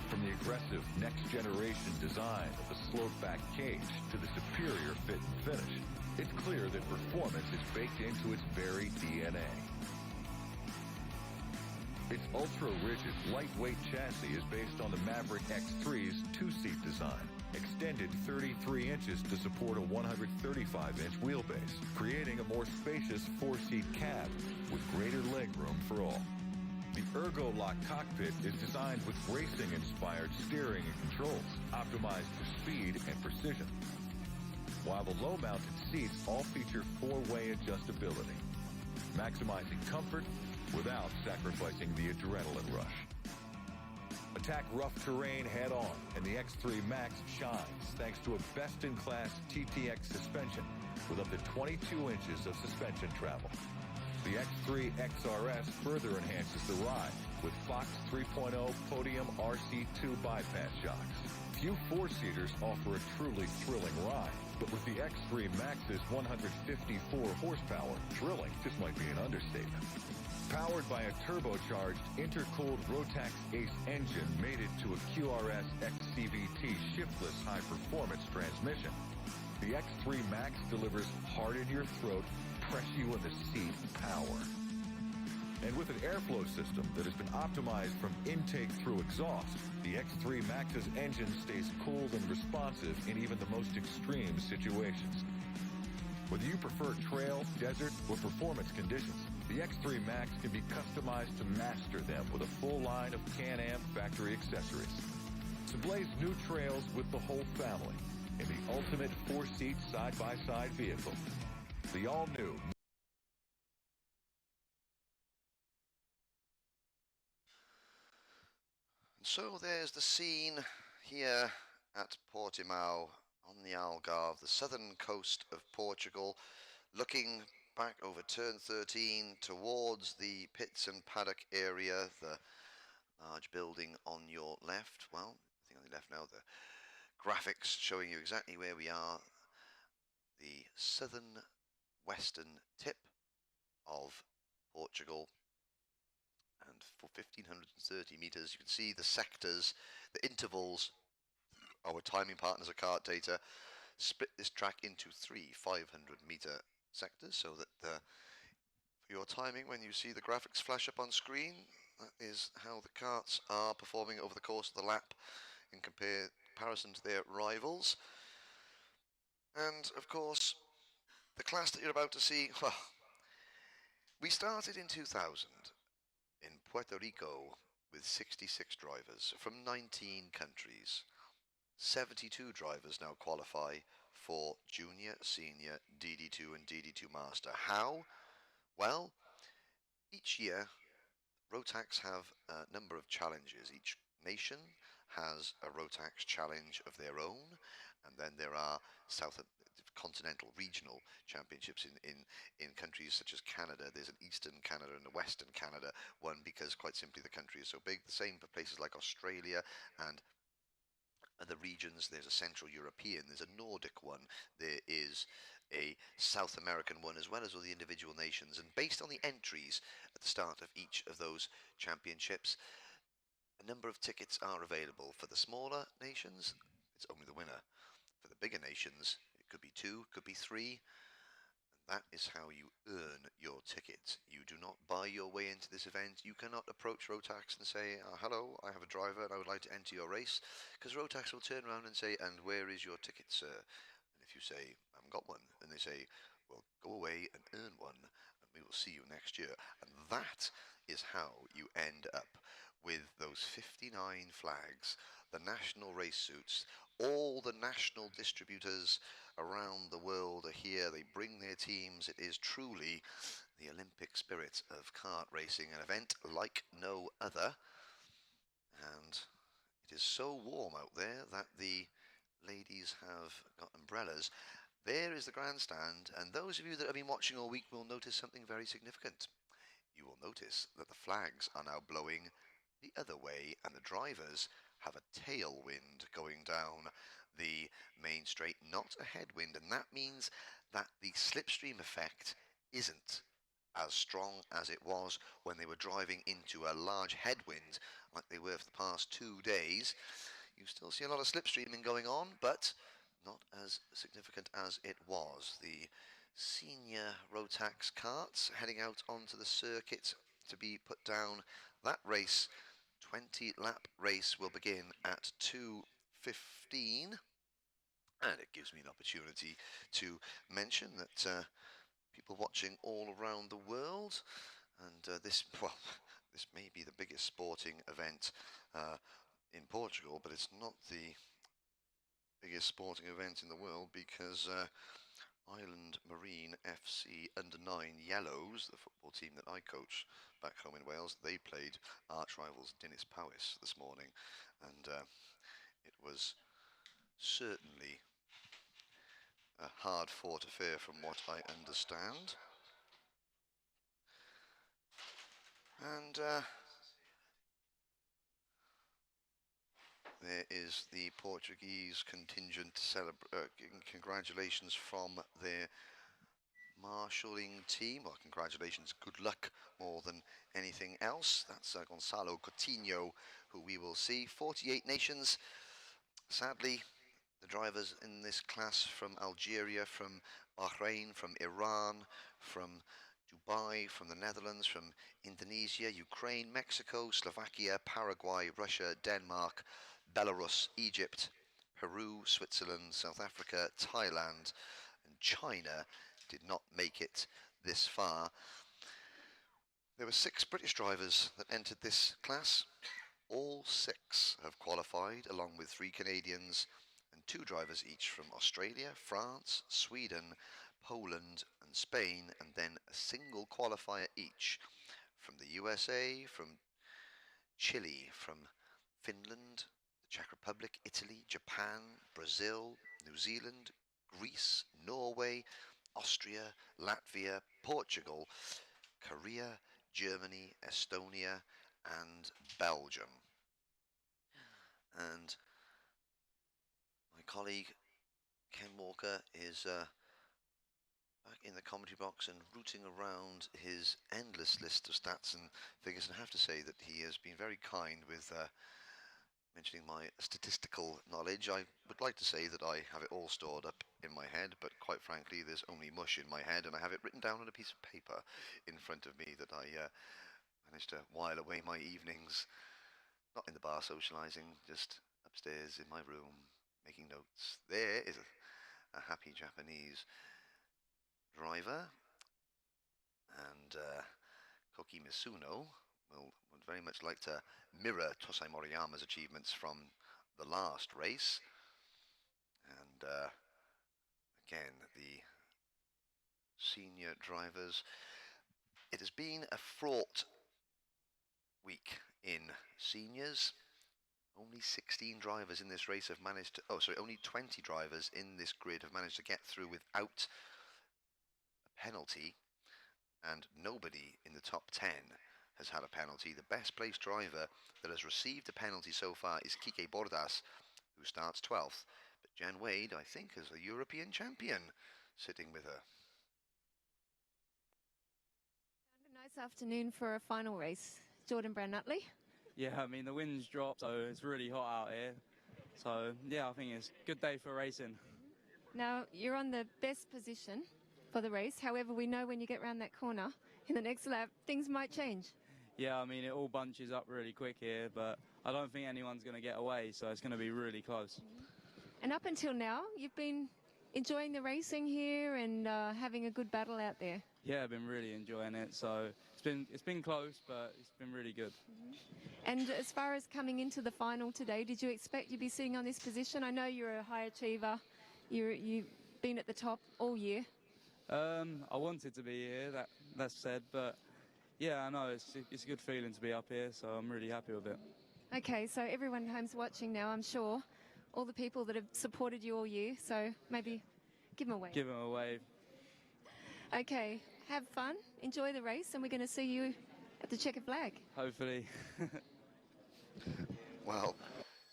From the aggressive next-generation design of the sloped-back cage to the superior fit and finish, it's clear that performance is baked into its very DNA. Its ultra-rigid, lightweight chassis is based on the Maverick X3's 2-seat design, extended 33 inches to support a 135-inch wheelbase, creating a more spacious 4-seat cab with greater legroom for all. The Ergo-Lock cockpit is designed with racing-inspired steering and controls, optimized for speed and precision. While the low-mounted seats all feature 4-way adjustability, maximizing comfort without sacrificing the adrenaline rush. Attack rough terrain head-on, and the X3 Max shines thanks to a best-in-class TTX suspension with up to 22 inches of suspension travel. The X3 XRS further enhances the ride with Fox 3.0 Podium RC2 bypass shocks. Few 4-seaters offer a truly thrilling ride, but with the X3 Max's 154 horsepower, thrilling just might be an understatement. Powered by a turbocharged, intercooled Rotax Ace engine mated to a QRS XCVT shiftless high-performance transmission, the X3 Max delivers hard-in-your-throat, press-you-in-the-seat power. And with an airflow system that has been optimized from intake through exhaust, the X3 Max's engine stays cooled and responsive in even the most extreme situations. Whether you prefer trail, desert, or performance conditions, the X3 Max can be customized to master them with a full line of Can-Am factory accessories. So blaze new trails with the whole family in the ultimate 4-seat side-by-side vehicle. The all-new. So there's the scene here at Portimao on the Algarve, the southern coast of Portugal, looking back over turn 13 towards the pits and paddock area, the large building on your left. Well, I think on the left now, the graphics showing you exactly where we are, the southern western tip of Portugal. And for 1,530 meters, you can see the sectors, the intervals. Our timing partners at KART-DATA split this track into 3 500-meter sectors, so that for your timing, when you see the graphics flash up on screen, that is how the karts are performing over the course of the lap in comparison to their rivals. And of course, the class that you're about to see, well, we started in 2000 in Puerto Rico with 66 drivers from 19 countries. 72 drivers now qualify for Junior, Senior, DD2 and DD2 Master. How? Well, each year Rotax have a number of challenges. Each nation has a Rotax challenge of their own, and then there are continental regional championships in countries such as Canada. There's an Eastern Canada and a Western Canada one, because quite simply the country is so big. The same for places like Australia and the regions. There's a Central European, there's a Nordic one, there is a South American one, as well as all the individual nations. And based on the entries at the start of each of those championships, a number of tickets are available. For the smaller nations, it's only the winner. For the bigger nations, it could be 2, could be 3. That is how you earn your tickets. You do not buy your way into this event. You cannot approach Rotax and say, hello, I have a driver and I would like to enter your race, because Rotax will turn around and say, and where is your ticket, sir? And if you say, I haven't got one, and they say, well, go away and earn one, and we will see you next year. And that is how you end up with those 59 flags, the national race suits. All the national distributors around the world are here. They bring their teams. It is truly the Olympic spirit of kart racing, an event like no other. And it is so warm out there that the ladies have got umbrellas. There is the grandstand, and those of you that have been watching all week will notice something very significant. You will notice that the flags are now blowing the other way, and the drivers have a tailwind going down the main straight, not a headwind, and that means that the slipstream effect isn't as strong as it was when they were driving into a large headwind like they were for the past 2 days. You still see a lot of slipstreaming going on, but not as significant as it was. The senior Rotax karts heading out onto the circuit to be put down. That race, 20-lap race, will begin at 2:15, and it gives me an opportunity to mention that people watching all around the world, and this may be the biggest sporting event in Portugal, but it's not the biggest sporting event in the world, because Island Marine FC under-9 Yellows, the football team that I coach back home in Wales, they played arch rivals Dinas Powys this morning, and it was certainly a hard-fought affair from what I understand. And there is the Portuguese contingent congratulations from their marshalling team. Well, congratulations, good luck more than anything else. That's Gonçalo Coutinho, who we will see. 48 nations. Sadly, the drivers in this class from Algeria, from Bahrain, from Iran, from Dubai, from the Netherlands, from Indonesia, Ukraine, Mexico, Slovakia, Paraguay, Russia, Denmark, Belarus, Egypt, Peru, Switzerland, South Africa, Thailand, and China did not make it this far. There were 6 British drivers that entered this class. All 6 have qualified, along with 3 Canadians and 2 drivers each from Australia, France, Sweden, Poland and Spain, and then a single qualifier each from the USA, from Chile, from Finland, the Czech Republic, Italy, Japan, Brazil, New Zealand, Greece, Norway, Austria, Latvia, Portugal, Korea, Germany, Estonia and Belgium. And my colleague Ken Walker is back in the commentary box and rooting around his endless list of stats and figures, and I have to say that he has been very kind with mentioning my statistical knowledge. I would like to say that I have it all stored up in my head, but quite frankly there's only mush in my head, and I have it written down on a piece of paper in front of me that I managed to while away my evenings, not in the bar socialising, just upstairs in my room making notes. There is a happy Japanese driver, and Koki Misuno would very much like to mirror Tosai Moriyama's achievements from the last race. And again, the senior drivers. It has been a fraught week in seniors. Only 16 drivers in this race have managed to, only 20 drivers in this grid have managed to get through without a penalty, and nobody in the top 10 has had a penalty. The best placed driver that has received a penalty so far is Kike Bordas, who starts 12th. But Jen Wade, I think, is a European champion sitting with her. A nice afternoon for a final race. Jordan Brown-Nutley. Yeah, I mean, the wind's dropped, so it's really hot out here. So, yeah, I think it's a good day for racing. Now, you're on the best position for the race. However, we know when you get around that corner in the next lap, things might change. Yeah, I mean, it all bunches up really quick here, but I don't think anyone's going to get away, so it's going to be really close. And up until now, you've been enjoying the racing here and having a good battle out there? Yeah, I've been really enjoying it. So it's been close, but it's been really good. And as far as coming into the final today, did you expect you'd be sitting on this position? I know you're a high achiever. You've been at the top all year. I wanted to be here, that's said, but yeah, I know it's a good feeling to be up here, so I'm really happy with it. Okay, so everyone at home's watching now, I'm sure. All the people that have supported you all year, so maybe give them a wave. Give them a wave. Okay, have fun, enjoy the race, and we're going to see you at the checkered flag. Hopefully. Well,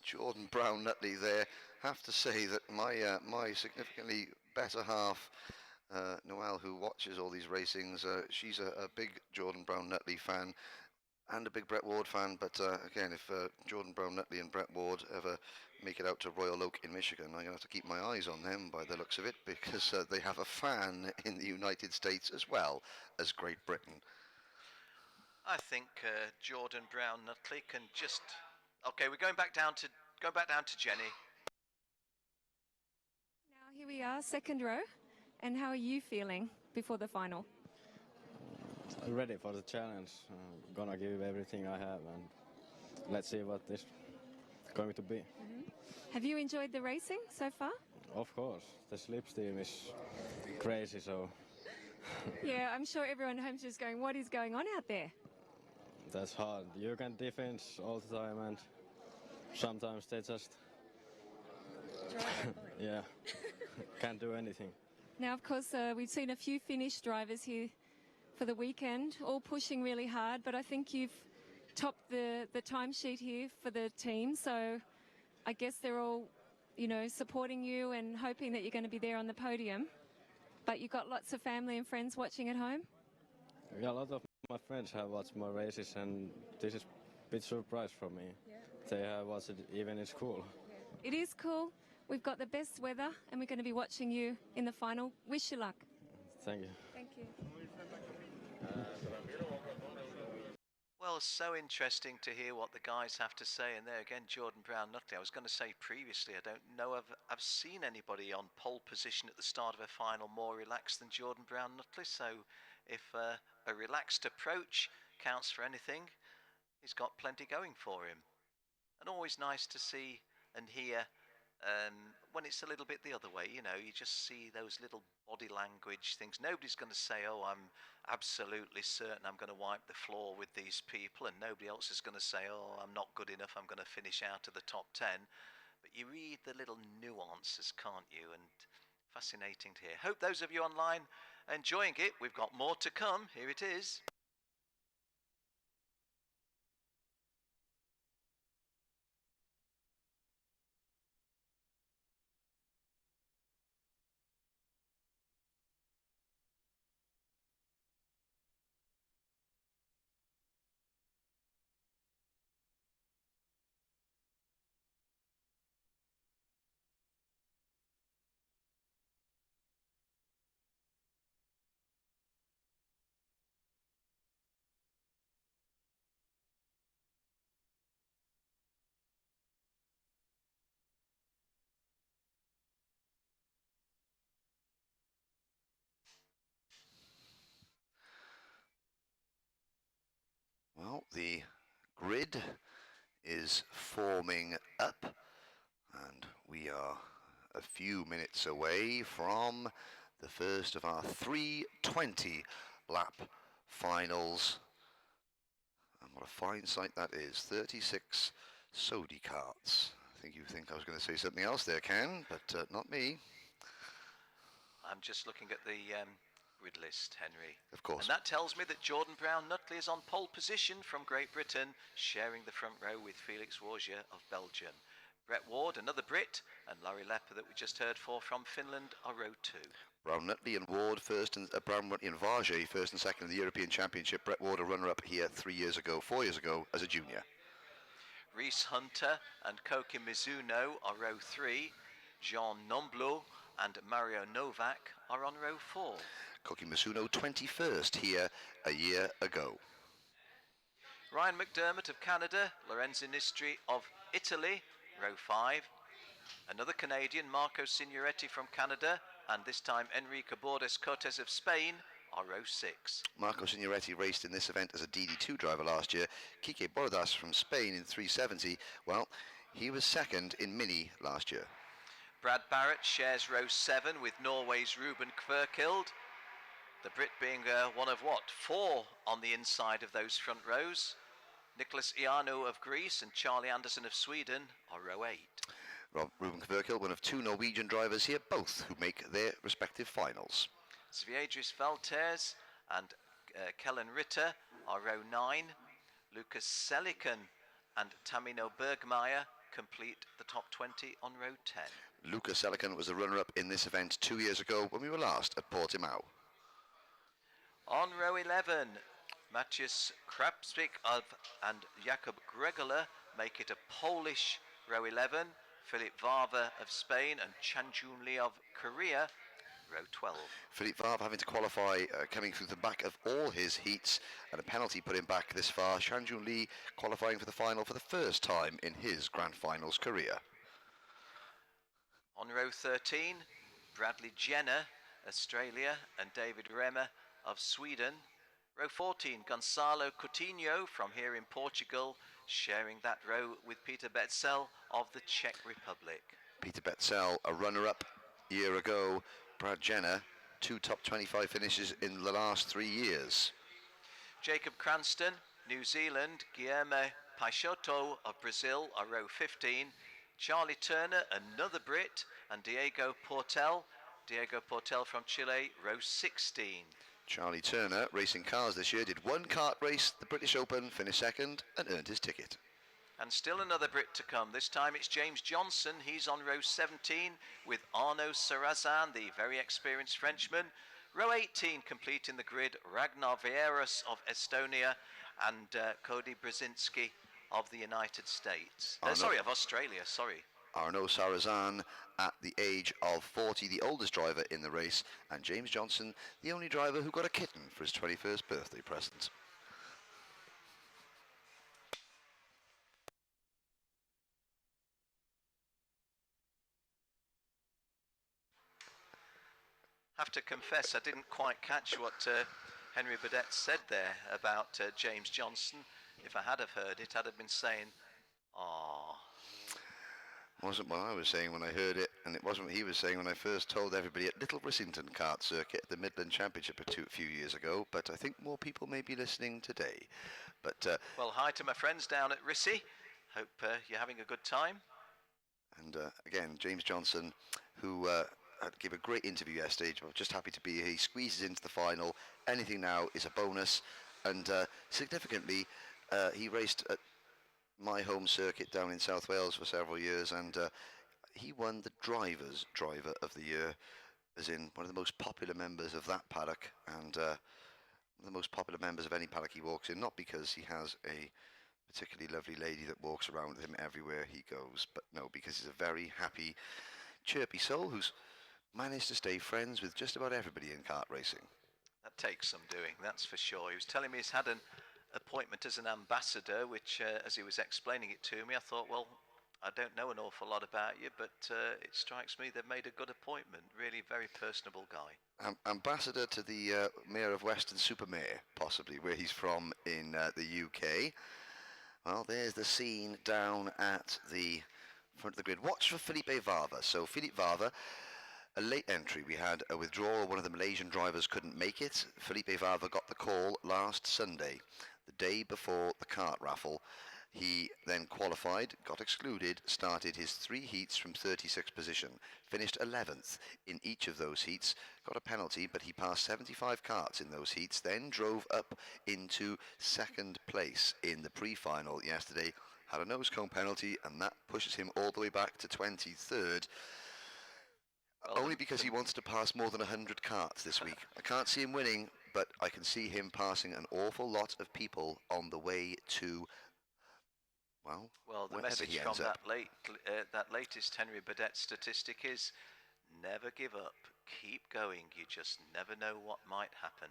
Jordan Brown-Nutley there. Have to say that my significantly better half, Noelle, who watches all these racings, she's a big Jordan Brown-Nutley fan and a big Brett Ward fan. But again, if Jordan Brown-Nutley and Brett Ward ever make it out to Royal Oak in Michigan, I'm going to have to keep my eyes on them by the looks of it, because they have a fan in the United States as well as Great Britain. I think Jordan Brown-Nutley can just... Okay, we're going back down to Jenny. Now here we are, second row. And how are you feeling before the final? Ready for the challenge. Gonna give everything I have, and let's see what this going to be. Have you enjoyed the racing so far? Of course, the slipstream is crazy, so Yeah, I'm sure everyone at home's just going, what is going on out there? that's hard. You can defend all the time, and sometimes they just yeah, can't do anything. Now, of course, we've seen a few Finnish drivers here for the weekend, all pushing really hard, but I think you've topped the timesheet here for the team, so I guess they're all, you know, supporting you and hoping that you're going to be there on the podium. But you've got lots of family and friends watching at home? Yeah, a lot of my friends have watched my races, and this is a bit surprise for me. Yeah. They have watched it even in school. It is cool. We've got the best weather, and we're going to be watching you in the final. Wish you luck. Thank you. Thank you. Well, so interesting to hear what the guys have to say. And there again, Jordan Brown-Nutley. I was going to say previously, I don't know I've seen anybody on pole position at the start of a final more relaxed than Jordan Brown-Nutley. So if a relaxed approach counts for anything, he's got plenty going for him. And always nice to see and hear when it's a little bit the other way, you know, you just see those little body language things. Nobody's going to say, oh, I'm absolutely certain I'm going to wipe the floor with these people, and nobody else is going to say, oh, I'm not good enough, I'm going to finish out of the top 10. But you read the little nuances, can't you? And fascinating to hear. Hope those of you online are enjoying it. We've got more to come. Here it is. Well, the grid is forming up, and we are a few minutes away from the first of our 320 lap finals. And what a fine sight that is, 36 Sodi carts. I think I was going to say something else there, Ken, but not me. I'm just looking at the grid list, Henry. Of course. And that tells me that Jordan Brown-Nutley is on pole position from Great Britain, sharing the front row with Felix Warzier of Belgium. Brett Ward, another Brit, and Laurie Lepper that we just heard from Finland are row 2. Brown-Nutley and Ward first, and Brown-Nutley and Varjé first and second in the European Championship. Brett Ward a runner-up here 4 years ago as a junior. Reese Hunter and Koki Mizuno are row 3. Jean Nomblot and Mario Novak are on row 4. Koki Mizuno 21st here a year ago. Ryan McDermott of Canada, Lorenzo Nistri of Italy, row 5. Another Canadian, Marco Signoretti from Canada, and this time Enrique Bordes Cortes of Spain are row 6. Marco Signoretti raced in this event as a DD2 driver last year. Quique Bordas from Spain in 370, well, he was second in Mini last year. Brad Barrett shares row 7 with Norway's Ruben Kverkild. The Brit being one of 4 on the inside of those front rows. Nicholas Ianu of Greece and Charlie Anderson of Sweden are row 8. Ruben Kverkild, one of 2 Norwegian drivers here, both who make their respective finals. Sviedris Valters and Kellen Ritter are row 9. Lucas Selikan and Tamino Bergmeier complete the top 20 on row 10. Lucas Selikan was the runner-up in this event 2 years ago when we were last at Portimao. On row 11, Matthias Krapsvik and Jakob Gregola make it a Polish row 11. Philip Varva of Spain and Chanjun Lee of Korea, row 12. Philippe Varve having to qualify coming through the back of all his heats, and a penalty put him back this far. Chanjun Lee qualifying for the final for the first time in his Grand Finals career. On row 13, Bradley Jenner, Australia, and David Remmer of Sweden. Row 14, Gonzalo Coutinho from here in Portugal, sharing that row with Peter Betzel of the Czech Republic. Peter Betzel, a runner-up a year ago. Brad Jenner, 2 top 25 finishes in the last 3 years. Jacob Cranston, New Zealand, Guilherme Peixoto of Brazil are row 15. Charlie Turner, another Brit, and Diego Portel from Chile, row 16. Charlie Turner, racing cars this year, did 1 kart race, the British Open, finished second and earned his ticket. And still another Brit to come. This time it's James Johnson. He's on row 17 with Arnaud Sarrazin, the very experienced Frenchman. Row 18 completing the grid, Ragnar Vieras of Estonia and Cody Brzezinski of the United States. Of Australia, sorry. Arnaud Sarrazin at the age of 40, the oldest driver in the race, and James Johnson, the only driver who got a kitten for his 21st birthday present. Have to confess, I didn't quite catch what Henry Burdett said there about James Johnson. If I had have heard it, I'd have been saying, "Aww." Wasn't what I was saying when I heard it, and it wasn't what he was saying when I first told everybody at Little Brissington Kart Circuit at the Midland Championship a few years ago, but I think more people may be listening today. But well, hi to my friends down at Rissy. Hope you're having a good time. And again, James Johnson, who gave a great interview yesterday. I'm just happy to be here. He squeezes into the final. Anything now is a bonus. And significantly, he raced at my home circuit down in South Wales for several years, and he won the Drivers' Driver of the Year, as in one of the most popular members of that paddock, and one of the most popular members of any paddock he walks in, not because he has a particularly lovely lady that walks around with him everywhere he goes, but no, because he's a very happy, chirpy soul who's managed to stay friends with just about everybody in kart racing. That takes some doing, that's for sure. He was telling me he's had an appointment as an ambassador, which as he was explaining it to me, I thought, well, I don't know an awful lot about you, but it strikes me they've made a good appointment. Really very personable guy. Ambassador to the Mayor of Weston-super-Mare, possibly, where he's from in the UK. Well, there's the scene down at the front of the grid. Watch for Felipe Varva. So Philippe Varva, a late entry. We had a withdrawal. One of the Malaysian drivers couldn't make it. Felipe Varva got the call last Sunday, the day before the kart raffle. He then qualified, got excluded, started his 3 heats from 36th position, finished 11th in each of those heats, got a penalty, but he passed 75 karts in those heats, then drove up into 2nd place in the pre-final yesterday, had a nose cone penalty, and that pushes him all the way back to 23rd. Only because he wants to pass more than 100 karts this week. I can't see him winning, but I can see him passing an awful lot of people on the way to, well, the message from that latest Henry Burdett statistic is never give up, keep going, you just never know what might happen.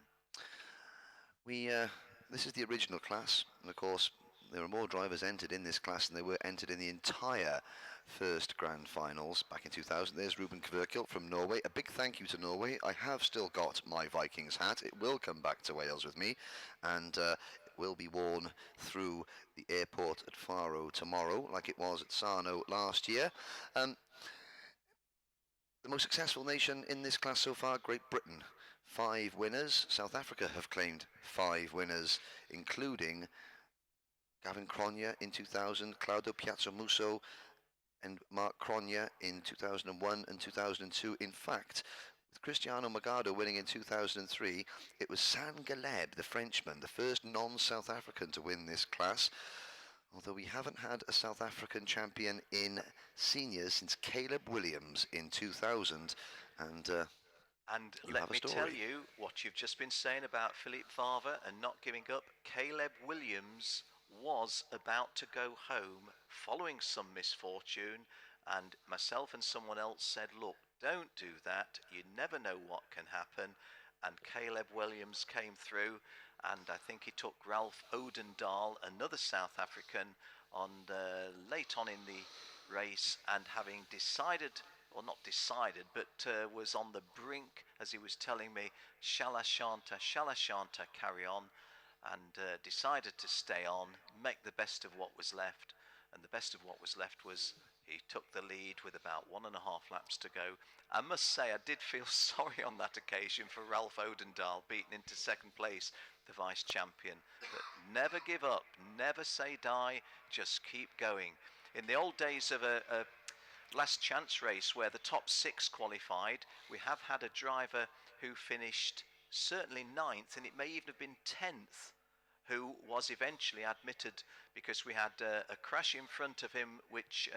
This is the original class, and of course there were more drivers entered in this class than there were entered in the entire first grand finals back in 2000. There's Ruben Kverkel from Norway. A big thank you to Norway. I have still got my Vikings hat. It will come back to Wales with me, and it will be worn through the airport at Faro tomorrow, like it was at Sarno last year. The most successful nation in this class so far, Great Britain. 5 winners. South Africa have claimed 5 winners, including Gavin Cronje in 2000, Claudio Piazzomuso and Mark Cronje in 2001 and 2002. In fact, with Cristiano Magado winning in 2003, it was San Galeb, the Frenchman, the first non-South African to win this class. Although we haven't had a South African champion in seniors since Caleb Williams in 2000. And let me tell you what you've just been saying about Philippe Varver and not giving up. Caleb Williams was about to go home following some misfortune, and myself and someone else said, look, don't do that, you never know what can happen. And Caleb Williams came through, and I think he took Ralph Odendahl, another South African, on late on in the race, and having decided, or not decided, but was on the brink, as he was telling me, shall I shanta, carry on, and decided to stay on, make the best of what was left. And the best of what was left was he took the lead with about 1.5 laps to go. I must say I did feel sorry on that occasion for Ralph Odendahl, beaten into second place, the vice champion. But never give up, never say die, just keep going. In the old days of a last chance race where the top 6 qualified, we have had a driver who finished certainly 9th, and it may even have been 10th, who was eventually admitted because we had a crash in front of him, which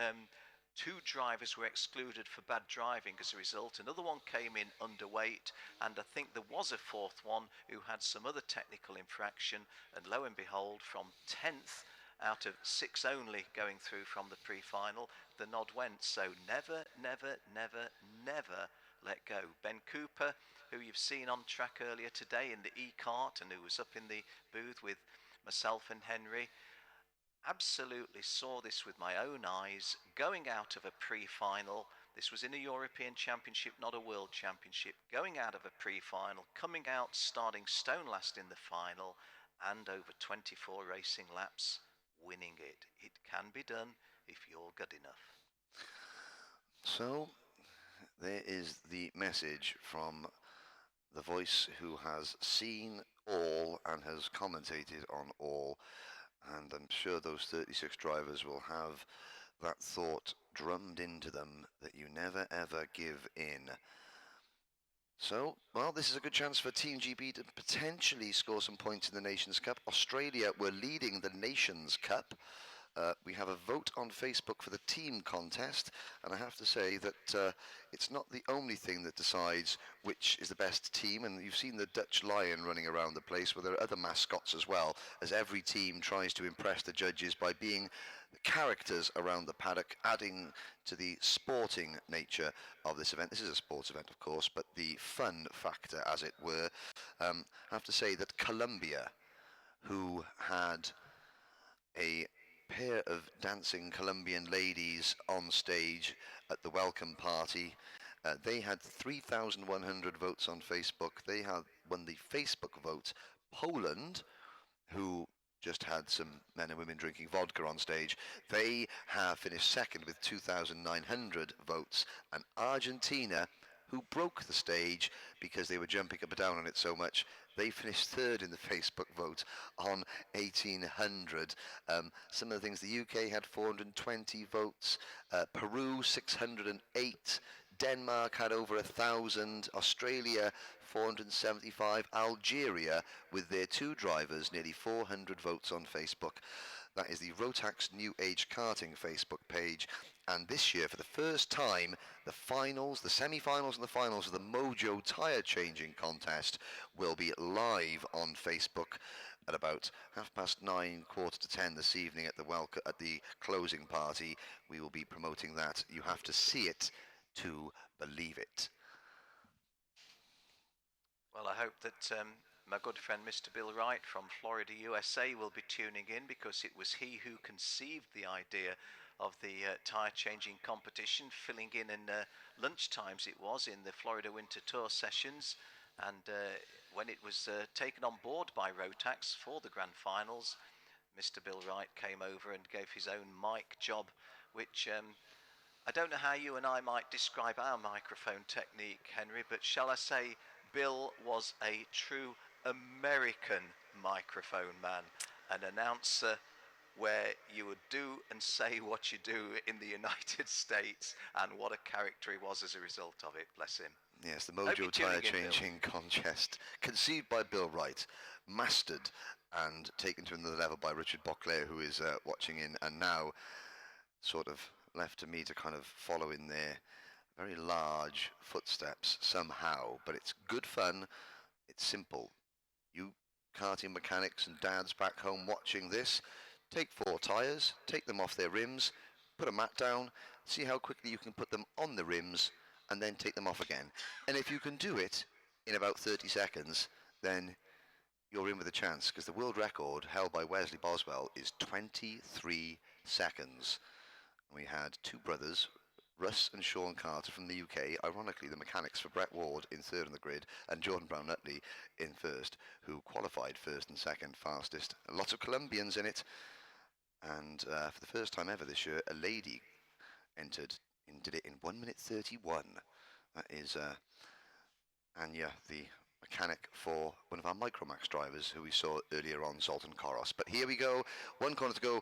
2 drivers were excluded for bad driving as a result. Another one came in underweight, and I think there was a 4th one who had some other technical infraction, and lo and behold, from 10th out of 6 only going through from the pre-final, the nod went. So never, never, never, never let go. Ben Cooper, who you've seen on track earlier today in the e-kart, and who was up in the booth with myself and Henry, absolutely saw this with my own eyes, going out of a pre-final. This was in a European Championship, not a World Championship. Going out of a pre-final, coming out, starting stone last in the final, and over 24 racing laps, winning it. It can be done if you're good enough. So, there is the message from the voice who has seen all and has commentated on all, and I'm sure those 36 drivers will have that thought drummed into them that you never ever give in. So, well, this is a good chance for Team GB to potentially score some points in the Nations Cup. Australia were leading the Nations Cup. We have a vote on Facebook for the team contest, and I have to say that it's not the only thing that decides which is the best team, and you've seen the Dutch lion running around the place, where there are other mascots as well, as every team tries to impress the judges by being the characters around the paddock, adding to the sporting nature of this event. This is a sports event, of course, but the fun factor, as it were. I have to say that Colombia, who had a pair of dancing Colombian ladies on stage at the welcome party, they had 3,100 votes on Facebook. They had won the Facebook vote. Poland, who just had some men and women drinking vodka on stage, they have finished second with 2,900 votes. And Argentina, who broke the stage because they were jumping up and down on it so much, they finished third in the Facebook vote on 1,800. Some of the things, the UK had 420 votes, Peru 608, Denmark had over 1,000, Australia 475, Algeria, with their 2 drivers, nearly 400 votes on Facebook. That is the Rotax New Age Karting Facebook page. And this year, for the first time, the finals, the semi-finals and the finals of the Mojo Tyre Changing Contest will be live on Facebook at about 9:30, 9:45 this evening at the closing party. We will be promoting that. You have to see it to believe it. Well, I hope that my good friend Mr. Bill Wright from Florida, USA will be tuning in, because it was he who conceived the idea of the tyre changing competition, filling in lunch times it was in the Florida Winter Tour sessions, and when it was taken on board by Rotax for the grand finals, Mr. Bill Wright came over and gave his own mic job, which I don't know how you and I might describe our microphone technique, Henry, but shall I say Bill was a true American microphone man, an announcer where you would do and say what you do in the United States, and what a character he was as a result of it, bless him. Yes, the Mojo tyre changing contest, conceived by Bill Wright, mastered and taken to another level by Richard Beauclair, who is watching in, and now sort of left to me to kind of follow in their very large footsteps somehow. But it's good fun, it's simple. You karting mechanics and dads back home watching this, take 4 tyres, take them off their rims, put a mat down, see how quickly you can put them on the rims, and then take them off again. And if you can do it in about 30 seconds, then you're in with a chance, because the world record held by Wesley Boswell is 23 seconds. We had 2 brothers, Russ and Sean Carter from the UK, ironically the mechanics for Brett Ward in 3rd on the grid, and Jordan Brown-Nutley in 1st, who qualified 1st and 2nd fastest. Lots of Colombians in it, and for the first time ever this year, a lady entered and did it in 1 minute 31. That is Anya, the mechanic for one of our Micromax drivers who we saw earlier on, Zoltan Koros. But here we go, 1 corner to go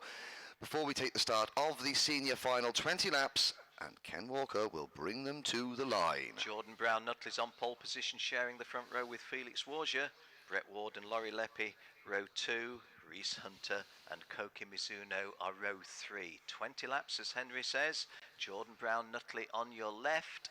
before we take the start of the senior final, 20 laps, and Ken Walker will bring them to the line. Jordan Brown-Nutley's on pole position, sharing the front row with Felix Warja. Brett Ward and Laurie Leppi, row 2. Reese Hunter and Koki Mizuno are row 3. 20 laps, as Henry says. Jordan Brown-Nutley on your left,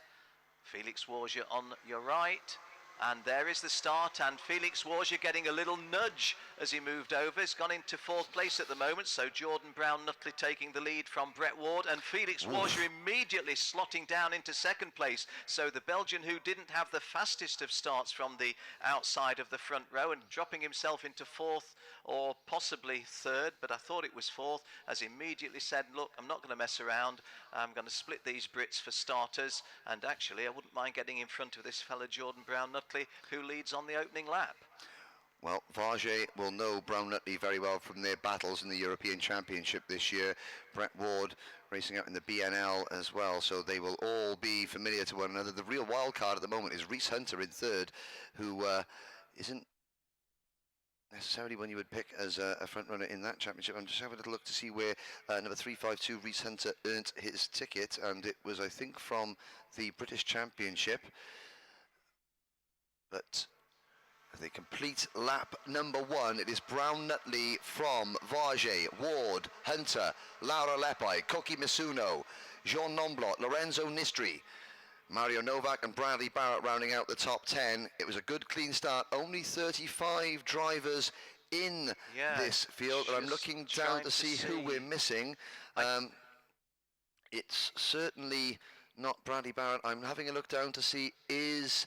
Felix Warja on your right. And there is the start, and Felix Warja getting a little nudge as he moved over. He's gone into 4th place at the moment, so Jordan Brown-Nutley taking the lead from Brett Ward, and Felix Warja immediately slotting down into 2nd place. So the Belgian, who didn't have the fastest of starts from the outside of the front row, and dropping himself into 4th or possibly 3rd, but I thought it was 4th, has immediately said, look, I'm not going to mess around. I'm going to split these Brits for starters, and actually I wouldn't mind getting in front of this fella Jordan Brown-Nutley, who leads on the opening lap. Well, Varget will know Brown-Nutley very well from their battles in the European Championship this year. Brett Ward racing out in the BNL as well, so they will all be familiar to one another. The real wild card at the moment is Reese Hunter in 3rd, who isn't necessarily one you would pick as a front runner in that championship. I'm just having a little look to see where number 352 Reese Hunter earned his ticket, and it was, I think, from the British Championship. But the complete lap number 1, it is Brown-Nutley from Varget, Ward, Hunter, Laura Leppi, Koki Misuno, Jean Nomblot, Lorenzo Nistri, Mario Novak and Bradley Barrett rounding out the top 10. It was a good clean start, only 35 drivers in this field, and I'm looking down to see who we're missing. It's certainly not Bradley Barrett. I'm having a look down to see, is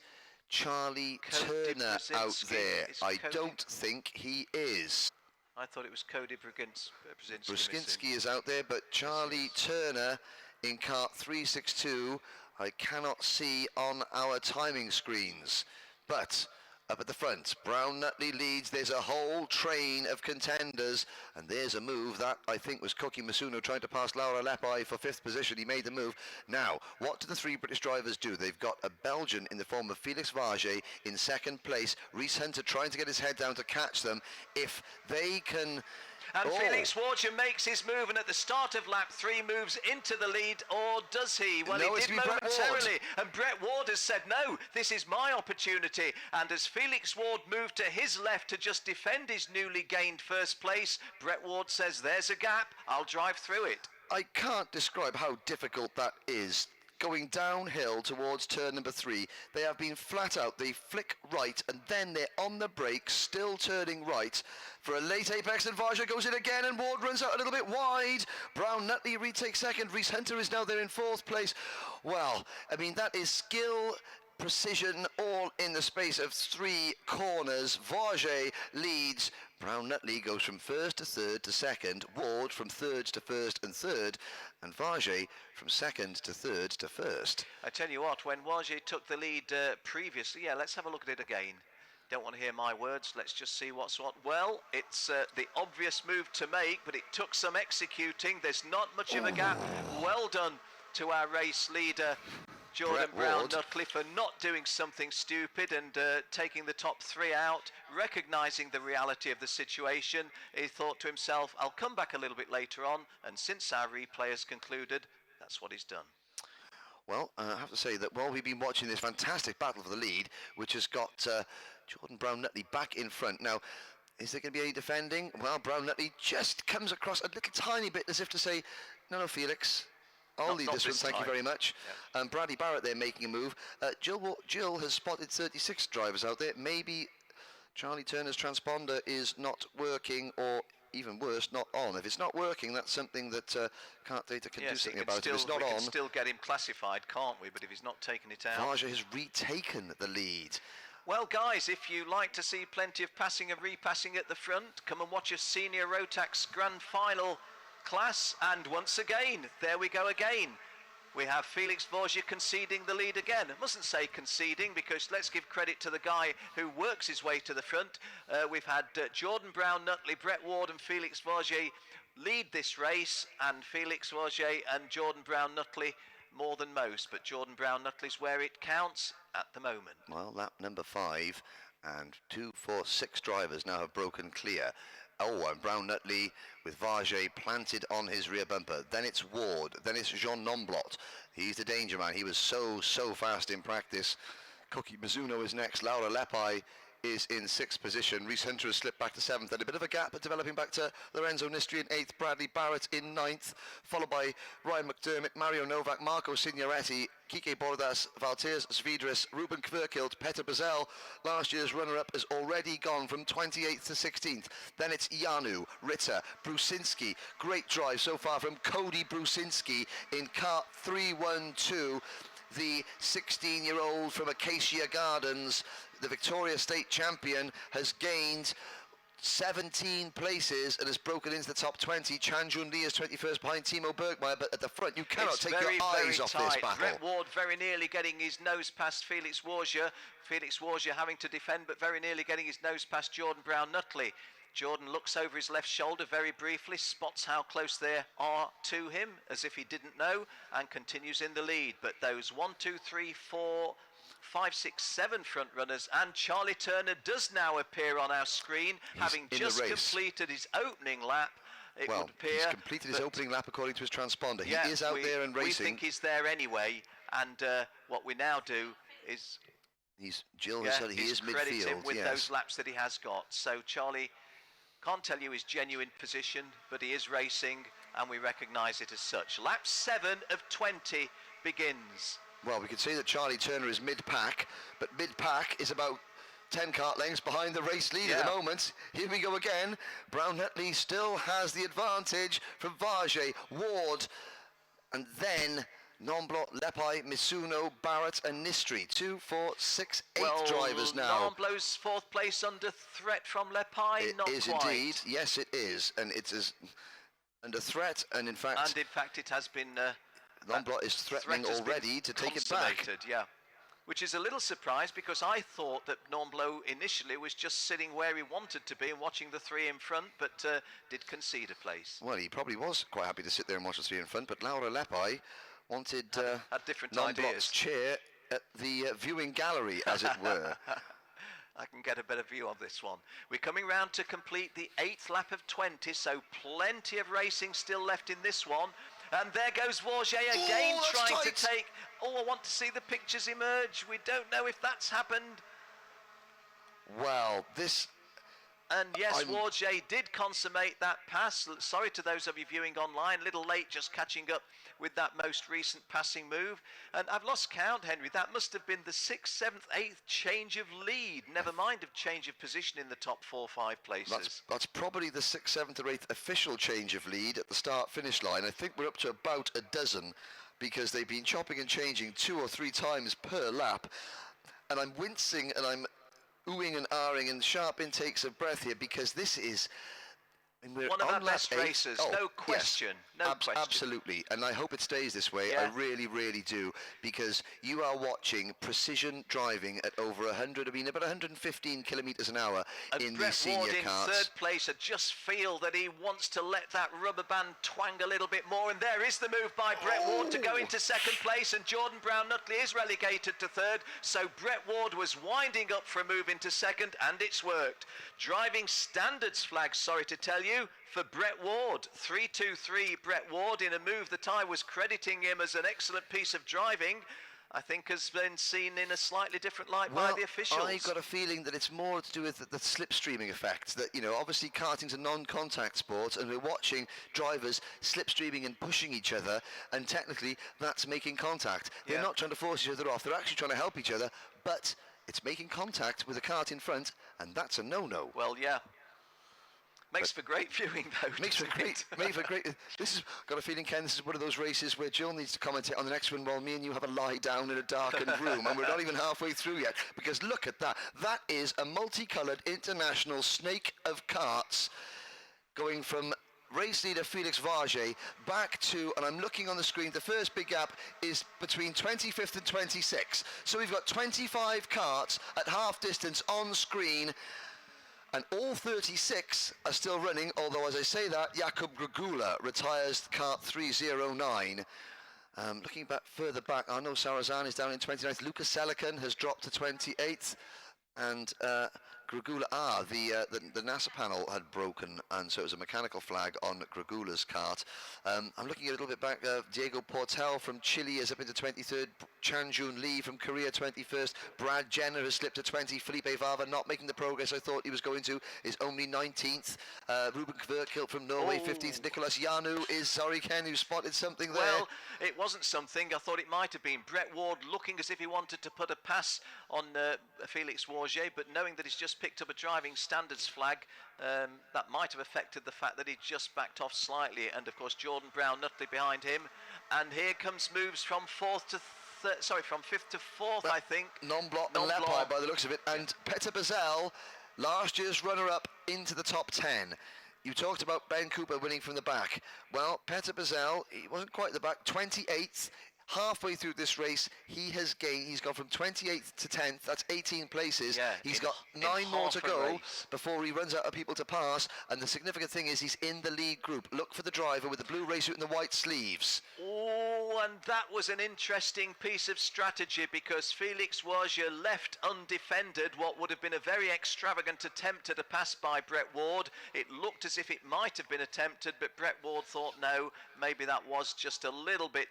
Charlie Turner out there? I don't think he is. I thought it was Cody Brzezinski. Brzezinski is out there, but Charlie Turner in kart 362, I cannot see on our timing screens. But up at the front, Brown-Nutley leads. There's a whole train of contenders, and there's a move that I think was Koki Masuno trying to pass Laura Leppi for 5th position. He made the move. Now, what do the 3 British drivers do? They've got a Belgian in the form of Felix Varget in 2nd place. Reese Hunter trying to get his head down to catch them. If they can... And Felix Warja makes his move, and at the start of lap 3 moves into the lead, or does he? Well, no, he did momentarily, and Brett Ward has said, no, this is my opportunity. And as Felix Ward moved to his left to just defend his newly gained 1st place, Brett Ward says, there's a gap, I'll drive through it. I can't describe how difficult that is. Going downhill towards turn number 3, they have been flat out. They flick right, and then they're on the brake, still turning right for a late apex, and Varja goes in again, and Ward runs out a little bit wide. Brown-Nutley retakes 2nd. Reese Hunter is now there in 4th place. Well, I mean, that is skill precision, all in the space of 3 corners. Varget leads. Brown Nutley goes from first to third to second. Ward from third to first and third. And Varget from second to third to first. I tell you what, when Varget took the lead previously, yeah, let's have a look at it again. Don't want to hear my words, let's just see what's what. Well, it's the obvious move to make, but it took some executing. There's not much of a gap. Well done to our race leader, Jordan Brown Nutley, for not doing something stupid and taking the top 3 out, recognising the reality of the situation. He thought to himself, I'll come back a little bit later on, and since our replay has concluded, that's what he's done. Well, I have to say that while we've been watching this fantastic battle for the lead, which has got Jordan Brown Nutley back in front. Now, is there going to be any defending? Well, Brown Nutley just comes across a little tiny bit as if to say, no, Felix, I'll lead this one, thank you very much. Yeah. And Bradley Barrett there making a move. Jill has spotted 36 drivers out there. Maybe Charlie Turner's transponder is not working, or even worse, not on. If it's not working, that's something that KART-DATA can do something about. If it's not on, we can still get him classified, can't we? But if he's not taking it out... Varget has retaken the lead. Well, guys, if you like to see plenty of passing and repassing at the front, come and watch a senior Rotax Grand Final class. And once again, there we go again. We have Felix Varget conceding the lead again. I mustn't say conceding, because let's give credit to the guy who works his way to the front. We've had Jordan Brown Nutley, Brett Ward and Felix Varget lead this race, and Felix Varget and Jordan Brown Nutley more than most, but Jordan Brown Nutley's where it counts at the moment. Well, lap number 5, and 2, 4, 6 drivers now have broken clear. Oh, and Brown Nutley with Varget planted on his rear bumper. Then it's Ward. Then it's Jean Nomblot. He's the danger man. He was so fast in practice. Cookie Mizuno is next. Laura Lepai is in 6th position. Reese Hunter has slipped back to 7th. And a bit of a gap, but developing back to Lorenzo Nistri in 8th. Bradley Barrett in 9th. Followed by Ryan McDermott, Mario Novak, Marco Signoretti, Kike Bordas, Valters Svidris, Ruben Kverkild, Peter Bazel. Last year's runner-up has already gone from 28th to 16th. Then it's Janu, Ritter, Brusinski. Great drive so far from Cody Brusinski in car 312. The 16-year-old from Acacia Gardens, the Victoria State champion, has gained 17 places and has broken into the top 20. Chan Jun Lee is 21st behind Timo Bergmeier, but at the front you cannot take your eyes off this battle. Brett Ward very nearly getting his nose past Felix Varget. Felix Varget having to defend, but very nearly getting his nose past Jordan Brown Nutley. Jordan looks over his left shoulder very briefly, spots how close they are to him, as if he didn't know, and continues in the lead. But those 1, 2, 3, 4, 5, 6, 7 front runners, and Charlie Turner does now appear on our screen, having just completed his opening lap. It would appear. He's completed his opening lap according to his transponder. He is out there and racing. We think he's there anyway, and what we now do is... Jill has said he is midfield. Credit him with those laps that he has got. So Charlie can't tell you his genuine position, but he is racing, and we recognise it as such. Lap 7 of 20 begins. Well, we can see that Charlie Turner is mid-pack, but mid-pack is about 10 kart lengths behind the race lead at the moment. Here we go again. Brown Nutley still has the advantage from Varget, Ward, and then Nomblot, Lepai, Misuno, Barrett and Nistri. 2, 4, 6, 8 drivers now. Nomblot's 4th place under threat from Lepai. It is indeed. Yes, it is. And it is under threat, and in fact... And in fact it has been... Nomblot is threatening already to take it back. Yeah, which is a little surprise, because I thought that Nomblot initially was just sitting where he wanted to be and watching the 3 in front, but did concede a place. Well, he probably was quite happy to sit there and watch the 3 in front, but Laura Lepai wanted had different Nomblot's chair at the viewing gallery, as it were. I can get a better view of this one. We're coming round to complete the 8th lap of 20, so plenty of racing still left in this one. And there goes Varget again, trying to take... Oh, I want to see the pictures emerge. We don't know if that's happened. Well, this... And yes, Varget did consummate that pass. Sorry to those of you viewing online, a little late just catching up with that most recent passing move. And I've lost count, Henry. That must have been the 6th, 7th, 8th change of lead. Never mind of change of position in the top 4, 5 places. That's probably the 6th, 7th or 8th official change of lead at the start-finish line. I think we're up to about a dozen, because they've been chopping and changing 2 or 3 times per lap. I'm wincing and I'm oohing and ahhing and sharp intakes of breath here because this is. We're one of on our lap best 8. races, no question, yes, no question. Absolutely, and I hope it stays this way. Yeah. I really, really do, because you are watching precision driving at over 100, I mean about 115 kilometres an hour and in Brett these senior Ward in karts. third place. I just feel that he wants to let that rubber band twang a little bit more, and there is the move by Brett Ward to go into second place, and Jordan Brown-Nutley is relegated to third, so Brett Ward was winding up for a move into second, and it's worked. Driving standards flag, sorry to tell you, for Brett Ward. 3-2-3 Brett Ward in a move that I was crediting him as an excellent piece of driving, I think has been seen in a slightly different light by the officials. I got a feeling that it's more to do with the slipstreaming effect, that, you know, obviously karting's a non-contact sport and we're watching drivers slipstreaming and pushing each other, and technically that's making contact. They're not trying to force each other off, they're actually trying to help each other, but it's making contact with a kart in front, and that's a no-no. Well, yeah. Makes for great viewing, though. Makes for great. This is, got a feeling, Ken, this is one of those races where Jill needs to commentate on the next one while me and you have a lie down in a darkened room, and we're not even halfway through yet, because look at that. That is a multicoloured international snake of karts going from race leader Felix Varget back to, and I'm looking on the screen, the first big gap is between 25th and 26th. So we've got 25 karts at half distance on screen, and all 36 are still running, although as I say that, Jakub Grgula retires kart 309. Looking back further back, Arno Sarazan is down in 29th. Lucas Selican has dropped to 28th, and Grgula, the NASA panel had broken, and so it was a mechanical flag on Grgula's kart. I'm looking a little bit back. Diego Portel from Chile is up into 23rd. Chan-Jun Lee from Korea 21st. Brad Jenner has slipped to 20. Felipe Vava not making the progress I thought he was going to, is only 19th. Ruben Kverkilt from Norway 15th. Nicolas Janu is, sorry Ken, you spotted something there. Well, it wasn't something. I thought it might have been Brett Ward looking as if he wanted to put a pass on Felix Varget, but knowing that he's just picked up a driving standards flag, that might have affected the fact that he just backed off slightly, and of course Jordan Brown-Nutley behind him, and here comes moves from from 5th to 4th, I think. Non-block and Lepai by the looks of it, and Petter Bazell, last year's runner-up, into the top 10. You talked about Ben Cooper winning from the back. Well, Petter Bazell, he wasn't quite the back, 28th. Halfway through this race, he's gone from 28th to 10th, that's 18 places. Yeah, he's got 9 more to go before he runs out of people to pass, and the significant thing is he's in the lead group. Look for the driver with the blue race suit and the white sleeves. Oh, and that was an interesting piece of strategy, because Felix Varget left undefended what would have been a very extravagant attempt at a pass by Brett Ward. It looked as if it might have been attempted, but Brett Ward thought no, maybe that was just a little bit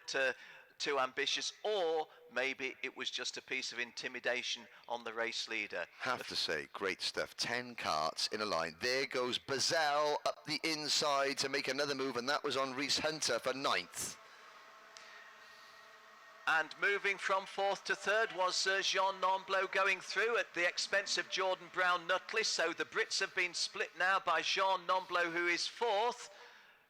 too ambitious, or maybe it was just a piece of intimidation on the race leader. Have to say, great stuff. 10 karts in a line. There goes Bazell up the inside to make another move, and that was on Reese Hunter for 9th. And moving from 4th to 3rd was Jean Nomblot going through at the expense of Jordan Brown-Nutley, so the Brits have been split now by Jean Nomblot, who is 4th.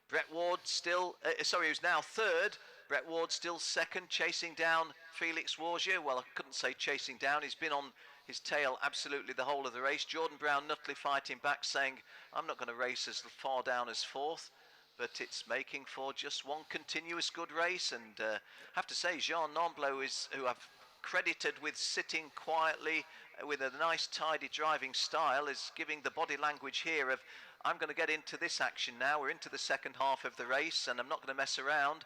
Brett Ward still, who's now 3rd. Brett Ward still 2nd, chasing down Felix Varget. Well, I couldn't say chasing down. He's been on his tail absolutely the whole of the race. Jordan Brown-Nutley fighting back, saying, I'm not going to race as far down as 4th. But it's making for just one continuous good race. And I have to say, Jean Nomblot, who I've credited with sitting quietly with a nice, tidy driving style, is giving the body language here of, I'm going to get into this action now. We're into the second half of the race, and I'm not going to mess around.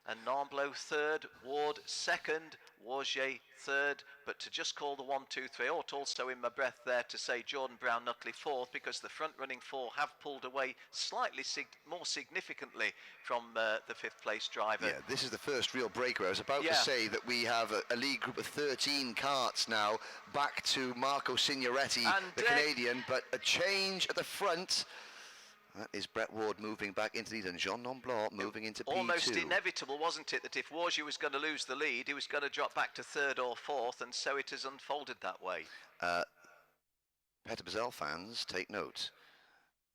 And Nomblot 3rd, Ward 2nd, Varget 3rd, but to just call the 1, 2, 3, I ought also in my breath there to say Jordan Brown-Nutley 4th, because the front running 4 have pulled away slightly more significantly from the 5th place driver. Yeah, this is the first real breaker. I was about to say that we have a lead group of 13 karts now, back to Marco Signoretti, the Canadian, but a change at the front. That is Brett Ward moving back into the lead, and Jean Nomblot moving into P2. Almost inevitable, wasn't it, that if Varget was going to lose the lead, he was going to drop back to 3rd or 4th, and so it has unfolded that way. Petter Bazell fans, take note.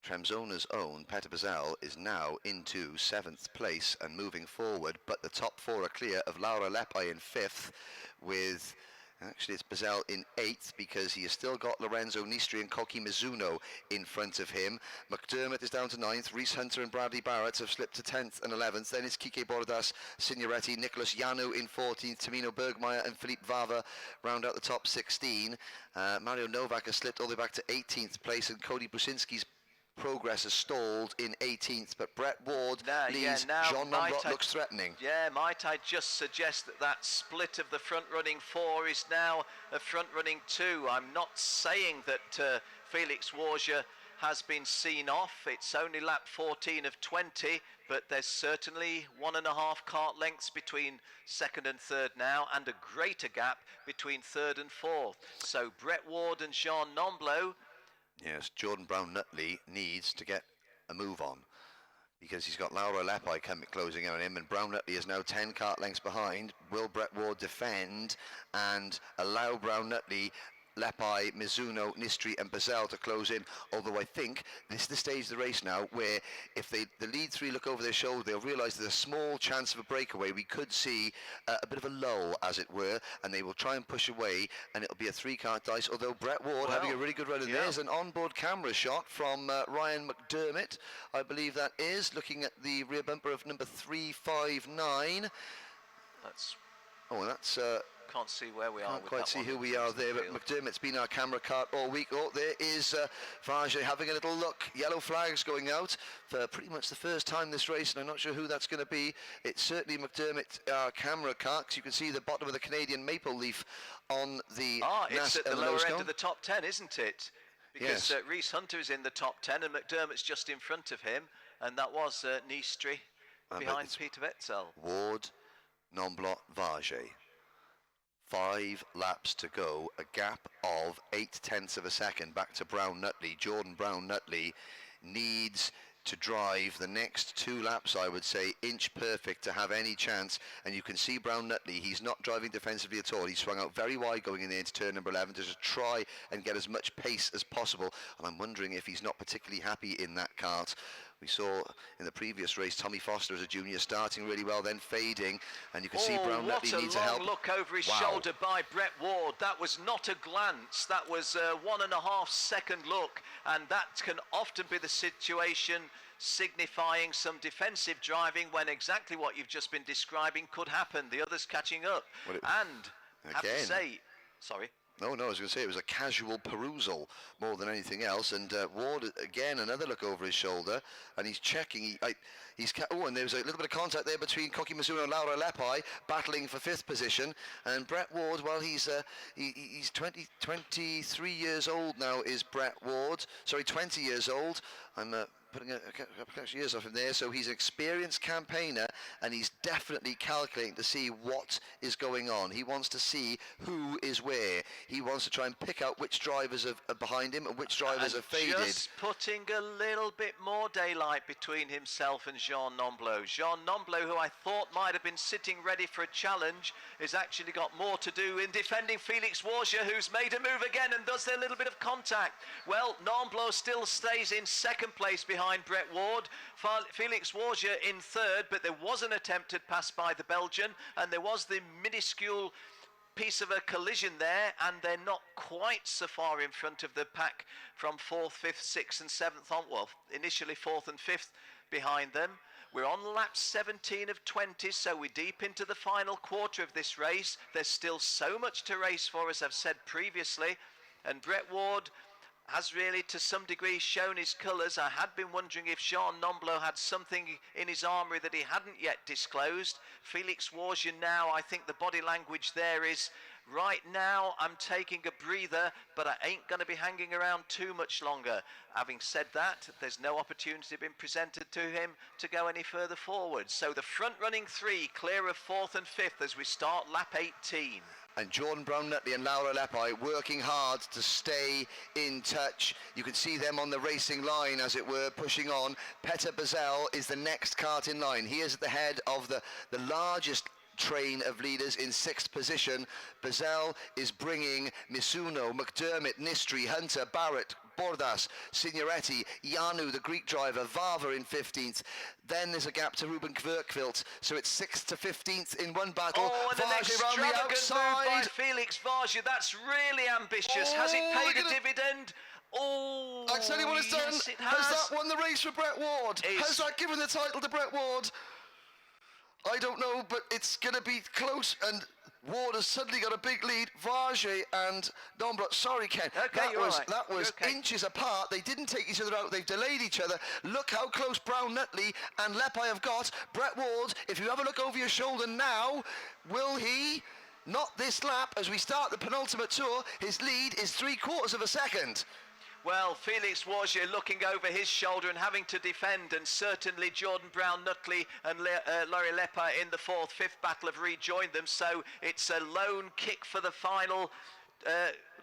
Tremzona's own Petter Bazell is now into 7th place and moving forward, but the top 4 are clear of Laura Lepai in 5th, with Actually, it's Bazell in 8th because he has still got Lorenzo Nistri and Koki Mizuno in front of him. McDermott is down to 9th. Reese Hunter and Bradley Barrett have slipped to 10th and 11th. Then it's Kike Bordas, Signoretti, Nicholas Yanu in 14th. Tamino Bergmeyer and Philippe Vava round out the top 16. Mario Novak has slipped all the way back to 18th place, and Cody Brusinski's progress has stalled in 18th, but Brett Ward leads. Jean Nombrot looks threatening. Yeah, might I just suggest that split of the front-running 4 is now a front-running 2. I'm not saying that Felix Warja has been seen off. It's only lap 14 of 20, but there's certainly 1.5 kart lengths between 2nd and 3rd now, and a greater gap between 3rd and 4th. So Brett Ward and Jean Nomblot. Yes, Jordan Brown-Nutley needs to get a move on because he's got Laura Lepi closing in on him, and Brown-Nutley is now 10 kart lengths behind. Will Brett Ward defend and allow Brown-Nutley, Lepi, Mizuno, Nistri and Bazell to close in? Although I think this is the stage of the race now where if the lead 3 look over their shoulder, they'll realise there's a small chance of a breakaway. We could see a bit of a lull, as it were, and they will try and push away, and it'll be a 3-kart dice, although Brett Ward having a really good run. And there's an onboard camera shot from Ryan McDermott, I believe that is, looking at the rear bumper of number 359. That's... Oh, that's... Can't see where we are. Can't quite see who we are there, but McDermott's been our camera cart all week. Oh, there is Vajay having a little look. Yellow flags going out for pretty much the first time this race, and I'm not sure who that's going to be. It's certainly McDermott, our camera cart, 'cause you can see the bottom of the Canadian maple leaf on the it's at the lower end of the top 10, isn't it? Because yes. Reese Hunter is in the top 10 and McDermott's just in front of him, and that was Nistri behind Peter Wetzel. Ward, Nomblot, Vajay. 5 laps to go, a gap of 0.8 of a second back to Brown-Nutley. Jordan Brown-Nutley needs to drive the next 2 laps, I would say, inch perfect to have any chance. And you can see Brown-Nutley, he's not driving defensively at all. He swung out very wide going in there into turn number 11 to just try and get as much pace as possible. And I'm wondering if he's not particularly happy in that kart. We saw in the previous race Tommy Foster as a junior starting really well, then fading, and you can see Brown-Nutley needs help. What a long look over his shoulder by Brett Ward. That was not a glance, that was a 1.5 second look, and that can often be the situation signifying some defensive driving when exactly what you've just been describing could happen, the others catching up. And I have to say, sorry. No, I was going to say it was a casual perusal more than anything else. And Ward, again, another look over his shoulder, and he's checking. And there was a little bit of contact there between Koki Mizuno and Laura Lepi, battling for 5th position. And Brett Ward, well, he's 23 years old now, is Brett Ward. Sorry, 20 years old. I'm putting a couple of years off him there, so he's an experienced campaigner, and he's definitely calculating to see what is going on. He wants to see who is where. He wants to try and pick out which drivers are behind him and which drivers have faded. Just putting a little bit more daylight between himself and Jean Nomblot. Jean Nomblot, who I thought might have been sitting ready for a challenge, has actually got more to do in defending Felix Warja, who's made a move again and does a little bit of contact. Well, Nomblot still stays in 2nd place behind Brett Ward, Felix Warja in 3rd, but there was an attempted pass by the Belgian, and there was the minuscule piece of a collision there, and they're not quite so far in front of the pack from 4th, 5th, 6th and 7th on, well, initially 4th and 5th behind them. We're on lap 17 of 20, so we're deep into the final quarter of this race. There's still so much to race for, as I've said previously, and Brett Ward has really to some degree shown his colours. I had been wondering if Jean Nomblot had something in his armoury that he hadn't yet disclosed. Felix Warja now, I think the body language there is, right now I'm taking a breather, but I ain't going to be hanging around too much longer. Having said that, there's no opportunity been presented to him to go any further forward. So the front running 3 clear of 4th and 5th as we start lap 18. And Jordan Brown-Nutley and Laura Lepi working hard to stay in touch. You can see them on the racing line, as it were, pushing on. Petter Bazell is the next kart in line. He is at the head of the largest train of leaders in 6th position. Bazell is bringing Misuno, McDermott, Nistri, Hunter, Barrett, Bordas, Signoretti, Yanu, the Greek driver, Vava in 15th. Then there's a gap to Ruben Kverkvilt, so it's 6th to 15th in one battle. Oh, and an Vargy round the extravagant move by outside. Felix Vargy. That's really ambitious. Has it paid a dividend? Oh, I tell you what it's done. yes, it has that won the race for Brett Ward? Has that given the title to Brett Ward? I don't know, but it's going to be close, and Ward has suddenly got a big lead. Vargy and Dombrot. Sorry, Ken. Okay, that was inches apart. They didn't take each other out. They've delayed each other. Look how close Brown Nutley and Lepi have got. Brett Ward, if you have a look over your shoulder now, will he? Not this lap. As we start the penultimate tour, his lead is 3/4 of a second. Well, Felix Wargier looking over his shoulder and having to defend, and certainly Jordan Brown-Nutley and Laurie Lepper in the 4th, 5th battle have rejoined them, so it's a lone kick for the final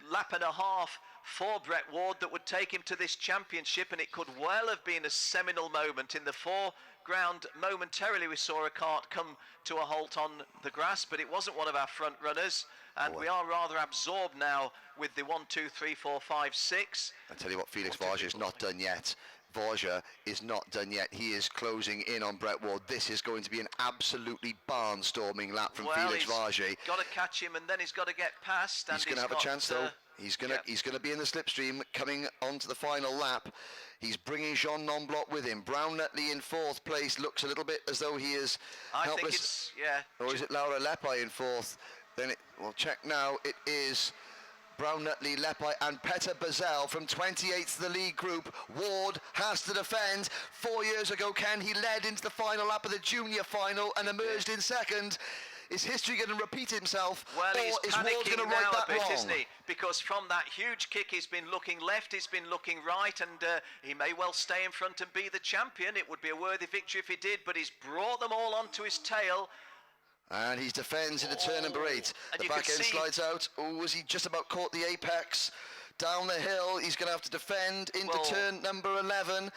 lap and a half for Brett Ward that would take him to this championship, and it could well have been a seminal moment. In the foreground, momentarily we saw a cart come to a halt on the grass, but it wasn't one of our front runners, and we are rather absorbed now with the 1, 2, 3, 4, 5, 6. I tell you what, Felix Vargy is not done yet. Vargy is not done yet. He is closing in on Brett Ward. This is going to be an absolutely barnstorming lap from Felix Vargy. He's got to catch him, and then he's got to get past. And He's going to have a chance, though. He's going to be in the slipstream coming onto the final lap. He's bringing Jean Nomblot with him. Brown Nutley in 4th place looks a little bit as though he is helpless. I think it's, yeah. Or is it Laura Lepi in 4th? Then we'll check now. It is Brown Nutley, Lepi and Petter Bazell from 28th to the lead group. Ward has to defend. 4 years ago, Ken, he led into the final lap of the junior final and emerged in 2nd. Is history going to repeat himself, well, or is Ward going to right that wrong? Isn't he? Because from that huge kick, he's been looking left, he's been looking right, and he may well stay in front and be the champion. It would be a worthy victory if he did, but he's brought them all onto his tail. And he defends into turn number 8. The back end slides out. Oh, was he just about caught the apex? Down the hill, he's going to have to defend into turn number 11.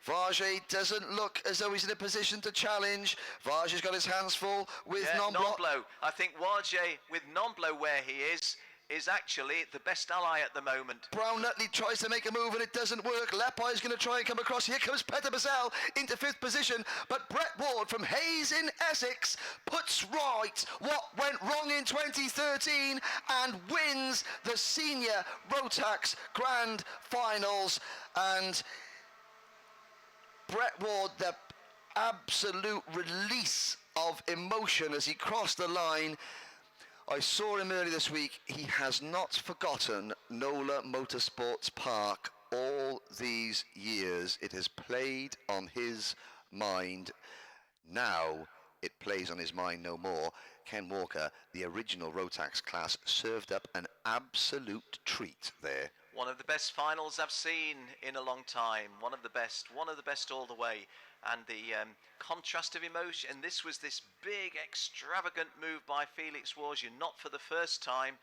Vargy doesn't look as though he's in a position to challenge. Vargy's got his hands full with Nomblot. I think Vargy, with Nomblot where he is actually the best ally at the moment. Brown Nutley tries to make a move and it doesn't work. Lepi is going to try and come across. Here comes Petter Bazell into 5th position, but Brett Ward from Hayes in Essex puts right what went wrong in 2013 and wins the Senior Rotax Grand Finals. And Brett Ward, the absolute release of emotion as he crossed the line. I saw him earlier this week. He has not forgotten NOLA Motorsports Park all these years. It has played on his mind. Now it plays on his mind no more. Ken Walker, the original Rotax class, served up an absolute treat there. One of the best finals I've seen in a long time. One of the best all the way. And the contrast of emotion, and this was this big extravagant move by Felix Wargier, not for the first time,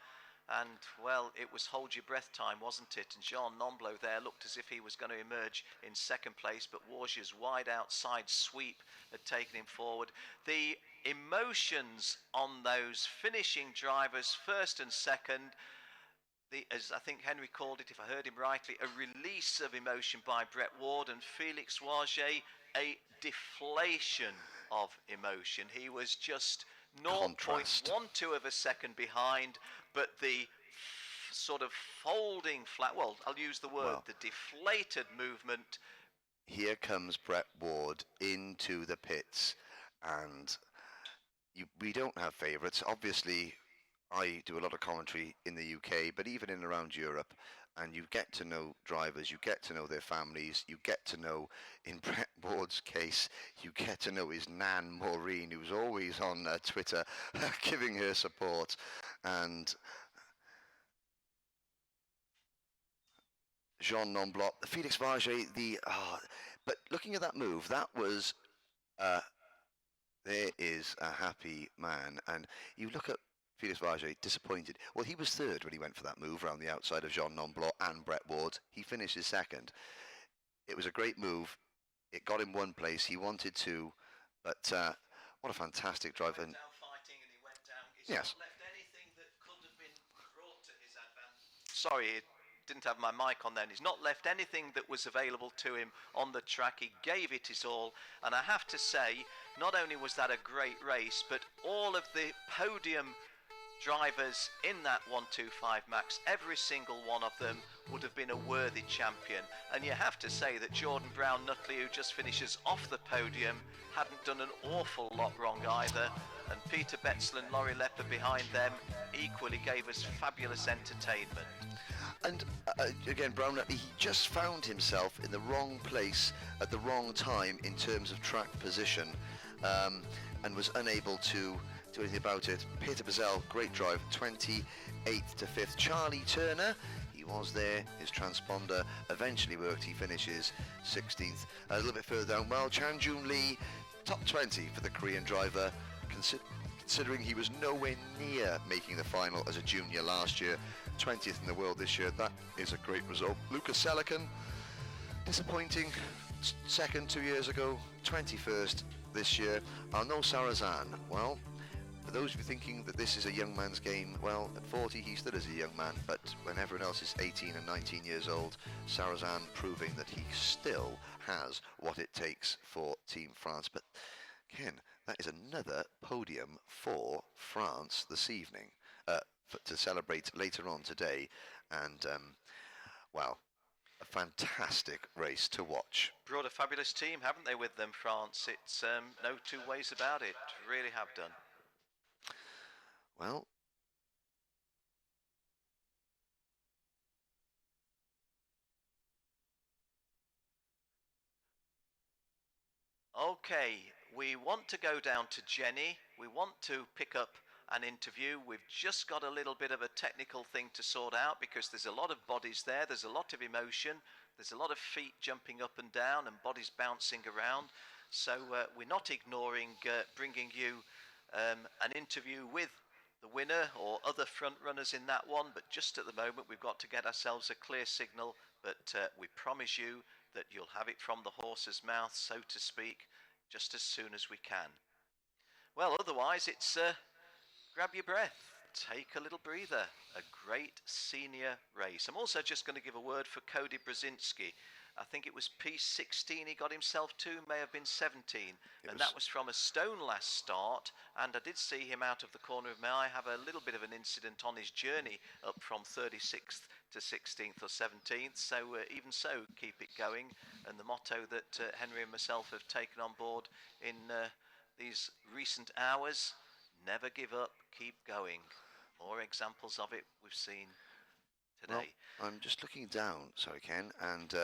and well, it was hold your breath time, wasn't it? And Jean Nomblot there looked as if he was going to emerge in 2nd place, but Wargier's wide outside sweep had taken him forward. The emotions on those finishing drivers, 1st and 2nd, as I think Henry called it, if I heard him rightly, a release of emotion by Brett Ward, and Felix Wargier, a deflation of emotion. He was just 0.12 of a second behind, but the sort of folding flat, well, I'll use the word, the deflated movement. Here comes Brett Ward into the pits, and we don't have favourites. Obviously, I do a lot of commentary in the UK, but even in and around Europe, and you get to know drivers, you get to know their families, you get to know, in Brett Ward's case, you get to know his nan, Maureen, who's always on Twitter giving her support. And Jean Nomblot, Felix Vargy, but looking at that move, that was, there is a happy man. And you look at Felix Vargy, disappointed. Well, he was 3rd when he went for that move around the outside of Jean Nomblot and Brett Ward. He finished his 2nd. It was a great move. It got him 1 place. He wanted 2, but what a fantastic drive. And Fighting, and Yes. Left anything that could have been brought to his advantage. Sorry, it didn't have my mic on then. He's not left anything that was available to him on the track. He gave it his all, and I have to say, not only was that a great race, but all of the podium drivers in that 125 Max, every single one of them would have been a worthy champion. And you have to say that Jordan Brown Nutley, who just finishes off the podium, hadn't done an awful lot wrong either. And Peter Betzel and Laurie Lepper behind them equally gave us fabulous entertainment. And again, Brown Nutley, he just found himself in the wrong place at the wrong time in terms of track position, and was unable to do anything about it. Peter Betzel, great drive, 28th to 5th. Charlie Turner, he was there, his transponder eventually worked, he finishes 16th. A little bit further down, well, Chan Jun Lee, top 20 for the Korean driver, considering he was nowhere near making the final as a junior last year. 20th in the world this year, that is a great result. Lucas Selican, disappointing, second 2 years ago, 21st this year. Arnaud Sarrazin, well, for those of you thinking that this is a young man's game, well, at 40 he still is a young man, but when everyone else is 18 and 19 years old, Sarrazin proving that he still has what it takes for Team France. But Ken, that is another podium for France this evening, to celebrate later on today, and wow, a fantastic race to watch. Brought a fabulous team, haven't they, with them, France? It's no two ways about it, really have done. Well, okay, we want to go down to Jenny. We want to pick up an interview. We've just got a little bit of a technical thing to sort out because there's a lot of bodies there, there's a lot of emotion, there's a lot of feet jumping up and down and bodies bouncing around. So we're not ignoring bringing you an interview with the winner or other front runners in that one, but just at the moment we've got to get ourselves a clear signal, but we promise you that you'll have it from the horse's mouth, so to speak, just as soon as we can. Well, otherwise it's grab your breath, take a little breather, a great senior race. I'm also just going to give a word for Cody Brzezinski. I think it was P16 he got himself to, may have been 17, and that was from a stone last start, and I did see him out of the corner of my eye have a little bit of an incident on his journey up from 36th to 16th or 17th, so even so, keep it going, and the motto that Henry and myself have taken on board in these recent hours, never give up, keep going. More examples of it we've seen today. Well, I'm just looking down, sorry Ken, and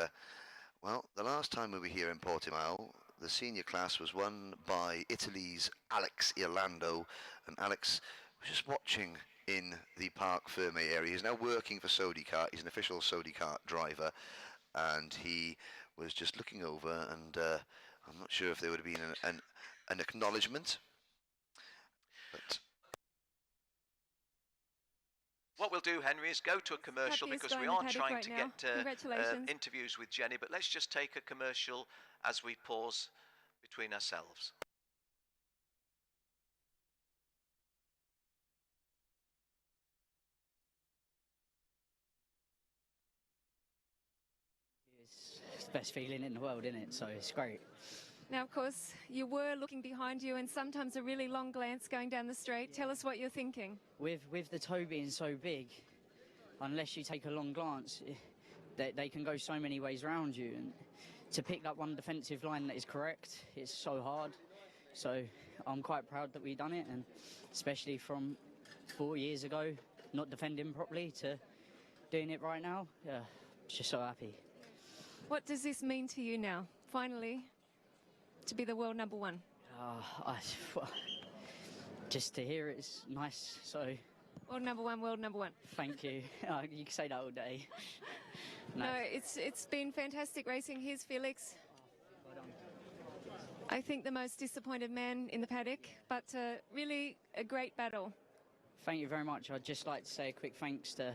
well, the last time we were here in Portimao, the senior class was won by Italy's Alex Irlando, and Alex was just watching in the Parc Ferme area. He's now working for Sodicart, he's an official Sodicart driver, and he was just looking over, and I'm not sure if there would have been an acknowledgement, but what we'll do, Henry, is go to a commercial because we are trying to get interviews with Jenny, but let's just take a commercial as we pause between ourselves. It's the best feeling in the world, isn't it? So it's great. Now, of course, you were looking behind you and sometimes a really long glance going down the straight. Tell us what you're thinking. With the toe being so big, unless you take a long glance, they can go so many ways around you. And to pick that one defensive line that is correct, it's so hard. So I'm quite proud that we've done it, and especially from 4 years ago, not defending properly, to doing it right now. Yeah, just so happy. What does this mean to you now, finally, to be the world number one? Just to hear it's nice, so... World number one, world number one. Thank you. You can say that all day. No, it's been fantastic racing. Here's Felix. I think the most disappointed man in the paddock, but really a great battle. Thank you very much. I'd just like to say a quick thanks to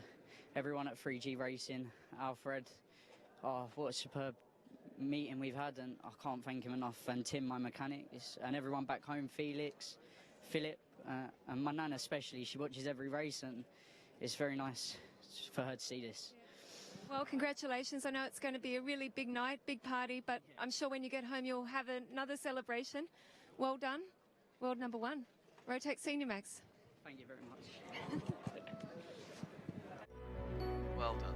everyone at 3G Racing, Alfred. Oh, what a superb meeting we've had, and I can't thank him enough. And Tim, my mechanic, and everyone back home, Felix, Philip, and my nan especially, she watches every race, and it's very nice for her to see this. Well, congratulations. I know it's going to be a really big night, big party, but I'm sure when you get home you'll have another celebration. Well done. World number 1, Rotax Senior Max. Thank you very much. Well done.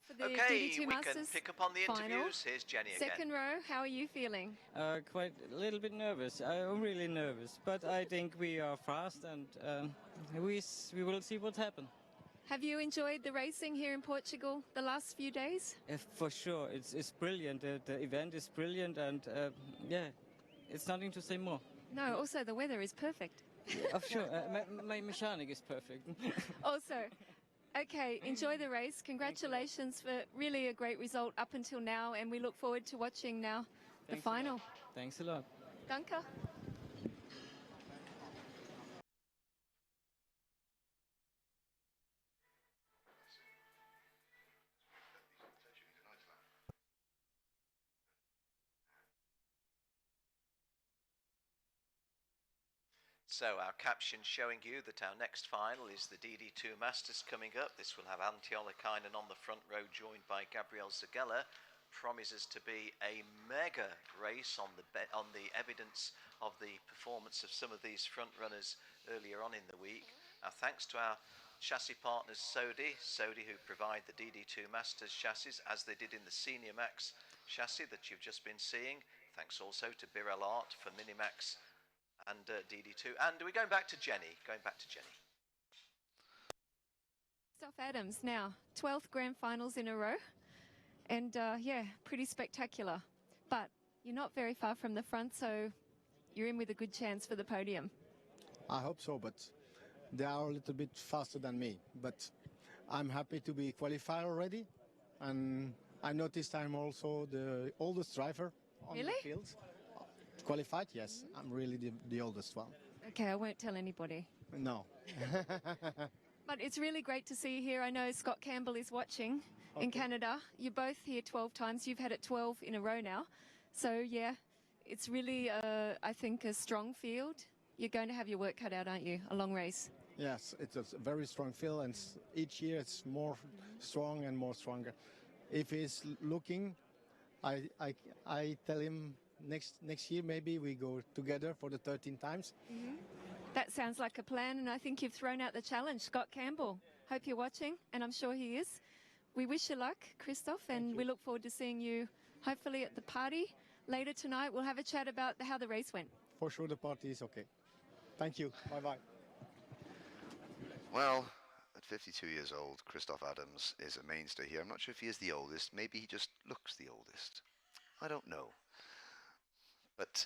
For the Okay, DD2 we Masters can pick up on the final. interviews. Here's Jenny again. Second row, how are you feeling? Quite a little bit nervous. I'm really nervous, but I think we are fast, and we will see what happens. Have you enjoyed the racing here in Portugal the last few days? For sure, it's brilliant. The event is brilliant, and yeah, it's nothing to say more. No, also the weather is perfect. Yeah, sure, my mechanic is perfect. Also, okay, enjoy the race. Congratulations for really a great result up until now, and we look forward to watching now the final. Thanks a lot. Danke. So our caption showing you that our next final is the DD2 Masters coming up. This will have Antti Ollikainen on the front row, joined by Gabriel Zagella. Promises to be a mega race on the evidence of the performance of some of these front runners earlier on in the week. Our thanks to our chassis partners Sodi who provide the DD2 Masters chassis as they did in the Senior Max chassis that you've just been seeing. Thanks also to Birel Art for Minimax and DD2. And we're going back to Jenny. Christoph Adams now, 12th grand finals in a row. And yeah, pretty spectacular. But you're not very far from the front, so you're in with a good chance for the podium. I hope so, but they are a little bit faster than me. But I'm happy to be qualified already. And I noticed I'm also the oldest driver on the field. Qualified, yes. I'm really the oldest one. Okay, I won't tell anybody. No. But it's really great to see you here. I know Scott Campbell is watching in Canada. You're both here 12 times. You've had it 12 in a row now. So, yeah, it's really, I think, a strong field. You're going to have your work cut out, aren't you? A long race. Yes, it's a very strong field, and each year it's more strong and more stronger. If he's looking, I tell him next year maybe we go together for the 13 times. Mm-hmm. That sounds like a plan, and I think you've thrown out the challenge. Scott Campbell, hope you're watching, and I'm sure he is. We wish you luck, Christoph, and we look forward to seeing you hopefully at the party later tonight. We'll have a chat about how the race went. For sure the party is okay. Thank you. Bye-bye. Well, at 52 years old, Christoph Adams is a mainstay here. I'm not sure if he is the oldest. Maybe he just looks the oldest. I don't know. But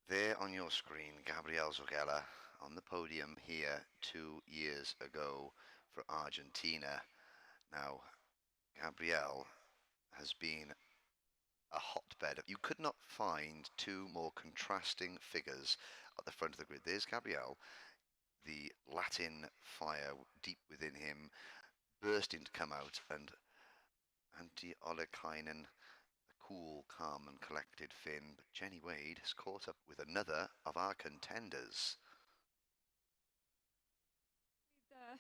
there on your screen, Gabriel Zagella on the podium here 2 years ago for Argentina. Now, Gabriel has been a hotbed. You could not find two more contrasting figures at the front of the grid. There's Gabriel, the Latin fire deep within him, bursting to come out, and Antti Ollikainen, cool, calm and collected Finn, but Jenny Wade has caught up with another of our contenders.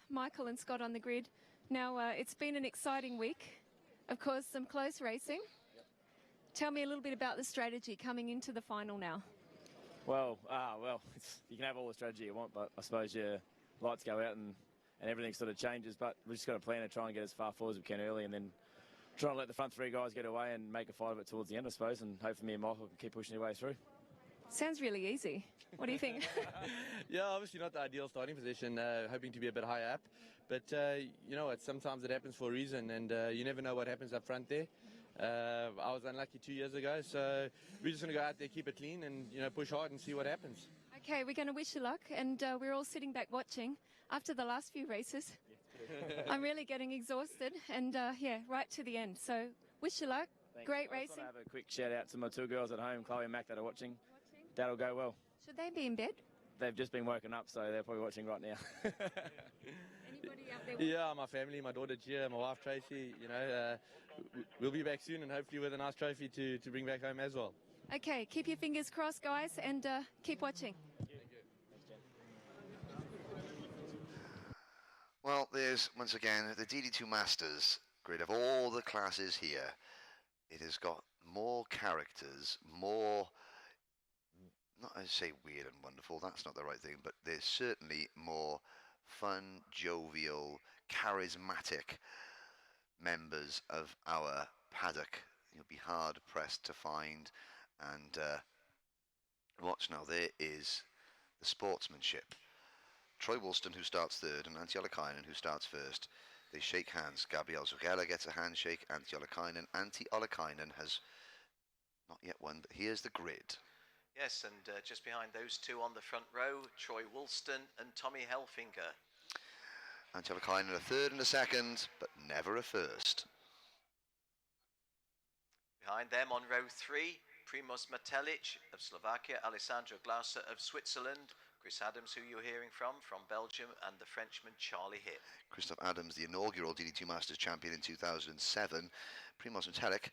Michael and Scott on the grid. Now, it's been an exciting week. Of course, some close racing. Yep. Tell me a little bit about the strategy coming into the final now. Well, you can have all the strategy you want, but I suppose your lights go out and everything sort of changes, but we've just got a plan to try and get as far forward as we can early, and then try and let the front three guys get away and make a fight of it towards the end, I suppose, and hopefully me and Michael can keep pushing their way through. Sounds really easy. What do you think? Yeah, obviously not the ideal starting position, hoping to be a bit higher up. But, you know what, sometimes it happens for a reason, and you never know what happens up front there. I was unlucky 2 years ago, so we're just going to go out there, keep it clean, and push hard and see what happens. Okay, we're going to wish you luck, and we're all sitting back watching after the last few races. I'm really getting exhausted, and yeah, right to the end. So wish you luck. Thanks. Great I just racing. want to have a quick shout out to my two girls at home, Chloe and Mac, that are watching. That'll go well. Should they be in bed? They've just been woken up, so they're probably watching right now. Anybody out there? Yeah, my family, my daughter Gia, my wife Tracy, we'll be back soon and hopefully with a nice trophy to bring back home as well. Okay, keep your fingers crossed, guys, and keep watching. Well, there's, once again, the DD2 Masters grid of all the classes here. It has got more characters, more, not to say weird and wonderful, that's not the right thing, but there's certainly more fun, jovial, charismatic members of our paddock. You'll be hard pressed to find. And watch now, there is the sportsmanship. Troy Woolston, who starts third, and Antti Ollikainen, who starts first. They shake hands. Gabriel Zugella gets a handshake. Antti Ollikainen. Antti Ollikainen has not yet won, but here's the grid. Yes, and just behind those two on the front row, Troy Woolston and Tommy Helfinger. Antti Ollikainen a third and a second, but never a first. Behind them on row 3, Primoz Metelic of Slovakia, Alessandro Glauser of Switzerland, Chris Adams, who you're hearing from Belgium, and the Frenchman Charlie Hipp. Christoph Adams, the inaugural DD2 Masters champion in 2007. Primoz Metelic,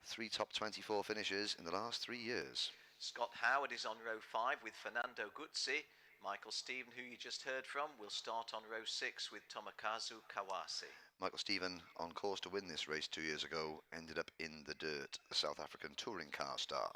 3 top 24 finishes in the last 3 years. Scott Howard is on row 5 with Fernando Guzzi. Michael Stephen, who you just heard from, will start on row 6 with Tomokazu Kawase. Michael Stephen, on course to win this race 2 years ago, ended up in the dirt, a South African touring car star.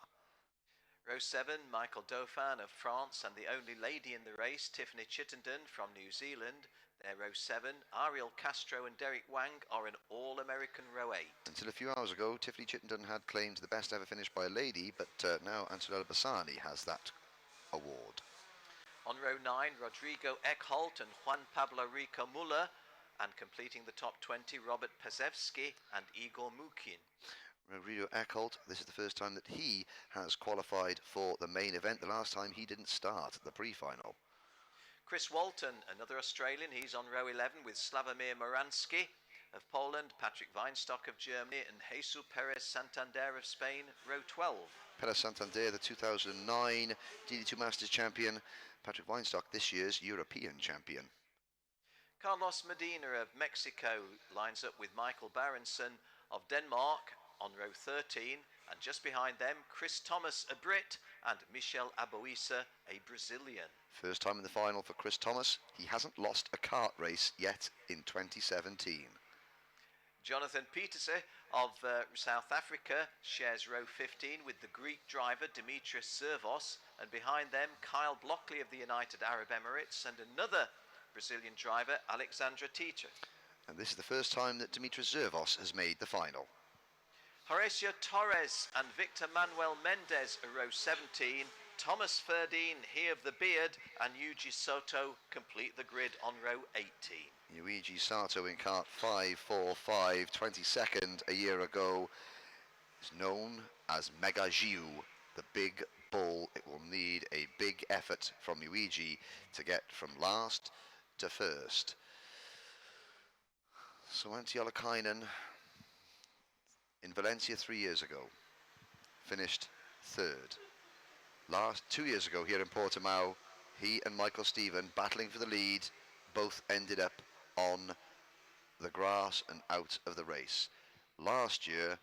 Row 7, Michael Dauphin of France, and the only lady in the race, Tiffany Chittenden from New Zealand. They're row 7. Ariel Castro and Derek Wang are in All-American row 8. Until a few hours ago, Tiffany Chittenden had claimed the best ever finish by a lady, but now Antonella Bassani has that award. On row 9, Rodrigo Eckholt and Juan Pablo Rico Muller, and completing the top 20, Robert Pezevsky and Igor Mukin. Rodrigo Eckholt, this is the first time that he has qualified for the main event. The last time he didn't start the pre-final. Chris Walton, another Australian, he's on row 11 with Slavomir Moransky of Poland, Patrick Weinstock of Germany, and Jesus Perez Santander of Spain, row 12. Perez Santander, the 2009 DD2 Masters champion. Patrick Weinstock, this year's European champion. Carlos Medina of Mexico lines up with Michael Barenson of Denmark on row 13, and just behind them, Chris Thomas, a Brit, and Michel Aboisa, a Brazilian. First time in the final for Chris Thomas. He hasn't lost a kart race yet in 2017. Jonathan Peterse of South Africa shares row 15 with the Greek driver Dimitris Servos, and behind them Kyle Blockley of the United Arab Emirates and another Brazilian driver, Alexandra Tita. And this is the first time that Dimitris Servos has made the final. Horacio Torres and Victor Manuel Mendez are row 17. Thomas Ferdine, he of the beard, and Yuji Soto complete the grid on row 18. Yuiji Sato in kart 545, 22nd a year ago, is known as Mega Giu, the big bull. It will need a big effort from Yuiji to get from last to first. So Antti Ollikainen in Valencia 3 years ago finished third. 2 years ago here in Portimao, he and Michael Stephen battling for the lead, both ended up on the grass and out of the race. Last year,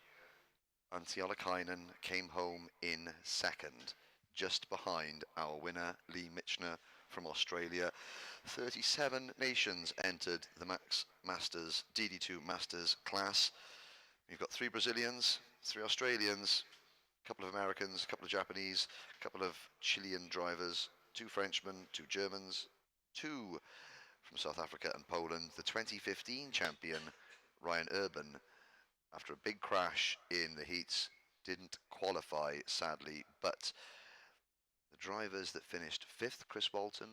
Antti Ollikainen came home in second, just behind our winner, Lee Michner from Australia. 37 nations entered the Masters, DD2 Masters class. We've got 3 Brazilians, 3 Australians, a couple of Americans, a couple of Japanese, a couple of Chilean drivers, 2 Frenchmen, 2 Germans, 2 from South Africa and Poland. The 2015 champion, Ryan Urban, after a big crash in the heats, didn't qualify, sadly, but the drivers that finished 5th, Chris Walton,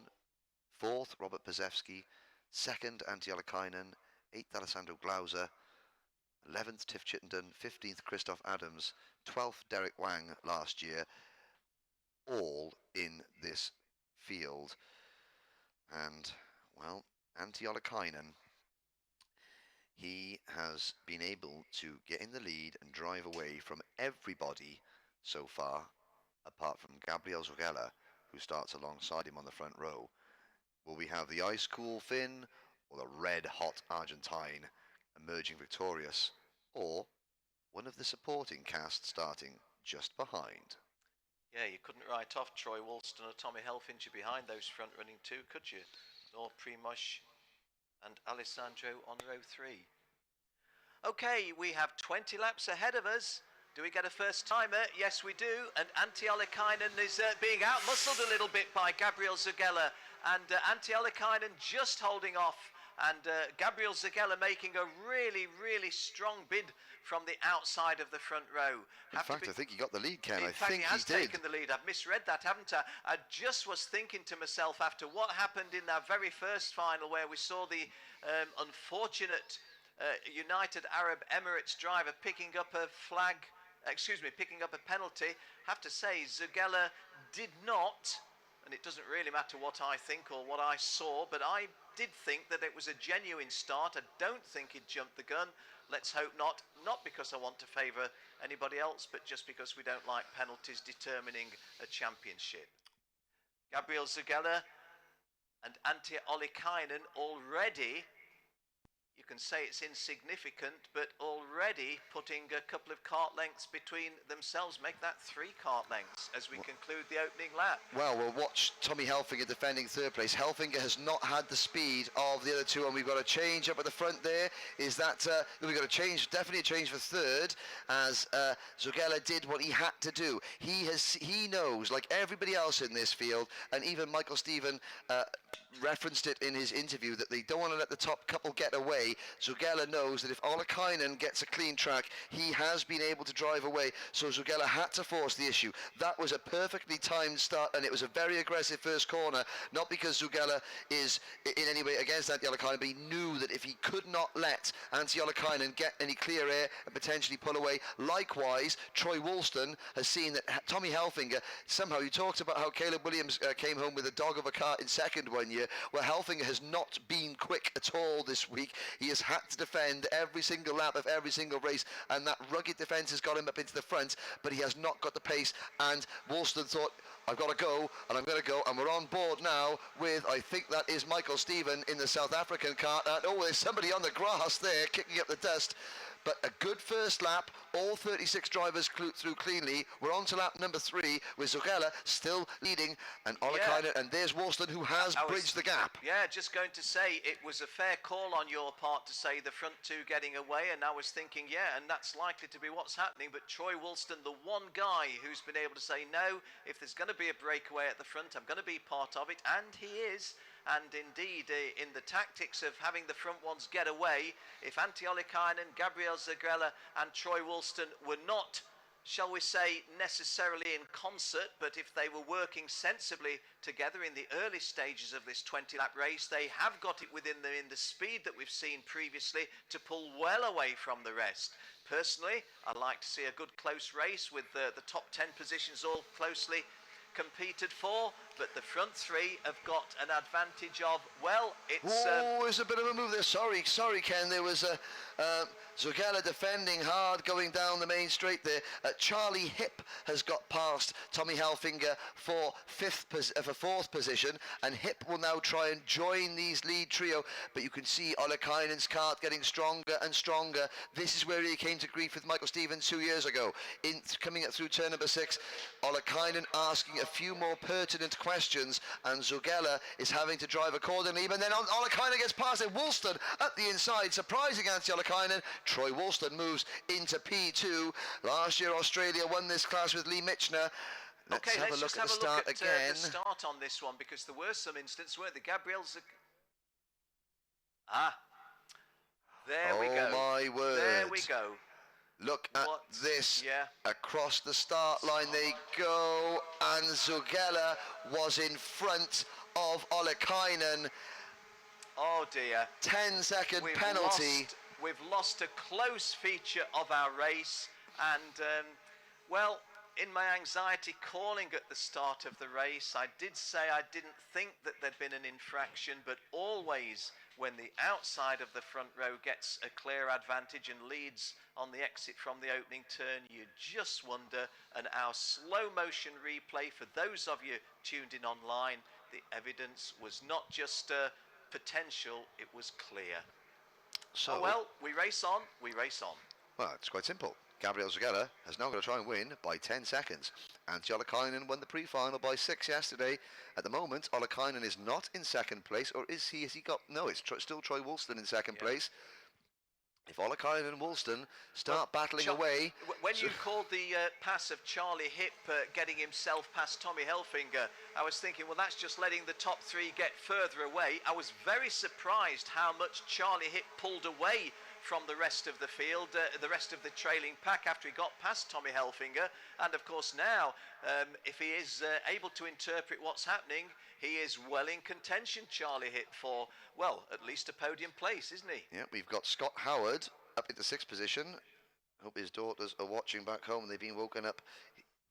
4th, Robert Pezevsky, 2nd, Antti Ollikainen, 8th, Alessandro Glauser, 11th Tiff Chittenden, 15th Christoph Adams, 12th Derek Wang last year, all in this field. And, well, Antti Ollikainen, he has been able to get in the lead and drive away from everybody so far, apart from Gabriel Zogella, who starts alongside him on the front row. Will we have the ice cool Finn or the red hot Argentine emerging victorious, or one of the supporting cast starting just behind? Yeah, you couldn't write off Troy Woolston or Tommy Helfinger behind those front running two, could you? Nor Primoz and Alessandro on row 3. Okay, we have 20 laps ahead of us. Do we get a first timer? Yes, we do. And Antti Ollikainen is being out-muscled a little bit by Gabriel Zogella. And Antti Ollikainen just holding off. And Gabriel Zogella making a really, really strong bid from the outside of the front row. In fact, I think he got the lead, Ken. In fact, he has taken the lead. I've misread that, haven't I? I just was thinking to myself after what happened in that very first final where we saw the unfortunate United Arab Emirates driver picking up a picking up a penalty. Have to say, Zogella did not, and it doesn't really matter what I think or what I saw, but I did think that it was a genuine start. I don't think he'd jumped the gun. Let's hope not. Not because I want to favour anybody else, but just because we don't like penalties determining a championship. Gabriel Zogella and Antti Ollikainen already, you can say it's insignificant, but already putting a couple of kart lengths between themselves, make that 3 kart lengths as we conclude the opening lap. Well, we'll watch Tommy Helfinger defending third place. Helfinger has not had the speed of the other two, and we've got a change up at the front there. Is that, we've got a change, definitely a change for third, as Zogella did what he had to do. He knows, like everybody else in this field, and even Michael Stephen referenced it in his interview, that they don't want to let the top couple get away. Zogella knows that if Ollikainen gets a clean track, he has been able to drive away, so Zogella had to force the issue. That was a perfectly timed start, and it was a very aggressive first corner, not because Zogella is in any way against Antti Ollikainen, but he knew that if he could not let Antti Ollikainen get any clear air and potentially pull away. Likewise, Troy Woolston has seen that Tommy Helfinger, somehow you talked about how Caleb Williams came home with a dog of a kart in second one year. Well, Helfinger has not been quick at all this week. He has had to defend every single lap of every single race, and that rugged defence has got him up into the front, but he has not got the pace. And Woolston thought, I've got to go, and I'm going to go, and we're on board now with, I think that is Michael Stephen in the South African kart. And oh, there's somebody on the grass there kicking up the dust. But a good first lap, all 36 drivers through cleanly. We're on to lap number 3 with Zogella still leading, and Ollikainen, and there's Woolston who has bridged the gap. Yeah, just going to say it was a fair call on your part to say the front two getting away, and I was thinking, yeah, and that's likely to be what's happening. But Troy Woolston, the one guy who's been able to say, no, if there's going to be a breakaway at the front, I'm going to be part of it, and he is. And indeed, in the tactics of having the front ones get away, if Antti Ollikainen, Gabriel Zogella and Troy Woolston were not, shall we say, necessarily in concert, but if they were working sensibly together in the early stages of this 20-lap race, they have got it within them in the speed that we've seen previously to pull well away from the rest. Personally, I'd like to see a good close race with the top 10 positions all closely competed for, but the front 3 have got an advantage of, well, it's... there's a bit of a move there. Sorry, Ken. There was a Zogella defending hard going down the main straight there. Charlie Hipp has got past Tommy Helfinger for 4th position, and Hipp will now try and join these lead trio, but you can see Ollikainen's kart getting stronger and stronger. This is where he came to grief with Michael Stevens 2 years ago. Coming up through turn number 6, Ollikainen asking a few more pertinent questions, and Zogella is having to drive accordingly, but then Ollikainen gets past it. Woolston at the inside, surprising Antti Ollikainen. Troy Woolston moves into P2. Last year Australia won this class with Lee Michner. Let's have a look at the start again. The start on this one, because there were some instances where the Gabriel's... there we go. Oh my word. There we go. Look at this. Across the start line they go, and Zogella was in front of Ollikainen. Oh dear. 10-second penalty. we've lost a close feature of our race, and well, in my anxiety calling at the start of the race, I did say I didn't think that there'd been an infraction, but always when the outside of the front row gets a clear advantage and leads on the exit from the opening turn, you just wonder. And our slow motion replay, for those of you tuned in online, the evidence was not just potential, it was clear. So, oh well, we race on, we race on. Well, it's quite simple. Gabriel Zagella has now got to try and win by 10 seconds. Antti Ollikainen won the pre-final by 6 yesterday. At the moment, Ollikainen is not in second place, or is he? Has he got? No, it's still Troy Woolston in second place. If Ollikainen and Woolston start battling away... When you called the pass of Charlie Hipp getting himself past Tommy Helfinger, I was thinking, well, that's just letting the top three get further away. I was very surprised how much Charlie Hipp pulled away from the rest of the field, the rest of the trailing pack after he got past Tommy Helfinger. And of course now, if he is able to interpret what's happening, he is well in contention, Charlie Hipp, for, well, at least a podium place, isn't he? Yeah, we've got Scott Howard up into 6th position. Hope his daughters are watching back home and they've been woken up.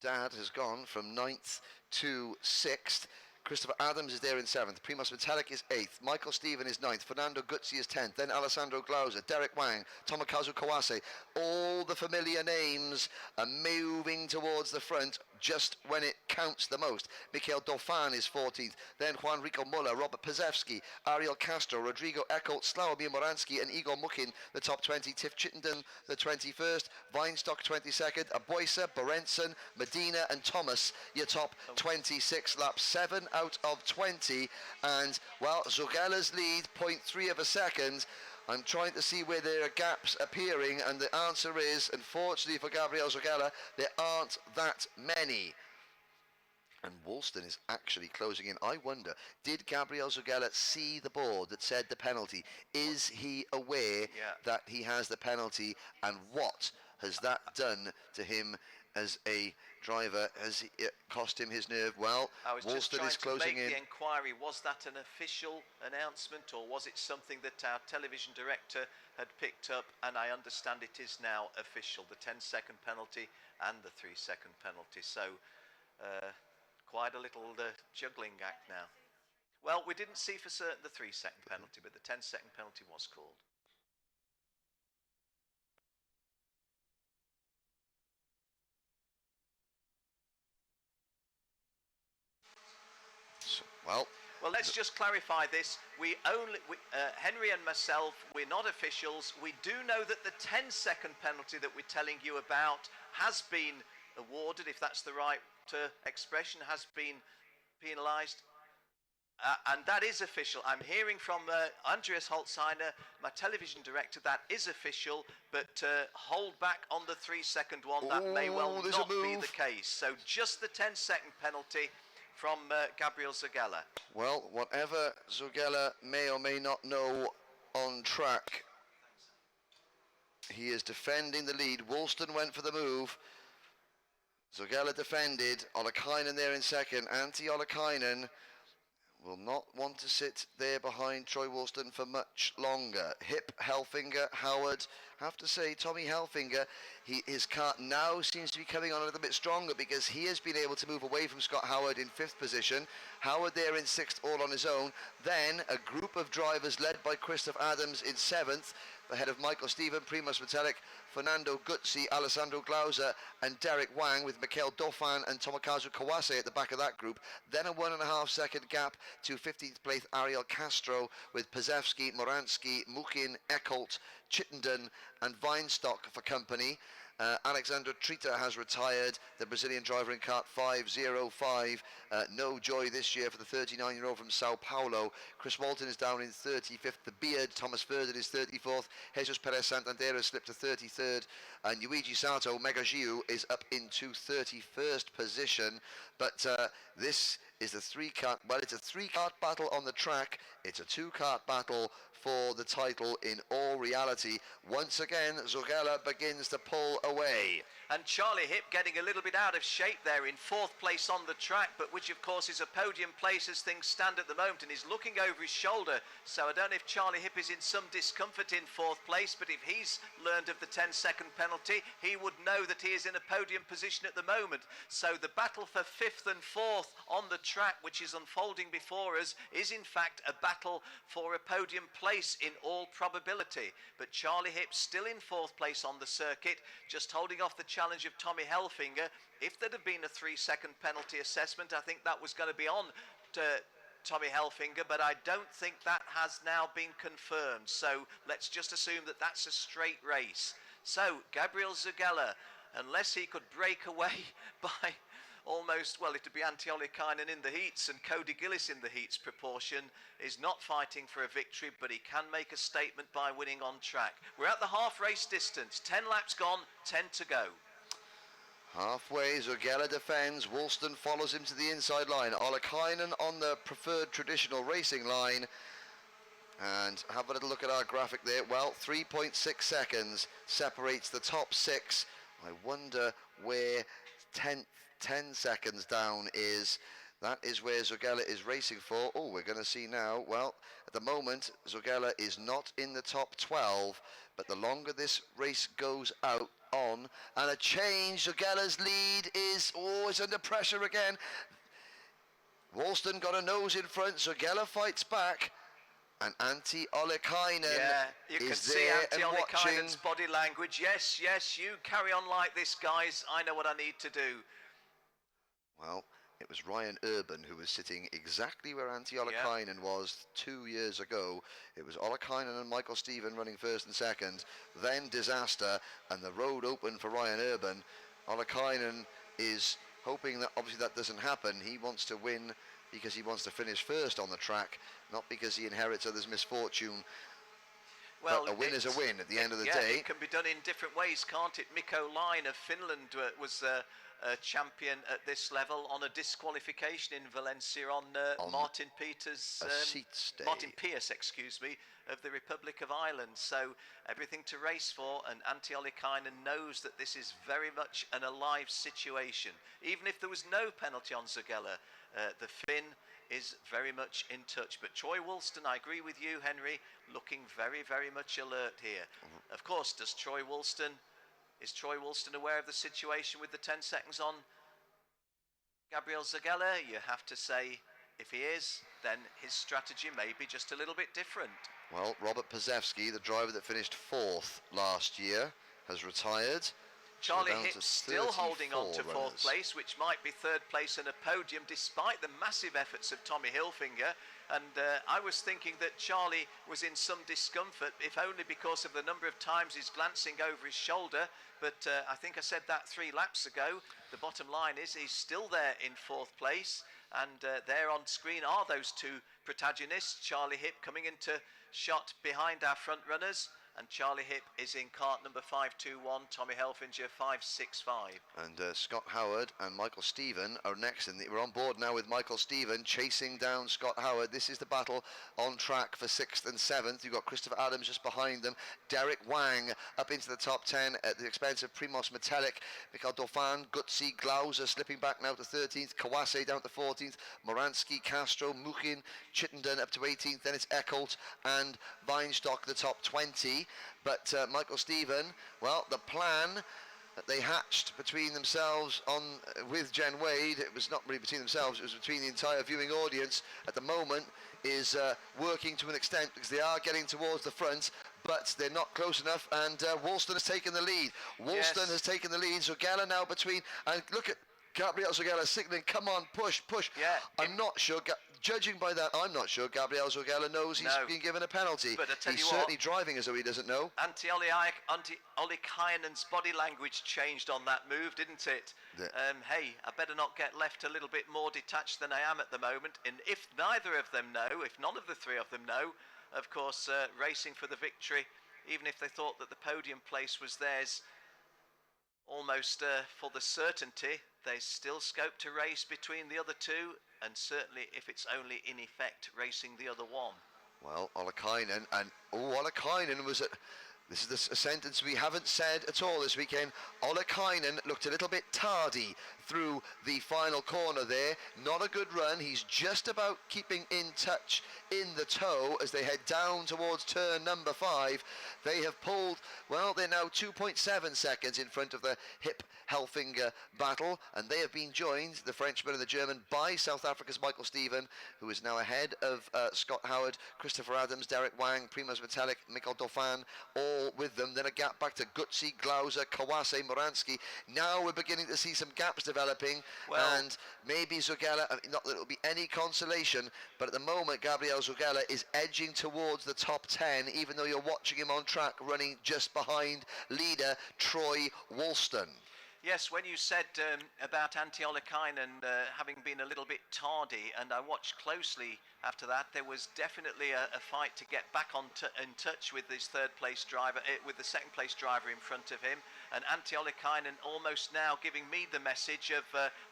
Dad has gone from 9th to 6th. Christopher Adams is there in 7th. Primož Metallic is 8th. Michael Stephen is 9th. Fernando Guzzi is 10th. Then Alessandro Glauser, Derek Wang, Tomokazu Kawase. All the familiar names are moving towards the front just when it counts the most. Mikhail Dauphin is 14th. Then Juan Rico Muller, Robert Pazewski, Ariel Castro, Rodrigo Eckholt, Slawomir Moransky and Igor Mukin, the top 20. Tiff Chittenden, the 21st. Weinstock, 22nd. Aboisa, Berenson, Medina and Thomas, your top 26 laps. 7 out of 20. And, well, Zugella's lead, 0.3 of a second. I'm trying to see where there are gaps appearing, and the answer is, unfortunately for Gabriel Zugella, there aren't that many. And Woolston is actually closing in. I wonder, did Gabriel Zugella see the board that said the penalty? Is he aware that he has the penalty, and what has that done to him as a driver? Has it cost him his nerve? Well, Woolston is closing in. The inquiry, was that an official announcement, or was it something that our television director had picked up? And I understand it is now official, the 10-second penalty and the 3-second penalty. So quite a little juggling act now. Well, we didn't see for certain the 3-second penalty, but the 10-second penalty was called. Well, let's just clarify this. Henry and myself, we're not officials. We do know that the 10-second penalty that we're telling you about has been awarded, if that's the right expression, has been penalised. And that is official. I'm hearing from Andreas Holzheiner, my television director, that is official, but hold back on the 3-second one. That may well not be the case. So just the 10-second penalty from Gabriel Zugella. Well, whatever Zugella may or may not know on track, he is defending the lead. Woolston went for the move. Zugella defended. Ollikainen there in second. Antti Ollikainen will not want to sit there behind Troy Woolston for much longer. Hipp, Helfinger, Howard. Have to say, Tommy Helfinger, his kart now seems to be coming on a little bit stronger, because he has been able to move away from Scott Howard in 5th position. Howard there in 6th, all on his own. Then a group of drivers led by Christoph Adams in 7th, ahead of Michael Stephen, Primož Metallic, Fernando Guzzi, Alessandro Glauser and Derek Wang, with Mikhail Dauphin and Tomokazu Kawase at the back of that group. Then a 1.5 second gap to 15th place Ariel Castro, with Pazewski, Moransky, Mukin, Eckholt, Chittenden and Weinstock for company. Alexander Trita has retired, the Brazilian driver in kart 505. No joy this year for the 39-year-old from Sao Paulo. Chris Walton is down in 35th. The Beard, Thomas Ferdin is 34th. Jesus Perez Santander has slipped to 33rd. And Yuichi Sato, Mega Giu, is up into 31st position. But this is the 3-kart, well, it's a 3-kart battle on the track. It's a 2-kart battle for the title in all reality. Once again, Zogela begins to pull away. And Charlie Hip getting a little bit out of shape there in 4th place on the track, but which of course is a podium place as things stand at the moment, and he's looking over his shoulder. So I don't know if Charlie Hip is in some discomfort in 4th place, but if he's learned of the 10-second penalty, he would know that he is in a podium position at the moment. So the battle for 5th and 4th on the track, which is unfolding before us, is in fact a battle for a podium place in all probability. But Charlie Hip still in 4th place on the circuit, just holding off the challenge of Tommy Helfinger. If there'd have been a 3-second penalty assessment, I think that was going to be on to Tommy Helfinger, but I don't think that has now been confirmed. So let's just assume that that's a straight race. So Gabriel Zugella, unless he could break away by almost, well, it'd be Antti Ollikainen in the heats and Cody Gillis in the heats proportion, is not fighting for a victory, but he can make a statement by winning on track. We're at the half race distance, 10 laps gone, 10 to go. Halfway, Zogela defends. Woolston follows him to the inside line. Ollikainen on the preferred traditional racing line. And have a little look at our graphic there. Well, 3.6 seconds separates the top 6. I wonder where 10 seconds down is. That is where Zogela is racing for. Oh, we're going to see now. Well, at the moment, Zogela is not in the top 12. But the longer this race goes out, on, and a change. Zogela's lead is always under pressure again. Woolston got a nose in front. Zogela fights back, and Antti Ollikainen you can is see there Antti and watching. Ollikainen's body language. Yes, you carry on like this, guys. I know what I need to do. Well, it was Ryan Urban who was sitting exactly where Antti Ollikainen was 2 years ago. It was Ollikainen and Michael Stephen running first and second, then disaster, and the road opened for Ryan Urban. Ollikainen is hoping that obviously that doesn't happen. He wants to win because he wants to finish first on the track, not because he inherits others' misfortune. Well, but a win is a win at the end of the day. It can be done in different ways, can't it? Mikko Line of Finland was a champion at this level on a disqualification in Valencia on Martin Peters, Martin Pierce, excuse me, of the Republic of Ireland. So everything to race for, and Antti Ollikainen knows that this is very much an alive situation. Even if there was no penalty on Zogela, the Finn is very much in touch. But Troy Woolston, I agree with you, Henry, looking very, very much alert here. Of course, is Troy Woolston aware of the situation with the 10 seconds on Gabriel Zogela? You have to say, if he is, then his strategy may be just a little bit different. Well, Robert Pazewski, the driver that finished 4th last year, has retired. Charlie Hipp still holding on to 4th place, which might be 3rd place and a podium, despite the massive efforts of Tommy Hilfiger. And I was thinking that Charlie was in some discomfort, if only because of the number of times he's glancing over his shoulder. But I think I said that 3 laps ago. The bottom line is he's still there in 4th place. And there on screen are those 2 protagonists. Charlie Hipp coming into shot behind our front runners. And Charlie Hipp is in cart number 521, Tommy Helfinger 565. And Scott Howard and Michael Stephen are next. And we're on board now with Michael Stephen chasing down Scott Howard. This is the battle on track for 6th and 7th. You've got Christopher Adams just behind them. Derek Wang up into the top 10 at the expense of Primoz Metellic. Mikhail Dauphin, Gutsi, Glauser slipping back now to 13th. Kawase down to 14th. Moransky, Castro, Mukhin, Chittenden up to 18th. Then it's Eckholt and Weinstock, the top 20. But Michael Stephen, well, the plan that they hatched between themselves with Jen Wade, it was not really between themselves, it was between the entire viewing audience at the moment, is working to an extent because they are getting towards the front, but they're not close enough, and Woolston has taken the lead. Woolston has taken the lead, Zogela now between, and look at Gabriel Zogela signaling, come on, push. Yeah, I'm not sure, judging by that, I'm not sure Gabriel Zogela knows he's been given a penalty. But he's certainly driving as though he doesn't know. Antti Ollikainen's body language changed on that move, didn't it? Hey, I better not get left a little bit more detached than I am at the moment. And if neither of them know, if none of the 3 of them know, of course, racing for the victory, even if they thought that the podium place was theirs almost for the certainty, there's still scope to race between the other 2, and certainly if it's only in effect racing the other 1. Well, Olakainen, and Olakainen was at. This is a sentence we haven't said at all this weekend. Olakainen looked a little bit tardy through the final corner there. Not a good run. He's just about keeping in touch in the toe as they head down towards turn number 5. They have pulled, well, they're now 2.7 seconds in front of the hip-Helfinger battle, and they have been joined, the Frenchman and the German, by South Africa's Michael Stephen, who is now ahead of Scott Howard, Christopher Adams, Derek Wang, Primoz Metallic, Mikhail Dauphin, all with them. Then a gap back to Gutsi, Glauser, Kawase, Moransky. Now we're beginning to see some gaps developing, and maybe Zugella, not that it'll be any consolation, but at the moment Gabriel Zugella is edging towards the top 10, even though you're watching him on track running just behind leader Troy Woolston. Yes, when you said about Antti Olakainen having been a little bit tardy, and I watched closely after that, there was definitely a fight to get back in touch with his third place driver, with the second place driver in front of him, and Antti Olakainen almost now giving me the message of,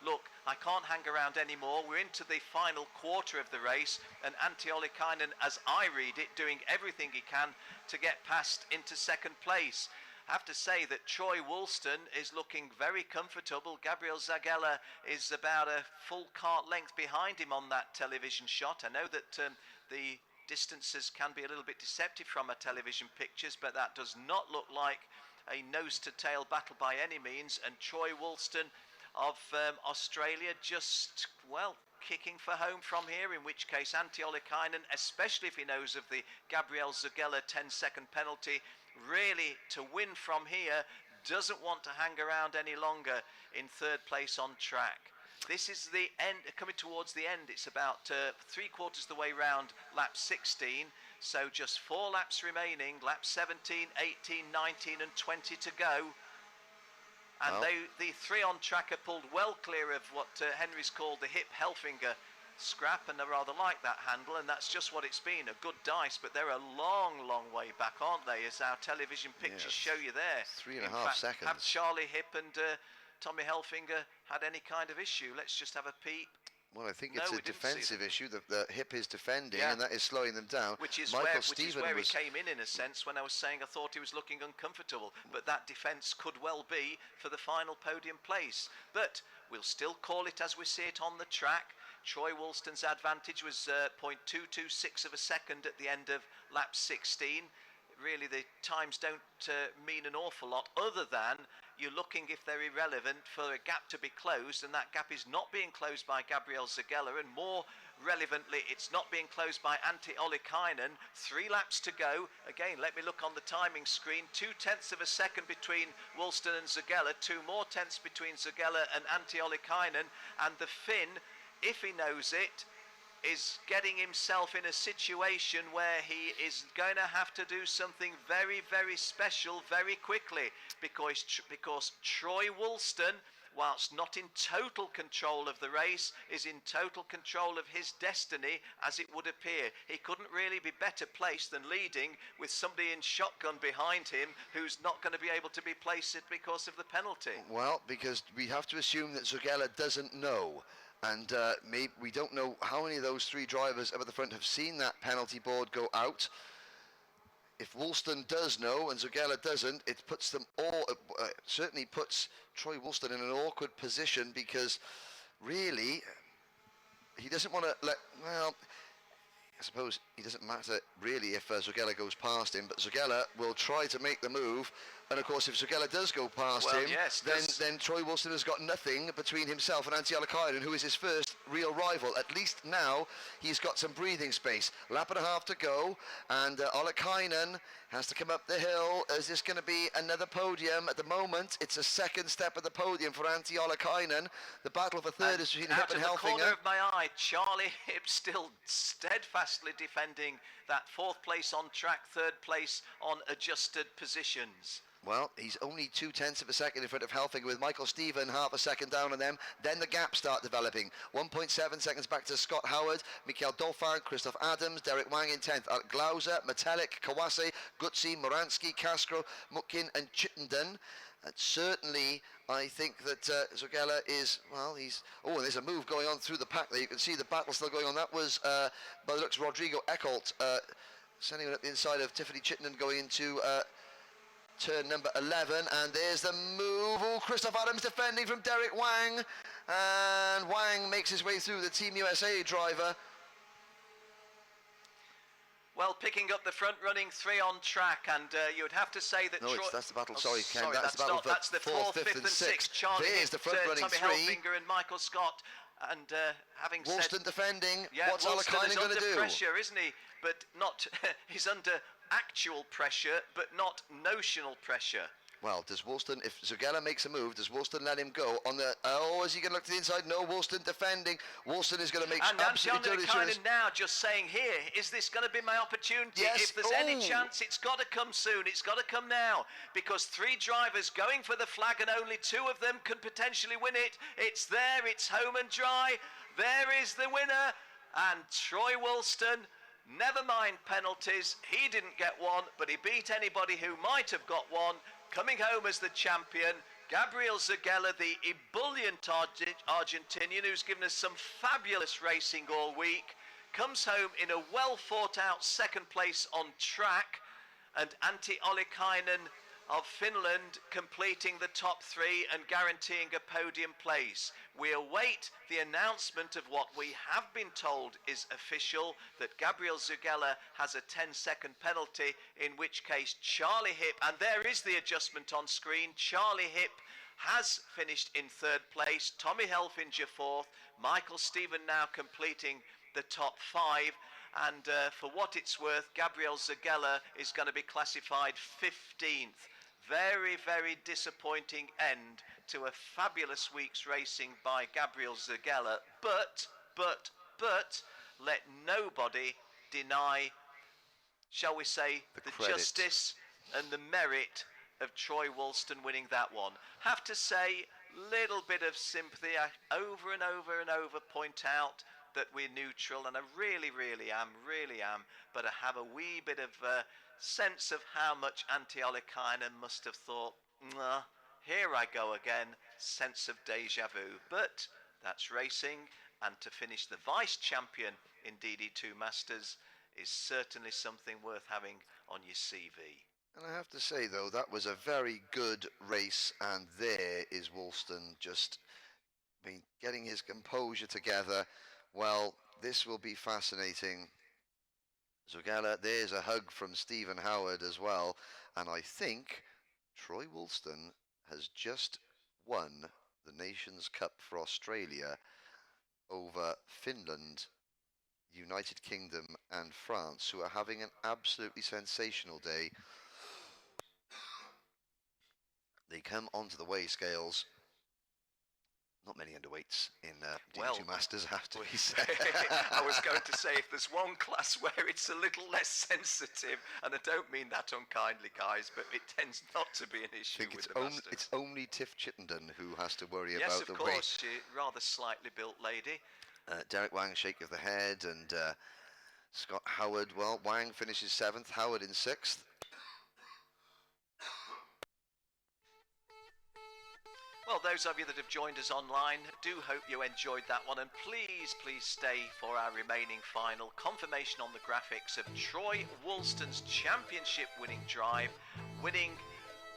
look, I can't hang around anymore, we're into the final quarter of the race, and Antti Olakainen, as I read it, doing everything he can to get past into second place. I have to say that Troy Woolston is looking very comfortable. Gabriel Zagella is about a full cart length behind him on that television shot. I know that the distances can be a little bit deceptive from our television pictures, but that does not look like a nose-to-tail battle by any means. And Troy Woolston of Australia just, well, kicking for home from here, in which case Antti Olakainen, especially if he knows of the Gabriel Zagella 10-second penalty, really to win from here, doesn't want to hang around any longer in third place on track. This is the end, coming towards the end. It's about 3/4 the way round lap 16, so just 4 laps remaining, laps 17, 18, 19 and 20 to go. And well, the 3 on track are pulled well clear of what Henry's called the hip-Helfinger scrap, and I rather like that handle, and that's just what it's been, a good dice, but they're a long way back, aren't they, as our television pictures show you there. 3.5 seconds. Have Charlie Hip and Tommy Helfinger had any kind of issue? Let's just have a peep. Well, I think it's a defensive issue. The hip is defending, and that is slowing them down. Which is Michael where he came in a sense, when I was saying I thought he was looking uncomfortable. But that defence could well be for the final podium place. But we'll still call it as we see it on the track. Troy Woolston's advantage was 0.226 of a second at the end of lap 16. Really, the times don't mean an awful lot, other than you're looking, if they're irrelevant, for a gap to be closed, and that gap is not being closed by Gabriel Zagella, and more relevantly, it's not being closed by Antti Olakainen. 3 laps to go. Again, let me look on the timing screen. 0.2 of a second between Woolston and Zagella, 2 more tenths between Zagella and Antti Olakainen, and the Finn, if he knows it, is getting himself in a situation where he is going to have to do something very special very quickly, because Troy Woolston, whilst not in total control of the race, is in total control of his destiny, as it would appear. He couldn't really be better placed than leading with somebody in shotgun behind him who's not going to be able to be placed because of the penalty. Well, because we have to assume that Zugella doesn't know. And maybe we don't know how many of those 3 drivers up at the front have seen that penalty board go out. If Woolston does know and Zugella doesn't, it puts them all, certainly puts Troy Woolston in an awkward position, because really he doesn't want to well, I suppose it doesn't matter really if Zugella goes past him, but Zugella will try to make the move. And of course, if Zugella does go past him, then Troy Woolston has got nothing between himself and Antti Olakainen, who is his first real rival. At least now he's got some breathing space. Lap and a half to go, and Olakainen has to come up the hill. Is this going to be another podium? At the moment, it's a second step of the podium for Antti Olakainen. The battle for third is between Hip and Helfinger. Out of the corner of my eye, Charlie Hip still steadfastly defending that 4th place on track, 3rd place on adjusted positions. Well, he's only 0.2 of a second in front of Helfinger, with Michael Stephen half a second down on them. Then the gaps start developing. 1.7 seconds back to Scott Howard, Mikhail Dauphin, Christoph Adams, Derek Wang in 10th. Glauser, Metalik, Kawase, Gutsi, Moransky, Castro, Mutkin and Chittenden. And certainly, I think that Zogella is, well, he's... Oh, and there's a move going on through the pack there. You can see the battle still going on. That was, by the looks, Rodrigo Eckholt sending it up the inside of Tiffany Chittenden going into... turn number 11, and there's the move. Oh, Christoph Adams defending from Derek Wang, and Wang makes his way through, the Team USA driver. Well, picking up the front running 3 on track, and you would have to say that... No, that's the battle, oh, sorry, Ken, sorry, that's the battle for that's the 4th, 5th and 6th. Charlie There's the front running Tommy 3. Helfinger and Michael Scott, and having Woolston said... defending, yeah, what's Woolston Alakainen going to do? under pressure, isn't he? But not... he's under actual pressure, but not notional pressure. Well, does Woolston, if Zogella makes a move, does Woolston let him go on the... Oh, is he going to look to the inside? No, Woolston defending. Woolston is going to make absolutely dirty And now just saying here, is this going to be my opportunity? Yes. If there's any chance, it's got to come soon. It's got to come now. Because 3 drivers going for the flag and only 2 of them can potentially win it. It's there, it's home and dry. There is the winner. And Troy Woolston... Never mind penalties, he didn't get one, but he beat anybody who might have got one. Coming home as the champion, Gabriel Zogella, the ebullient Argentinian who's given us some fabulous racing all week, comes home in a well fought out 2nd place on track, and Antti Ollikainen of Finland completing the top 3 and guaranteeing a podium place. We await the announcement of what we have been told is official, that Gabriel Zogella has a 10-second penalty, in which case Charlie Hipp, and there is the adjustment on screen, Charlie Hipp has finished in 3rd place, Tommy Helfinger 4th, Michael Stephen now completing the top 5, and for what it's worth, Gabriel Zogella is going to be classified 15th. Very, very disappointing end to a fabulous week's racing by Gabriel Zogella, but let nobody deny, shall we say, the justice and the merit of Troy Woolston winning that one. Have to say, little bit of sympathy. I over and over point out that we're neutral, and I really am, but I have a wee bit of sense of how much Antti Ollikainen must have thought, here I go again, sense of deja vu. But that's racing, and to finish the vice champion in DD2 Masters is certainly something worth having on your CV. And I have to say, though, that was a very good race, and there is Woolston just getting his composure together. Well, this will be fascinating. Zogella, there's a hug from Stephen Howard as well, and I think Troy Woolston has just won the Nations Cup for Australia over Finland, United Kingdom and France, who are having an absolutely sensational day. They come onto the weigh scales. Not many underweights in DD2 Masters, have to be said. I was going to say, if there's one class where it's a little less sensitive, and I don't mean that unkindly, guys, but it tends not to be an issue with the Masters. It's only Tiff Chittenden who has to worry yes, about the weight. Yes, of course, she's a rather slightly built lady. Derek Wang, shake of the head, and Scott Howard. Well, Wang finishes 7th, Howard in 6th. Well, those of you that have joined us online, do hope you enjoyed that one, and please stay for our remaining final. Confirmation on the graphics of Troy Woolston's championship winning drive, winning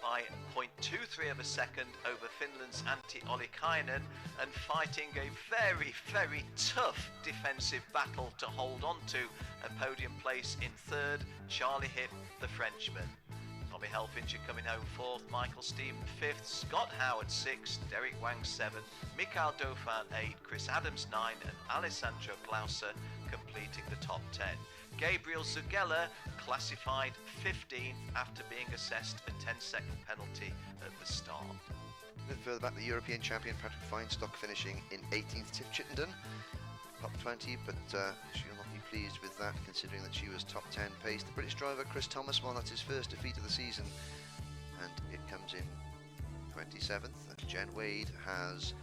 by 0.23 of a second over Finland's Antti Ollikainen, and fighting a very, very tough defensive battle to hold on to a podium place in 3rd, Charlie Hipp, the Frenchman. Tommy Helfinger coming home 4th, Michael Stephen 5th, Scott Howard 6th, Derek Wang 7th, Mikhail Dauphin 8th, Chris Adams 9th, and Alessandro Glauser completing the top 10. Gabriel Zogella classified 15th after being assessed a 10-second penalty at the start. A bit further back, the European champion Patrick Feinstock finishing in 18th, Tiff Chittenden, top 20, but she'll not be pleased with that, considering that she was top 10 pace. The British driver Chris Thomas, well, that's his first defeat of the season, and it comes in 27th, and Jen Wade has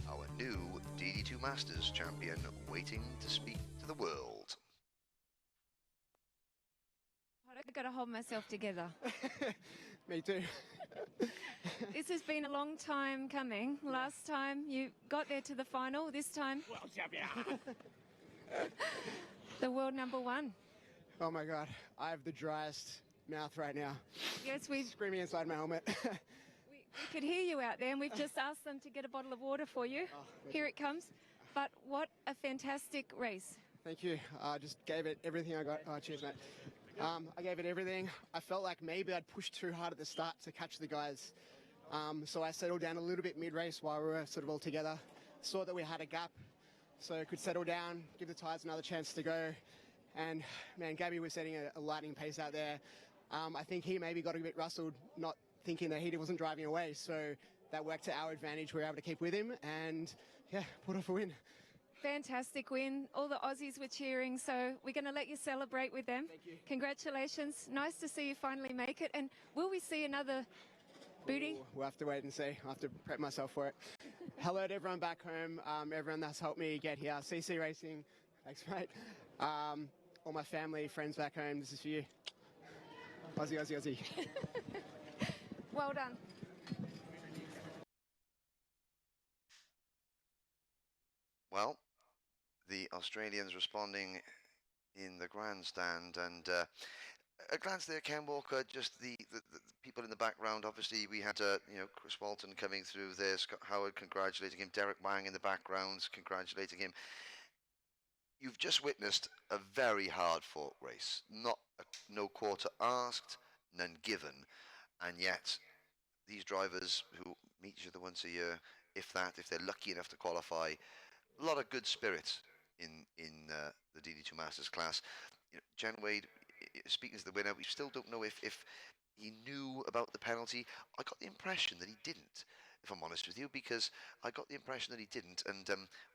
our new DD2 Masters champion waiting to speak to the world. I've got to hold myself together. Me too. This has been a long time coming. Last time you got there to the final, this time the world number one. Oh my God, I have the driest mouth right now. Yes, we've screaming inside my helmet. we could hear you out there, and we've just asked them to get a bottle of water for you. Here it comes. But what a fantastic race. Thank you. I just gave it everything I got. Oh, cheers, mate. I gave it everything. I felt like maybe I'd pushed too hard at the start to catch the guys. So I settled down a little bit mid-race while we were sort of all together. Saw that we had a gap, so I could settle down, give the tyres another chance to go. And man, Gabby was setting a lightning pace out there. I think he maybe got a bit rustled, not thinking that he wasn't driving away. So that worked to our advantage. We were able to keep with him and yeah, put off a win. Fantastic win. All the Aussies were cheering, so we're going to let you celebrate with them. Thank you. Congratulations. Nice to see you finally make it. And will we see another booty? We'll have to wait and see. I'll have to prep myself for it. Hello to everyone back home, everyone that's helped me get here. CC Racing, thanks mate. All my family, friends back home, this is for you. Aussie, Aussie, Aussie. Well done. Well, the Australians responding in the grandstand, and a glance there, Ken Walker, just the people in the background. Obviously, we had Chris Walton coming through there, Scott Howard congratulating him, Derek Wang in the background congratulating him. You've just witnessed a very hard-fought race. No quarter asked, none given, and yet these drivers who meet each other once a year, if they're lucky enough to qualify, a lot of good spirit in the DD2 Masters class. Jen Wade, speaking as the winner, we still don't know if he knew about the penalty. I got the impression that he didn't, if I'm honest with you, because I got the impression that he didn't, and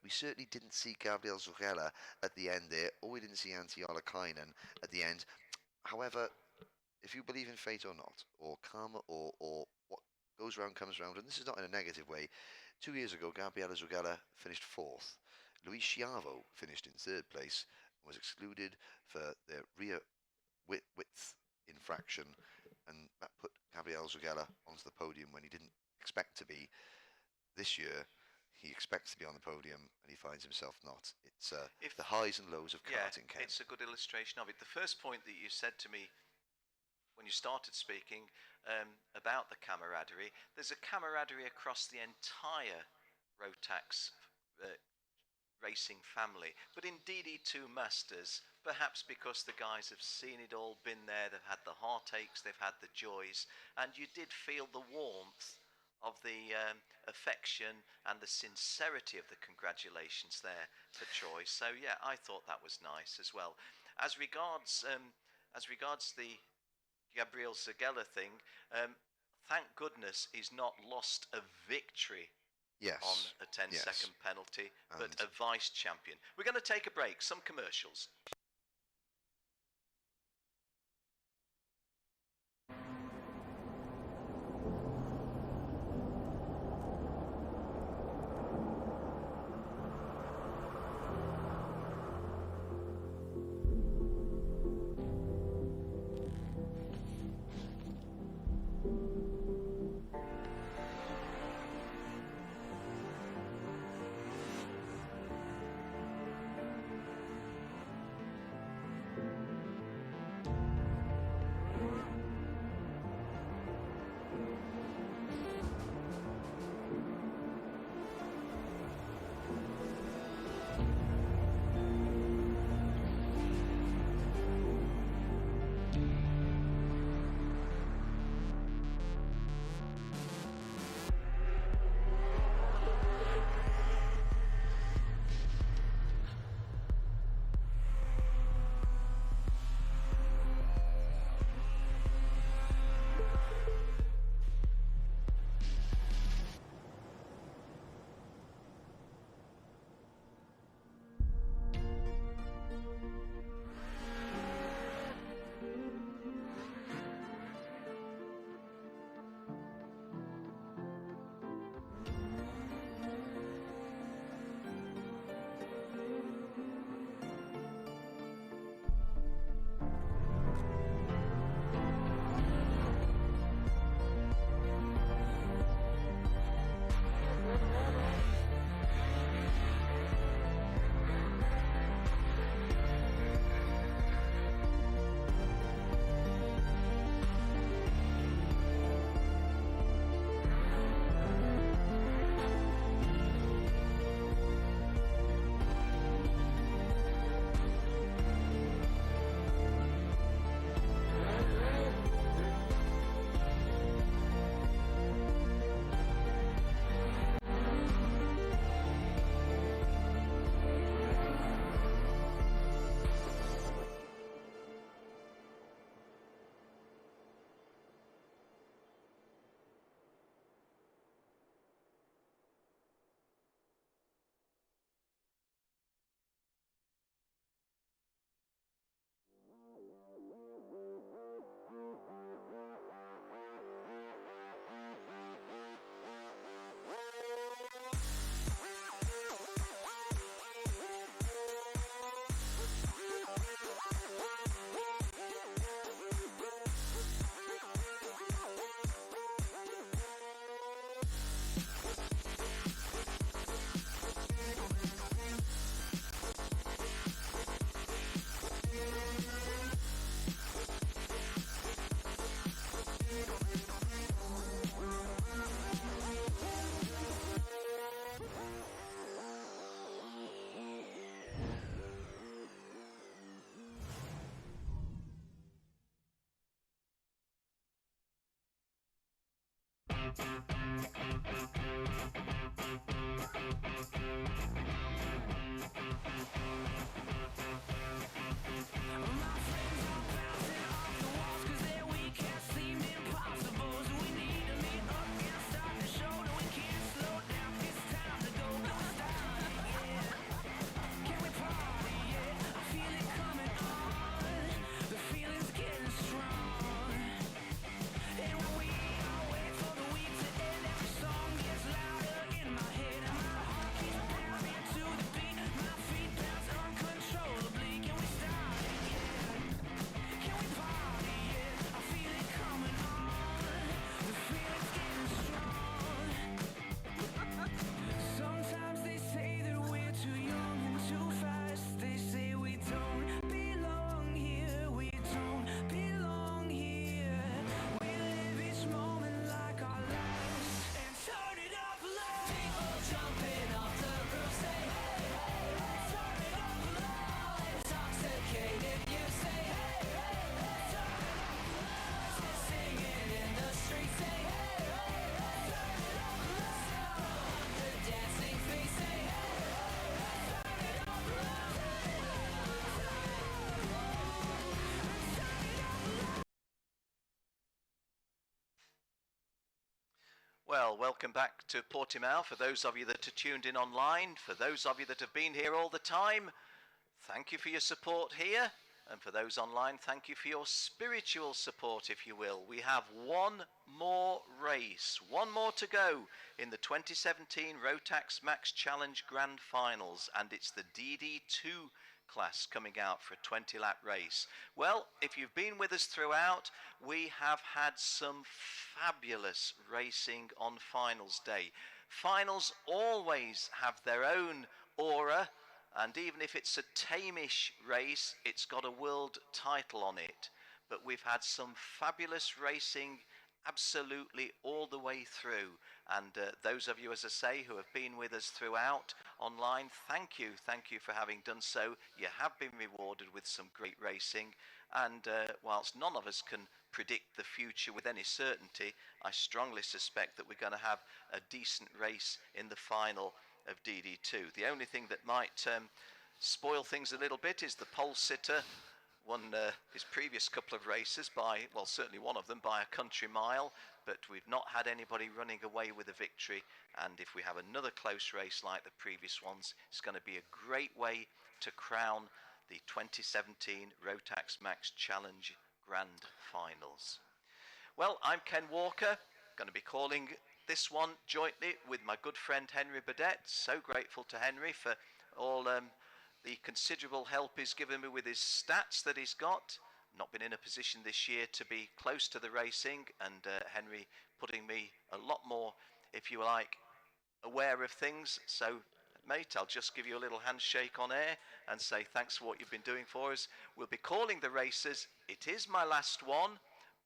we certainly didn't see Gabriel Zuchela at the end there, or we didn't see Antti Ollikainen at the end. However, if you believe in fate or not, or karma, or what goes round comes round, and this is not in a negative way, 2 years ago, Gabriela Zuchela finished 4th. Luis Schiavo finished in 3rd place and was excluded for their rear width infraction, and that put Gabriel Zuchela onto the podium when he didn't expect to be. This year, he expects to be on the podium, and he finds himself not. It's the highs and lows of karting, Ken. It's a good illustration of it. The first point that you said to me when you started speaking about the camaraderie, there's a camaraderie across the entire Rotax racing family, but in DD2 Masters, perhaps because the guys have seen it all, been there, they've had the heartaches, they've had the joys, and you did feel the warmth of the affection and the sincerity of the congratulations there for Troy. So yeah, I thought that was nice as well. As regards the Gabriel Zuchela thing, thank goodness he's not lost a victory on a 10-second penalty, but a vice champion. We're going to take a break, some commercials. Well, welcome back to Portimao. For those of you that are tuned in online, for those of you that have been here all the time, thank you for your support here. And for those online, thank you for your spiritual support, if you will. We have one more race, one more to go in the 2017 Rotax Max Challenge Grand Finals, and it's the DD2 class coming out for a 20-lap race. Well, if you've been with us throughout, we have had some fabulous racing on finals day. Finals always have their own aura, and even if it's a tamish race, it's got a world title on it. But we've had some fabulous racing absolutely all the way through, and those of you, as I say, who have been with us throughout online, thank you for having done so. You have been rewarded with some great racing, and whilst none of us can predict the future with any certainty, I strongly suspect that we're going to have a decent race in the final of DD2. The only thing that might spoil things a little bit is the pole sitter won his previous couple of races by, well, certainly one of them by a country mile, but we've not had anybody running away with a victory, and if we have another close race like the previous ones, it's going to be a great way to crown the 2017 Rotax Max Challenge Grand Finals. Well, I'm Ken Walker, going to be calling this one jointly with my good friend Henry Burdett. So grateful to Henry for all the considerable help he's given me with his stats that he's got. Not been in a position this year to be close to the racing, and Henry putting me a lot more, if you like, aware of things. So, mate, I'll just give you a little handshake on air and say thanks for what you've been doing for us. We'll be calling the races. It is my last one,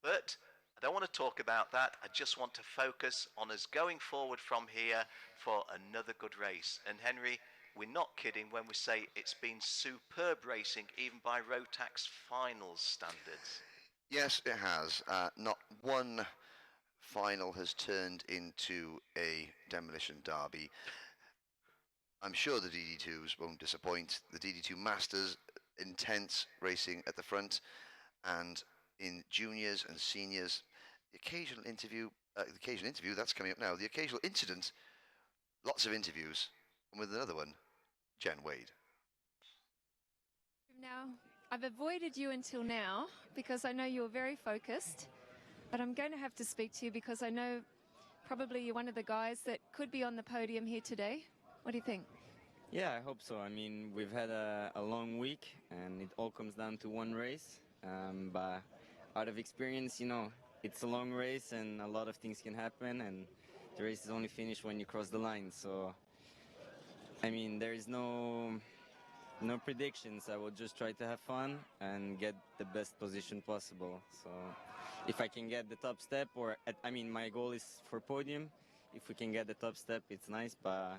but I don't want to talk about that. I just want to focus on us going forward from here for another good race. And Henry, we're not kidding when we say it's been superb racing, even by Rotax finals standards. Yes, it has. Not one final has turned into a demolition derby. I'm sure the DD2s won't disappoint. The DD2 Masters, intense racing at the front, and in juniors and seniors, the occasional interview that's coming up now. The occasional incident, lots of interviews, and with another one, Jen Wade. Now, I've avoided you until now because I know you're very focused, but I'm going to have to speak to you because I know probably you're one of the guys that could be on the podium here today. What do you think? Yeah, I hope so. I mean, we've had a long week and it all comes down to one race. But out of experience, you know, it's a long race and a lot of things can happen, and the race is only finished when you cross the line. So, I mean, there is no predictions. I will just try to have fun and get the best position possible. So if I can get the top step, I mean, my goal is for podium. If we can get the top step, it's nice, but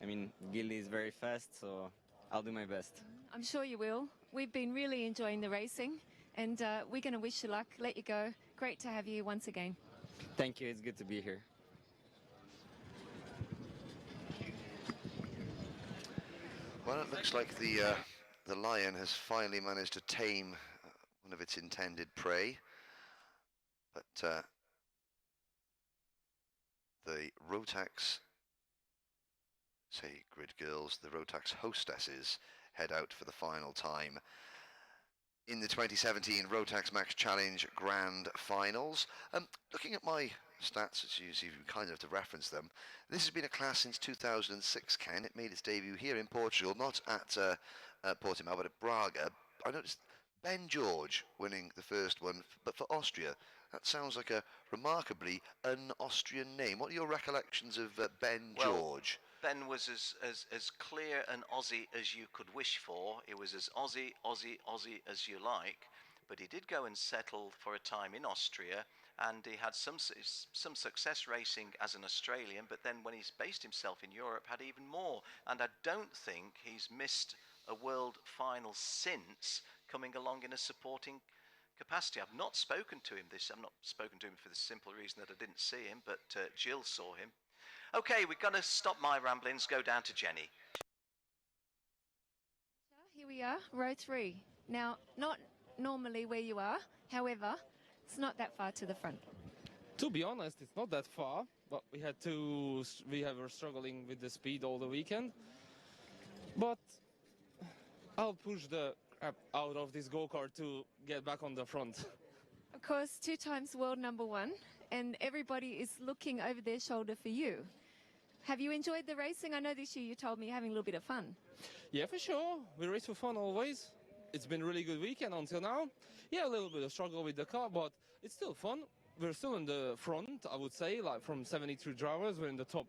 I mean, Gilly is very fast, so I'll do my best. I'm sure you will. We've been really enjoying the racing, and we're going to wish you luck, let you go. Great to have you once again. Thank you. It's good to be here. Well, it looks like the lion has finally managed to tame one of its intended prey, but the Rotax, say grid girls, the Rotax hostesses head out for the final time in the 2017 Rotax Max Challenge Grand Finals. Looking at my stats, as you see, kind of to reference them, this has been a class since 2006, Ken. It made its debut here in Portugal, not at Portimao, but at Braga. I noticed Ben George winning the first one, but for Austria. That sounds like a remarkably un-Austrian name. What are your recollections of Ben George? Ben was as clear an Aussie as you could wish for. It was as Aussie as you like. But he did go and settle for a time in Austria, and he had some success racing as an Australian, but then when he's based himself in Europe, had even more. And I don't think he's missed a world final since, coming along in a supporting capacity. I've not spoken to him I've not spoken to him for the simple reason that I didn't see him, but Jill saw him. Okay, we're going to stop my ramblings, go down to Jenny. Here we are, row 3. Now, not normally where you are, however, it's not that far to the front. To be honest, it's not that far, but we were struggling with the speed all the weekend. But I'll push the crap out of this go-kart to get back on the front. Of course, 2 times world number 1, and everybody is looking over their shoulder for you. Have you enjoyed the racing? I know this year you told me you're having a little bit of fun. Yeah, for sure. We race for fun always. It's been a really good weekend until now. Yeah, a little bit of struggle with the car, but it's still fun. We're still in the front, I would say, like from 72 drivers, we're in the top,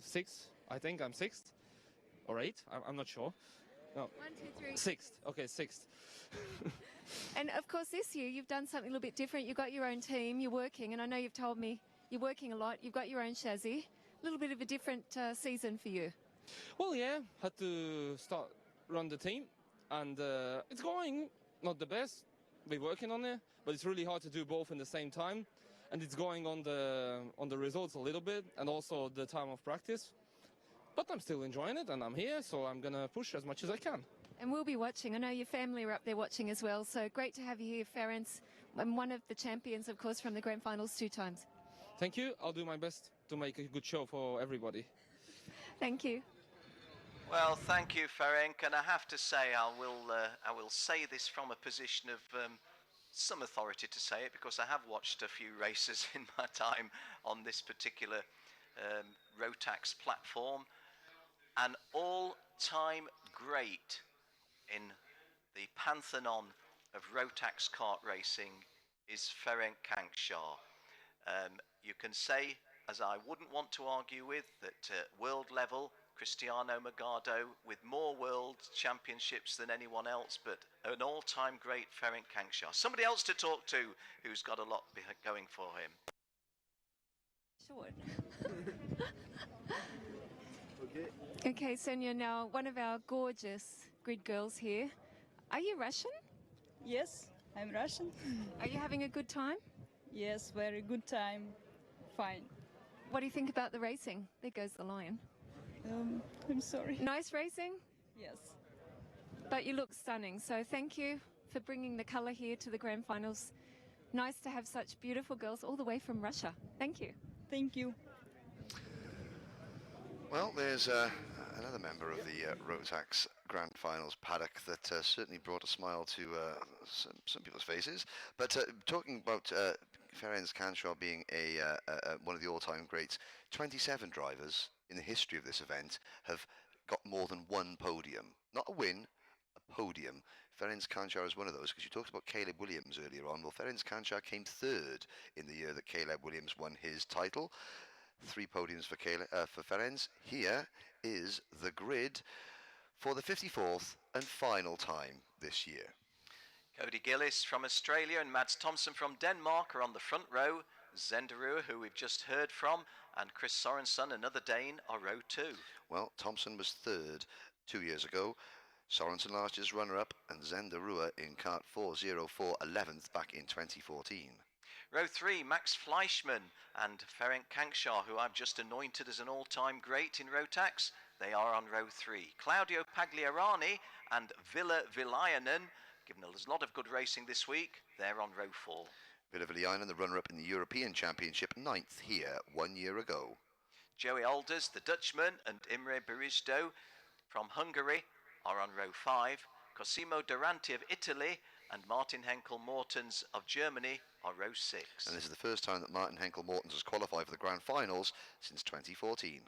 6, I think. I'm 6th or 8, I'm not sure. No. 1, 2, 3. 6th, okay, 6th. And of course this year you've done something a little bit different. You've got your own team, you're working, and I know you've told me you're working a lot. You've got your own chassis. A little bit of a different season for you. Well, yeah, had to run the team, and it's going not the best. We're working on it, but it's really hard to do both in the same time, and it's going on the results a little bit, and also the time of practice. But I'm still enjoying it, and I'm here, so I'm gonna push as much as I can. And we'll be watching. I know your family are up there watching as well, so great to have you here, Ferenc, and one of the champions, of course, from the Grand Finals 2 times. Thank you. I'll do my best to make a good show for everybody. Thank you. Well, thank you, Ferenc, and I have to say I will say this from a position of some authority to say it, because I have watched a few races in my time on this particular Rotax platform. An all-time great in the pantheon of Rotax kart racing is Ferenc Kankshaw. You can say, as I wouldn't want to argue with, that world level, Cristiano Magado with more world championships than anyone else, but an all-time great Ferenc Kankshaw. Somebody else to talk to who's got a lot going for him. Short. Okay, Sonia, now one of our gorgeous grid girls here. Are you Russian? Yes, I'm Russian. Are you having a good time? Yes, very good time. Fine. What do you think about the racing? There goes the lion. I'm sorry. Nice racing? Yes. But you look stunning, so thank you for bringing the colour here to the Grand Finals. Nice to have such beautiful girls all the way from Russia. Thank you. Thank you. Well, there's another member of the Rotax Grand Finals paddock that certainly brought a smile to some people's faces. But talking about Ferenc Kankshaw being one of the all-time greats, 27 drivers in the history of this event have got more than one podium. Not a win, a podium. Ferenc Kankshaw is one of those, because you talked about Caleb Williams earlier on. Well, Ferenc Kankshaw came 3rd in the year that Caleb Williams won his title. 3 podiums for Ferenc. Here is the grid for the 54th and final time this year. Cody Gillis from Australia and Mads Thompson from Denmark are on the front row. Zenderua, who we've just heard from, and Chris Sorensen, another Dane, are row 2. Well, Thompson was 3rd 2 years ago. Sorensen last year's runner-up, and Zenderua in kart 404 11th back in 2014. Row 3, Max Fleischmann and Ferenc Kankshaw, who I've just anointed as an all-time great in Rotax. They are on row 3. Claudio Pagliarani and Ville Vilainen, given us a lot of good racing this week, they're on row 4. Ville Vilainen, the runner-up in the European Championship, 9th here 1 year ago. Joey Alders, the Dutchman, and Imre Berizdo from Hungary are on row 5. Cosimo Durante of Italy and Martin Henkel-Mortens of Germany are row 6. And this is the first time that Martin Henkel-Mortens has qualified for the Grand Finals since 2014.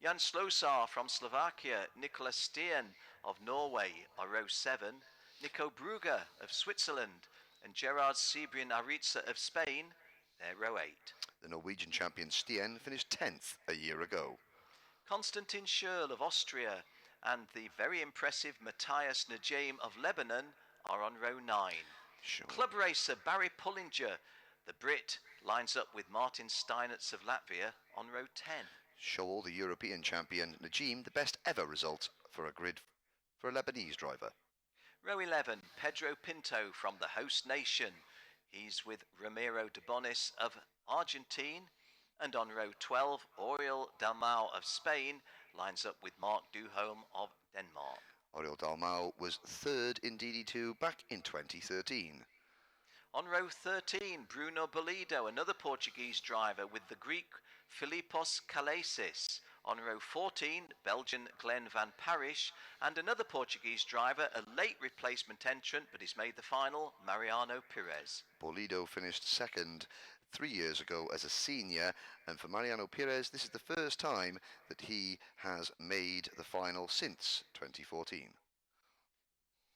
Jan Slosar from Slovakia, Nicolas Stehen of Norway are row 7. Nico Brugger of Switzerland and Gerard Cibrian Ariza of Spain, they're row 8. The Norwegian champion Stehen finished 10th a year ago. Konstantin Schürl of Austria and the very impressive Matthias Najem of Lebanon are on row 9. Sure. Club racer Barry Pullinger, the Brit, lines up with Martin Steinitz of Latvia on row 10. Shoal, the European champion Najem, the best ever result for a grid for a Lebanese driver. Row 11, Pedro Pinto from the host nation. He's with Ramiro de Bonis of Argentine. And on row 12, Oriol Dalmau of Spain lines up with Mark Duholm of Denmark. Oriol Dalmau was 3rd in DD2 back in 2013. On row 13, Bruno Bolido, another Portuguese driver with the Greek Philippos Kalesis. On row 14, Belgian Glenn van Parish, and another Portuguese driver, a late replacement entrant, but he's made the final, Mariano Pires. Bolido finished 2nd 3 years ago as a senior, and for Mariano Pires, this is the first time that he has made the final since 2014.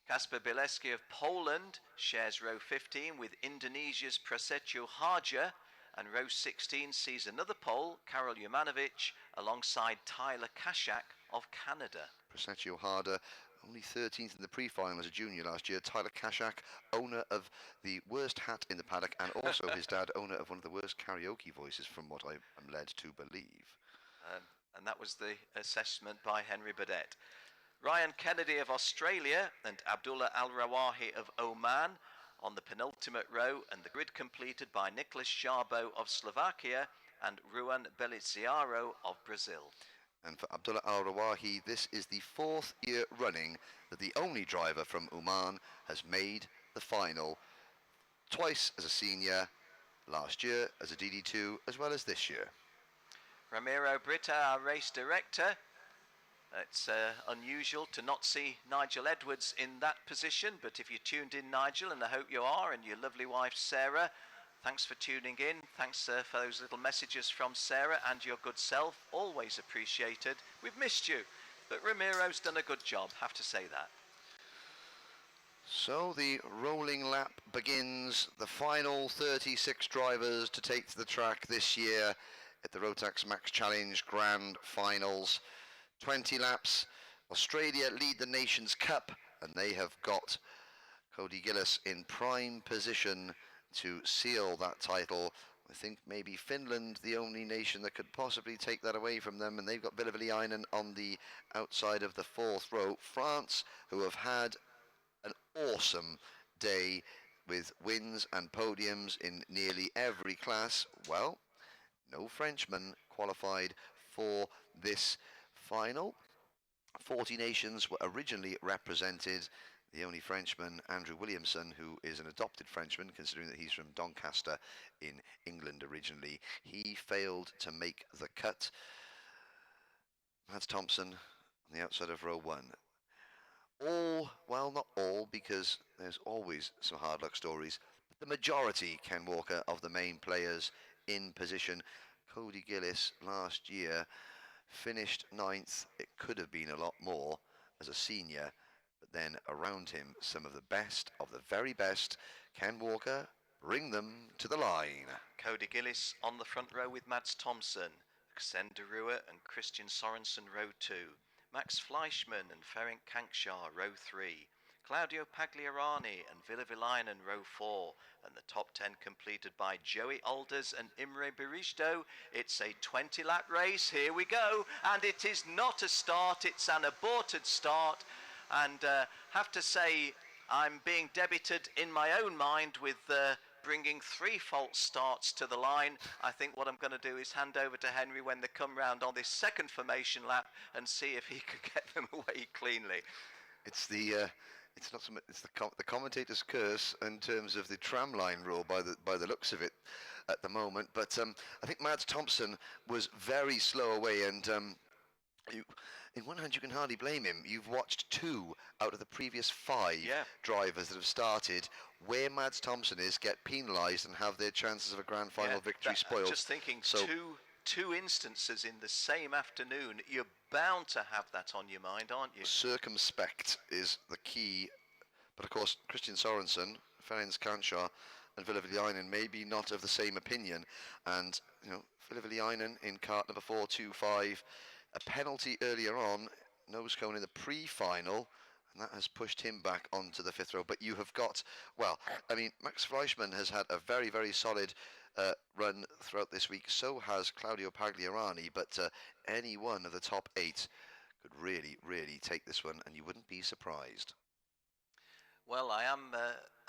Kasper Bileski of Poland shares row 15 with Indonesia's Prasetyo Harja, and row 16 sees another Pole, Karol Jumanovic, alongside Tyler Kashak of Canada. Prasetyo Harja, only 13th in the pre-final as a junior last year. Tyler Kashak, owner of the worst hat in the paddock, and also his dad, owner of one of the worst karaoke voices, from what I am led to believe. And that was the assessment by Henry Badet. Ryan Kennedy of Australia and Abdullah Al-Rawahi of Oman on the penultimate row, and the grid completed by Nicholas Szabo of Slovakia and Ruan Beliziaro of Brazil. And for Abdullah Al-Rawahi, this is the 4th year running that the only driver from Oman has made the final. Twice as a senior, last year as a DD2, as well as this year. Ramiro Britta, our race director. It's unusual to not see Nigel Edwards in that position, but if you tuned in, Nigel, and I hope you are, and your lovely wife Sarah, thanks for tuning in. Thanks for those little messages from Sarah and your good self. Always appreciated. We've missed you, but Ramiro's done a good job, have to say that. So the rolling lap begins. The final 36 drivers to take to the track this year at the Rotax Max Challenge Grand Finals. 20 laps. Australia lead the Nations Cup, and they have got Cody Gillis in prime position to seal that title. I think maybe Finland, the only nation that could possibly take that away from them, and they've got Ville Vilainen on the outside of the 4th row. France, who have had an awesome day with wins and podiums in nearly every class. Well, no Frenchman qualified for this final. 40 nations were originally represented. The only Frenchman, Andrew Williamson, who is an adopted Frenchman, considering that he's from Doncaster in England originally, he failed to make the cut. Mads Thompson on the outside of row 1. All, well, not all, because there's always some hard luck stories, but the majority, Ken Walker, of the main players in position. Cody Gillis last year finished 9th. It could have been a lot more as a senior, but then around him some of the best of the very best. Ken Walker, bring them to the line. Cody Gillis on the front row with Mads Thompson, Xen de Rua and Christian Sorensen row 2, Max Fleischmann and Ferenc Kankshar row 3, Claudio Pagliarani and Ville Vilainen row 4, and the top 10 completed by Joey Alders and Imre Berizdo. It's a 20-lap race. Here we go, and it is not a start, it's an aborted start, and have to say I'm being debited in my own mind with bringing 3 false starts to the line. I think what I'm going to do is hand over to Henry when they come round on this second formation lap and see if he can get them away cleanly. It's the it's not so much, it's the commentator's curse in terms of the tramline rule by the looks of it at the moment. But I think Mads Thompson was very slow away, and in one hand you can hardly blame him. You've watched 2 out of the previous 5 drivers that have started where Mads Thompson is get penalised and have their chances of a grand final victory spoiled. Just thinking, so, two instances in the same afternoon, you're bound to have that on your mind, aren't you? Circumspect is the key, but of course Christian Sorensen, Ferenc Kansha and Ville Vilainen may be not of the same opinion, and you know, Ville Vilainen in kart number 425, a penalty earlier on, nose cone in the pre-final, and that has pushed him back onto the 5th row. But you have got, well, I mean, Max Fleischmann has had a very, very solid run throughout this week. So has Claudio Pagliarani, but any one of the top 8 could really, really take this one, and you wouldn't be surprised. Well, I'm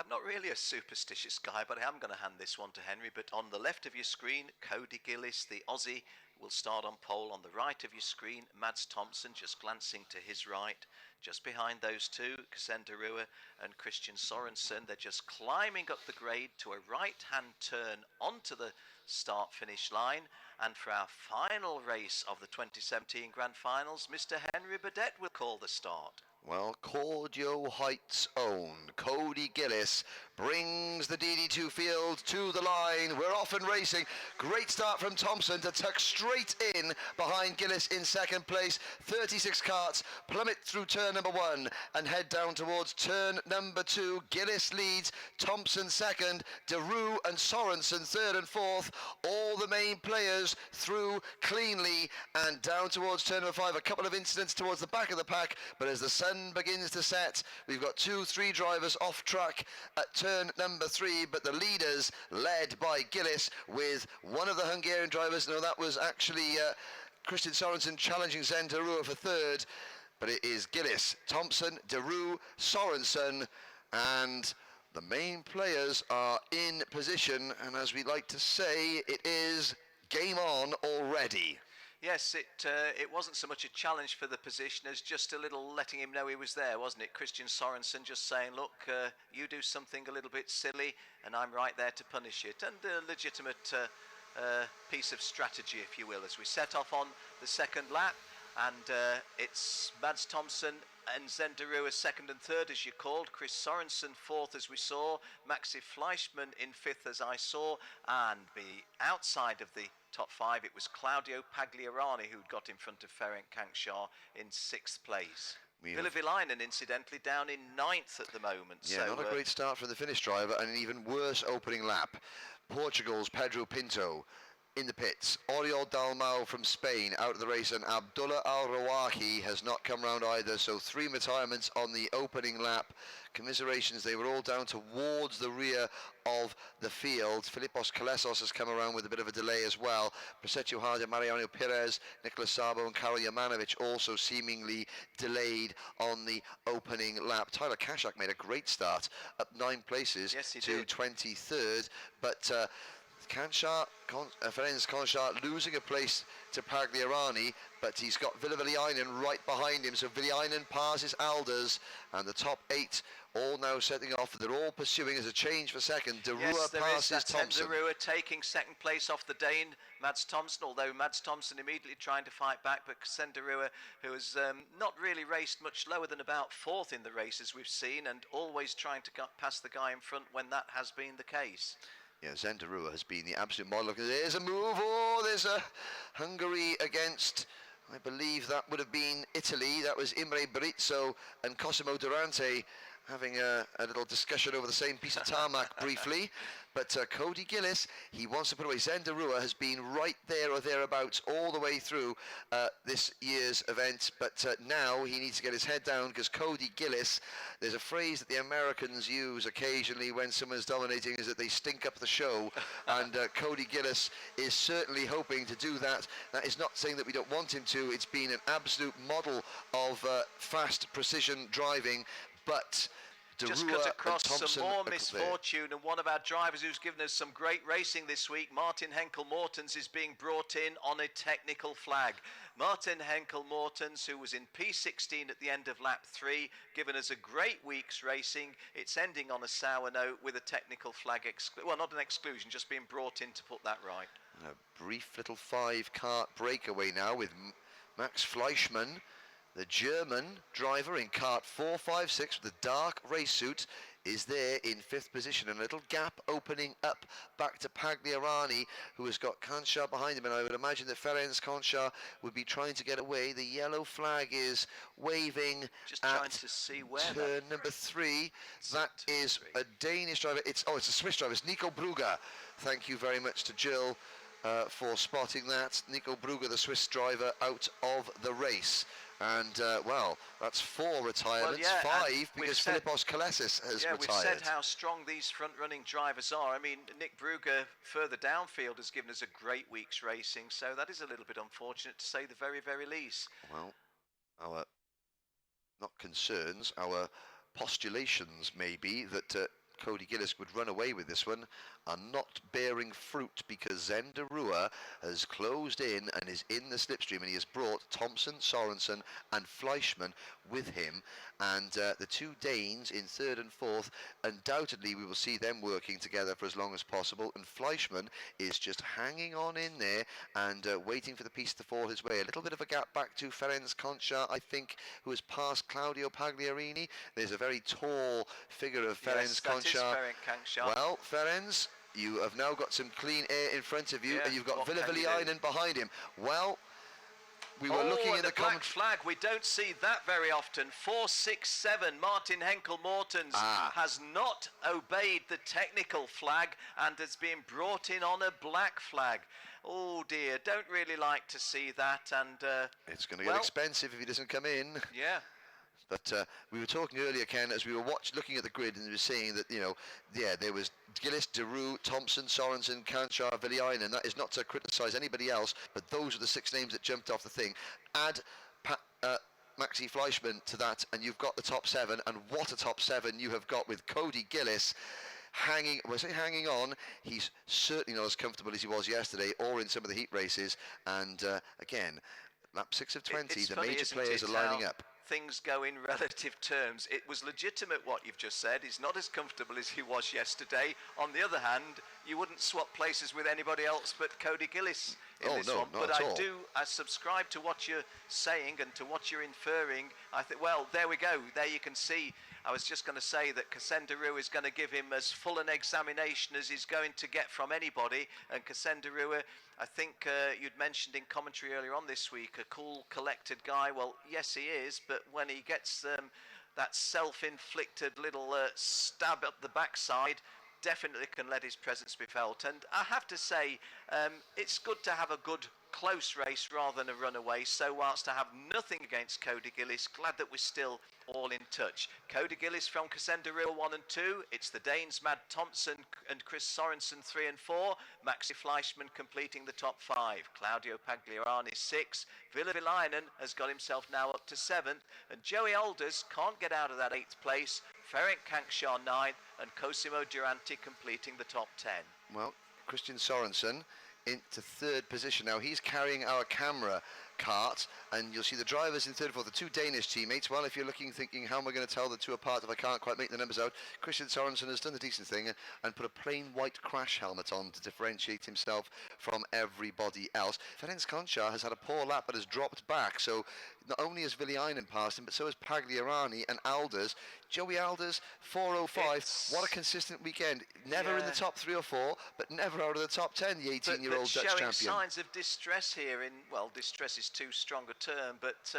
not really a superstitious guy, but I am going to hand this one to Henry. But on the left of your screen, Cody Gillis, the Aussie, will start on pole. On the right of your screen, Mads Thompson, just glancing to his right. Just behind those 2, Casenda Rua and Christian Sorensen. They're just climbing up the grade to a right-hand turn onto the start-finish line. And for our final race of the 2017 Grand Finals, Mr. Henry Burdett will call the start. Well, Cordio Heights' own Cody Gillis brings the DD2 field to the line. We're off and racing. Great start from Thompson to tuck straight in behind Gillis in second place. 36 karts plummet through turn number 1 and head down towards turn number 2. Gillis leads, Thompson second, De Roo and Sorensen third and fourth. All the main players through cleanly and down towards turn number 5. A couple of incidents towards the back of the pack, but as the sun begins to set, we've got 2-3 drivers off track at turn number 3, but the leaders led by Gillis with one of the Hungarian drivers. No, that was actually Christian Sorensen challenging Zen de Roo for third, but it is Gillis, Thompson, de Roo, Sorensen, and the main players are in position, and as we like to say, it is game on already. Yes, it wasn't so much a challenge for the position as just a little letting him know he was there, wasn't it? Christian Sorensen just saying, look, you do something a little bit silly and I'm right there to punish it. And a legitimate piece of strategy, if you will, as we set off on the second lap. And it's Mads Thompson and Zen de Roo as second and third, as you called. Chris Sorensen fourth, as we saw. Maxi Fleischmann in fifth, as I saw. And outside of the top 5, it was Claudio Pagliarani who'd got in front of Ferenc Kankshar in 6th place. Ville Vilainen, incidentally, down in 9th at the moment. Yeah, so, not a great start from the Finnish driver, and an even worse opening lap. Portugal's Pedro Pinto in the pits. Oriol Dalmau from Spain out of the race, and Abdullah Al-Rawahi has not come round either, so 3 retirements on the opening lap. Commiserations, they were all down towards the rear of the field. Filipos Kalesos has come around with a bit of a delay as well. Prosetio Harder, Mariano Perez, Nicolas Sabo and Karol Jomanovic also seemingly delayed on the opening lap. Tyler Kashak made a great start, up 9 places to 23rd, but Ferenc Kansha losing a place to Pagliarani, but he's got Ville Vilainen right behind him, so Vilainen passes Alders, and the top 8 all now setting off. They're all pursuing as a change for second. De Roo passes Thompson. De Roo taking second place off the Dane, Mads Thompson, although Mads Thompson immediately trying to fight back, but De Roo, who has not really raced much lower than about 4th in the race, as we've seen, and always trying to pass the guy in front when that has been the case. Yeah, Zen de Roo has been the absolute model. There's a move. Oh, there's a Hungary against, I believe that would have been Italy. That was Imre Berizzo and Cosimo Durante having a little discussion over the same piece of tarmac briefly. But Cody Gillis, he wants to put away. Zen de Roo has been right there or thereabouts all the way through this year's event. But now he needs to get his head down, because Cody Gillis, there's a phrase that the Americans use occasionally when someone's dominating, is that they stink up the show. And Cody Gillis is certainly hoping to do that. That is not saying that we don't want him to. It's been an absolute model of fast precision driving. But just cut across some more misfortune, and one of our drivers who's given us some great racing this week, Martin Henkel-Mortens, is being brought in on a technical flag. Martin Henkel-Mortens, who was in P16 at the end of lap 3, given us a great week's racing. It's ending on a sour note with a technical flag, well, not an exclusion, just being brought in to put that right. A brief little 5-kart breakaway now with Max Fleischmann, the German driver in kart 456 with the dark race suit, is there in 5th position, and a little gap opening up back to Pagliarani, who has got Kanchar behind him, and I would imagine that Ferenc Kanchar would be trying to get away. The yellow flag is waving just trying to see where turn number 3. That is a Danish driver. It's a Swiss driver. It's Nico Brugger. Thank you very much to Jill for spotting that. Nico Brugger, the Swiss driver, out of the race. And, well, that's 4 retirements, 5 because Philippos Kalesis has retired. We've said how strong these front-running drivers are. I mean, Nick Brugger further downfield has given us a great week's racing, so that is a little bit unfortunate to say the very, very least. Well, our, not concerns, our postulations may be that Cody Gillis would run away with this one are not bearing fruit, because Zender Rua has closed in and is in the slipstream, and he has brought Thompson, Sorensen and Fleischmann with him, and the 2 Danes in 3rd and 4th, undoubtedly we will see them working together for as long as possible, and Fleischmann is just hanging on in there and waiting for the piece to fall his way. A little bit of a gap back to Ferenc Kanchar, I think, who has passed Claudio Pagliarini. There's a very tall figure of Ferenc Kanchar. Well, Ferenc, you have now got some clean air in front of you, and you've got Ville Viliainen behind him. Well, we were looking in the black flag. We don't see that very often. 467. Martin Henkel-Mortens has not obeyed the technical flag and has been brought in on a black flag. Oh dear, don't really like to see that. And it's going to get expensive if he doesn't come in. Yeah. But we were talking earlier, Ken, as we were looking at the grid, and we were saying that, you know, there was Gillis, Deroux, Thompson, Sorensen, Kanchar, Viliainen. That is not to criticise anybody else, but those are the 6 names that jumped off the thing. Add Maxi Fleischmann to that, and you've got the top 7, and what a top 7 you have got with Cody Gillis hanging on. He's certainly not as comfortable as he was yesterday or in some of the heat races, and again, lap 6 of 20, the major players are lining up. Things go in relative terms. It was legitimate what you've just said. He's not as comfortable as he was yesterday. On the other hand, you wouldn't swap places with anybody else but Cody Gillis in this one. But I subscribe to what you're saying and to what you're inferring. I think, well, there we go. There you can see. I was just going to say that Casenderua is going to give him as full an examination as he's going to get from anybody. And Casenderua, I think you'd mentioned in commentary earlier on this week, a cool, collected guy. Well, yes, he is, but when he gets that self-inflicted little stab up the backside, definitely can let his presence be felt. And I have to say, it's good to have a good close race rather than a runaway. So whilst I have nothing against Cody Gillis, glad that we're still all in touch. Cody Gillis from Casenderua 1 and 2. It's the Danes Mad Thompson and Chris Sorensen 3 and 4. Maxi Fleischmann completing the top 5. Claudio Pagliarani 6. Ville Viliainen has got himself now up to 7th. And Joey Alders can't get out of that 8th place. Ferenc Kanchar 9th. And Cosimo Durante completing the top 10. Well, Christian Sorensen into 3rd position. Now he's carrying our camera cart, and you'll see the drivers in 3rd and 4th, the 2 Danish teammates. Well, if you're thinking how am I going to tell the 2 apart if I can't quite make the numbers out, Christian Sorensen has done the decent thing and put a plain white crash helmet on to differentiate himself from everybody else. Ferenc Kanchar has had a poor lap but has dropped back, so not only has Viliainen passed him, but so has Pagliarani and Alders. Joey Alders, 4:05. What a consistent weekend. Never in the top 3 or 4, but never out of the top 10, the 18-year-old Dutch champion. Showing signs of distress here well, distress is too strong a term, but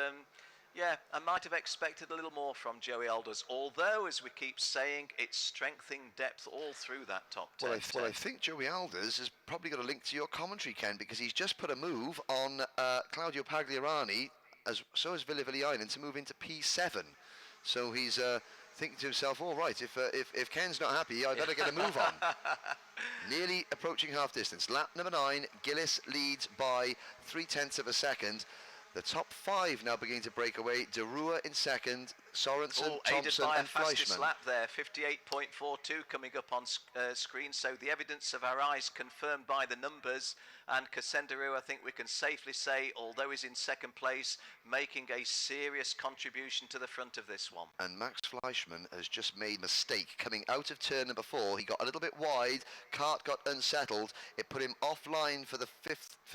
yeah, I might have expected a little more from Joey Alders, although, as we keep saying, it's strengthening depth all through that top 10. Well, I think Joey Alders has probably got a link to your commentary, Ken, because he's just put a move on Claudio Pagliarani, so has Ville Viliainen, to move into P7. So he's thinking to himself, all right, if Ken's not happy, I better get a move on. Nearly approaching half distance. Lap number 9, Gillis leads by 0.3 of a second. The top 5 now beginning to break away. Deroux in 2nd, Sorensen, aided Thompson by a and fastest Fleischmann. lap there, 58.42 coming up on screen. So the evidence of our eyes confirmed by the numbers. And Casenderu, I think we can safely say, although he's in second place, making a serious contribution to the front of this one. And Max Fleischmann has just made a mistake coming out of turn number 4. He got a little bit wide. KART got unsettled. It put him offline for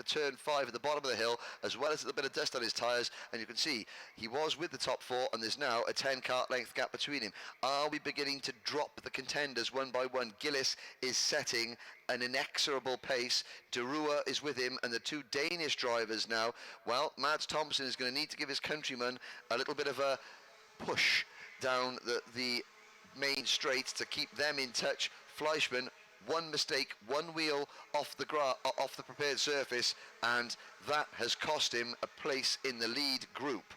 turn 5 at the bottom of the hill, as well as a little bit of dust on his tyres. And you can see he was with the top 4, and there's now a 10 kart length gap between him. Are we beginning to drop the contenders one by one? Gillis is setting an inexorable pace. De Ruyter is with him, and the 2 Danish drivers now. Well, Mads Thompson is going to need to give his countryman a little bit of a push down the main straight to keep them in touch. Fleischmann, one mistake, one wheel off the prepared surface, and that has cost him a place in the lead group.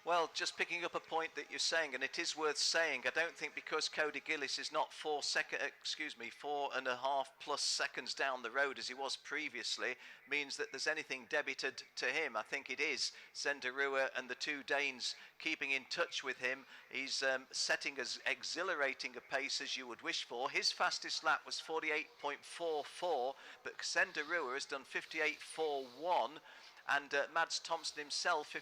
Well, just picking up a point that you're saying, and it is worth saying, I don't think because Cody Gillis is not 4.5+ seconds down the road as he was previously, means that there's anything debited to him. I think it is Zenderua and the 2 Danes keeping in touch with him. He's setting as exhilarating a pace as you would wish for. His fastest lap was 48.44, but Zenderua has done 58.41. And Mads Thompson himself,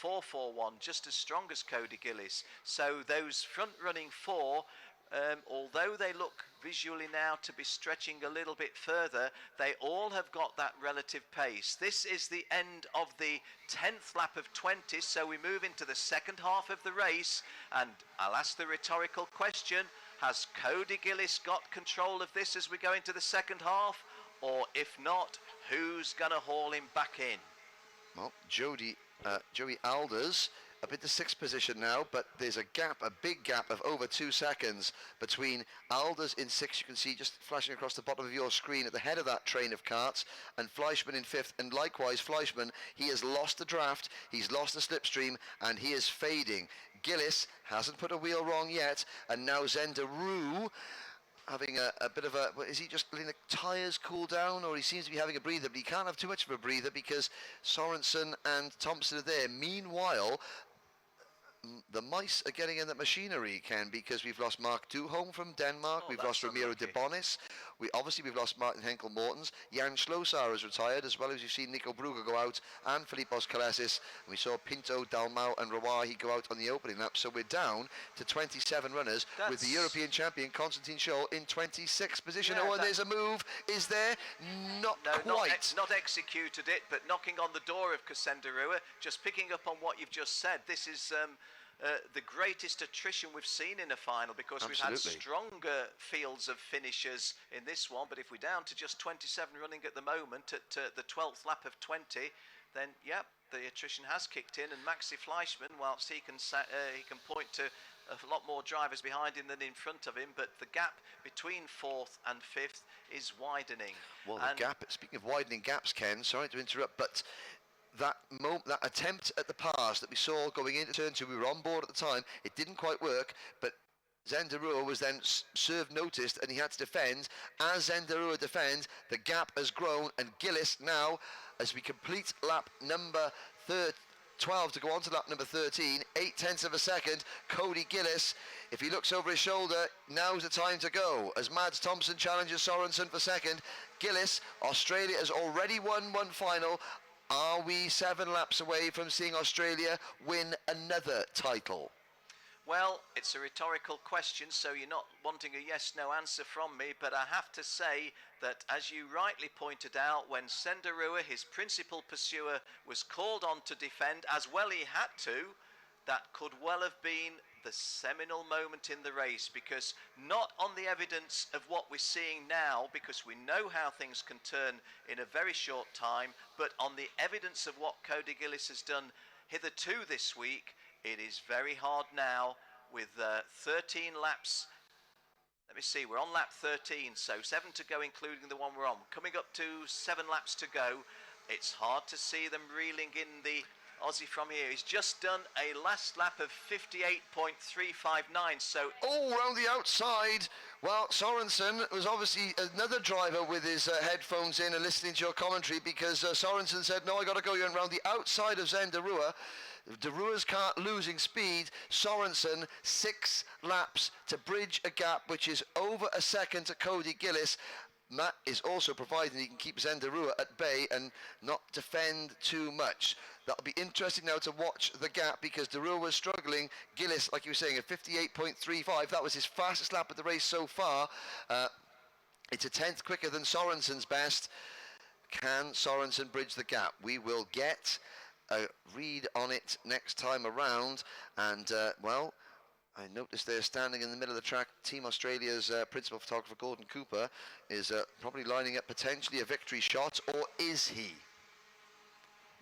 58.441, just as strong as Cody Gillis. So those front-running 4, although they look visually now to be stretching a little bit further, they all have got that relative pace. This is the end of the 10th lap of 20, so we move into the second half of the race. And I'll ask the rhetorical question, has Cody Gillis got control of this as we go into the second half? Or if not, who's going to haul him back in? Well, Joey Alders up into 6th position now, but there's a big gap of over 2 seconds between Alders in 6th, you can see just flashing across the bottom of your screen at the head of that train of karts, and Fleischmann in 5th, and likewise Fleischmann, he has lost the draft, he's lost the slipstream, and he is fading. Gillis hasn't put a wheel wrong yet, and now Zenderua having a bit of a, is he just letting the tyres cool down, or he seems to be having a breather, but he can't have too much of a breather because Sorensen and Thompson are there. Meanwhile, the mice are getting in the machinery, Ken, because we've lost Mark Duholm from Denmark, we've lost Ramiro de Bonis, we've lost Martin Henkel Mortens, Jan Schlossar has retired, as well as you've seen Nico Brugger go out, and Filipos Kalesis, and we saw Pinto, Dalmau and Rawahi go out on the opening lap, so we're down to 27 runners, with the European champion Konstantin Scholl in 26th position. Yeah, and there's a move, is there? Not quite. Not executed it, but knocking on the door of Casenderua, just picking up on what you've just said, this is the greatest attrition we've seen in a final, because we've had stronger fields of finishers in this one, but if we're down to just 27 running at the moment at the 12th lap of 20, then the attrition has kicked in, and Maxi Fleischmann, whilst he can point to a lot more drivers behind him than in front of him, but the gap between 4th and 5th is widening. Well, the gap, speaking of widening gaps, Ken, sorry to interrupt, but that attempt at the pass that we saw going into turn 2, we were on board at the time, it didn't quite work, but Zenderua was then served notice and he had to defend. As Zenderua defends, the gap has grown, and Gillis now, as we complete lap number 12 to go on to lap number 13, 0.8 of a second, Cody Gillis, if he looks over his shoulder, now's the time to go. As Mads Thompson challenges Sorensen for second, Gillis, Australia has already won one final. Are we 7 laps away from seeing Australia win another title? Well, it's a rhetorical question, so you're not wanting a yes-no answer from me, but I have to say that, as you rightly pointed out, when Zenderua, his principal pursuer, was called on to defend, as well he had to, that could well have been the seminal moment in the race, because not on the evidence of what we're seeing now, because we know how things can turn in a very short time, but on the evidence of what Cody Gillis has done hitherto this week, it is very hard now with 13 laps. Let me see, we're on lap 13, so 7 to go, including the one we're on. Coming up to 7 laps to go, it's hard to see them reeling in the Aussie from here. He's just done a last lap of 58.359, so... Oh, round the outside. Well, Sorensen was obviously another driver with his headphones in and listening to your commentary, because Sorensen said, no, I got to go around the outside of Zenderua. De Rua's car losing speed. Sorensen 6 laps to bridge a gap which is over a second to Cody Gillis. Matt is also providing he can keep Zenderua at bay and not defend too much. That'll be interesting now to watch the gap because Derua was struggling. Gillis, like you were saying, at 58.35. That was his fastest lap of the race so far. It's a 10th quicker than Sorensen's best. Can Sorensen bridge the gap? We will get a read on it next time around. And, well, I noticed they're standing in the middle of the track. Team Australia's principal photographer, Gordon Cooper, is probably lining up potentially a victory shot, or is he?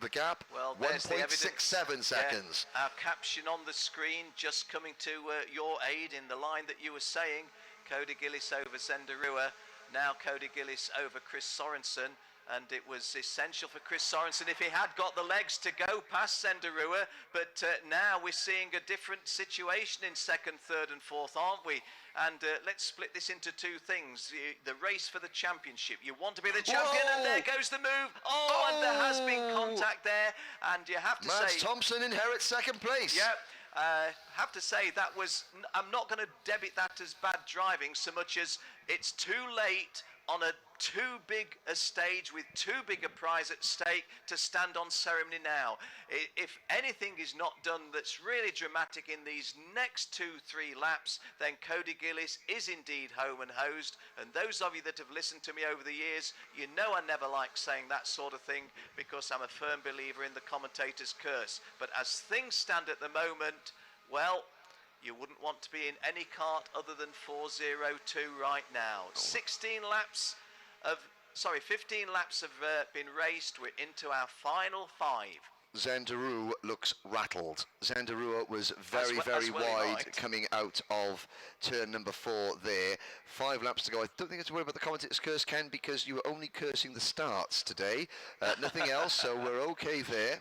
The gap, well, 1.67 seconds. Yeah, our caption on the screen just coming to your aid in the line that you were saying. Cody Gillis over Zenderua, now Cody Gillis over Chris Sorensen. And it was essential for Chris Sorensen if he had got the legs to go past Zenderua, but now we're seeing a different situation in second, third and fourth, aren't we? And let's split this into two things. The race for the championship. You want to be the champion, and there goes the move. Oh, and there has been contact there, and you have to say... Mads Thompson inherits second place. Yeah. Have to say that was... I'm not going to debit that as bad driving so much as it's too late on a too big a stage with too big a prize at stake to stand on ceremony now. If anything is not done that's really dramatic in these next 2-3 laps, then Cody Gillis is indeed home and hosed. And those of you that have listened to me over the years, you know I never like saying that sort of thing because I'm a firm believer in the commentator's curse. But as things stand at the moment, well, you wouldn't want to be in any kart other than 402 right now. 15 laps have been raced. We're into our final 5. Zenderua looks rattled. Zenderua was very wide coming out of turn number 4 there. 5 laps to go. I don't think it's to worry about the commentator's curse, Ken, because you were only cursing the starts today. Nothing else, so we're okay there.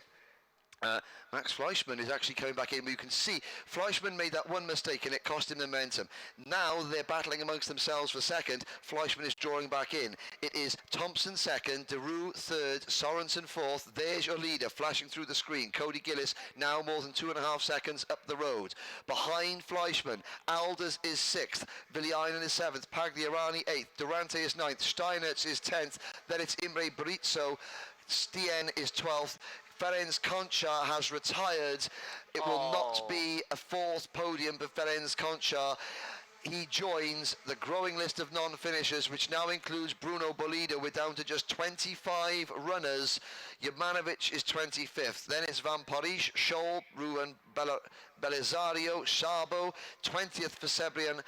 Max Fleischmann is actually coming back in. You can see Fleischmann made that one mistake and it cost him momentum. Now they're battling amongst themselves for second. Fleischmann is drawing back in. It is Thompson second, Derua third, Sorensen fourth. There's your leader flashing through the screen. Cody Gillis now more than 2.5 seconds up the road. Behind Fleischmann, Alders is 6th, Viliainen is 7th, Pagliarani 8th, Durante is 9th, Steinertz is 10th. Then it's Imre Brizzo, Stehen is 12th. Ferenc Concha has retired. It will not be a 4th podium for Ferenc Concha. He joins the growing list of non-finishers, which now includes Bruno Bolida. We're down to just 25 runners. Jumanovic is 25th. Then it's Van Parijs, Scholl, Ruan, Belisario, Szabo. 20th for Sebrian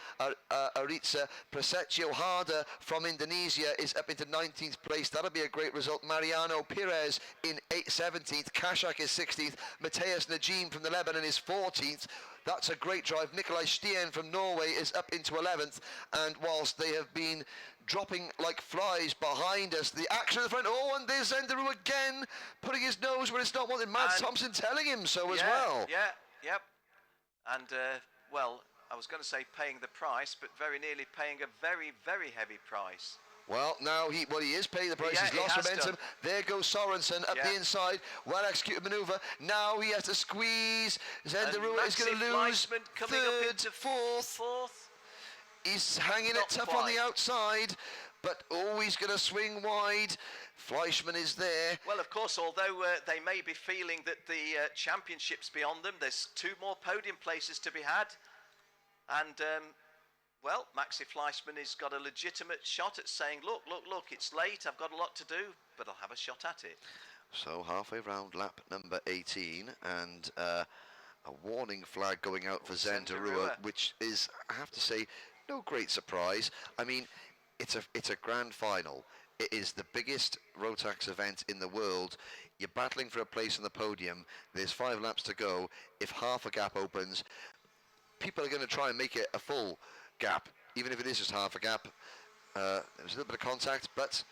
Aritza. Preseccio Harder from Indonesia is up into 19th place. That'll be a great result. Mariano Perez in 17th. Kashak is 16th. Mateus Najim from the Lebanon is 14th. That's a great drive. Nikolai Stehen from Norway is up into 11th. And whilst they have been dropping like flies behind us, the action at the front. Oh, and there's Zenderua again, putting his nose where it's not wanted. Mads Thompson telling him so as well. Yep. And, well, I was going to say paying the price, but very nearly paying a very, very heavy price. Well, now he is paying the price. Yeah, he's lost momentum. There goes Sorensen up the inside. Well executed manoeuvre. Now he has to squeeze. Zenderua is going to lose third, fourth. He's hanging it tough on the outside, but always going to swing wide. Fleischmann is there. Well, of course, although they may be feeling that the championship's beyond them, there's 2 more podium places to be had. And... well, Maxi Fleischmann has got a legitimate shot at saying, look, it's late, I've got a lot to do, but I'll have a shot at it. So halfway round lap number 18, and a warning flag going out for Zenderua, which is, I have to say, no great surprise. I mean, it's a grand final. It is the biggest Rotax event in the world. You're battling for a place on the podium. There's 5 laps to go. If half a gap opens, people are going to try and make it a full gap, even if it is just half a gap. There's a little bit of contact, but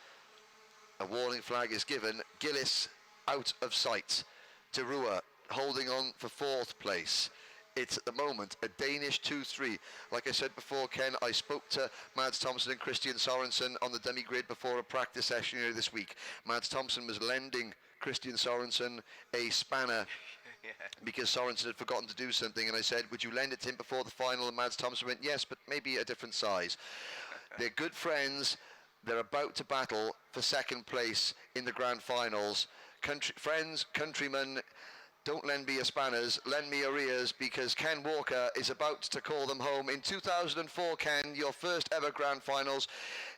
a warning flag is given. Gillis out of sight. Derua holding on for 4th place. It's at the moment a Danish 2-3. Like I said before, Ken, I spoke to Mads Thompson and Christian Sorensen on the demi-grid before a practice session here this week. Mads Thompson was lending Christian Sorensen a spanner because Sorensen had forgotten to do something, and I said, would you lend it to him before the final? And Mads Thompson went, yes, but maybe a different size. They're good friends. They're about to battle for second place in the grand finals. Friends, countrymen, don't lend me your spanners, lend me your ears, because Ken Walker is about to call them home. In 2004, Ken, your first ever grand finals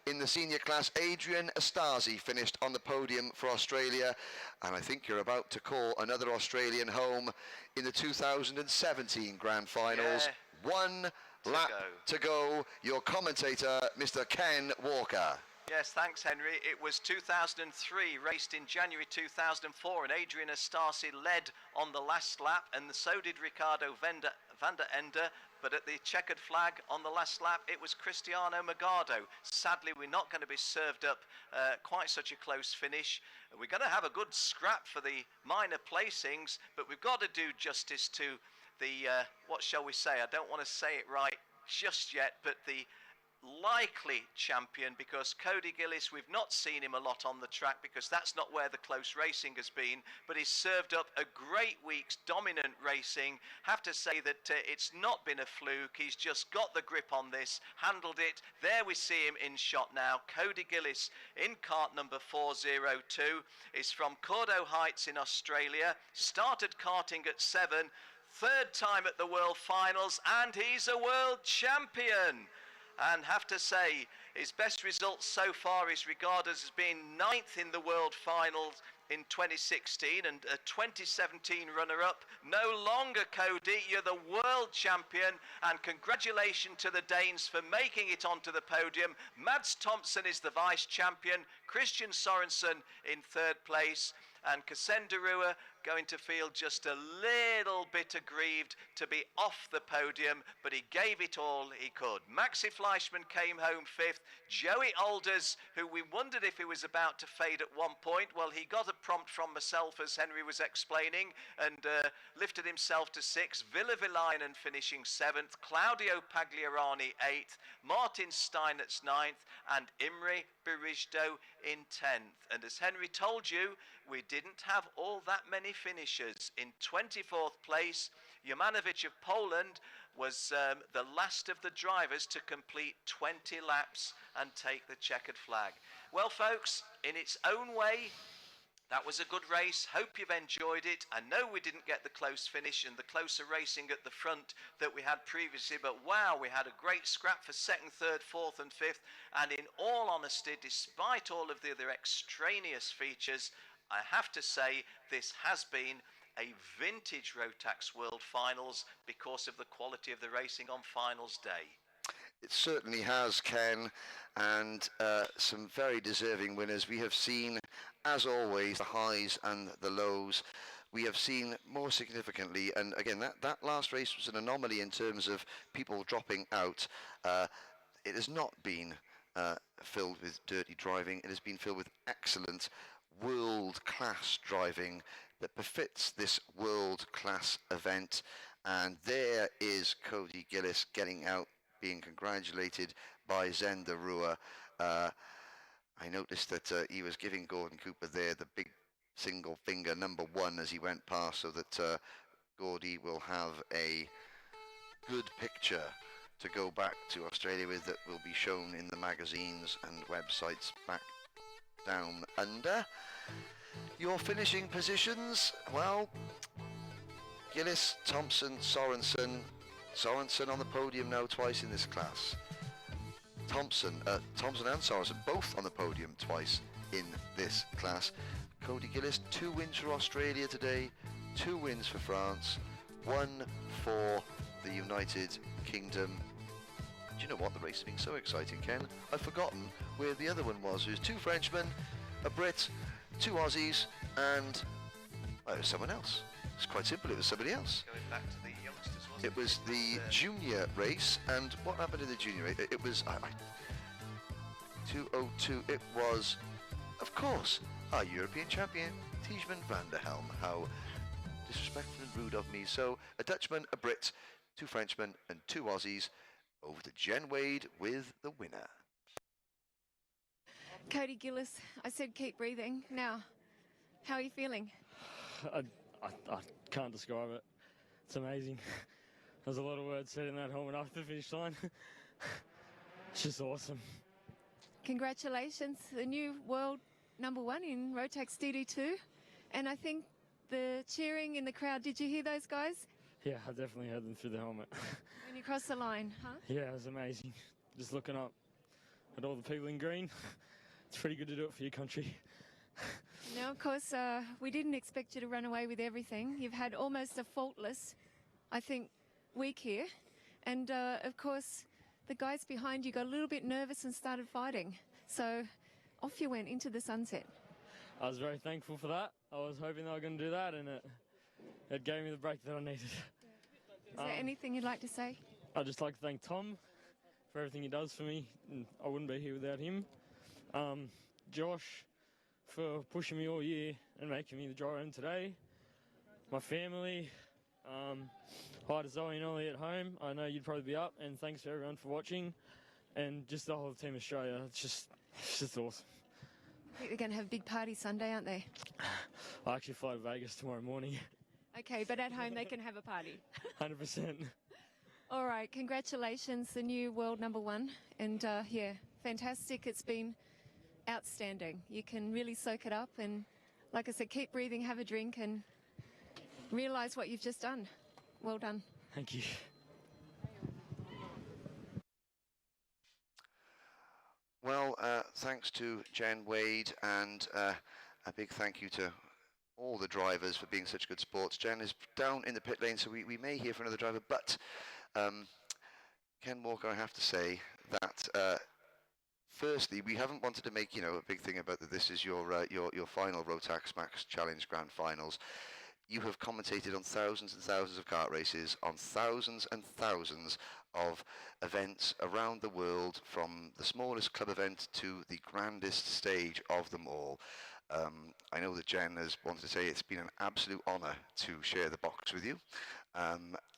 in the senior class, Adrian Astasi finished on the podium for Australia, and I think you're about to call another Australian home in the 2017 grand finals. Yeah. One lap to go. Your commentator, Mr. Ken Walker. Yes, thanks, Henry. It was 2003, raced in January 2004, and Adrian Astasi led on the last lap, and so did Ricardo van der Ende. But at the checkered flag on the last lap, it was Cristiano Magado. Sadly, we're not going to be served up quite such a close finish. We're going to have a good scrap for the minor placings, but we've got to do justice to the, what shall we say? I don't want to say it right just yet, but the likely champion, because Cody Gillis, we've not seen him a lot on the track because that's not where the close racing has been, but he's served up a great week's dominant racing. Have to say that it's not been a fluke. He's just got the grip on this, handled it. There we see him in shot now. Cody Gillis in kart number 402 is from Cordo Heights in Australia, started karting at 7, third time at the World Finals, and he's a world champion. And have to say, his best result so far is regarded as being 9th in the World Finals in 2016 and a 2017 runner-up. No longer, Cody, you're the world champion, and congratulations to the Danes for making it onto the podium. Mads Thompson is the vice champion, Christian Sorensen in third place, and Cassandra Rua going to feel just a little bit aggrieved to be off the podium, but he gave it all he could. Maxi Fleischmann came home 5th. Joey Alders, who we wondered if he was about to fade at one point, well, he got a prompt from myself, as Henry was explaining, and lifted himself to 6th. Villa Villainen finishing 7th. Claudio Pagliarani 8th. Martin Steinert's 9th. And Imre Berijdo in 10th. And as Henry told you, we didn't have all that many finishers. In 24th place, Jomanovic of Poland was the last of the drivers to complete 20 laps and take the checkered flag. Well, folks, in its own way, that was a good race. Hope you've enjoyed it. I know we didn't get the close finish and the closer racing at the front that we had previously, but wow, we had a great scrap for 2nd, 3rd, 4th and 5th. And in all honesty, despite all of the other extraneous features, I have to say this has been a vintage Rotax World Finals because of the quality of the racing on finals day. It certainly has, Ken, and some very deserving winners. We have seen, as always, the highs and the lows. We have seen more significantly, and again, that last race was an anomaly in terms of people dropping out. It has not been filled with dirty driving. It has been filled with excellent world-class driving that befits this world-class event. And there is Cody Gillis getting out, being congratulated by Zenda Rua. I noticed that he was giving Gordon Cooper there the big single finger number 1 as he went past, so that Gordy will have a good picture to go back to Australia with, that will be shown in the magazines and websites back down under. Your finishing positions, well, Gillis, Thompson, Sorensen on the podium now twice in this class. Thompson and Sorensen both on the podium twice in this class. Cody Gillis, 2 wins for Australia today, 2 wins for France, 1 for the United Kingdom. Do you know what? The race has been so exciting, Ken. I've forgotten where the other one was. It was 2 Frenchmen, a Brit, 2 Aussies, and well, it was someone else. It's quite simple. It was somebody else. Going back to the youngsters, wasn't it? It was the junior race, and what happened in the junior race? It was 202. It was, of course, our European champion, Tijmen van der Helm. How disrespectful and rude of me. So a Dutchman, a Brit, 2 Frenchmen, and 2 Aussies. Over to Jen Wade with the winner. Cody Gillis, I said keep breathing. Now, how are you feeling? I can't describe it. It's amazing. There's a lot of words said in that helmet after the finish line. It's just awesome. Congratulations, the new world #1 in Rotax DD2. And I think the cheering in the crowd, did you hear those guys? Yeah, I definitely heard them through the helmet. When you crossed the line, huh? Yeah, it was amazing. Just looking up at all the people in green. It's pretty good to do it for your country. Now, of course, we didn't expect you to run away with everything. You've had almost a faultless, I think, week here. And, of course, the guys behind you got a little bit nervous and started fighting. So off you went into the sunset. I was very thankful for that. I was hoping they were going to do that, and it gave me the break that I needed. Is there anything you'd like to say? I'd just like to thank Tom for everything he does for me. And I wouldn't be here without him. Josh for pushing me all year and making me the driver home today. My family. Hi to Zoe and Ollie at home. I know you'd probably be up, and thanks to everyone for watching. And just the whole Team Australia. It's just awesome. I think they're going to have a big party Sunday, aren't they? I actually fly to Vegas tomorrow morning. Okay, but at home they can have a party. 100%. All right, congratulations, the new world #1. And yeah, fantastic. It's been outstanding. You can really soak it up and, like I said, keep breathing, have a drink and realise what you've just done. Well done. Thank you. Well, thanks to Jen Wade, and a big thank you to all the drivers for being such good sports. Jen is down in the pit lane, so we may hear from another driver, but Ken Walker, I have to say that firstly, we haven't wanted to make, a big thing about that this is your final Rotax Max Challenge Grand Finals. You have commentated on thousands and thousands of kart races, on thousands and thousands of events around the world, from the smallest club event to the grandest stage of them all. I know that Jen has wanted to say it's been an absolute honour to share the box with you.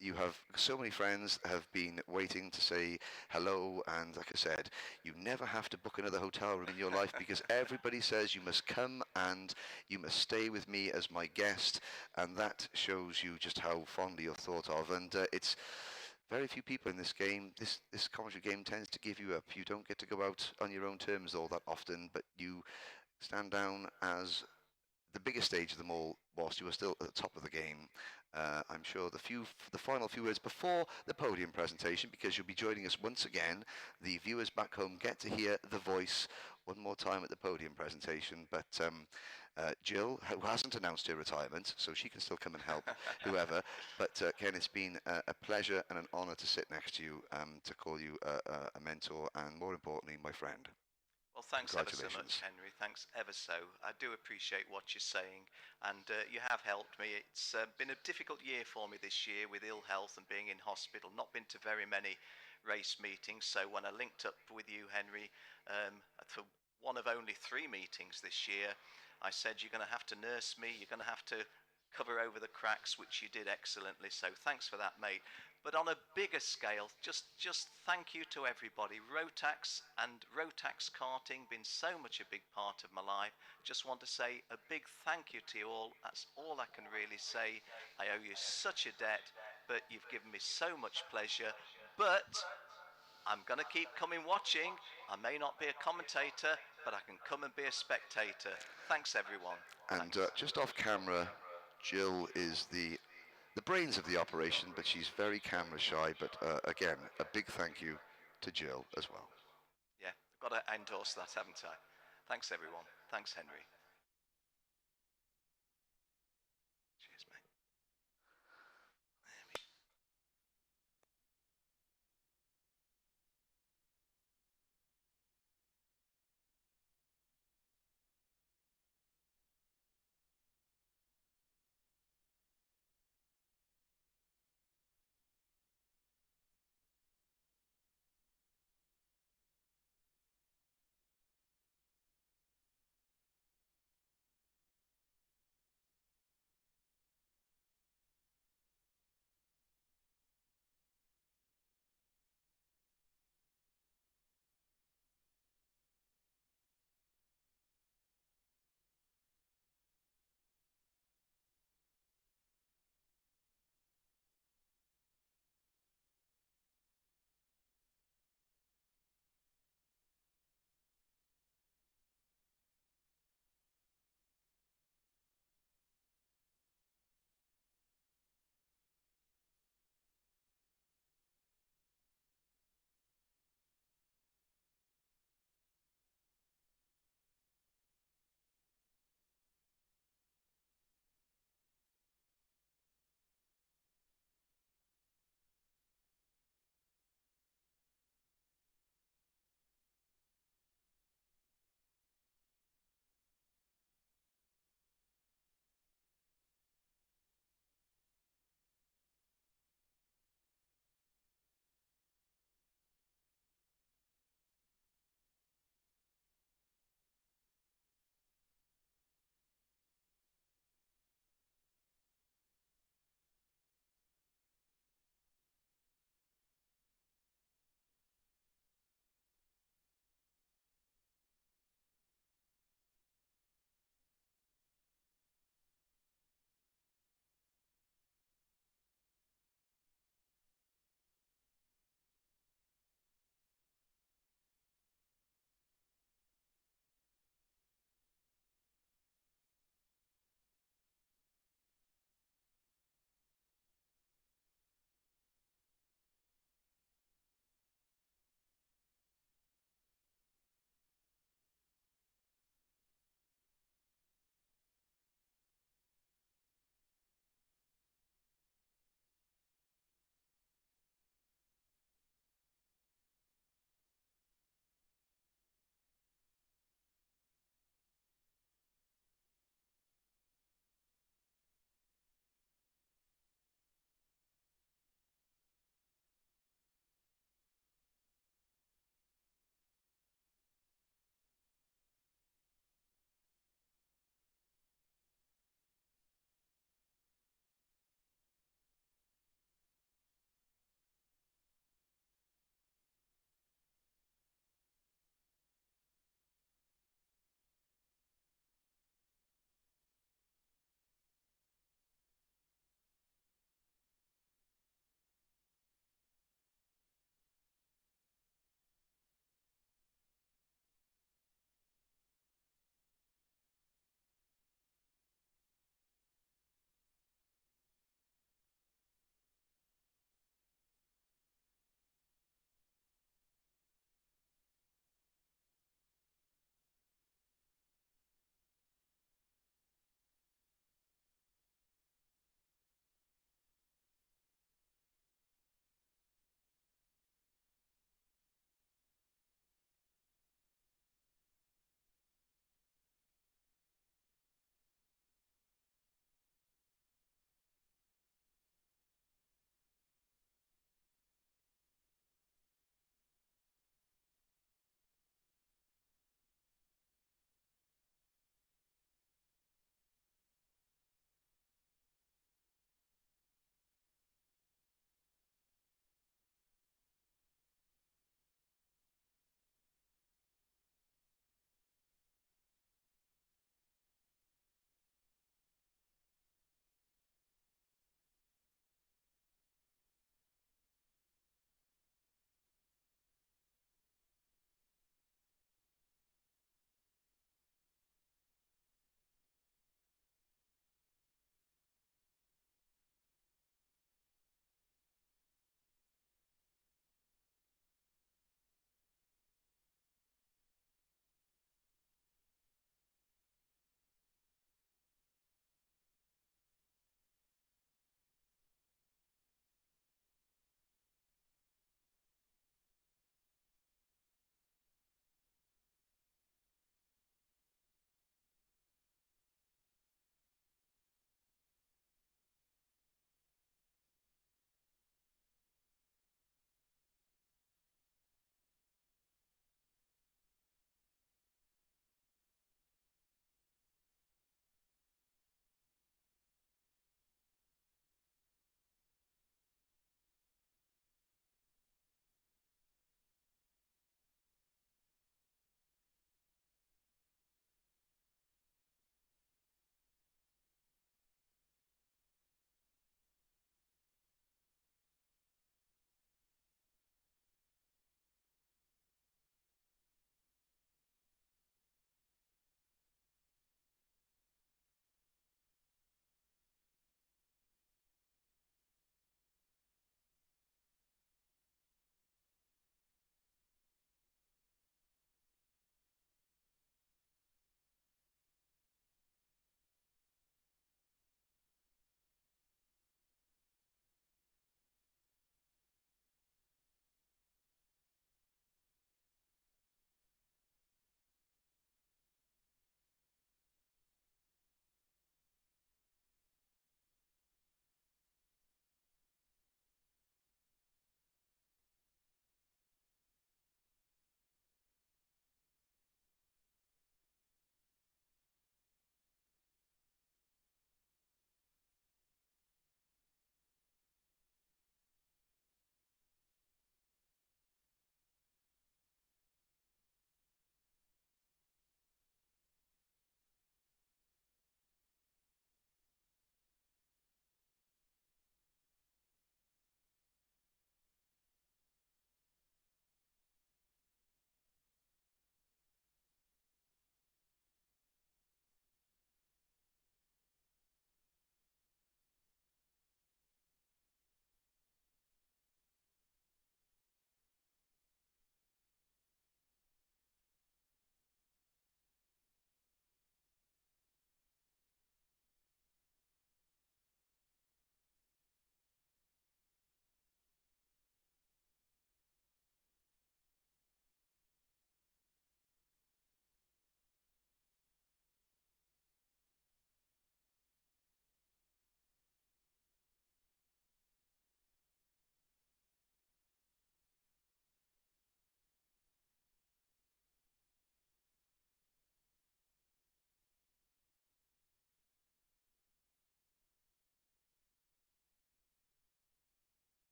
You have so many friends have been waiting to say hello, and like I said, you never have to book another hotel room in your life because everybody says you must come and you must stay with me as my guest, and that shows you just how fondly you're thought of. And it's very few people in this game, this commentary game tends to give you up. You don't get to go out on your own terms all that often, but you stand down as the biggest stage of them all whilst you are still at the top of the game. I'm sure the final few words before the podium presentation, because you'll be joining us once again. The viewers back home get to hear the voice one more time at the podium presentation, but Jill, who hasn't announced her retirement, so she can still come and help whoever. But Ken, it's been a pleasure and an honour to sit next to you, to call you a mentor, and more importantly, my friend. Well, thanks ever so much, Henry. Thanks ever so. I do appreciate what you're saying, and you have helped me. It's been a difficult year for me this year with ill health and being in hospital. Not been to very many race meetings, so when I linked up with you, Henry, for one of only 3 meetings this year, I said you're going to have to nurse me, you're going to have to cover over the cracks, which you did excellently, so thanks for that, mate. But on a bigger scale, just thank you to everybody. Rotax and Rotax karting been so much a big part of my life. Just want to say a big thank you to you all. That's all I can really say. I owe you such a debt, but you've given me so much pleasure. But I'm going to keep coming watching. I may not be a commentator, but I can come and be a spectator. Thanks, everyone. And just off camera, Jill is the brains of the operation, but she's very camera shy. But again, a big thank you to Jill as well. Yeah, got to endorse that, haven't I? Thanks, everyone. Thanks, Henry. Cheers, mate.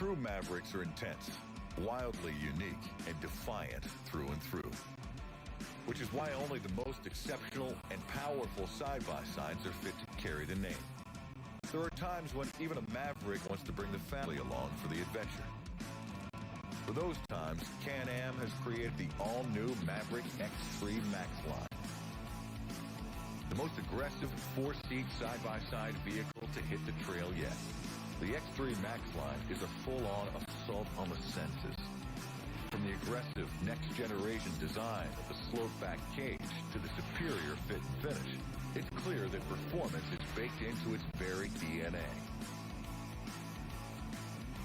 True Mavericks are intense, wildly unique, and defiant through and through. Which is why only the most exceptional and powerful side-by-sides are fit to carry the name. There are times when even a Maverick wants to bring the family along for the adventure. For those times, Can-Am has created the all-new Maverick X3 Max line. The most aggressive four-seat side-by-side vehicle to hit the trail yet. The X3 Max line is a full-on assault on the senses. From the aggressive next-generation design of the sloped-back cage to the superior fit and finish, it's clear that performance is baked into its very DNA.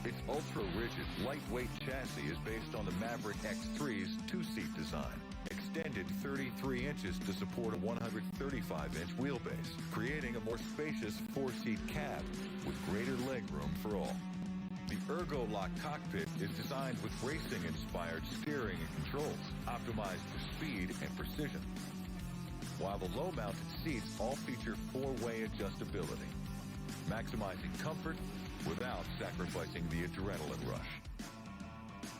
Its ultra-rigid, lightweight chassis is based on the Maverick X3's two-seat design, extended 33 inches to support a 135-inch wheelbase, creating a more spacious four-seat cab with greater legroom for all. The Ergo-Lock cockpit is designed with racing-inspired steering and controls, optimized for speed and precision, while the low-mounted seats all feature four-way adjustability, maximizing comfort without sacrificing the adrenaline rush.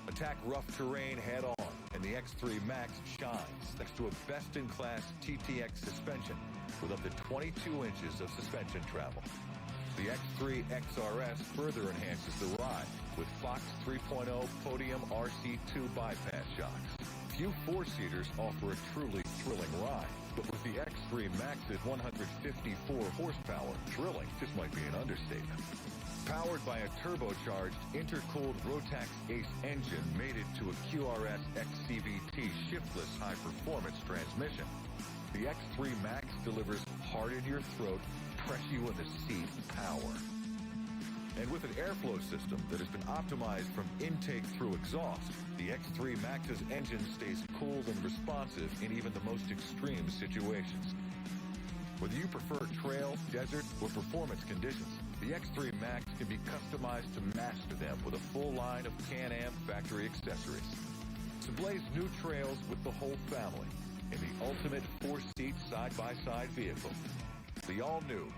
Attack rough terrain head-on, and the X3 Max shines thanks to a best-in-class TTX suspension with up to 22 inches of suspension travel. The X3 XRS further enhances the ride with Fox 3.0 Podium RC2 bypass shocks. Few four-seaters offer a truly thrilling ride, but with the X3 Max's 154 horsepower, thrilling just might be an understatement. Powered by a turbocharged, intercooled Rotax Ace engine mated to a QRS XCVT shiftless high-performance transmission, the X3 Max delivers hard-in-your-throat, press-you-in-the-seat power. And with an airflow system that has been optimized from intake through exhaust, the X3 Max's engine stays cool and responsive in even the most extreme situations. Whether you prefer trail, desert, or performance conditions, the X3 Max can be customized to master them with a full line of Can-Am factory accessories. So blaze new trails with the whole family in the ultimate four-seat side-by-side vehicle. The all-new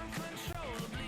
Uncontrollably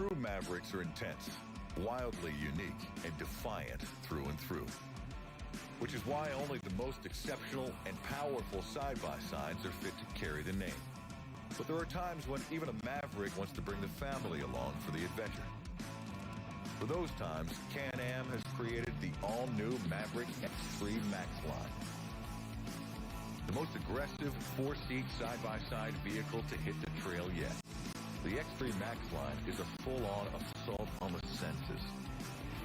True Mavericks are intense, wildly unique, and defiant through and through. Which is why only the most exceptional and powerful side-by-sides are fit to carry the name. But there are times when even a Maverick wants to bring the family along for the adventure. For those times, Can-Am has created the all-new Maverick X3 Max line. The most aggressive four-seat side-by-side vehicle to hit the trail yet. The X3 Max line is a full-on assault on the senses.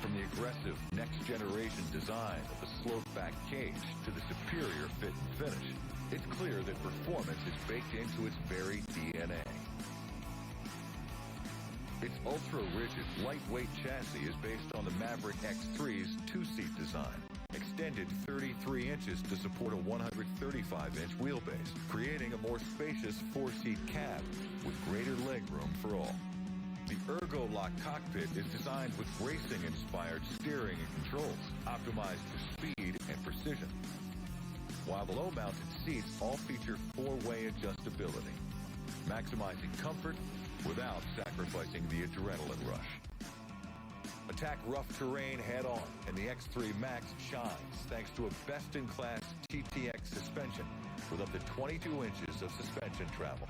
From the aggressive next-generation design of the sloped-back cage to the superior fit and finish, it's clear that performance is baked into its very DNA. Its ultra-rigid, lightweight chassis is based on the Maverick X3's two-seat design, extended 33 inches to support a 135-inch wheelbase, creating a more spacious four-seat cab with greater legroom for all. The Ergo-Lock cockpit is designed with racing-inspired steering and controls, optimized for speed and precision. While the low-mounted seats all feature four-way adjustability, maximizing comfort without sacrificing the adrenaline rush. Attack rough terrain head-on, and the X3 Max shines thanks to a best-in-class TTX suspension with up to 22 inches of suspension travel.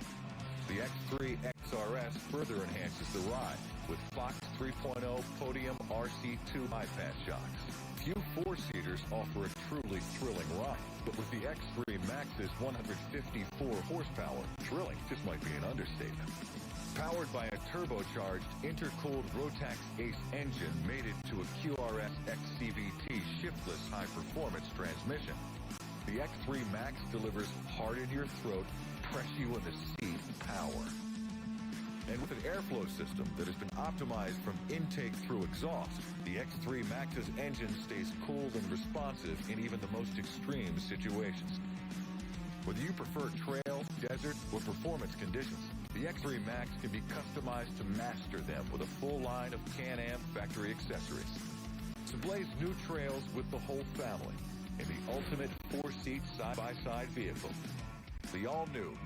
The X3 XRS further enhances the ride with Fox 3.0 Podium RC2 bypass shocks. Few four-seaters offer a truly thrilling ride, but with the X3 Max's 154 horsepower, thrilling just might be an understatement. Powered by a turbocharged, intercooled Rotax Ace engine mated to a QRS XCVT shiftless high-performance transmission, the X3 Max delivers hard-in-your-throat, press-you-in-the-seat power. And with an airflow system that has been optimized from intake through exhaust, the X3 Max's engine stays cool and responsive in even the most extreme situations. Whether you prefer trail, desert, or performance conditions, the X3 Max can be customized to master them with a full line of Can-Am factory accessories. So blaze new trails with the whole family in the ultimate four-seat side-by-side vehicle. The all-new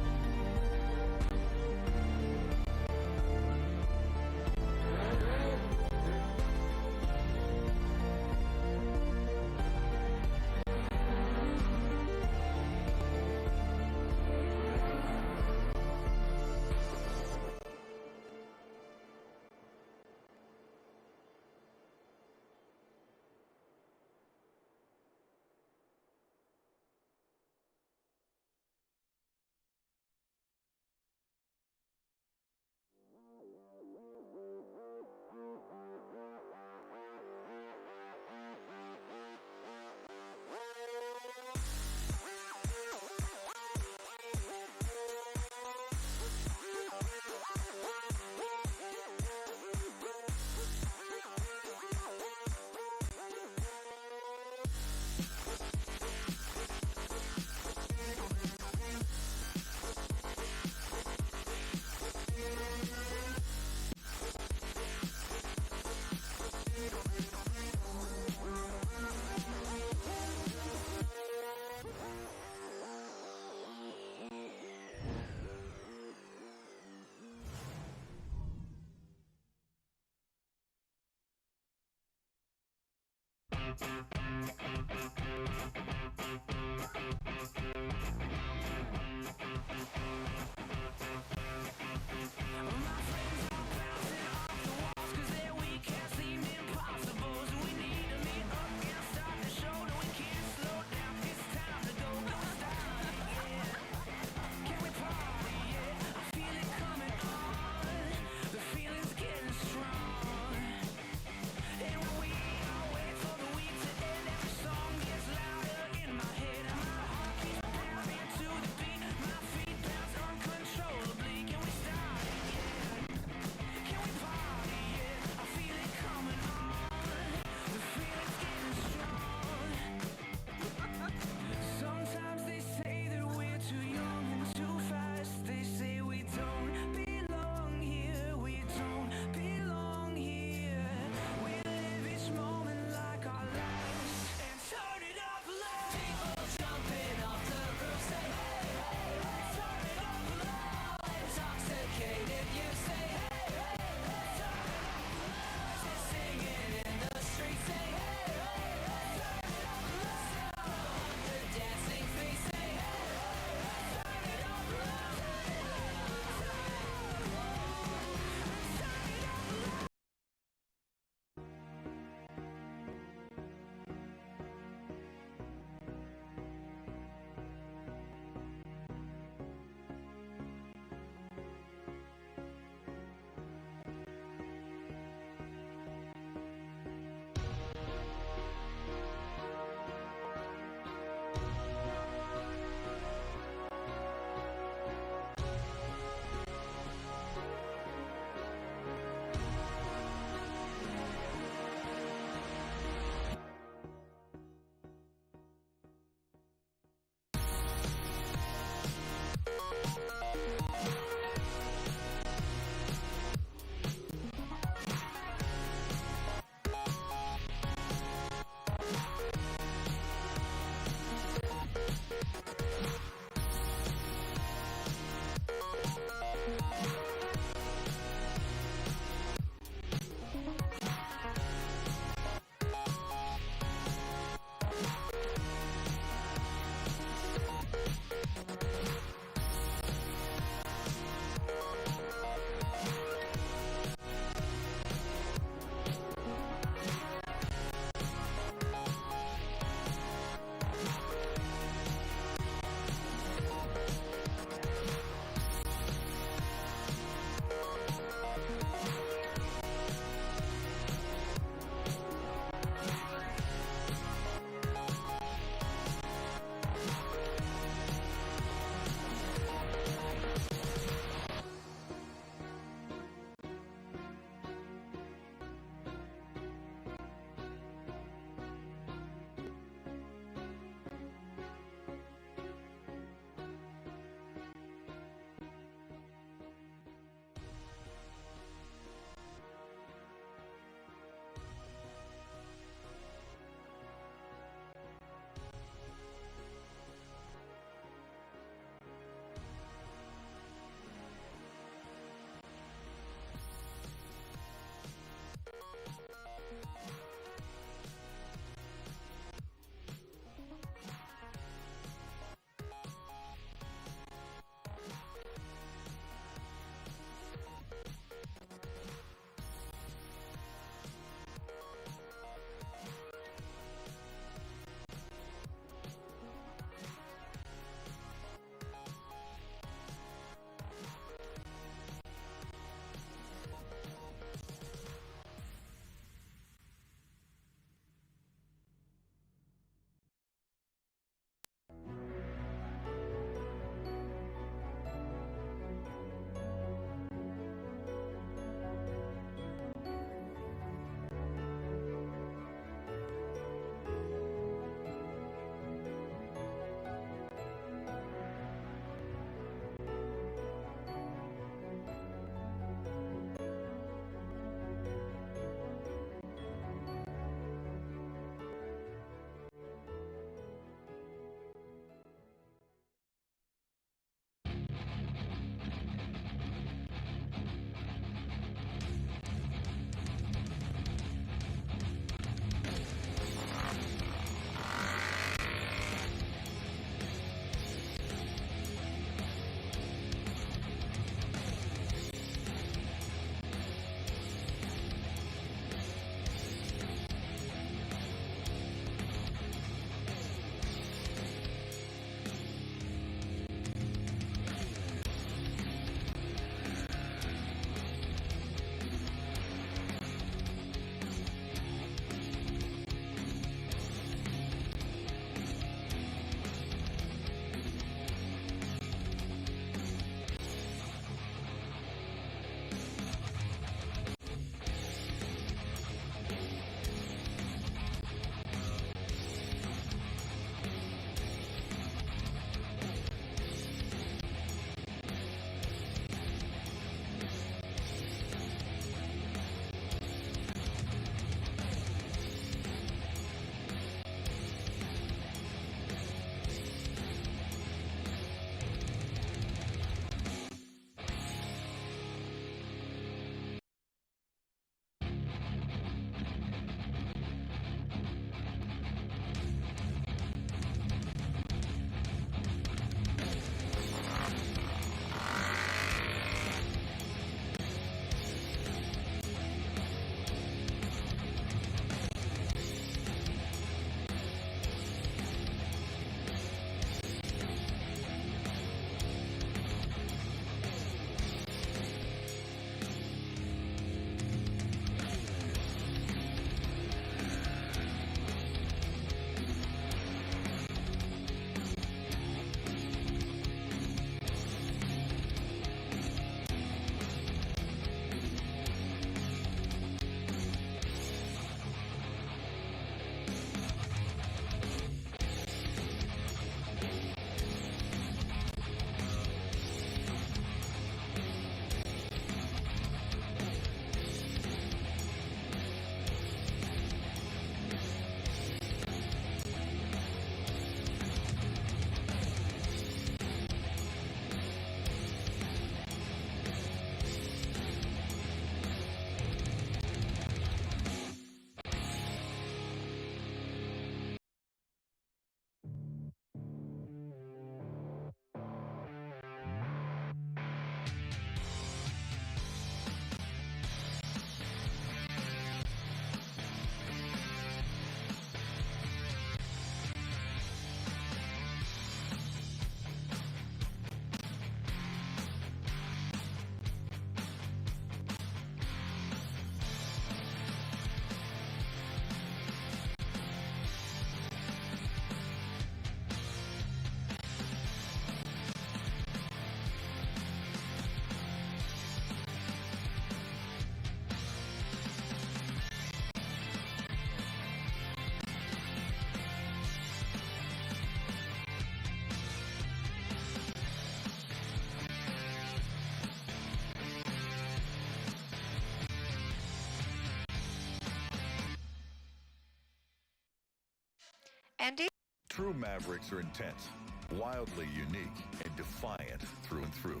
Andy? True Mavericks are intense, wildly unique, and defiant through and through.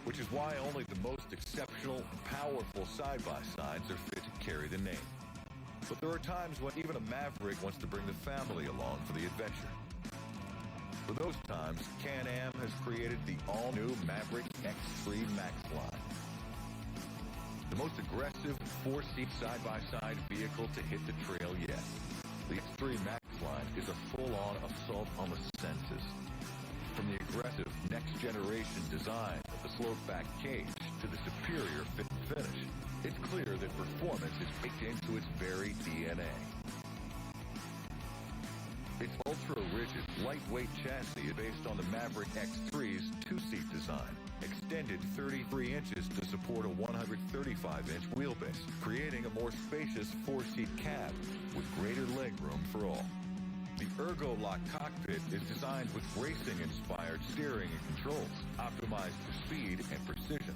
Which is why only the most exceptional and powerful side-by-sides are fit to carry the name. But there are times when even a Maverick wants to bring the family along for the adventure. For those times, Can-Am has created the all-new Maverick X3 Max line. The most aggressive four-seat side-by-side vehicle to hit the trail yet. The X3 Max line is a full-on assault on the senses. From the aggressive next-generation design of the sloped-back cage to the superior fit and finish, it's clear that performance is baked into its very DNA. Its ultra-rigid, lightweight chassis is based on the Maverick X3's two-seat design, extended 33 inches to support a 135-inch wheelbase, creating a more spacious four-seat cab with greater legroom for all. The Ergo-Lock cockpit is designed with racing-inspired steering and controls, optimized for speed and precision,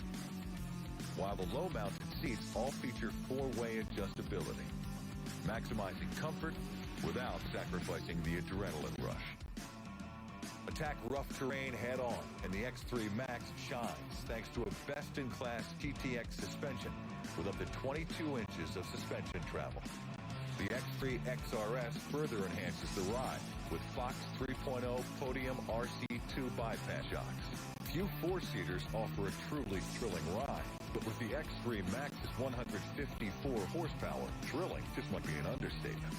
while the low-mounted seats all feature four-way adjustability, maximizing comfort without sacrificing the adrenaline rush. Attack rough terrain head-on, and the X3 Max shines thanks to a best-in-class TTX suspension with up to 22 inches of suspension travel. The X3 XRS further enhances the ride with Fox 3.0 Podium RC2 bypass shocks. Few four-seaters offer a truly thrilling ride, but with the X3 Max's 154 horsepower, thrilling just might be an understatement.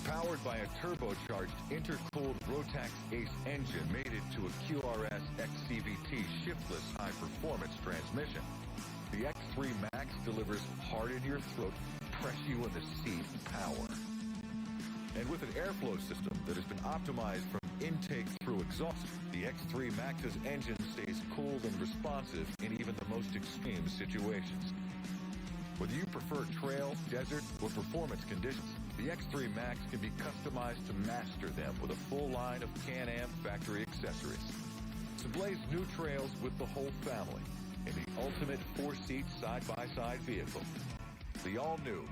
Powered by a turbocharged intercooled Rotax Ace engine mated to a QRS XCVT shiftless high-performance transmission, the X3 Max delivers hard in your throat, press you in the seat power. And with an airflow system that has been optimized from intake through exhaust, the X3 Max's engine stays cool and responsive in even the most extreme situations. Whether you prefer trail, desert, or performance conditions, the X3 Max can be customized to master them with a full line of Can-Am factory accessories. So blaze new trails with the whole family in the ultimate four-seat side-by-side vehicle. The all-new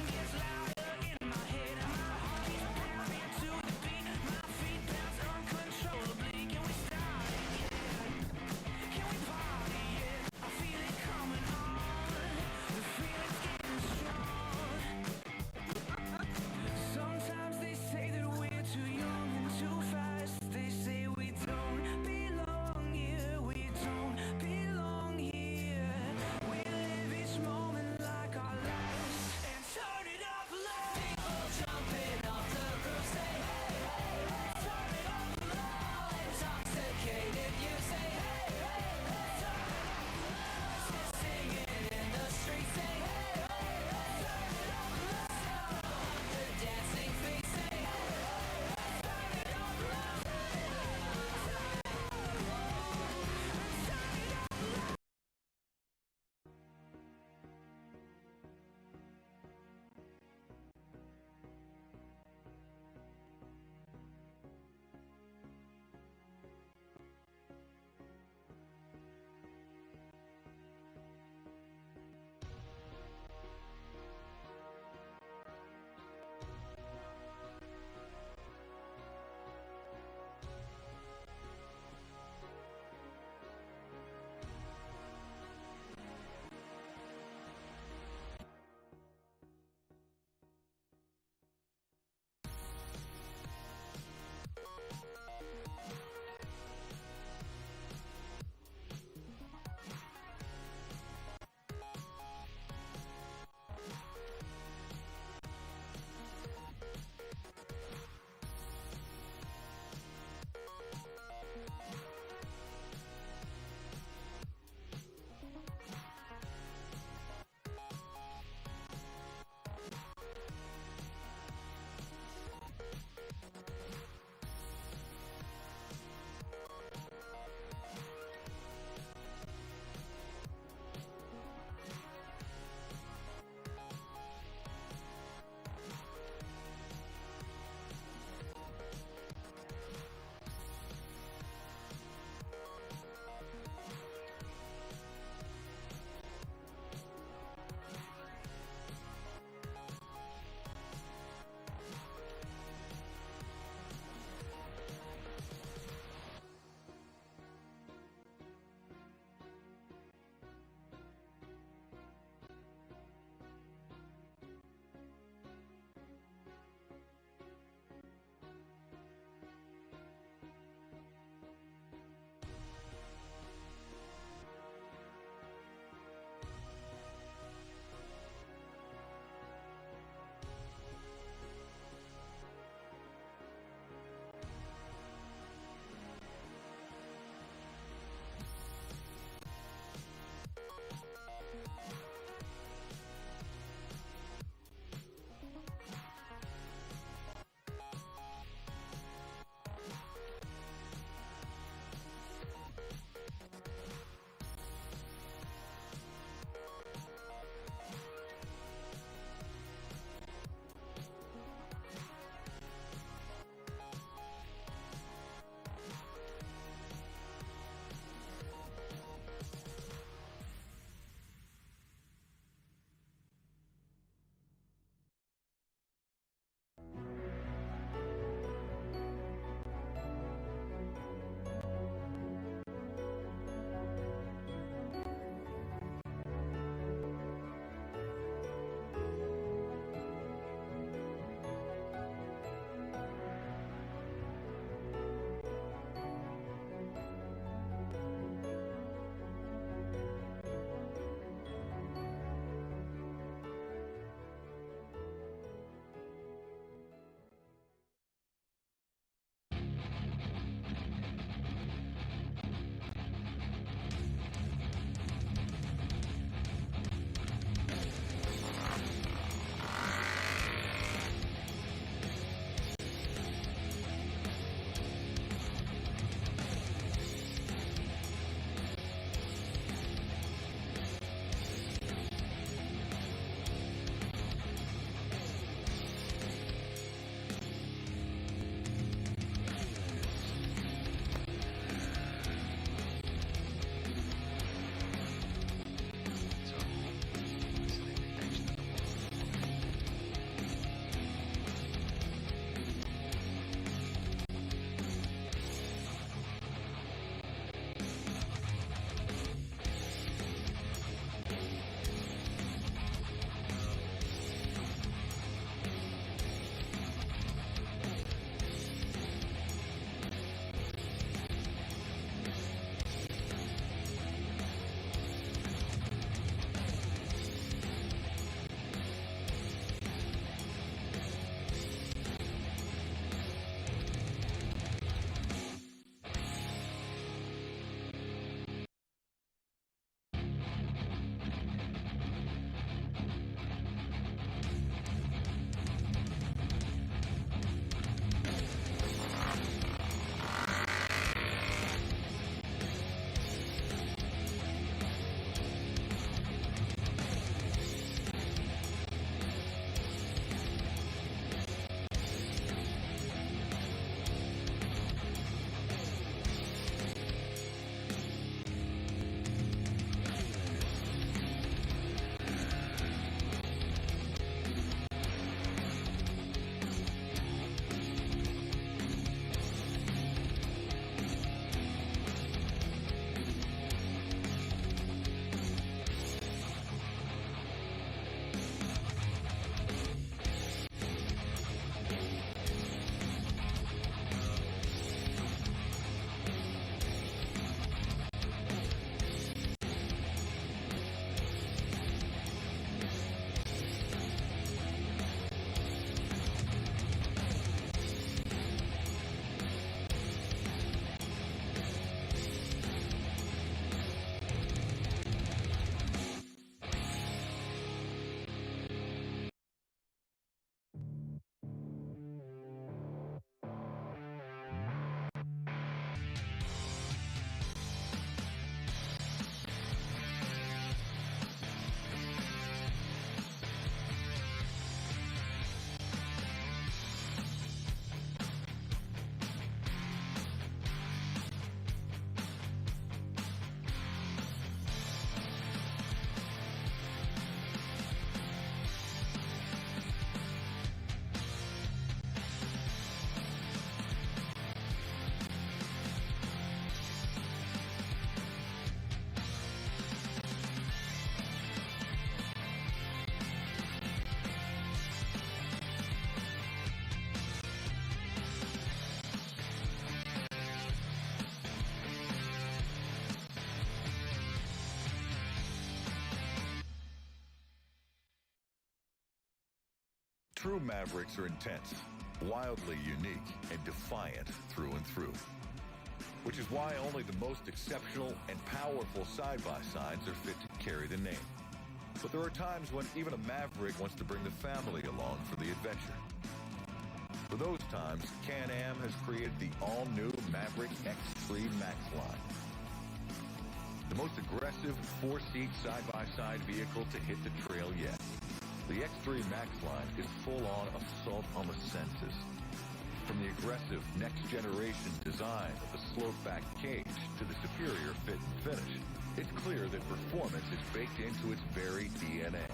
Gets True Mavericks are intense, wildly unique, and defiant through and through. Which is why only the most exceptional and powerful side-by-sides are fit to carry the name. But there are times when even a Maverick wants to bring the family along for the adventure. For those times, Can-Am has created the all-new Maverick X3 Max line. The most aggressive four-seat side-by-side vehicle to hit the trail yet. The X3 Max line is full-on assault on the senses. From the aggressive next-generation design of the slope-back cage to the superior fit and finish, it's clear that performance is baked into its very DNA.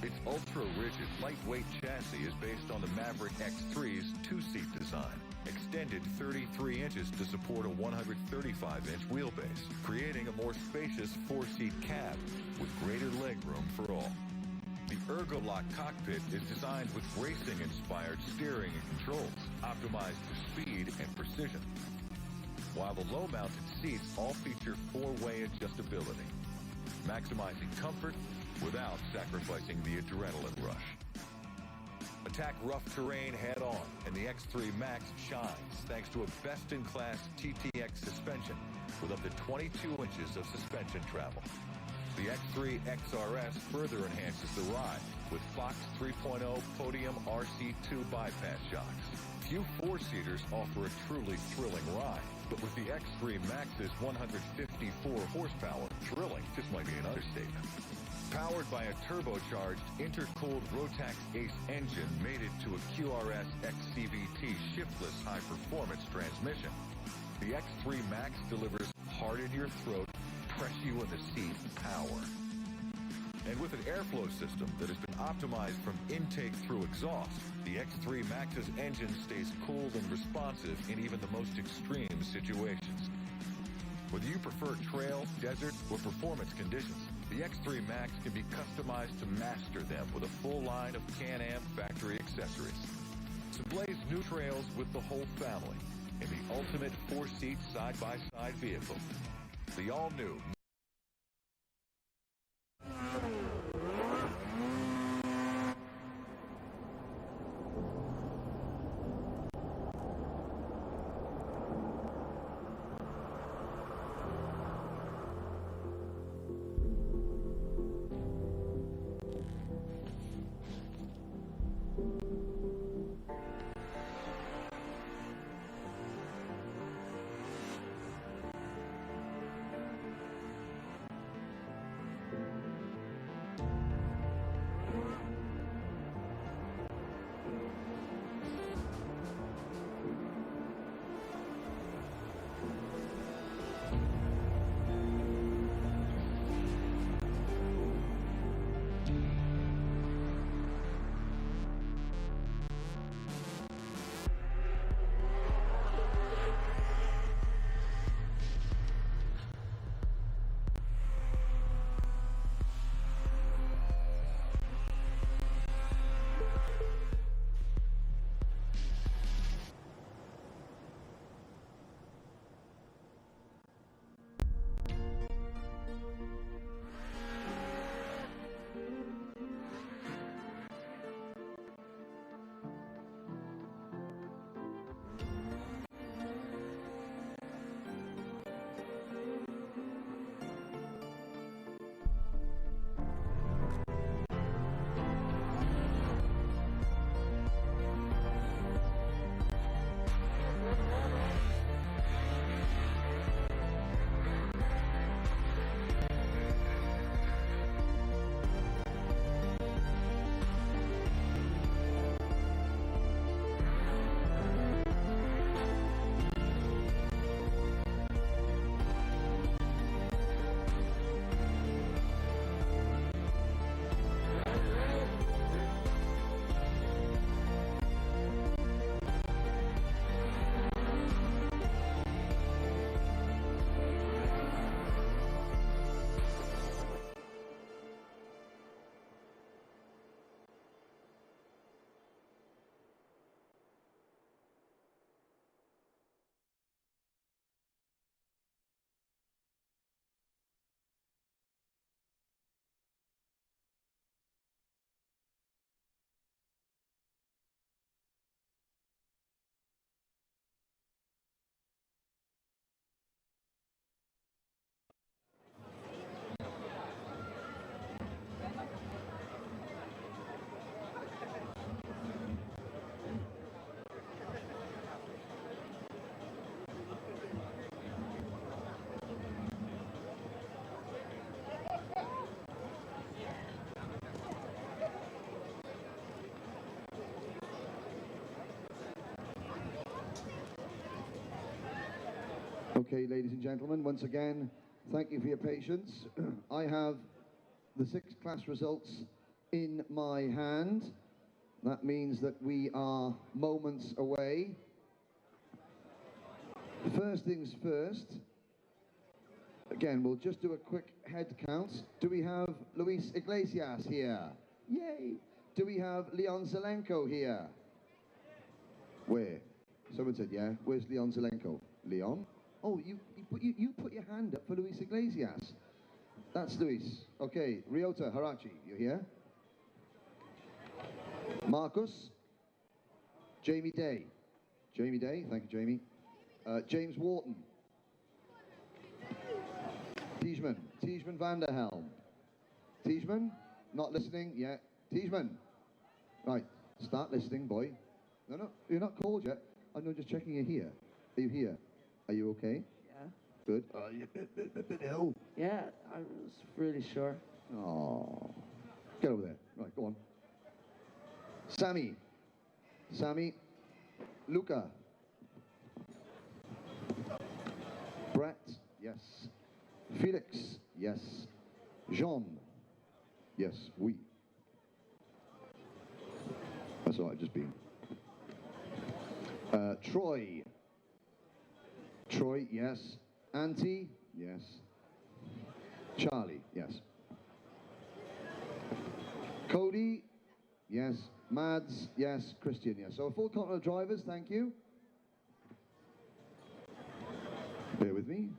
Its ultra-rigid, lightweight chassis is based on the Maverick X3's two-seat design, extended 33 inches to support a 135-inch wheelbase, creating a more spacious four-seat cab with greater legroom for all. The ErgoLock cockpit is designed with racing-inspired steering and controls, optimized for speed and precision, while the low-mounted seats all feature four-way adjustability, maximizing comfort without sacrificing the adrenaline rush. Attack rough terrain head-on, and the X3 Max shines thanks to a best-in-class TTX suspension with up to 22 inches of suspension travel. The X3 XRS further enhances the ride with Fox 3.0 Podium RC2 bypass shocks. Few four-seaters offer a truly thrilling ride, but with the X3 Max's 154 horsepower, thrilling just might be an understatement. Powered by a turbocharged, intercooled Rotax Ace engine mated to a QRS XCVT shiftless high-performance transmission, the X3 Max delivers hard in your throat, press you in the seat power. And with an airflow system that has been optimized from intake through exhaust, the X3 Max's engine stays cooled and responsive in even the most extreme situations. Whether you prefer trail, desert, or performance conditions, the X3 Max can be customized to master them with a full line of Can-Am factory accessories. So blaze new trails with the whole family in the ultimate four-seat side-by-side vehicle. The all-new Okay, ladies and gentlemen, once again, thank you for your patience. I have the 6 class results in my hand. That means that we are moments away. First things first. Again, we'll just do a quick head count. Do we have Luis Iglesias here? Yay! Do we have Leon Zelenko here? Where? Someone said, yeah. Where's Leon Zelenko? Leon? Oh, you put your hand up for Luis Iglesias. That's Luis. Okay, Ryota Harachi, you here? Marcus? Jamie Day. Jamie Day, thank you, Jamie. James Wharton. Tijman van der Helm. Tijman? Not listening yet. Tijman? Right, start listening, boy. No, you're not called yet. I'm just checking you're here. Are you here? Are you okay? Yeah. Good. You're a bit ill. Yeah, I was really sure. Oh. Get over there. Right, go on. Sammy. Luca. Brett. Yes. Felix. Yes. Jean. Yes, oui. That's all right, just being. Troy. Troy, yes. Auntie, yes. Charlie, yes. Cody, yes. Mads, yes. Christian, yes. So a full complement of drivers, thank you. Bear with me.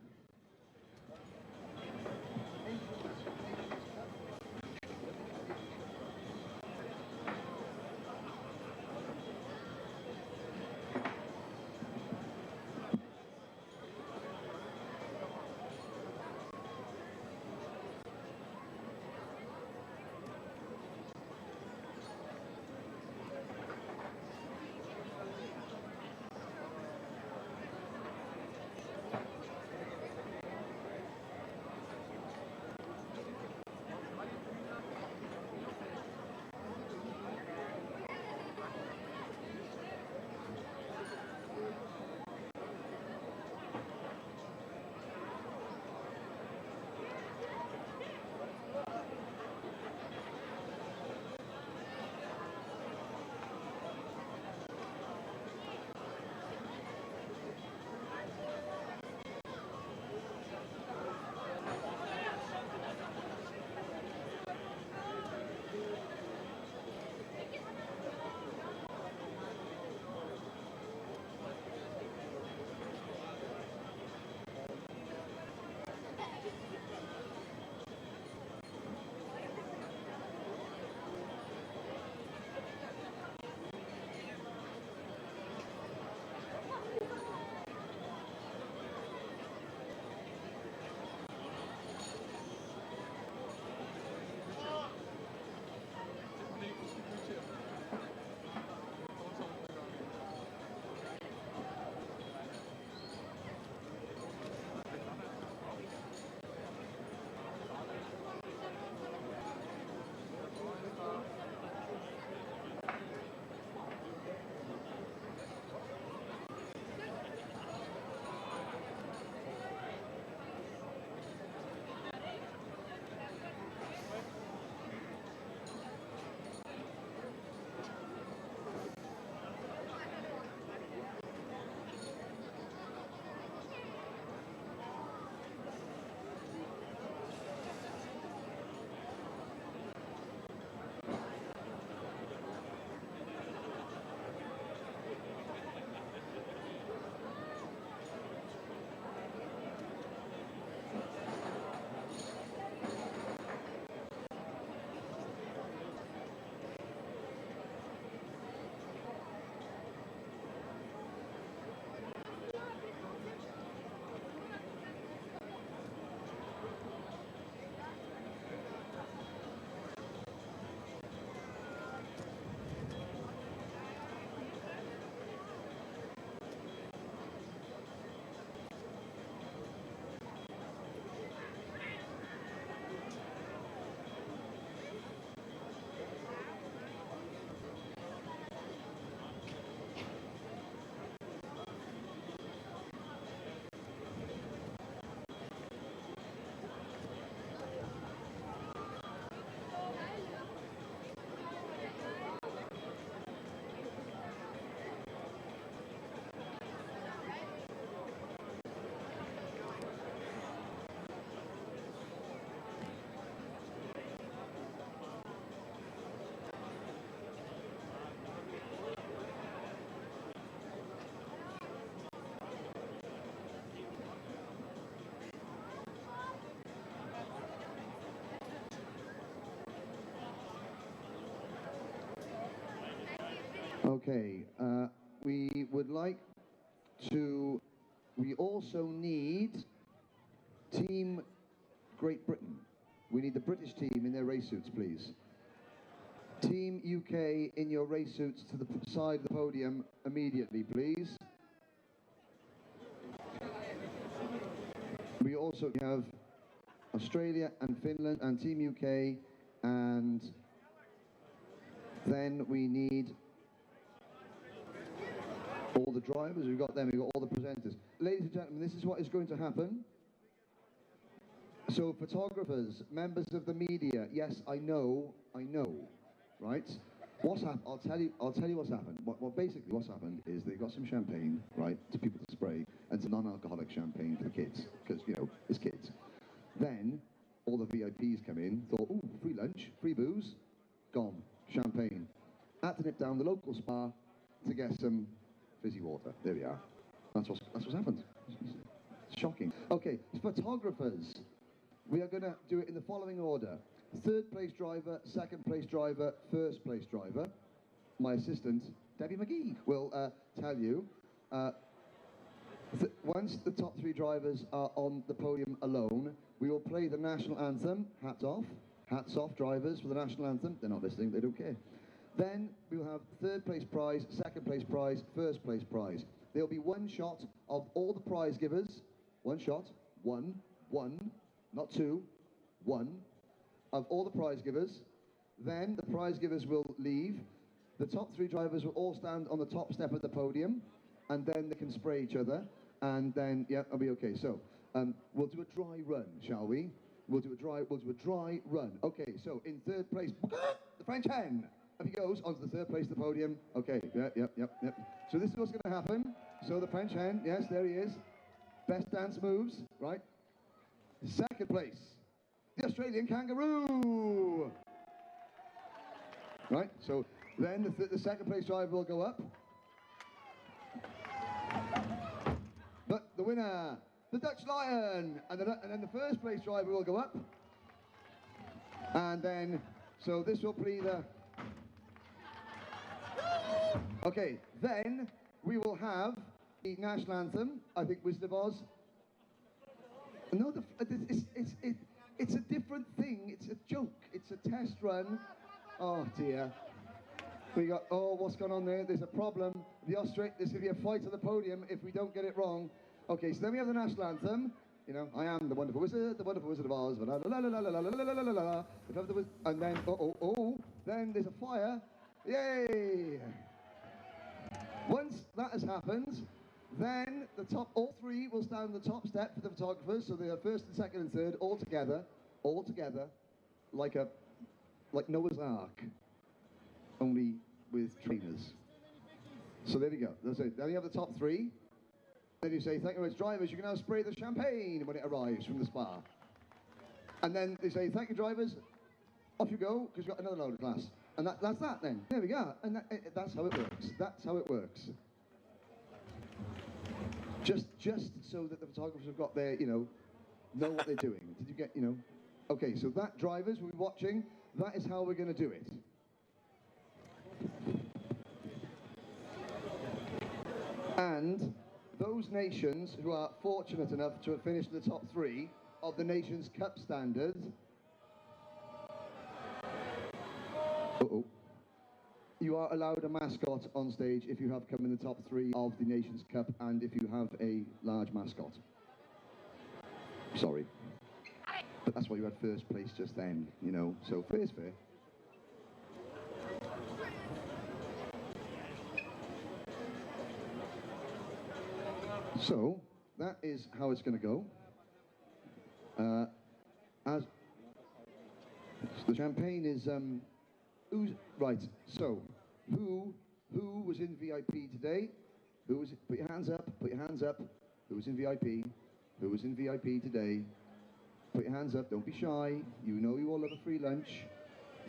Okay, we would like to, we also need Team Great Britain. We need the British team in their race suits, please. Team UK in your race suits to the side of the podium immediately, please. We also have Australia and Finland and Team UK, and then we need all the drivers. We've got them, we've got all the presenters. Ladies and gentlemen, this is what is going to happen. So photographers, members of the media, yes, I know, right? What's happened? I'll tell you what's happened. Basically what's happened is they got some champagne, right, to people to spray, and some non-alcoholic champagne for the kids, because, you know, it's kids. Then all the VIPs come in, thought, ooh, free lunch, free booze, gone, champagne. Had to nip down the local spa to get some fizzy water. There we are. That's what's happened. It's shocking. Okay, photographers. We are going to do it in the following order. Third place driver, second place driver, first place driver. My assistant, Debbie McGee, will tell you. Once the top three drivers are on the podium alone, we will play the national anthem. Hats off. Hats off, drivers, for the national anthem. They're not listening, they don't care. Then we will have third place prize, second place prize, first place prize. There will be one shot of all the prize givers. One shot. One. Not two. One. Of all the prize givers. Then the prize givers will leave. The top three drivers will all stand on the top step of the podium, and then they can spray each other, and then, yeah, I'll be okay. So, we'll do a dry run, shall we? We'll do a dry run. Okay, so in third place, the French hen. Up he goes onto the third place of the podium. Okay, yep. So this is what's going to happen. So the French hen, yes, there he is. Best dance moves, right? Second place, the Australian kangaroo. Right, so then the second place driver will go up. But the winner, the Dutch lion, and then the first place driver will go up. And then, so this will be the... Okay, then we will have the national anthem, I think Wizard of Oz. No, it's a different thing. It's a joke. It's a test run. Oh dear. We got, what's going on there? There's a problem. There's going to be a fight on the podium if we don't get it wrong. Okay, so then we have the national anthem. You know, I am the wonderful wizard of Oz. And then, then there's a fire. Yay! Once that has happened, then all three will stand on the top step for the photographers, so they are first and second and third, all together, like Noah's Ark, only with trainers. So there we go. That's it. Then you have the top three. Then you say, thank you very much, drivers. You can now spray the champagne when it arrives from the spa. And then they say, thank you, drivers. Off you go, because you've got another load of class. And that's that then. There we go. And that's how it works. That's how it works. Just so that the photographers have got their, know what they're doing. Did you get, Okay, so that drivers will be watching. That is how we're going to do it. And those nations who are fortunate enough to have finished in the top three of the Nations Cup standard, you are allowed a mascot on stage if you have come in the top three of the Nations Cup and if you have a large mascot. Sorry. But that's why you had first place just then, so fair's fair. So, that is how it's going to go. As the champagne is, right, so, who was in VIP today? Put your hands up, Who was in VIP? Who was in VIP today? Put your hands up, don't be shy. You all love a free lunch.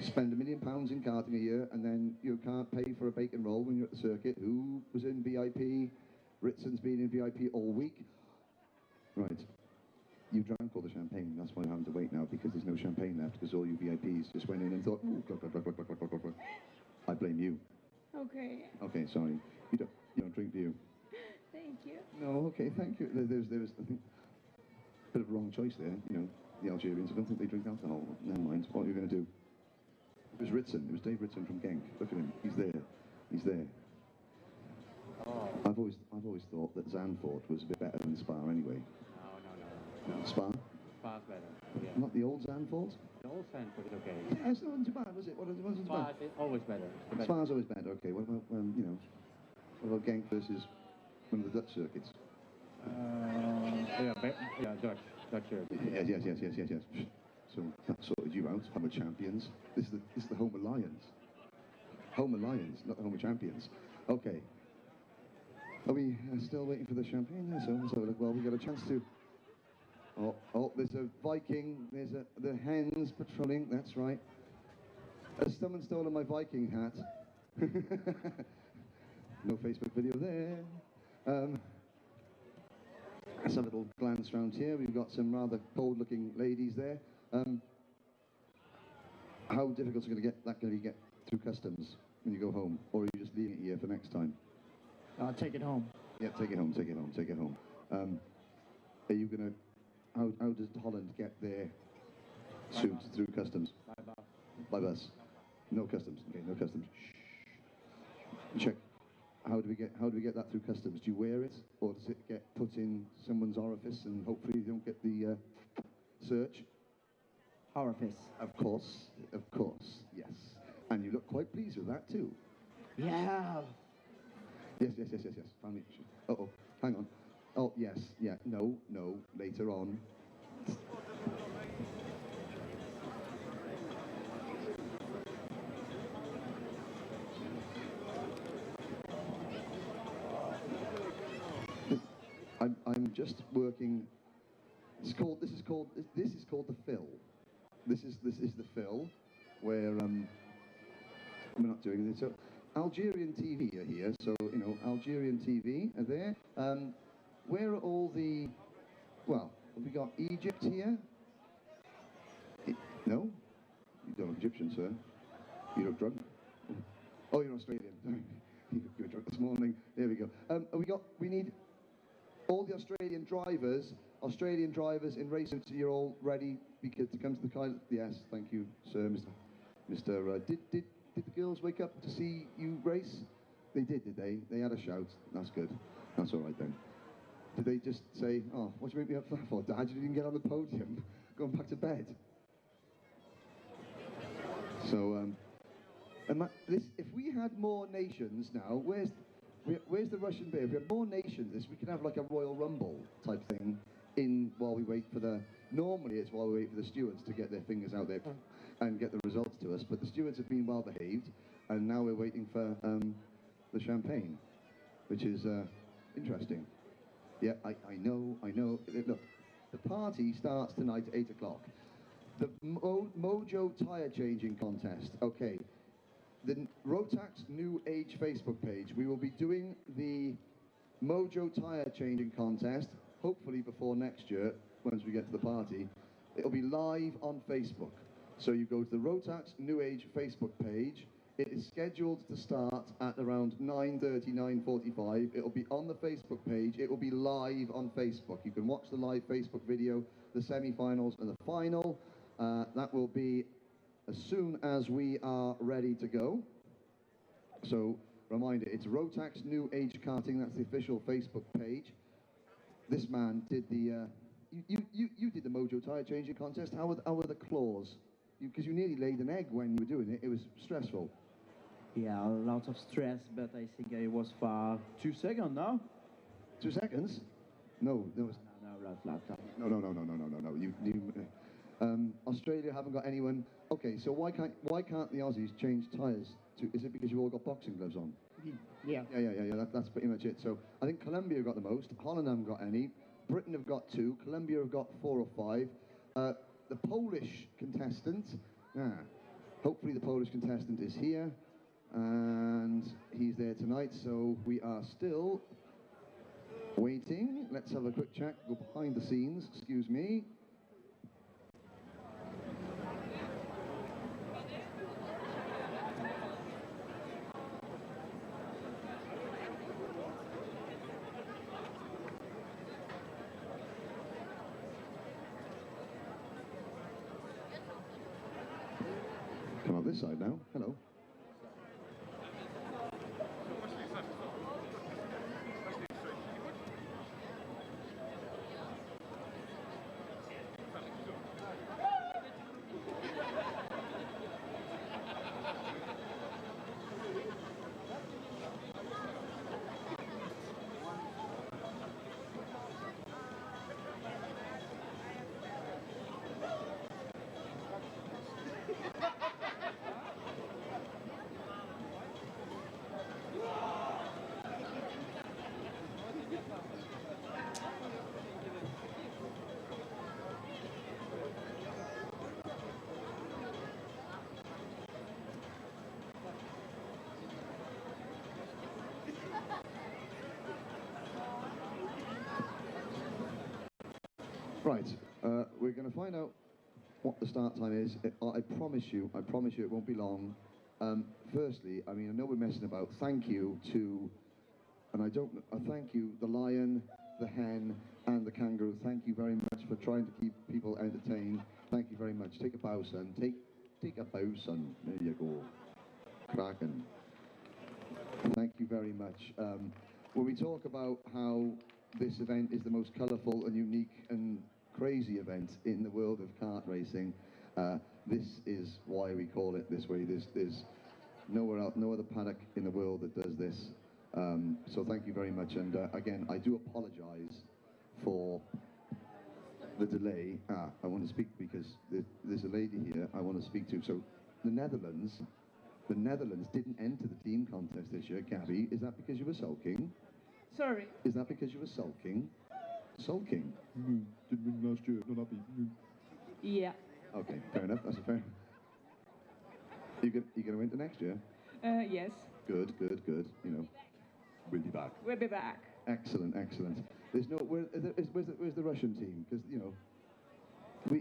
Spend £1 million in karting a year, and then you can't pay for a bacon roll when you're at the circuit. Who was in VIP? Ritson's been in VIP all week. Right. You drank all the champagne. That's why you're having to wait now, because there's no champagne left, because all you VIPs just went in and thought, ooh, glug, glug, glug, glug, glug, glug, glug, glug. I blame you. Okay. Okay, sorry. You don't drink, do you? Thank you. No, okay, thank you. There was, I think, a bit of a wrong choice there. You know, the Algerians, I don't think they drink alcohol. Never mind. What are you going to do? It was Ritson. It was Dave Ritson from Genk. Look at him. He's there. He's there. Oh. I've always thought that Zandvoort was a bit better than Spa anyway. No. Spa? Spa's better. Yeah. Not the old Zandvoort? The old Zandvoort is okay. Yeah, it's not too bad, was it? What was it Spa's always better. Spa's always better. Okay. What about what about Genk versus one of the Dutch circuits? Dutch circuit. Yes. So that sorted you out. Home of Champions. This is the home of Lions. Home of Lions, not the home of Champions. Okay. Are we still waiting for the champagne there? So let's have a look. Well, we got a chance to. Oh, there's a Viking. There's the hens patrolling. That's right. Has someone stolen my Viking hat? No Facebook video there. Let's have a little glance around here. We've got some rather bold-looking ladies there. How difficult is that going to get through customs when you go home, or are you just leaving it here for next time? Take it home. Yeah, take it home. Are you going to? How does Holland get there soon through customs? By bus. No customs. Okay, no customs. Shh. Check. How do we get that through customs? Do you wear it, or does it get put in someone's orifice and hopefully you don't get the search? Orifice. Of course, yes. And you look quite pleased with that too. Yeah. Yes. Family. Uh-oh, hang on. Oh, yes, yeah, no, later on. I'm just working. This is called the fill. This is the fill, where we're not doing this. So Algerian TV are here. So Algerian TV are there. Where are all the? Well, have we got Egypt here? No, you don't look Egyptian, sir. You look drunk. Oh, you're Australian. You were drunk this morning. There we go. We need all the Australian drivers in race suits. You're all ready to come to the car. Yes, thank you, sir, Mr. Did the girls wake up to see you race? They did they? They had a shout. That's good. That's all right then. Did they just say, "Oh, what do you make me up for, Dad? You didn't get on the podium. Going back to bed." So, if we had more nations now, where's the Russian beer? If we had more nations, we could have like a Royal Rumble type thing while we wait for the. Normally, it's while we wait for the stewards to get their fingers out there and get the results to us. But the stewards have been well behaved, and now we're waiting for the champagne, which is interesting. Yeah, I know. Look, the party starts tonight at 8 o'clock. The Mojo tyre changing contest. Okay. The Rotax New Age Facebook page. We will be doing the Mojo tyre changing contest, hopefully before next year, once we get to the party. It'll be live on Facebook. So you go to the Rotax New Age Facebook page. It is scheduled to start at around 9:30, 9:45. It'll be on the Facebook page. It will be live on Facebook. You can watch the live Facebook video, the semi-finals and the final. That will be as soon as we are ready to go. So, reminder, it's Rotax New Age Karting. That's the official Facebook page. This man did the... You did the Mojo tyre changing contest. How were the claws? Because you nearly laid an egg when you were doing it. It was stressful. Yeah, a lot of stress, but I think I was for 2 seconds now. 2 seconds? No, there was... No. Australia haven't got anyone. Okay, so why can't the Aussies change tyres? Is it because you've all got boxing gloves on? Yeah. Yeah. That's pretty much it. So I think Colombia have got the most. Holland haven't got any. Britain have got 2. Colombia have got 4 or 5. The Polish contestant. Hopefully the Polish contestant is here, and he's there tonight. So we are still waiting. Let's have a quick check. Go behind the scenes. Excuse me. Come on this side now. Hello. Right, we're going to find out what the start time is. I promise you it won't be long. Firstly, I mean, I know we're messing about. Thank you to, and I thank you, the lion, the hen, and the kangaroo. Thank you very much for trying to keep people entertained. Thank you very much. Take a bow, son. Take a bow, son. There you go. Kraken. Thank you very much. When we talk about how this event is the most colourful and unique and crazy event in the world of kart racing, this is why we call it this way. There's nowhere else, no other paddock in the world that does this. So thank you very much. And again, I do apologise for the delay. I want to speak because there's a lady here I want to speak to. So the Netherlands didn't enter the team contest this year. Gabby, is that because you were sulking? Sorry. Is that because you were sulking? Sulking? Didn't win last year, not happy. Yeah. Okay, fair enough, that's a fair. You going to enter next year? Yes. Good. You know, we'll be back. We'll be back. Excellent. There's no, where's the Russian team? Because, you know,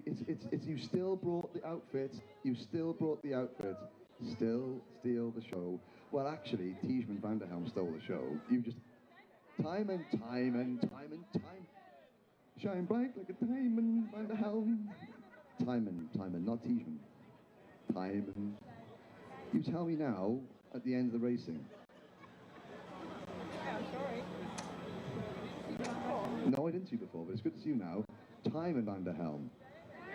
it's you still brought the outfit. Still steal the show. Well, actually, Tiesman van der Helm stole the show. You just time and time. Shine bright like a diamond van der Helm. Timon, not Tiesman. Timon. You tell me now at the end of the racing. I'm sorry. No, I didn't see you before, but it's good to see you now. Timon van der Helm.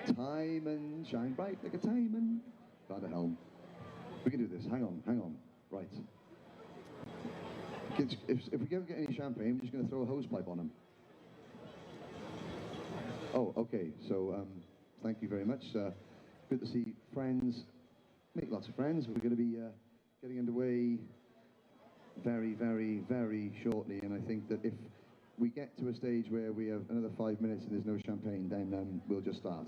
Timon, shine bright like a Timon van der Helm. We can do this. Hang on. Right. Kids, if we don't get any champagne, we're just going to throw a hose pipe on them. Oh, okay. So, thank you very much. Good to see friends. Make lots of friends. We're going to be getting underway very, very, very shortly. And I think that if we get to a stage where we have another 5 minutes and there's no champagne, then we'll just start.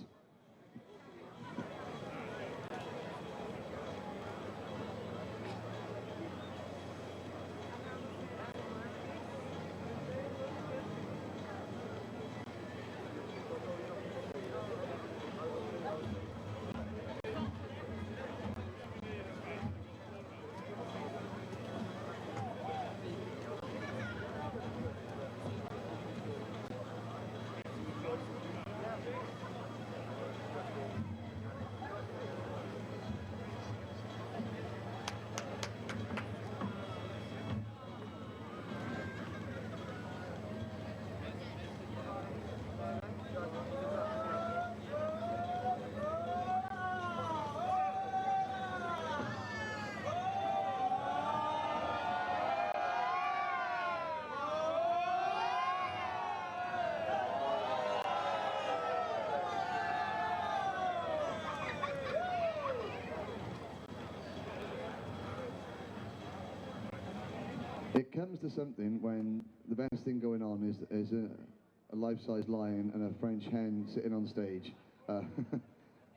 It comes to something when the best thing going on is a life-size lion and a French hen sitting on stage.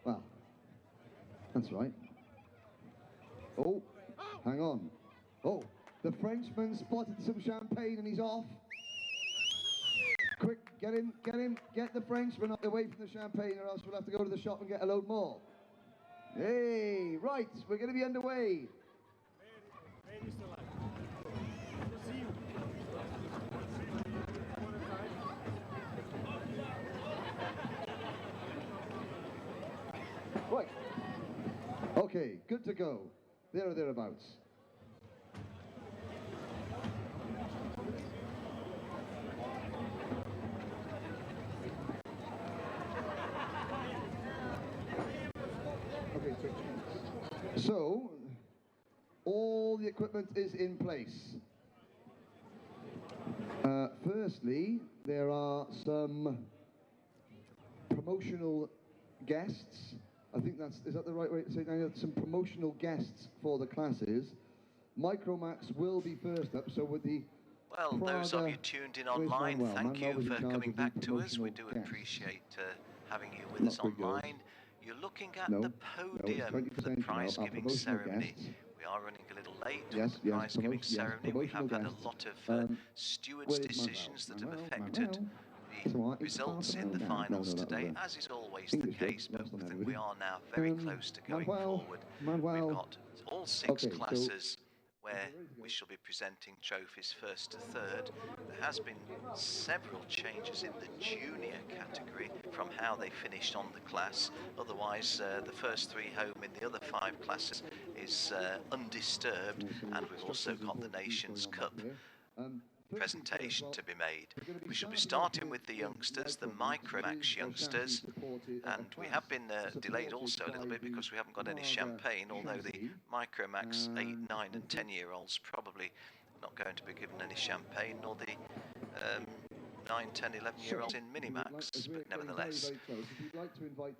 Well, that's right. Oh, hang on. Oh, the Frenchman spotted some champagne and he's off. Quick, get him, get the Frenchman away from the champagne or else we'll have to go to the shop and get a load more. Hey, right, we're going to be underway. Right. Okay, good to go. There or thereabouts. So, all the equipment is in place. Firstly, there are some promotional guests. I think is that the right way to say it? Some promotional guests for the classes. Micromax will be first up, so with the Well, those of you tuned in online, thank you for coming back to us. We do appreciate having you with us online. You're looking at the podium for the prize-giving ceremony. We are running a little late for the prize-giving ceremony. We have had a lot of stewards' decisions that have affected the results in the finals today, as is always the case, but we are now very close to going forward. We've got all 6 classes where we shall be presenting trophies first to third. There has been several changes in the junior category from how they finished on the class. Otherwise, the first 3 home in the other 5 classes is undisturbed, and we've also got the Nations Cup presentation to be made. We shall be starting with the youngsters, the Micromax youngsters, and we have been delayed also a little bit because we haven't got any champagne, although the Micromax 8, 9 and 10-year-olds probably not going to be given any champagne, nor the 9, 10, 11-year-olds in Minimax, but nevertheless.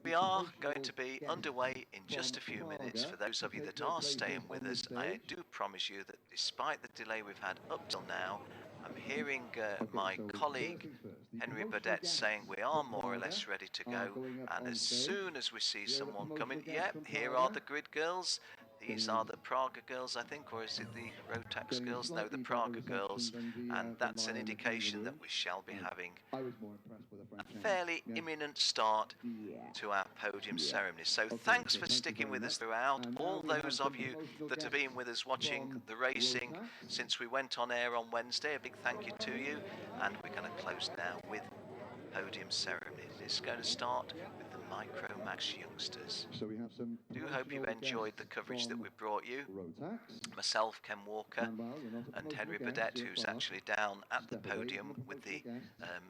We are going to be underway in just a few minutes. For those of you that are staying with us, I do promise you that despite the delay we've had up till now, I'm hearing my colleague Henry Burdett saying we are more or less ready to go, and as soon as we see someone coming, yep, here are the grid girls. These are the Praga girls, I think, or is it the Rotax girls? No, the Praga girls, and that's an indication that we shall be having a fairly imminent start to our podium ceremony. So thanks for sticking with us throughout. All those of you that have been with us watching the racing since we went on air on Wednesday, a big thank you to you, and we're going to close now with podium ceremony. It's going to start with the Micromax youngsters. So we have some. Do hope you enjoyed the coverage that we brought you. Myself, Ken Walker, and Henry Burdett, who's actually down at the podium with the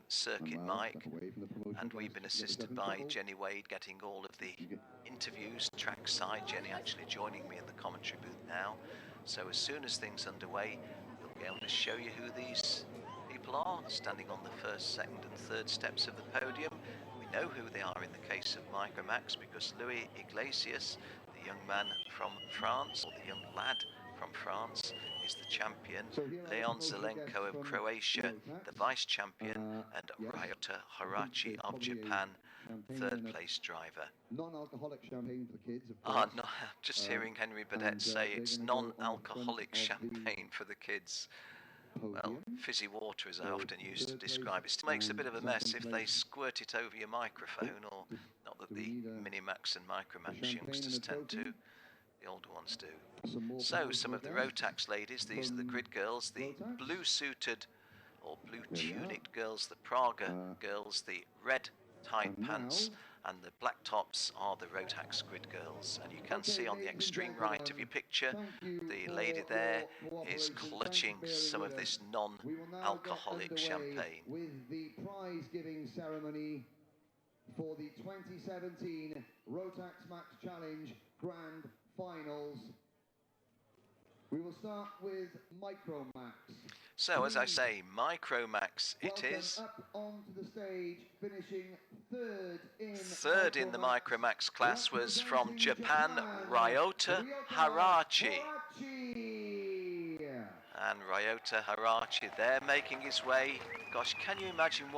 circuit mic, and we've been assisted by Jenny Wade getting all of the interviews trackside. Jenny actually joining me in the commentary booth now. So as soon as things are underway, we'll be able to show you who these people are standing on the first, second and third steps of the podium. We know who they are in the case of Micromax because Louis Iglesias, the young man from France, or the young lad from France, is the champion. Leon Zelenko of Croatia, the vice champion, and Ryota Harachi of Japan, third place driver. Non-alcoholic champagne for the kids, of course. No, just hearing Henry Burdett say it's non-alcoholic champagne for the kids. Well, fizzy water, as I often used to describe it, still makes a bit of a mess if they squirt it over your microphone, or not that the Minimax and Micromax youngsters tend to, the older ones do. So, some of the Rotax ladies, these are the grid girls, the blue-suited or blue-tunicked girls, the Praga girls, the red tight pants, and the black tops are the Rotax grid girls. And you can see on the extreme right of your picture, the lady there is clutching some of this non-alcoholic champagne. With the prize-giving ceremony for the 2017 Rotax Max Challenge Grand Finals. We will start with Micromax. So, as I say, Micromax it is. Up onto the stage, finishing third in the Micromax class was from Japan, Ryota Harachi. And Ryota Harachi there making his way. Gosh, can you imagine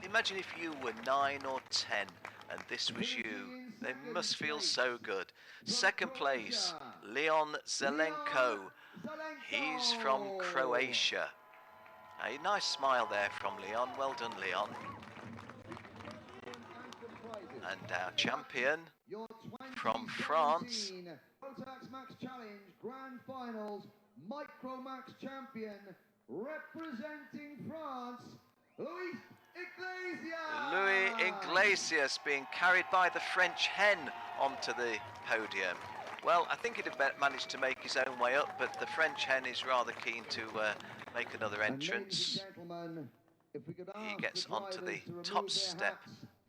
imagine if you were 9 or 10 and this was you. They must feel so good. Second place, Leon Zelenko. He's from Croatia. A nice smile there from Leon. Well done, Leon. And our champion from France. Rotax Max Challenge Grand Finals Micromax champion representing France, Louis Iglesias. Louis Iglesias being carried by the French hen onto the podium. Well, I think he'd have managed to make his own way up, but the French hen is rather keen to make another entrance. He gets onto the top step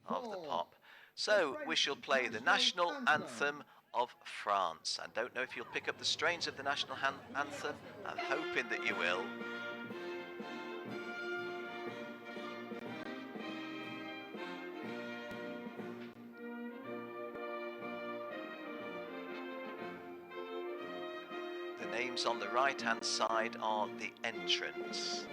of the pop. So we shall play the national anthem of France. I don't know if you'll pick up the strains of the national anthem. I'm hoping that you will. The names on the right-hand side are the entrants.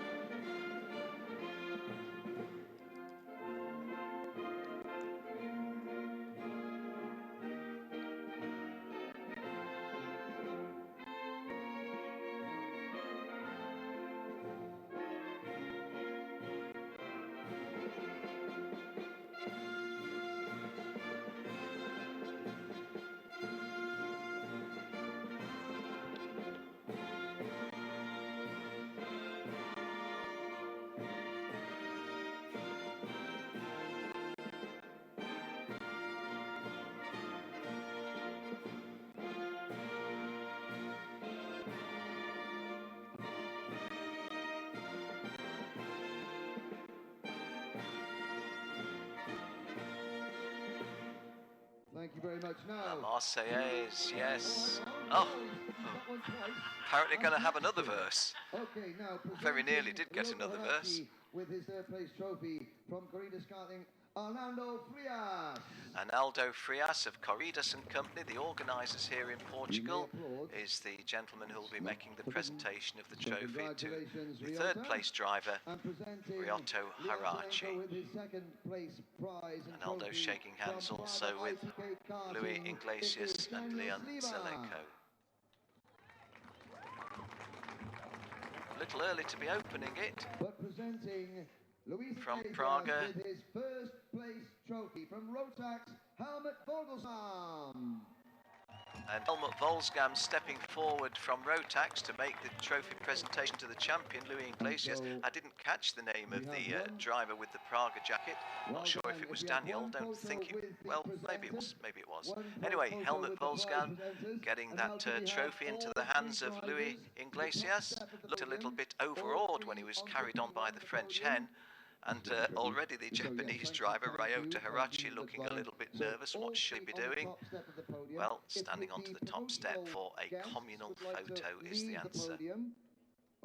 Thank you very much. Now, Marseillaise, yes. Oh, apparently going to have another verse. Okay, now very nearly did get another verse. With his third place trophy from Corridas Karting, Arnaldo Frias. Arnaldo Frias of Corridas and Company, the organisers here in Portugal, is the gentleman who will be making the presentation of the trophy to the third place driver, Ryoto Harachi. Arnaldo shaking hands also with Luis Iglesias and Leon Zelenko. A little early to be opening it. But presenting Luis from Praga with his first place trophy from Rotax, Helmut Vogelsam. And Helmut Volsgam stepping forward from Rotax to make the trophy presentation to the champion, Luis Iglesias. I didn't catch the name of the driver with the Praga jacket. Not sure if it was Daniel, don't think it, well, maybe it was. Anyway, Helmut Volsgam getting that trophy into the hands of Luis Iglesias. Looked a little bit overawed when he was carried on by the French hen. And already the Japanese driver, Ryoto Harachi, looking a little bit nervous. What should he be doing? Well, standing onto the top step for a communal photo is the answer.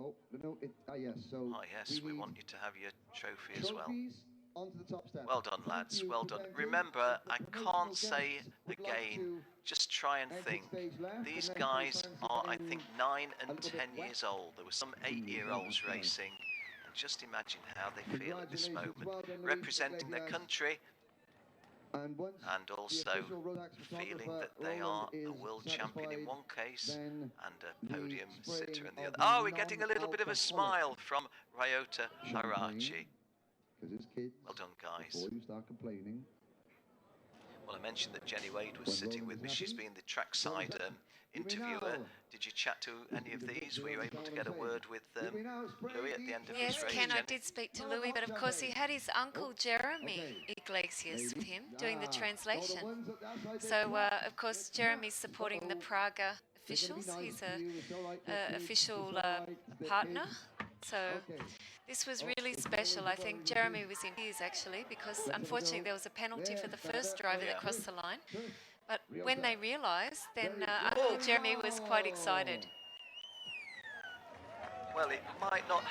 Oh, no, yes, so yes, we want you to have your trophy as well. Onto the top step. Well done, lads, well done. Remember, I can't say again, just try and think. These guys are, I think, 9 and 10 years old. There were some 8-year-olds racing. Just imagine how they feel at this moment, representing their country and also feeling that they are a world champion in one case and a podium sitter in the other. Oh, we're getting a little bit of a smile from Ryoto Harachi. Well done, guys. Before you start complaining. Well, I mentioned that Jenny Wade was sitting with me. She's been the trackside interviewer. Did you chat to any of these? Were you able to get a word with Louis at the end of his race? Yes, Ken, I did speak to Louis, but of course he had his uncle Jeremy Iglesias with him doing the translation. So, of course, Jeremy's supporting the Praga officials. He's a official partner. So this was really special. I think Jeremy was in tears actually, because unfortunately there was a penalty for the first driver that crossed the line. But when they realised, then Uncle Jeremy was quite excited. Well, it might not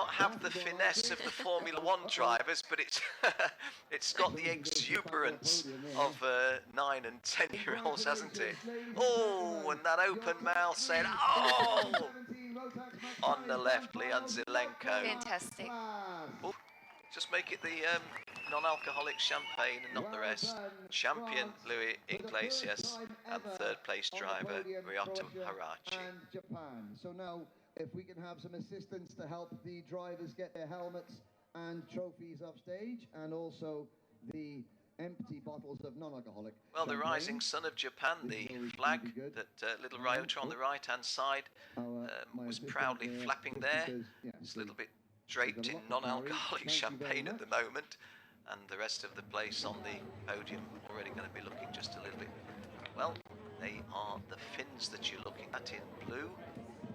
have the finesse of the Formula One drivers, but it's got the exuberance of 9 and 10-year-olds, hasn't it? Oh, and that open mouth saying, oh! On the left, Leon Zelenko. Fantastic. Oh, just make it the non-alcoholic champagne and not the rest. Champion Luis Iglesias and third place driver Ryoto Harachi. And Japan. So now, if we can have some assistance to help the drivers get their helmets and trophies off stage, and also the empty bottles of non-alcoholic. Well, the rising sun of Japan, the flag that little Ryoto on the right-hand side was proudly flapping there. It's a little bit draped in non-alcoholic champagne at the moment, and the rest of the place on the podium already going to be looking just a little bit. Well, They are the fins that you're looking at in blue.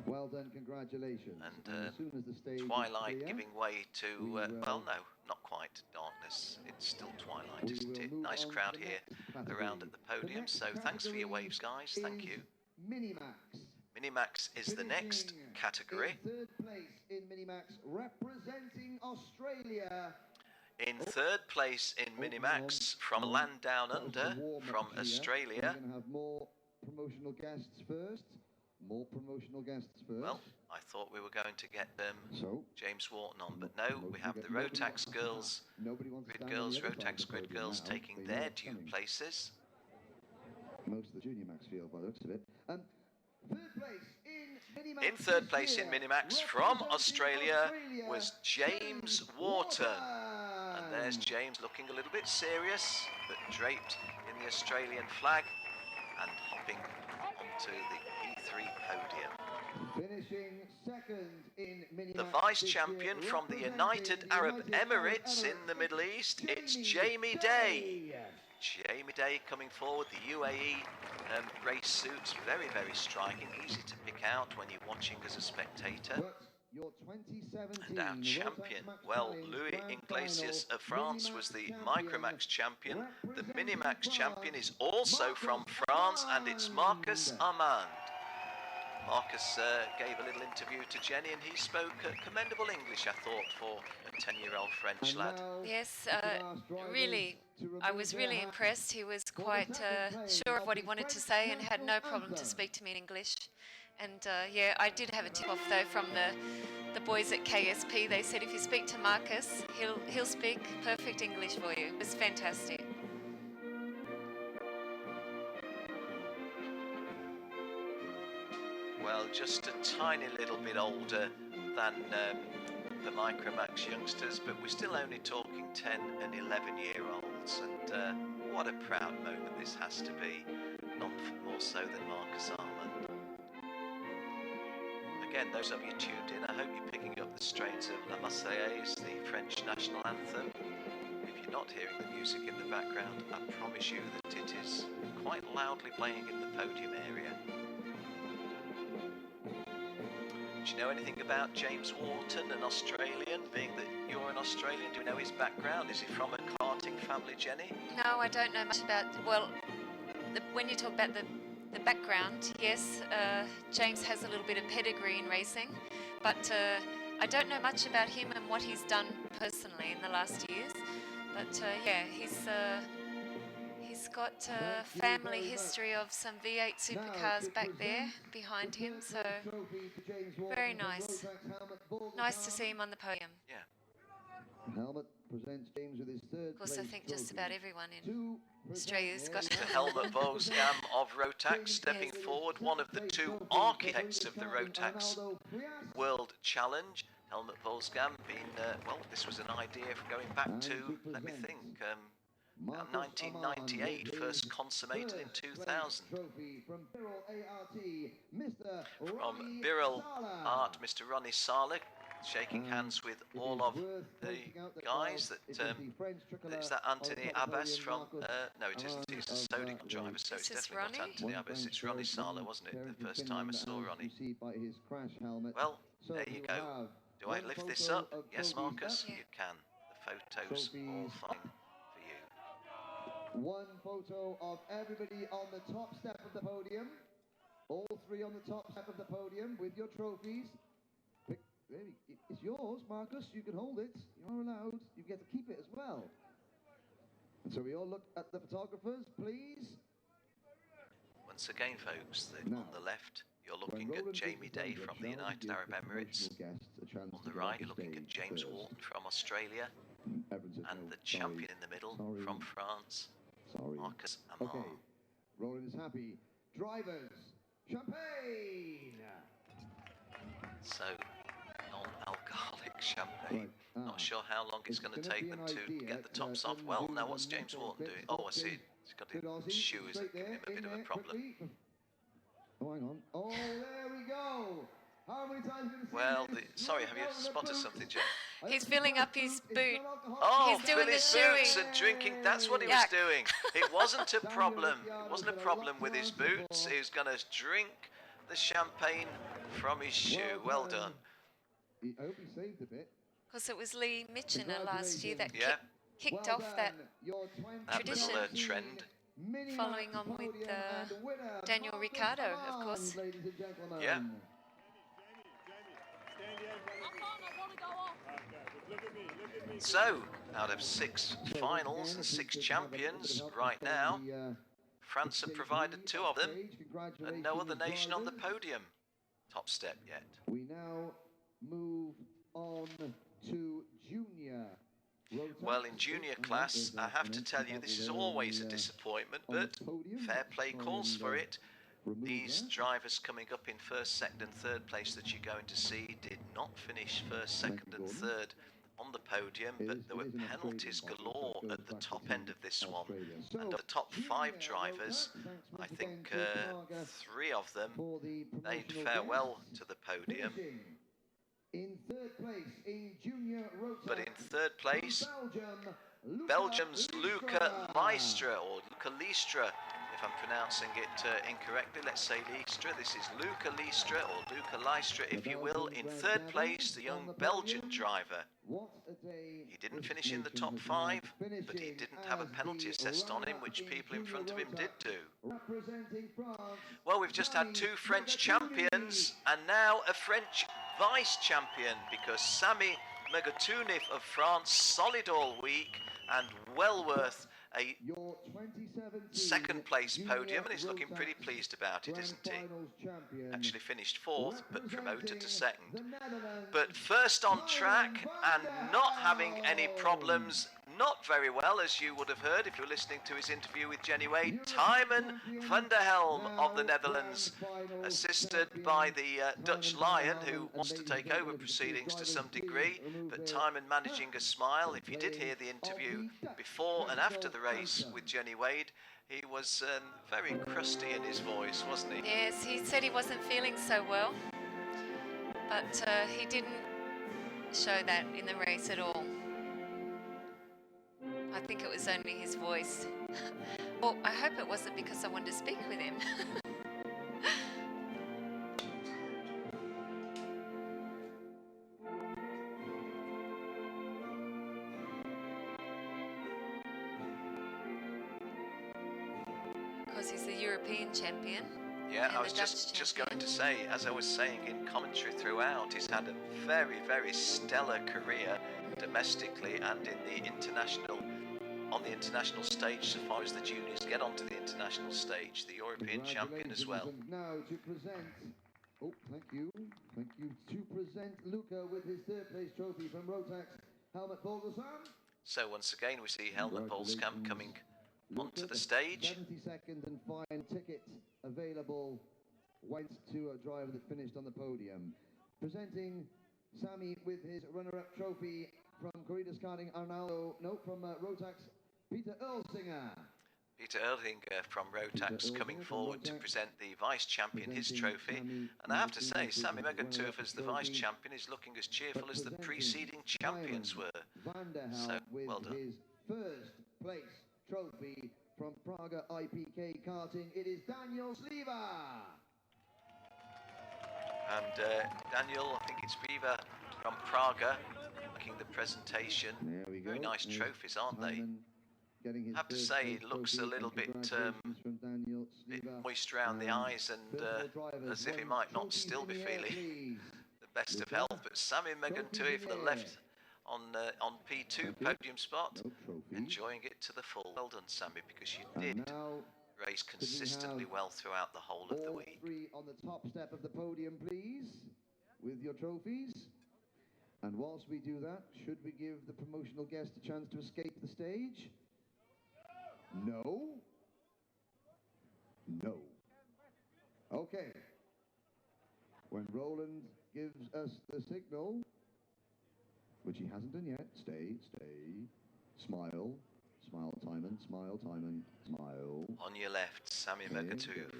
Well done, congratulations. And as soon as the stage twilight is clear, giving way to, well, no, not quite darkness. It's still twilight, isn't it? Nice crowd here around at the podium. So thanks for your waves, guys. Thank you. Minimax. Minimax is the next category. In third place in Minimax, representing Australia. In third place in Minimax, from a land down under, from Australia. We're going to have more promotional guests first. More promotional guests first. Well, I thought we were going to get James Wharton on, but no, we have the Rotax girls, Rotax grid girls taking their due places. Most of the Junior Max field, by the looks of it. Third place in Minimax. In third place in Minimax from Australia was James Wharton. And there's James looking a little bit serious, but draped in the Australian flag and hopping onto the E3 podium. Finishing second in Minimax. The vice champion from the United Arab Emirates in the Middle East, it's Jamie Day. Jamie Day coming forward, the UAE race suits, very, very striking, easy to pick out when you're watching as a spectator. Your 2017 And our champion, well, Louis Iglesias of France was the Micromax champion. The Minimax champion is also from France, and it's Marcus Armand. Marcus gave a little interview to Jenny, and he spoke commendable English, I thought, for a 10-year-old French lad. Yes, really, I was really impressed. He was quite sure of what he wanted to say and had no problem to speak to me in English. And yeah, I did have a tip-off though from the boys at KSP. They said if you speak to Marcus, he'll speak perfect English for you. It was fantastic. Well, just a tiny little bit older than the Micromax youngsters, but we're still only talking 10 and 11-year-olds, and what a proud moment this has to be, none more so than Marcus Armand. Again, those of you tuned in, I hope you're picking up the strains of La Marseillaise, the French national anthem. If you're not hearing the music in the background, I promise you that it is quite loudly playing in the podium area. Do you know anything about James Wharton, an Australian? Being that you're an Australian, do you know his background? Is he from a karting family, Jenny? No, I don't know much about, well, when you talk about the background, yes, James has a little bit of pedigree in racing, but I don't know much about him and what he's done personally in the last years. But yeah, he's got a family history of some V8 supercars back there behind him, so very nice. Nice to see him on the podium. Yeah. Helmet presents James with his third. Of course, I think just about everyone in Australia's got Mr. Helmut Volksgam of Rotax stepping forward, one of the two architects of the Rotax World Challenge. Helmut Volksgam being, well, this was an idea going back to, let me think, 1998, first consummated in 2000. From Birrell Art, Mr. Ronnie Sarlik, shaking hands with all of the guys. Is that Anthony Abbas from? No, it isn't. He's a Sodic driver, so it's definitely not Anthony Abbas. It's Ronnie Sarlik, wasn't it? The first time I saw Ronnie. Well, there you go. Do I lift this up? Yes, Marcus, you can. The photos all fine for you. One photo of everybody on the top step of the podium. All three on the top step of the podium with your trophies. It's yours, Marcus. You can hold it. You're allowed. You get to keep it as well. And so we all look at the photographers, please. Once again, folks, on the left, you're looking at Jamie Day from the United Arab Emirates. On the right, you're looking at James Wharton from Australia. And the champion in the middle from France, Marcus Armand. Okay, Roland is happy. Drivers, champagne! So, non-alcoholic champagne. Not sure how long it's going to take them to get the tops off. Well, now what's James Wharton doing? Oh, I see. He's got his shoes that give him a bit of a problem. Oh, hang on. Oh, there we go. How many Well, sorry, have you spotted something, Jen? He's filling up his boot. Oh, He's doing fill his the boots shoeing. and drinking. That's what he was doing. It wasn't a problem. It wasn't a problem with his boots. He was going to drink the champagne from his shoe. Well done. I hope he saved a bit. Because it was Lee Mitchener last year that Yeah. kicked off that tradition. That little trend. Following on with Daniel Ricciardo, of course. Yeah. So, out of 6 finals and 6 champions right now, France have provided 2 of them, and no other nation on the podium. Top step yet. We now move on to junior. Well, in junior class, I have to tell you, this is always a disappointment, but fair play calls for it. These drivers coming up in 1st, 2nd and 3rd place that you're going to see did not finish 1st, 2nd and 3rd on the podium, but there were penalties galore at the top end of this one. And of the top 5 drivers, I think 3 of them bade farewell to the podium. In 3rd place in junior Rotax, but in 3rd place, Belgium's Luca Leistra, or Luca Leistra, if I'm pronouncing it incorrectly. Let's say Leistra. This is Luca Leistra, or Luca Leistra, if you will. In 3rd place, the young Belgian driver. He didn't finish in the top 5, but he didn't have a penalty assessed on him, which people in front of him did do. Well, we've just had 2 French champions, and now a French vice-champion, because Sami Megatounif of France, solid all week, and well worth a 2nd place podium, and he's looking pretty pleased about it, isn't he? Actually finished 4th, but promoted to 2nd. But first on track, and not having any problems, not very well, as you would have heard if you were listening to his interview with Jenny Wade, Tijmen van der Helm of the Netherlands, assisted by the Dutch Lion, who wants to take over proceedings to some degree, but Tijmen managing a smile. If you did hear the interview before and after the race with Jenny Wade, he was very crusty in his voice, wasn't he? Yes, he said he wasn't feeling so well, but he didn't show that in the race at all. I think it was only his voice. Well, I hope it wasn't because I wanted to speak with him. Because he's the European champion. Yeah, I was just going to say, as I was saying in commentary throughout, he's had a very, very stellar career domestically and in the on the international stage, so far as the juniors get onto the international stage, the European champion as well. Now to present, thank you, to present Luca with his 3rd place trophy from Rotax, Helmut Bolgesam. So once again, we see Helmut Bolgesam coming onto the stage. 72nd and fine ticket available went to a driver that finished on the podium. Presenting Sami with his runner-up trophy from Corridas Karting from Rotax, Peter Erlsinger. Peter Erlsinger from Rotax coming forward to present the vice-champion his trophy. And I have to say, Sami Megatounif as the vice-champion is looking as cheerful as the preceding champions were. So, well done. His 1st place trophy from Praga IPK Karting, it is Daniel Sliva. And Daniel, I think it's Viva from Praga, making the presentation. Very nice trophies, aren't they? I have to say, it looks a little bit moist around the eyes, and as if he might not still be feeling the best of health. But Sami Megatounif for the left on P2 podium spot, enjoying it to the full. Well done, Sami, because you did race consistently well throughout the whole of the week. 3 on the top step of the podium, please, with your trophies. And whilst we do that, should we give the promotional guest a chance to escape the stage? No? No. Okay. When Roland gives us the signal, which he hasn't done yet, stay, smile, Tijmen, smile, smile. On your left, Sami Megatounif.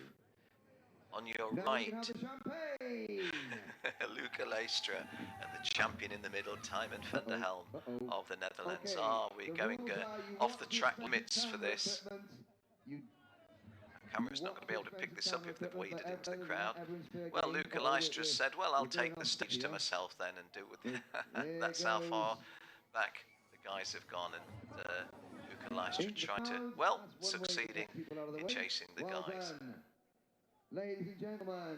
On your right, Luca Leistra, and the champion in the middle, Tijmen van der Helm of the Netherlands. Are we going off the track limits for this? Camera's not going to be able to pick this up if they've waded into the crowd. Well, Luca Leistra said, well, I'll take the stage to myself then and do it with That's how far back the guys have gone, and Luca Leistra tried to, well, succeeding in chasing the guys. Ladies and gentlemen,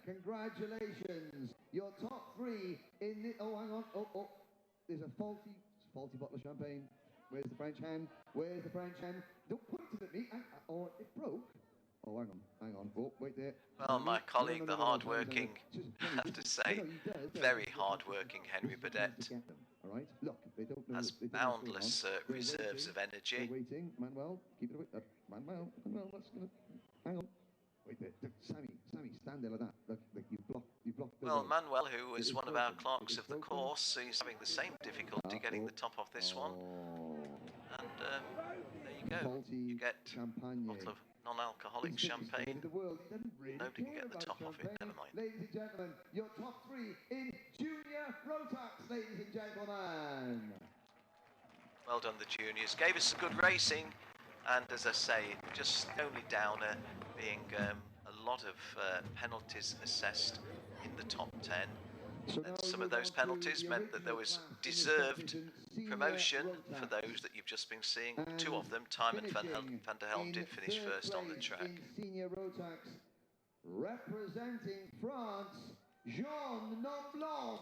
congratulations. Your top three in the... Oh, hang on. Oh. There's a faulty bottle of champagne. Where's the French hen? Where's the French hen? Don't point it at me. Or it broke. Oh, hang on. Oh, wait there. Well, my colleague, the hard-working, I have to say, very hard-working Henry Burdett, All right. Look, they don't know. has boundless reserves of energy. Waiting. Manuel, keep it away. Manuel, that's gonna... Hang on. Wait there. Sammy, stand there like that. Look, you blocked the Well, road. Manuel, who is one of our clerks of the course, he's having the same difficulty getting the top off this one. And there you go. You get a bottle of non-alcoholic champagne. Nobody can get the top off it, never mind. Ladies and gentlemen, your top three in Junior Rotax, ladies and gentlemen. Well done, the juniors. Gave us some good racing, and as I say, just only downer being a lot of penalties assessed in the top 10. And some of those penalties meant that there was deserved promotion for those that you've just been seeing. Two of them, Tijmen van der Helm, did finish first on the track. Senior Rotax, representing France, Jean Nomblon.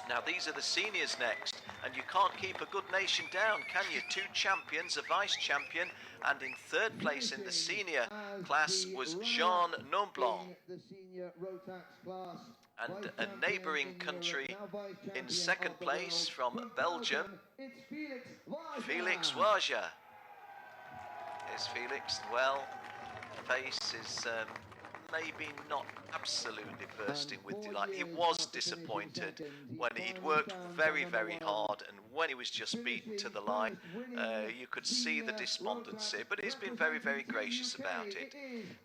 Now these are the seniors next, and you can't keep a good nation down, can you? Two champions, a vice champion, and in third place in the senior class was Jean Nomblon. And a neighbouring country in second place from Belgium, Felix Waja. Here's Felix. Well, the face is maybe not absolutely bursting with delight. He was disappointed when he'd worked very, very hard, and when he was just beaten to the line, you could see the despondency, but he's been very, very gracious about it.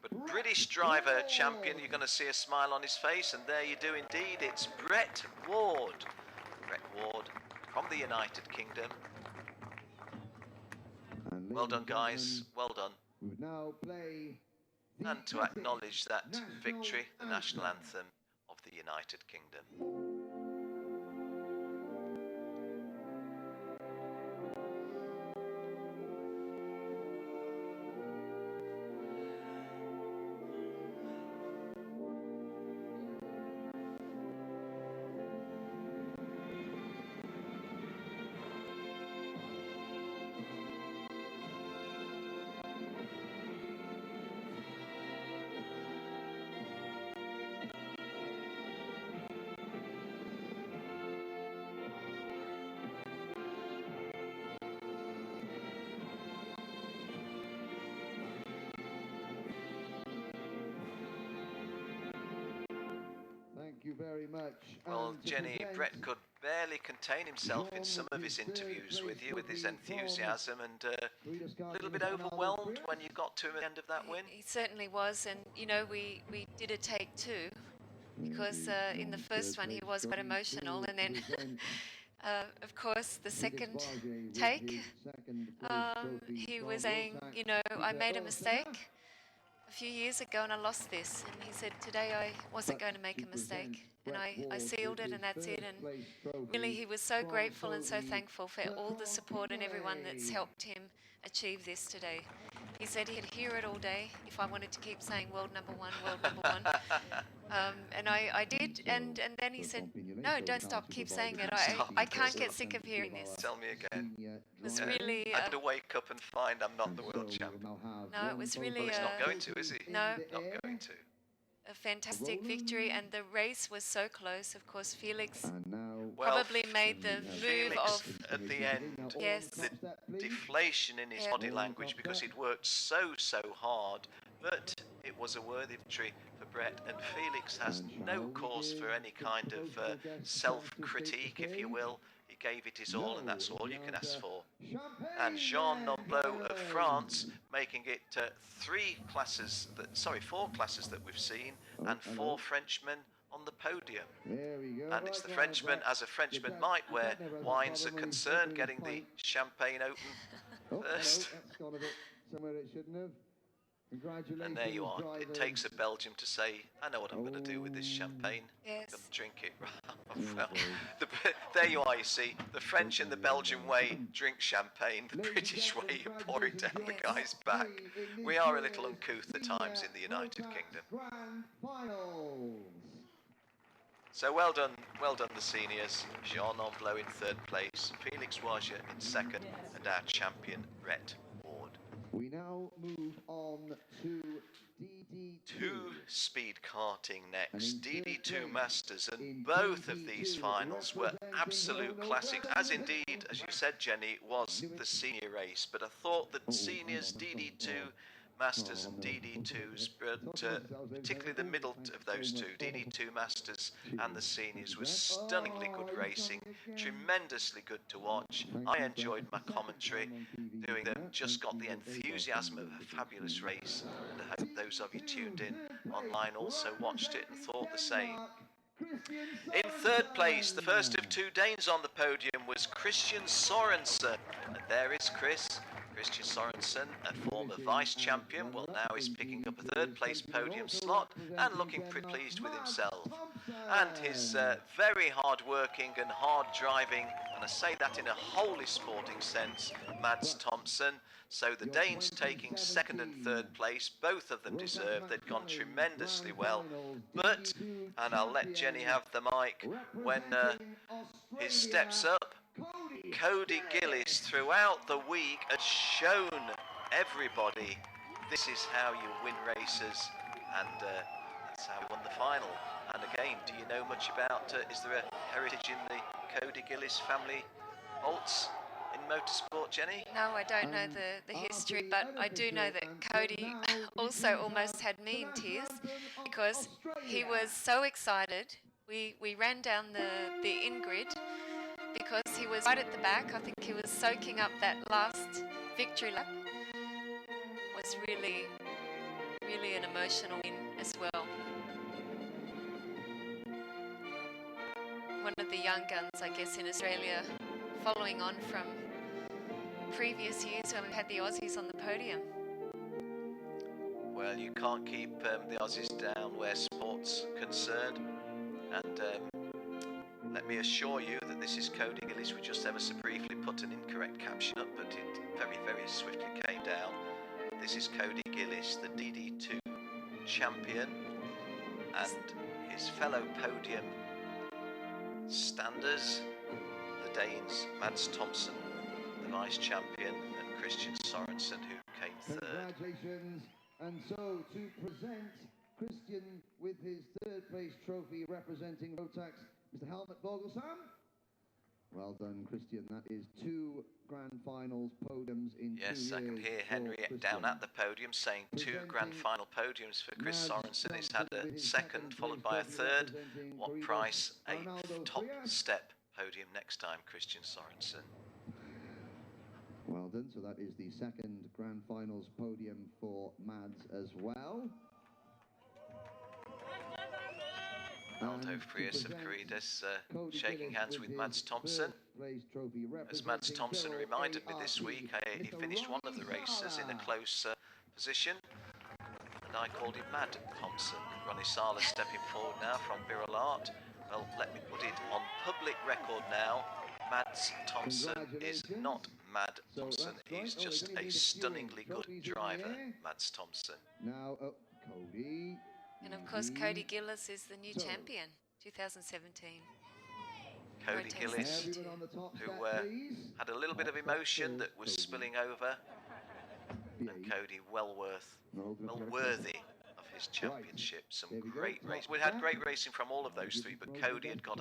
But British driver champion, you're going to see a smile on his face, and there you do indeed. It's Brett Ward. Brett Ward from the United Kingdom. Well done, guys. Well done. We would now play and to acknowledge that victory, the national anthem of the United Kingdom. Thank you very much. Well, Jenny, Brett could barely contain himself in some of his interviews with you, with his enthusiasm, and a little bit overwhelmed when you got to him at the end of that win. He certainly was, and you know, we did a take two, because in the first one he was quite emotional, and then of course the second take he was saying, you know, I made a mistake a few years ago and I lost this, and he said today I wasn't going to make a mistake, and I sealed it, and that's it. And really he was so grateful and so thankful for all the support and everyone that's helped him achieve this today. He said he'd hear it all day if I wanted to keep saying world number one, and I did, and then he said, no, don't stop, keep saying it. I can't get sick of hearing this. Tell me again. It was really... I had to wake up and find I'm not the world champion. No, it was really... Well, he's not going to, is he? No. Not going to. A fantastic victory, and the race was so close. Of course, Felix Well, probably made the move Felix, of... at the end, Yes. the deflation in his body language, because he'd worked so hard, but it was a worthy victory for Brett, and Felix has no cause for any kind of self-critique, if you will. He gave it his all, and that's all you can ask for. And Jean Nomblot of France making it four classes that we've seen, and four Frenchmen on the podium. There we go. And it's the Frenchman, as a Frenchman might, where wines are concerned, getting the champagne open first. That's gone a bit somewhere it shouldn't have. Congratulations. And there you are. It takes a Belgium to say, I know what I'm going to do with this champagne. Yes. I'm going to drink it. Well, there you are, you see. The French and the Belgian way drink champagne. The British way, you pour it down the guy's back. We are a little uncouth at times in the United Kingdom. Grand finals. So well done the seniors. Jean Enblot in third place, Felix Wager in second, and our champion, Rhett Ward. We now move on to DD2. Two speed karting next, DD2 Masters, and both of these finals were absolute classics, as indeed, as you said, Jenny, was the senior race. But I thought that seniors, DD2 Masters and DD2s, but particularly the middle of those two, DD2 Masters and the seniors, was stunningly good racing, tremendously good to watch. I enjoyed my commentary doing them, just got the enthusiasm of a fabulous race, and I hope those of you tuned in online also watched it and thought the same. In third place, the first of two Danes on the podium was Christian Sorensen, and there is Christian Sorensen, a former vice champion, well now is picking up a third place podium slot and looking pretty pleased with himself. And his very hard working and hard driving, and I say that in a wholly sporting sense, Mads Thompson. So the Danes taking second and third place, both of them deserved. They'd gone tremendously well. But, and I'll let Jenny have the mic, when he steps up, Cody Gillis throughout the week has shown everybody this is how you win races, and that's how he won the final. And again, do you know much about, is there a heritage in the Cody Gillis family bolts in motorsport, Jenny? No, I don't know the history, but I do know that Cody also almost had me in tears because he was so excited. We ran down the in-grid because he was right at the back. I think he was soaking up that last victory lap. It was really, really an emotional win as well. One of the young guns, I guess, in Australia, following on from previous years when we've had the Aussies on the podium. Well, you can't keep the Aussies down where sport's concerned, and let me assure you that this is Cody Gillis. We just ever so briefly put an incorrect caption up, but it very, very swiftly came down. This is Cody Gillis, the DD2 champion, and his fellow podium standers, the Danes, Mads Thompson, the vice champion, and Christian Sorensen, who came third. Congratulations. And so to present Christian with his third place trophy representing Rotax, Mr. Helmut Vogelsang. Well done, Christian. That is 2 grand finals podiums in 2 years. Yes, I can hear Henry down at the podium saying 2 grand final podiums for Chris Sorensen. He's had a second, followed by a third. What price? A top step podium next time, Christian Sorensen. Well done. So that is the second grand finals podium for Mads as well. Aldo Frias of Carides shaking hands with Mads Thompson. As Mads Thompson reminded me this week, he finished one of the races in a close position, and I called him Mad Thompson. Ronnie Sala stepping forward now from Birrell Art. Well, let me put it on public record now. Mads Thompson is not Mad Thompson. He's just a stunningly good driver, Mads Thompson. Now, Cody. And of course, Cody Gillis is the new champion, 2017. Cody Gillis, who had a little bit of emotion that was spilling over, and Cody well worthy of his championship. Some great racing. We had great racing from all of those 3, but Cody had got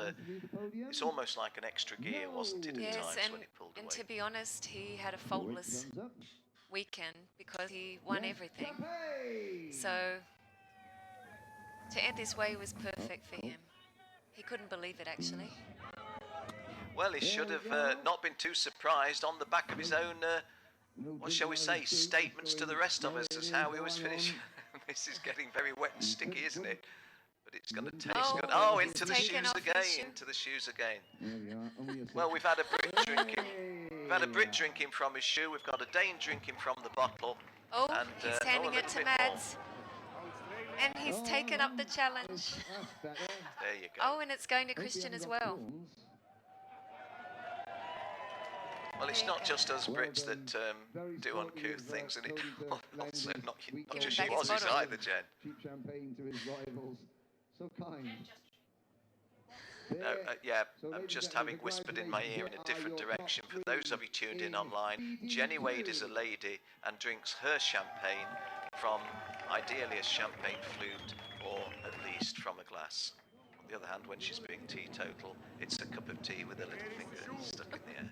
it's almost like an extra gear, wasn't it, at times when he pulled away? And to be honest, he had a faultless weekend because he won everything. So to end this way was perfect for him. He couldn't believe it, actually. Well, he should have not been too surprised on the back of his own what shall we say, statements to the rest of us as how we always finish. This is getting very wet and sticky, isn't it? But it's going to taste good. Oh, into the shoes again, into the shoes again. Well, we've had a Brit drinking. We've had a Brit drinking from his shoe. We've got a Dane drinking from the bottle. Oh, and, he's handing it to Mads. And he's taken up the challenge. There you go. Oh, and it's going to Christian as well. Well, it's not just us Brits that do uncouth things, and it also not just you Aussies either, Jen. Cheap champagne to his rivals. So kind. Yeah, I'm just having whispered in my ear in a different direction. For those of you tuned in online, Jenny Wade is a lady and drinks her champagne from ideally a champagne flute, or at least from a glass. On the other hand, when she's being teetotal, it's a cup of tea with a little finger stuck in the air.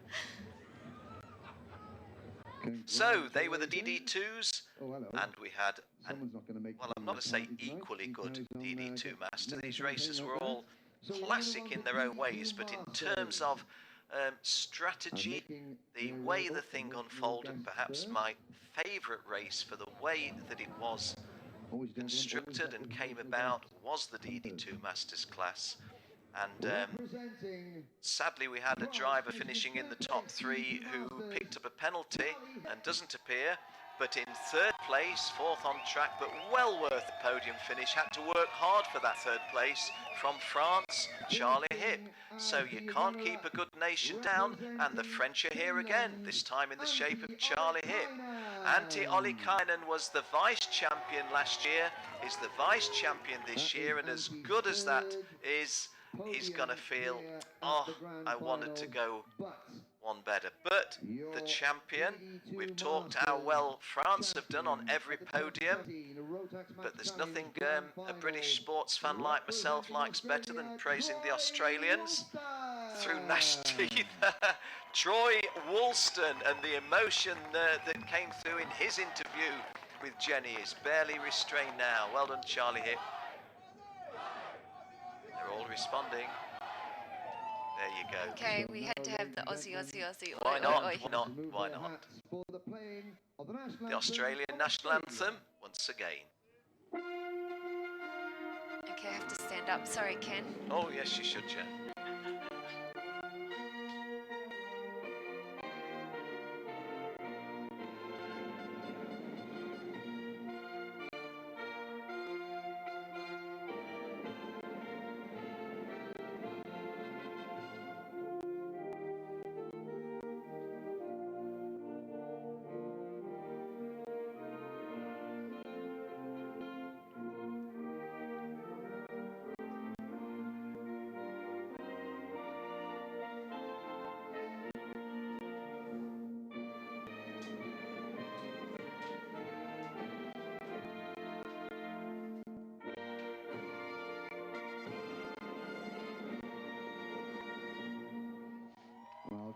So, they were the DD2s, and we had, well, I'm not going to say equally good DD2 master. These races were all classic in their own ways, but in terms of strategy, the way the thing unfolded, perhaps my favourite race for the way that it was constructed and came about was the DD2 Masters class. And sadly we had a driver finishing in the top 3 who picked up a penalty and doesn't appear, but in 3rd place, 4th on track, but well worth the podium finish, had to work hard for that 3rd place, from France, Charlie Hip. So you can't keep a good nation down, and the French are here again, this time in the shape of Charlie Hip. Antti Ollikainen was the vice champion last year, is the vice champion this year, and as good as that is, he's going to feel, oh, I wanted to go one better. But the champion, we've talked how well France have done on every podium, but there's nothing a British sports fan like myself likes better than praising the Australians through gnashed teeth. Troy Woolston, and the emotion that came through in his interview with Jenny is barely restrained now. Well done, Charlie Hip. They're all responding. There you go. Okay, we had to have the Aussie. Why not? Why not? The Australian national anthem once again. Okay, I have to stand up. Sorry, Ken. Oh yes, you should, Jen.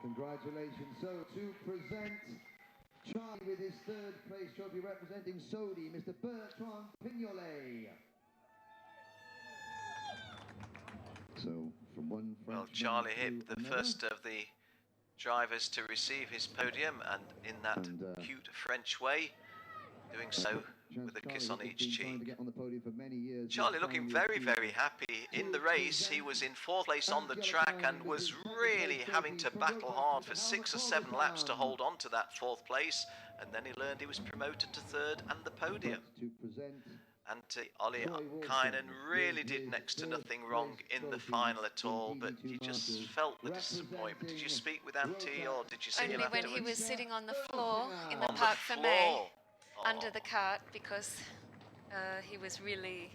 Congratulations. So to present Charlie with his 3rd place trophy representing Sodi, Mr. Bertrand Pignolet. So from one well, Charlie Hip, the first of the drivers to receive his podium, and in that cute French way, doing so with a kiss on each cheek. Charlie looking very, very happy in the race. He was in 4th place on the track and was really having to battle hard for 6 or 7 laps to hold on to that 4th place, and then he learned he was promoted to 3rd and the podium. And Ollikainen really did next to nothing wrong in the final at all, but you just felt the disappointment. Did you speak with Antti, or did you see him afterwards? Only when he was sitting on the floor in the park for May, under the cart, because he was really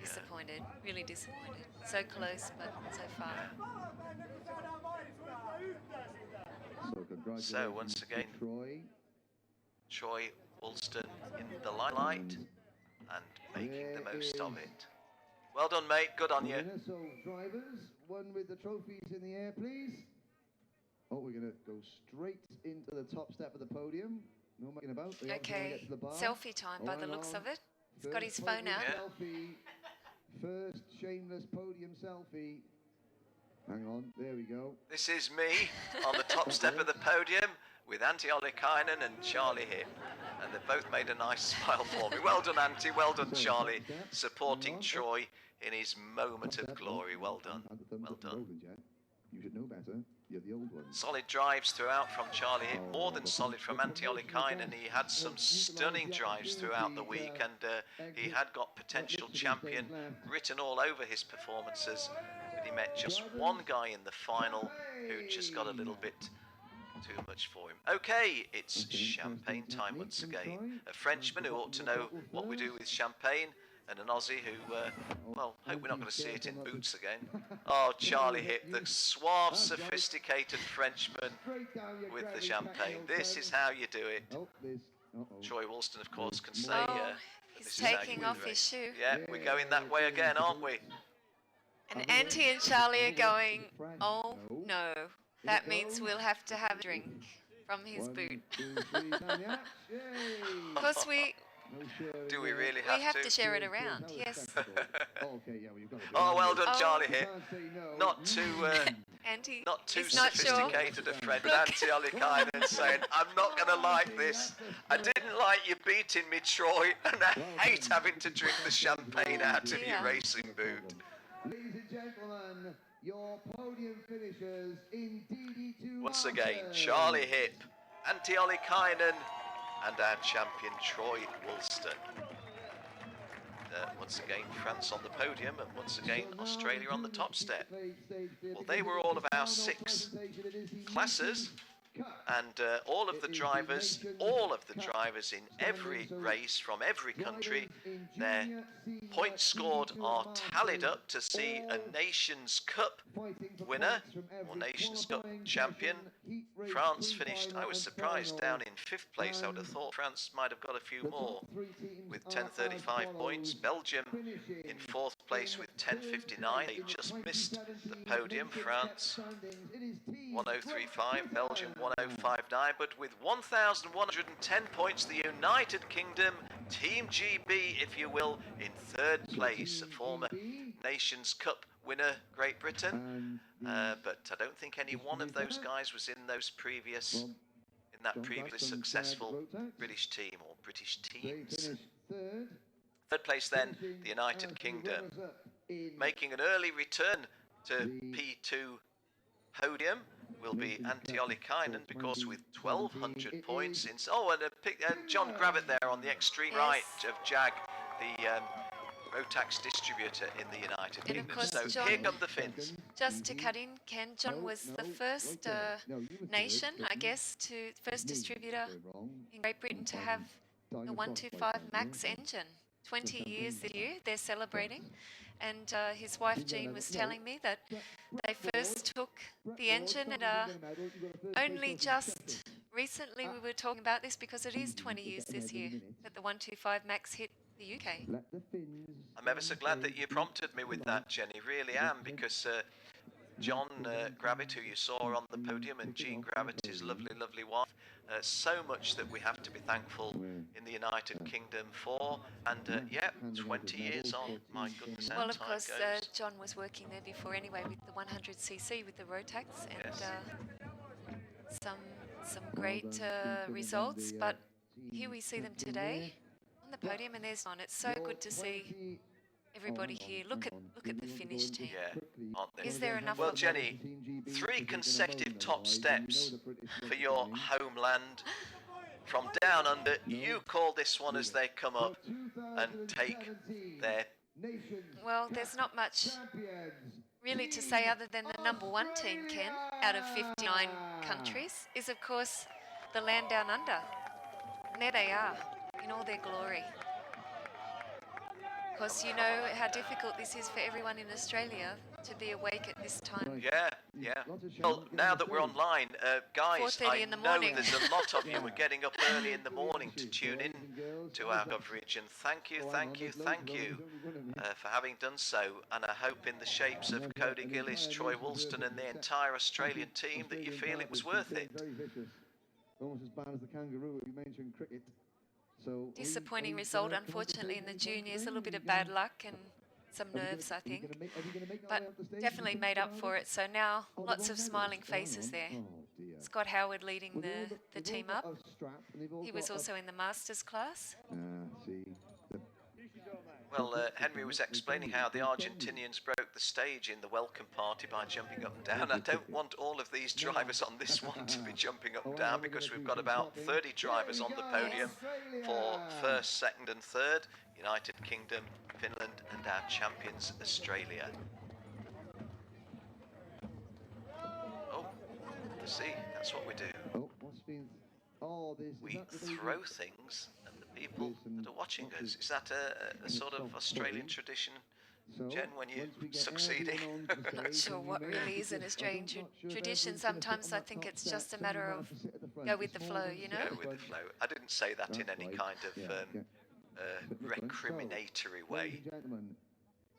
disappointed, really disappointed. So close, but so far. So once again, Troy Woolston in the limelight and making the most of it. Well done, mate. Good on you. So drivers, one with the trophies in the air, please. Oh, we're going to go straight into the top step of the podium. No mucking about. Okay, selfie time by the looks of it. He's got his phone out. Selfie. First shameless podium selfie. Hang on, there we go. This is me on the top step of the podium with Antti Ollikainen and Charlie Hip. And they've both made a nice smile for me. Well done, Antti. Well done, Charlie. Supporting Troy in his moment of glory. Well done. Well done. You should know better. You're the old one. Solid drives throughout from Charlie Hip. More than solid from Antti Ollikainen. He had some stunning drives throughout the week, and he had got potential champion written all over his performances. But he met just one guy in the final who just got a little bit too much for him. Okay, it's champagne time once again. A Frenchman who ought to know what we do with champagne, and an Aussie who, well, hope we're not going to see it in boots again. Oh, Charlie Hip, the suave, sophisticated Frenchman with the champagne. This is how you do it. Troy Woolston, of course, can say, he's taking off his shoe. Yeah, we're going that way again, aren't we? And Auntie and Charlie are going, oh no, that means we'll have to have a drink from his boot. Of course do we really have to? We have to share it around, yes. Oh, well done, Charlie Hip. Not too, Auntie, not too he's not sophisticated sure. a friend, but Antti Ollikainen saying, I'm not going to like this. I didn't like you beating me, Troy, and I hate having to drink the champagne out of your racing boot. Ladies and gentlemen, your podium finishers in DD2. Once again, Charlie Hip, Antti Ollikainen, and our champion Troy Woolston. Once again, France on the podium, and once again, Australia on the top step. Well, they were all of our 6 classes, and all of the drivers in every race from every country, their points scored are tallied up to see a Nations Cup winner or Nations Cup champion. France finished, I was surprised, down in 5th place. I would have thought France might have got a few more with 10.35 points. Belgium in 4th place with 10.59. They just missed the podium. France 10.35, Belgium 10.59, but with 1,110 points, the United Kingdom, Team GB, if you will, in 3rd place. A former Nations Cup winner, Great Britain, but I don't think any one of those guys was in that previous successful British team or British teams. 3rd place then, the United Kingdom, making an early return to P2 podium will be Antti Ollikainen, because with 1,200 points in... Oh, and John Gravitt there on the extreme right of Jag, the Rotax distributor in the United Kingdom. Of course, so John, here come the Finns. Just to cut in, Ken, John was the first nation, I guess, first distributor in Great Britain to have the 125 Max engine. 20 years this year, they're celebrating. And his wife Jean was telling me that they first took the engine, and only just recently we were talking about this, because it is 20 years this year that the 125 Max hit the UK. I'm ever so glad that you prompted me with that, Jenny, really am, because John Gravitt, who you saw on the podium, and Jean Gravitt, his lovely, lovely wife, so much that we have to be thankful in the United Kingdom for, and yeah, 20 years on, my goodness, how Well, of time course, goes. John was working there before anyway with the 100cc with the Rotax, and some great results, but here we see them today on the podium, and there's on. It's so good to see everybody here. Look at the Finnish team. Yeah, aren't they? Is there enough Well, of Jenny, 3 consecutive top steps for your homeland. From down under, you call this one as they come up and take their... Well, there's not much really to say other than the #1 team, Ken, out of 59 countries, is of course the land down under. And there they are, in all their glory. Of course, you know how difficult this is for everyone in Australia to be awake at this time. Yeah, yeah. Well, now that we're online, guys, 4:30 I in the know morning. there's a lot of you who are getting up early in the morning to tune in to our coverage, and thank you for having done so. And I hope in the shapes of Cody Gillis, Troy Woolston and the entire Australian team that you feel it was worth it. Almost as bad as the kangaroo you mentioned cricket. So Disappointing result, unfortunately, in the juniors. A little bit of bad luck and some nerves, I think. But definitely made up for it. So now, lots of smiling faces there. Scott Howard leading the team up. He was also in the Masters class. Well, Henry was explaining how the Argentinians broke the stage in the welcome party by jumping up and down. I don't want all of these drivers on this one to be jumping up and down, because we've got about 30 drivers on the podium for first, second and third. United Kingdom, Finland and our champions, Australia. Oh, see, that's what we do. We throw things at the people that are watching us. Is that a sort of Australian tradition, Jen, when you're succeeding? I'm not sure what really is an Australian tradition. Sometimes I think it's just a matter of go with the flow, you know? Go with the flow. I didn't say that in any kind of recriminatory way.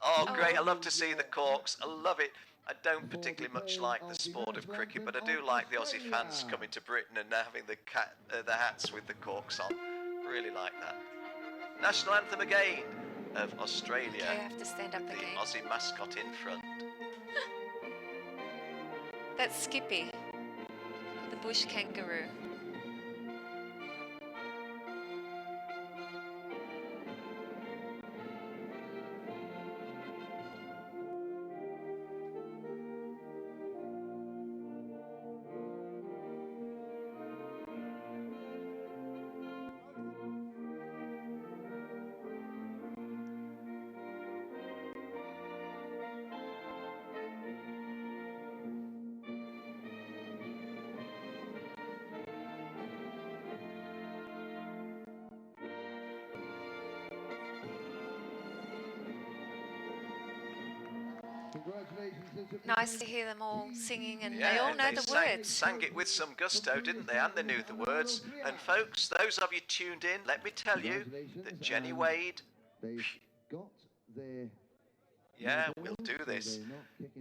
Oh, great. I love to see the corks. I love it. I don't particularly much like the sport of cricket, but I do like the Aussie fans coming to Britain and having the hats with the corks on. Really like that. National anthem again of Australia. Okay, I have to stand up the again. Aussie mascot in front. That's Skippy, the bush kangaroo. Nice to hear them all singing, and they all know the words. Sang it with some gusto, didn't they? And they knew the words. And folks, those of you tuned in, let me tell you that Jenny Wade... Yeah, we'll do this.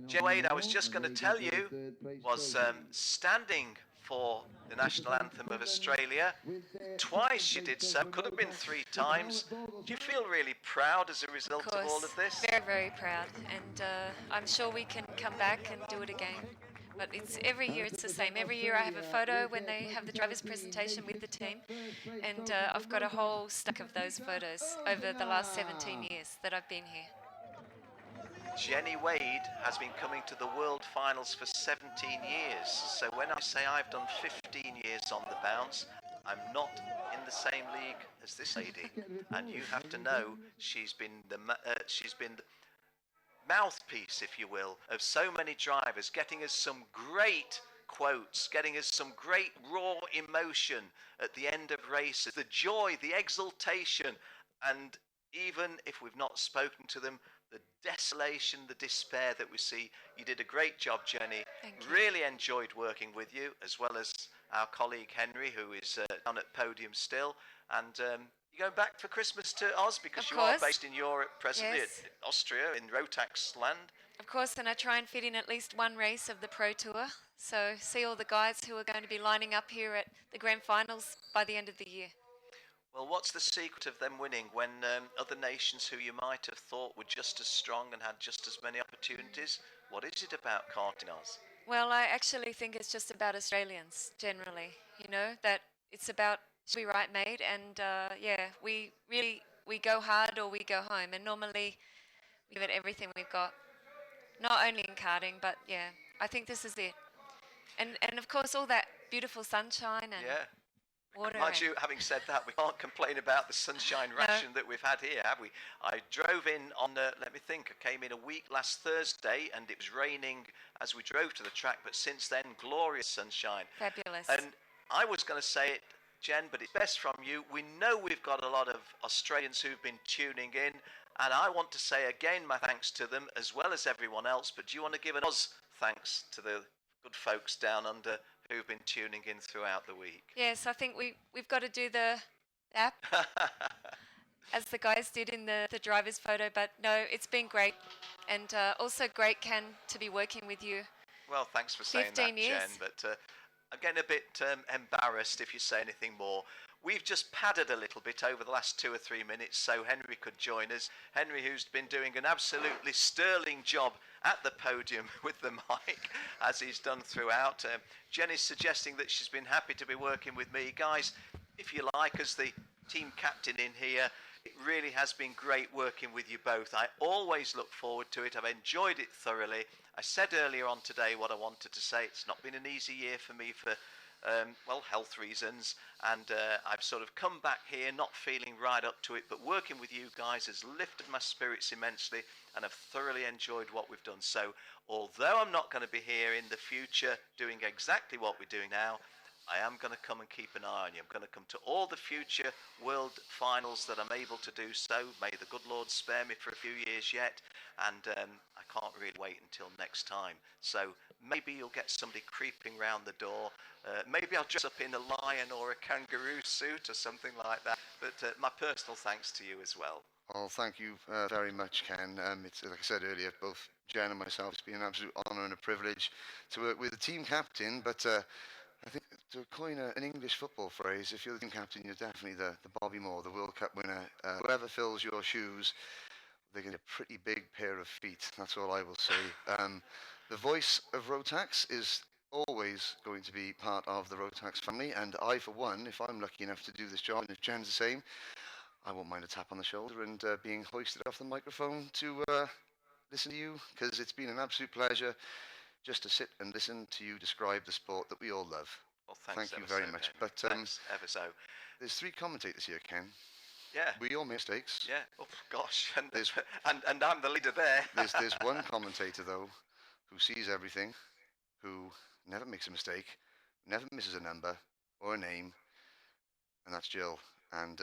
Jenny Wade, I was just going to tell you, was standing for the national anthem of Australia. Twice she did so, could have been 3 times. Do you feel really proud as a result of all of this? Very, very proud, and I'm sure we can come back and do it again. But it's every year it's the same. Every year I have a photo when they have the driver's presentation with the team, and I've got a whole stack of those photos over the last 17 years that I've been here. Jenny Wade has been coming to the World Finals for 17 years. So when I say I've done 15 years on the bounce, I'm not in the same league as this lady. And you have to know she's been the mouthpiece, if you will, of so many drivers, getting us some great quotes, getting us some great raw emotion at the end of races, the joy, the exultation, and even if we've not spoken to them, the desolation, the despair that we see. You did a great job, Jenny. Thank you. Really enjoyed working with you, as well as our colleague Henry, who is down at podium still. And you're going back for Christmas to Oz, because you are based in Europe presently, yes. at Austria, in Rotax land. Of course, and I try and fit in at least one race of the Pro Tour. So see all the guys who are going to be lining up here at the Grand Finals by the end of the year. Well, what's the secret of them winning when other nations who you might have thought were just as strong and had just as many opportunities? What is it about karting Oz? Well, I actually think it's just about Australians generally, you know, that it's about we right mate, and yeah, we go hard or we go home, and normally we give it everything we've got, not only in karting, but yeah, I think this is it. And of course all that beautiful sunshine and water. Mind you, having said that, we can't complain about the sunshine ration that we've had here, have we? I drove in on, let me think, I came in a week last Thursday, and it was raining as we drove to the track, but since then, glorious sunshine. Fabulous. And I was going to say it, Jen, but it's best from you. We know we've got a lot of Australians who've been tuning in, and I want to say again my thanks to them, as well as everyone else, but do you want to give an Oz thanks to the good folks down under who've been tuning in throughout the week? Yes, I think we've got to do the app as the guys did in the driver's photo, but no, it's been great, and also great, Ken, to be working with you. Well, thanks for saying that, years. Jen, but I'm getting a bit embarrassed if you say anything more. we've just padded a little bit over the last 2 or 3 minutes so Henry could join us. Henry, who's been doing an absolutely sterling job at the podium with the mic, as he's done throughout. Jenny's suggesting that she's been happy to be working with me. Guys, if you like, as the team captain in here, it really has been great working with you both. I always look forward to it. I've enjoyed it thoroughly. I said earlier on today what I wanted to say. It's not been an easy year for me for, well, health reasons. And I've sort of come back here not feeling right up to it, but working with you guys has lifted my spirits immensely, and I've thoroughly enjoyed what we've done. So although I'm not going to be here in the future doing exactly what we're doing now, I am going to come and keep an eye on you. I'm going to come to all the future World Finals that I'm able to do so. May the good Lord spare me for a few years yet. And I can't really wait until next time. So maybe you'll get somebody creeping round the door. Maybe I'll dress up in a lion or a kangaroo suit or something like that. But my personal thanks to you as well. Well, thank you very much, Ken. It's, like I said earlier, both Jen and myself, it's been an absolute honour and a privilege to work with the team captain. But I think to coin an English football phrase, if you're the team captain, you're definitely the Bobby Moore, the World Cup winner. Whoever fills your shoes, they're going to get a pretty big pair of feet. That's all I will say. The voice of Rotax is always going to be part of the Rotax family. And I, for one, if I'm lucky enough to do this job, and if Jen's the same, I won't mind a tap on the shoulder and being hoisted off the microphone to listen to you, because it's been an absolute pleasure just to sit and listen to you describe the sport that we all love. Well, thanks Thank you very much. But thanks ever so. There's 3 commentators here, Ken. Yeah. We all make mistakes. Yeah. Oh gosh. And I'm the leader there. there's one commentator though, who sees everything, who never makes a mistake, never misses a number or a name, and that's Jill. And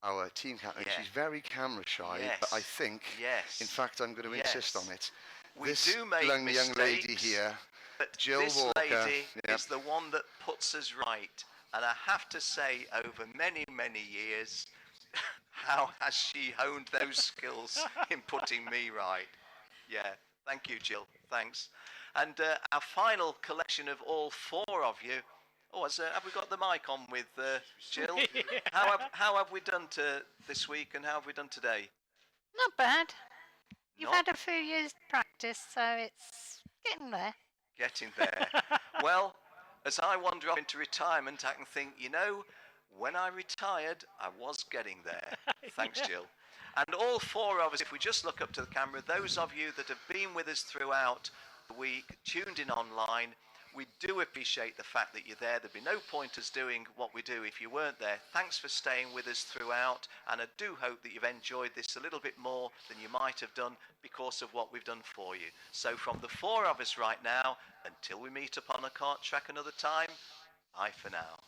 our team captain. Yeah. She's very camera shy, Yes. but I think, Yes. in fact, I'm going to insist on it. We this do make young lady mistakes, here, but Jill this Walker, lady yep. is the one that puts us right. And I have to say, over many, many years, how has she honed those skills in putting me right? Yeah, thank you, Jill. Thanks. And our final collection of all 4 of you. Oh, have we got the mic on with Jill? How have we done this week, and how have we done today? Not bad. You've had a few years practice, so it's getting there. Getting there. Well, as I wander off into retirement, I can think, you know, when I retired, I was getting there. Thanks, Jill. And all 4 of us, if we just look up to the camera, those of you that have been with us throughout the week, tuned in online, we do appreciate the fact that you're there. There'd be no point us doing what we do if you weren't there. Thanks for staying with us throughout, and I do hope that you've enjoyed this a little bit more than you might have done because of what we've done for you. So from the 4 of us right now, until we meet up on a kart track another time, bye for now.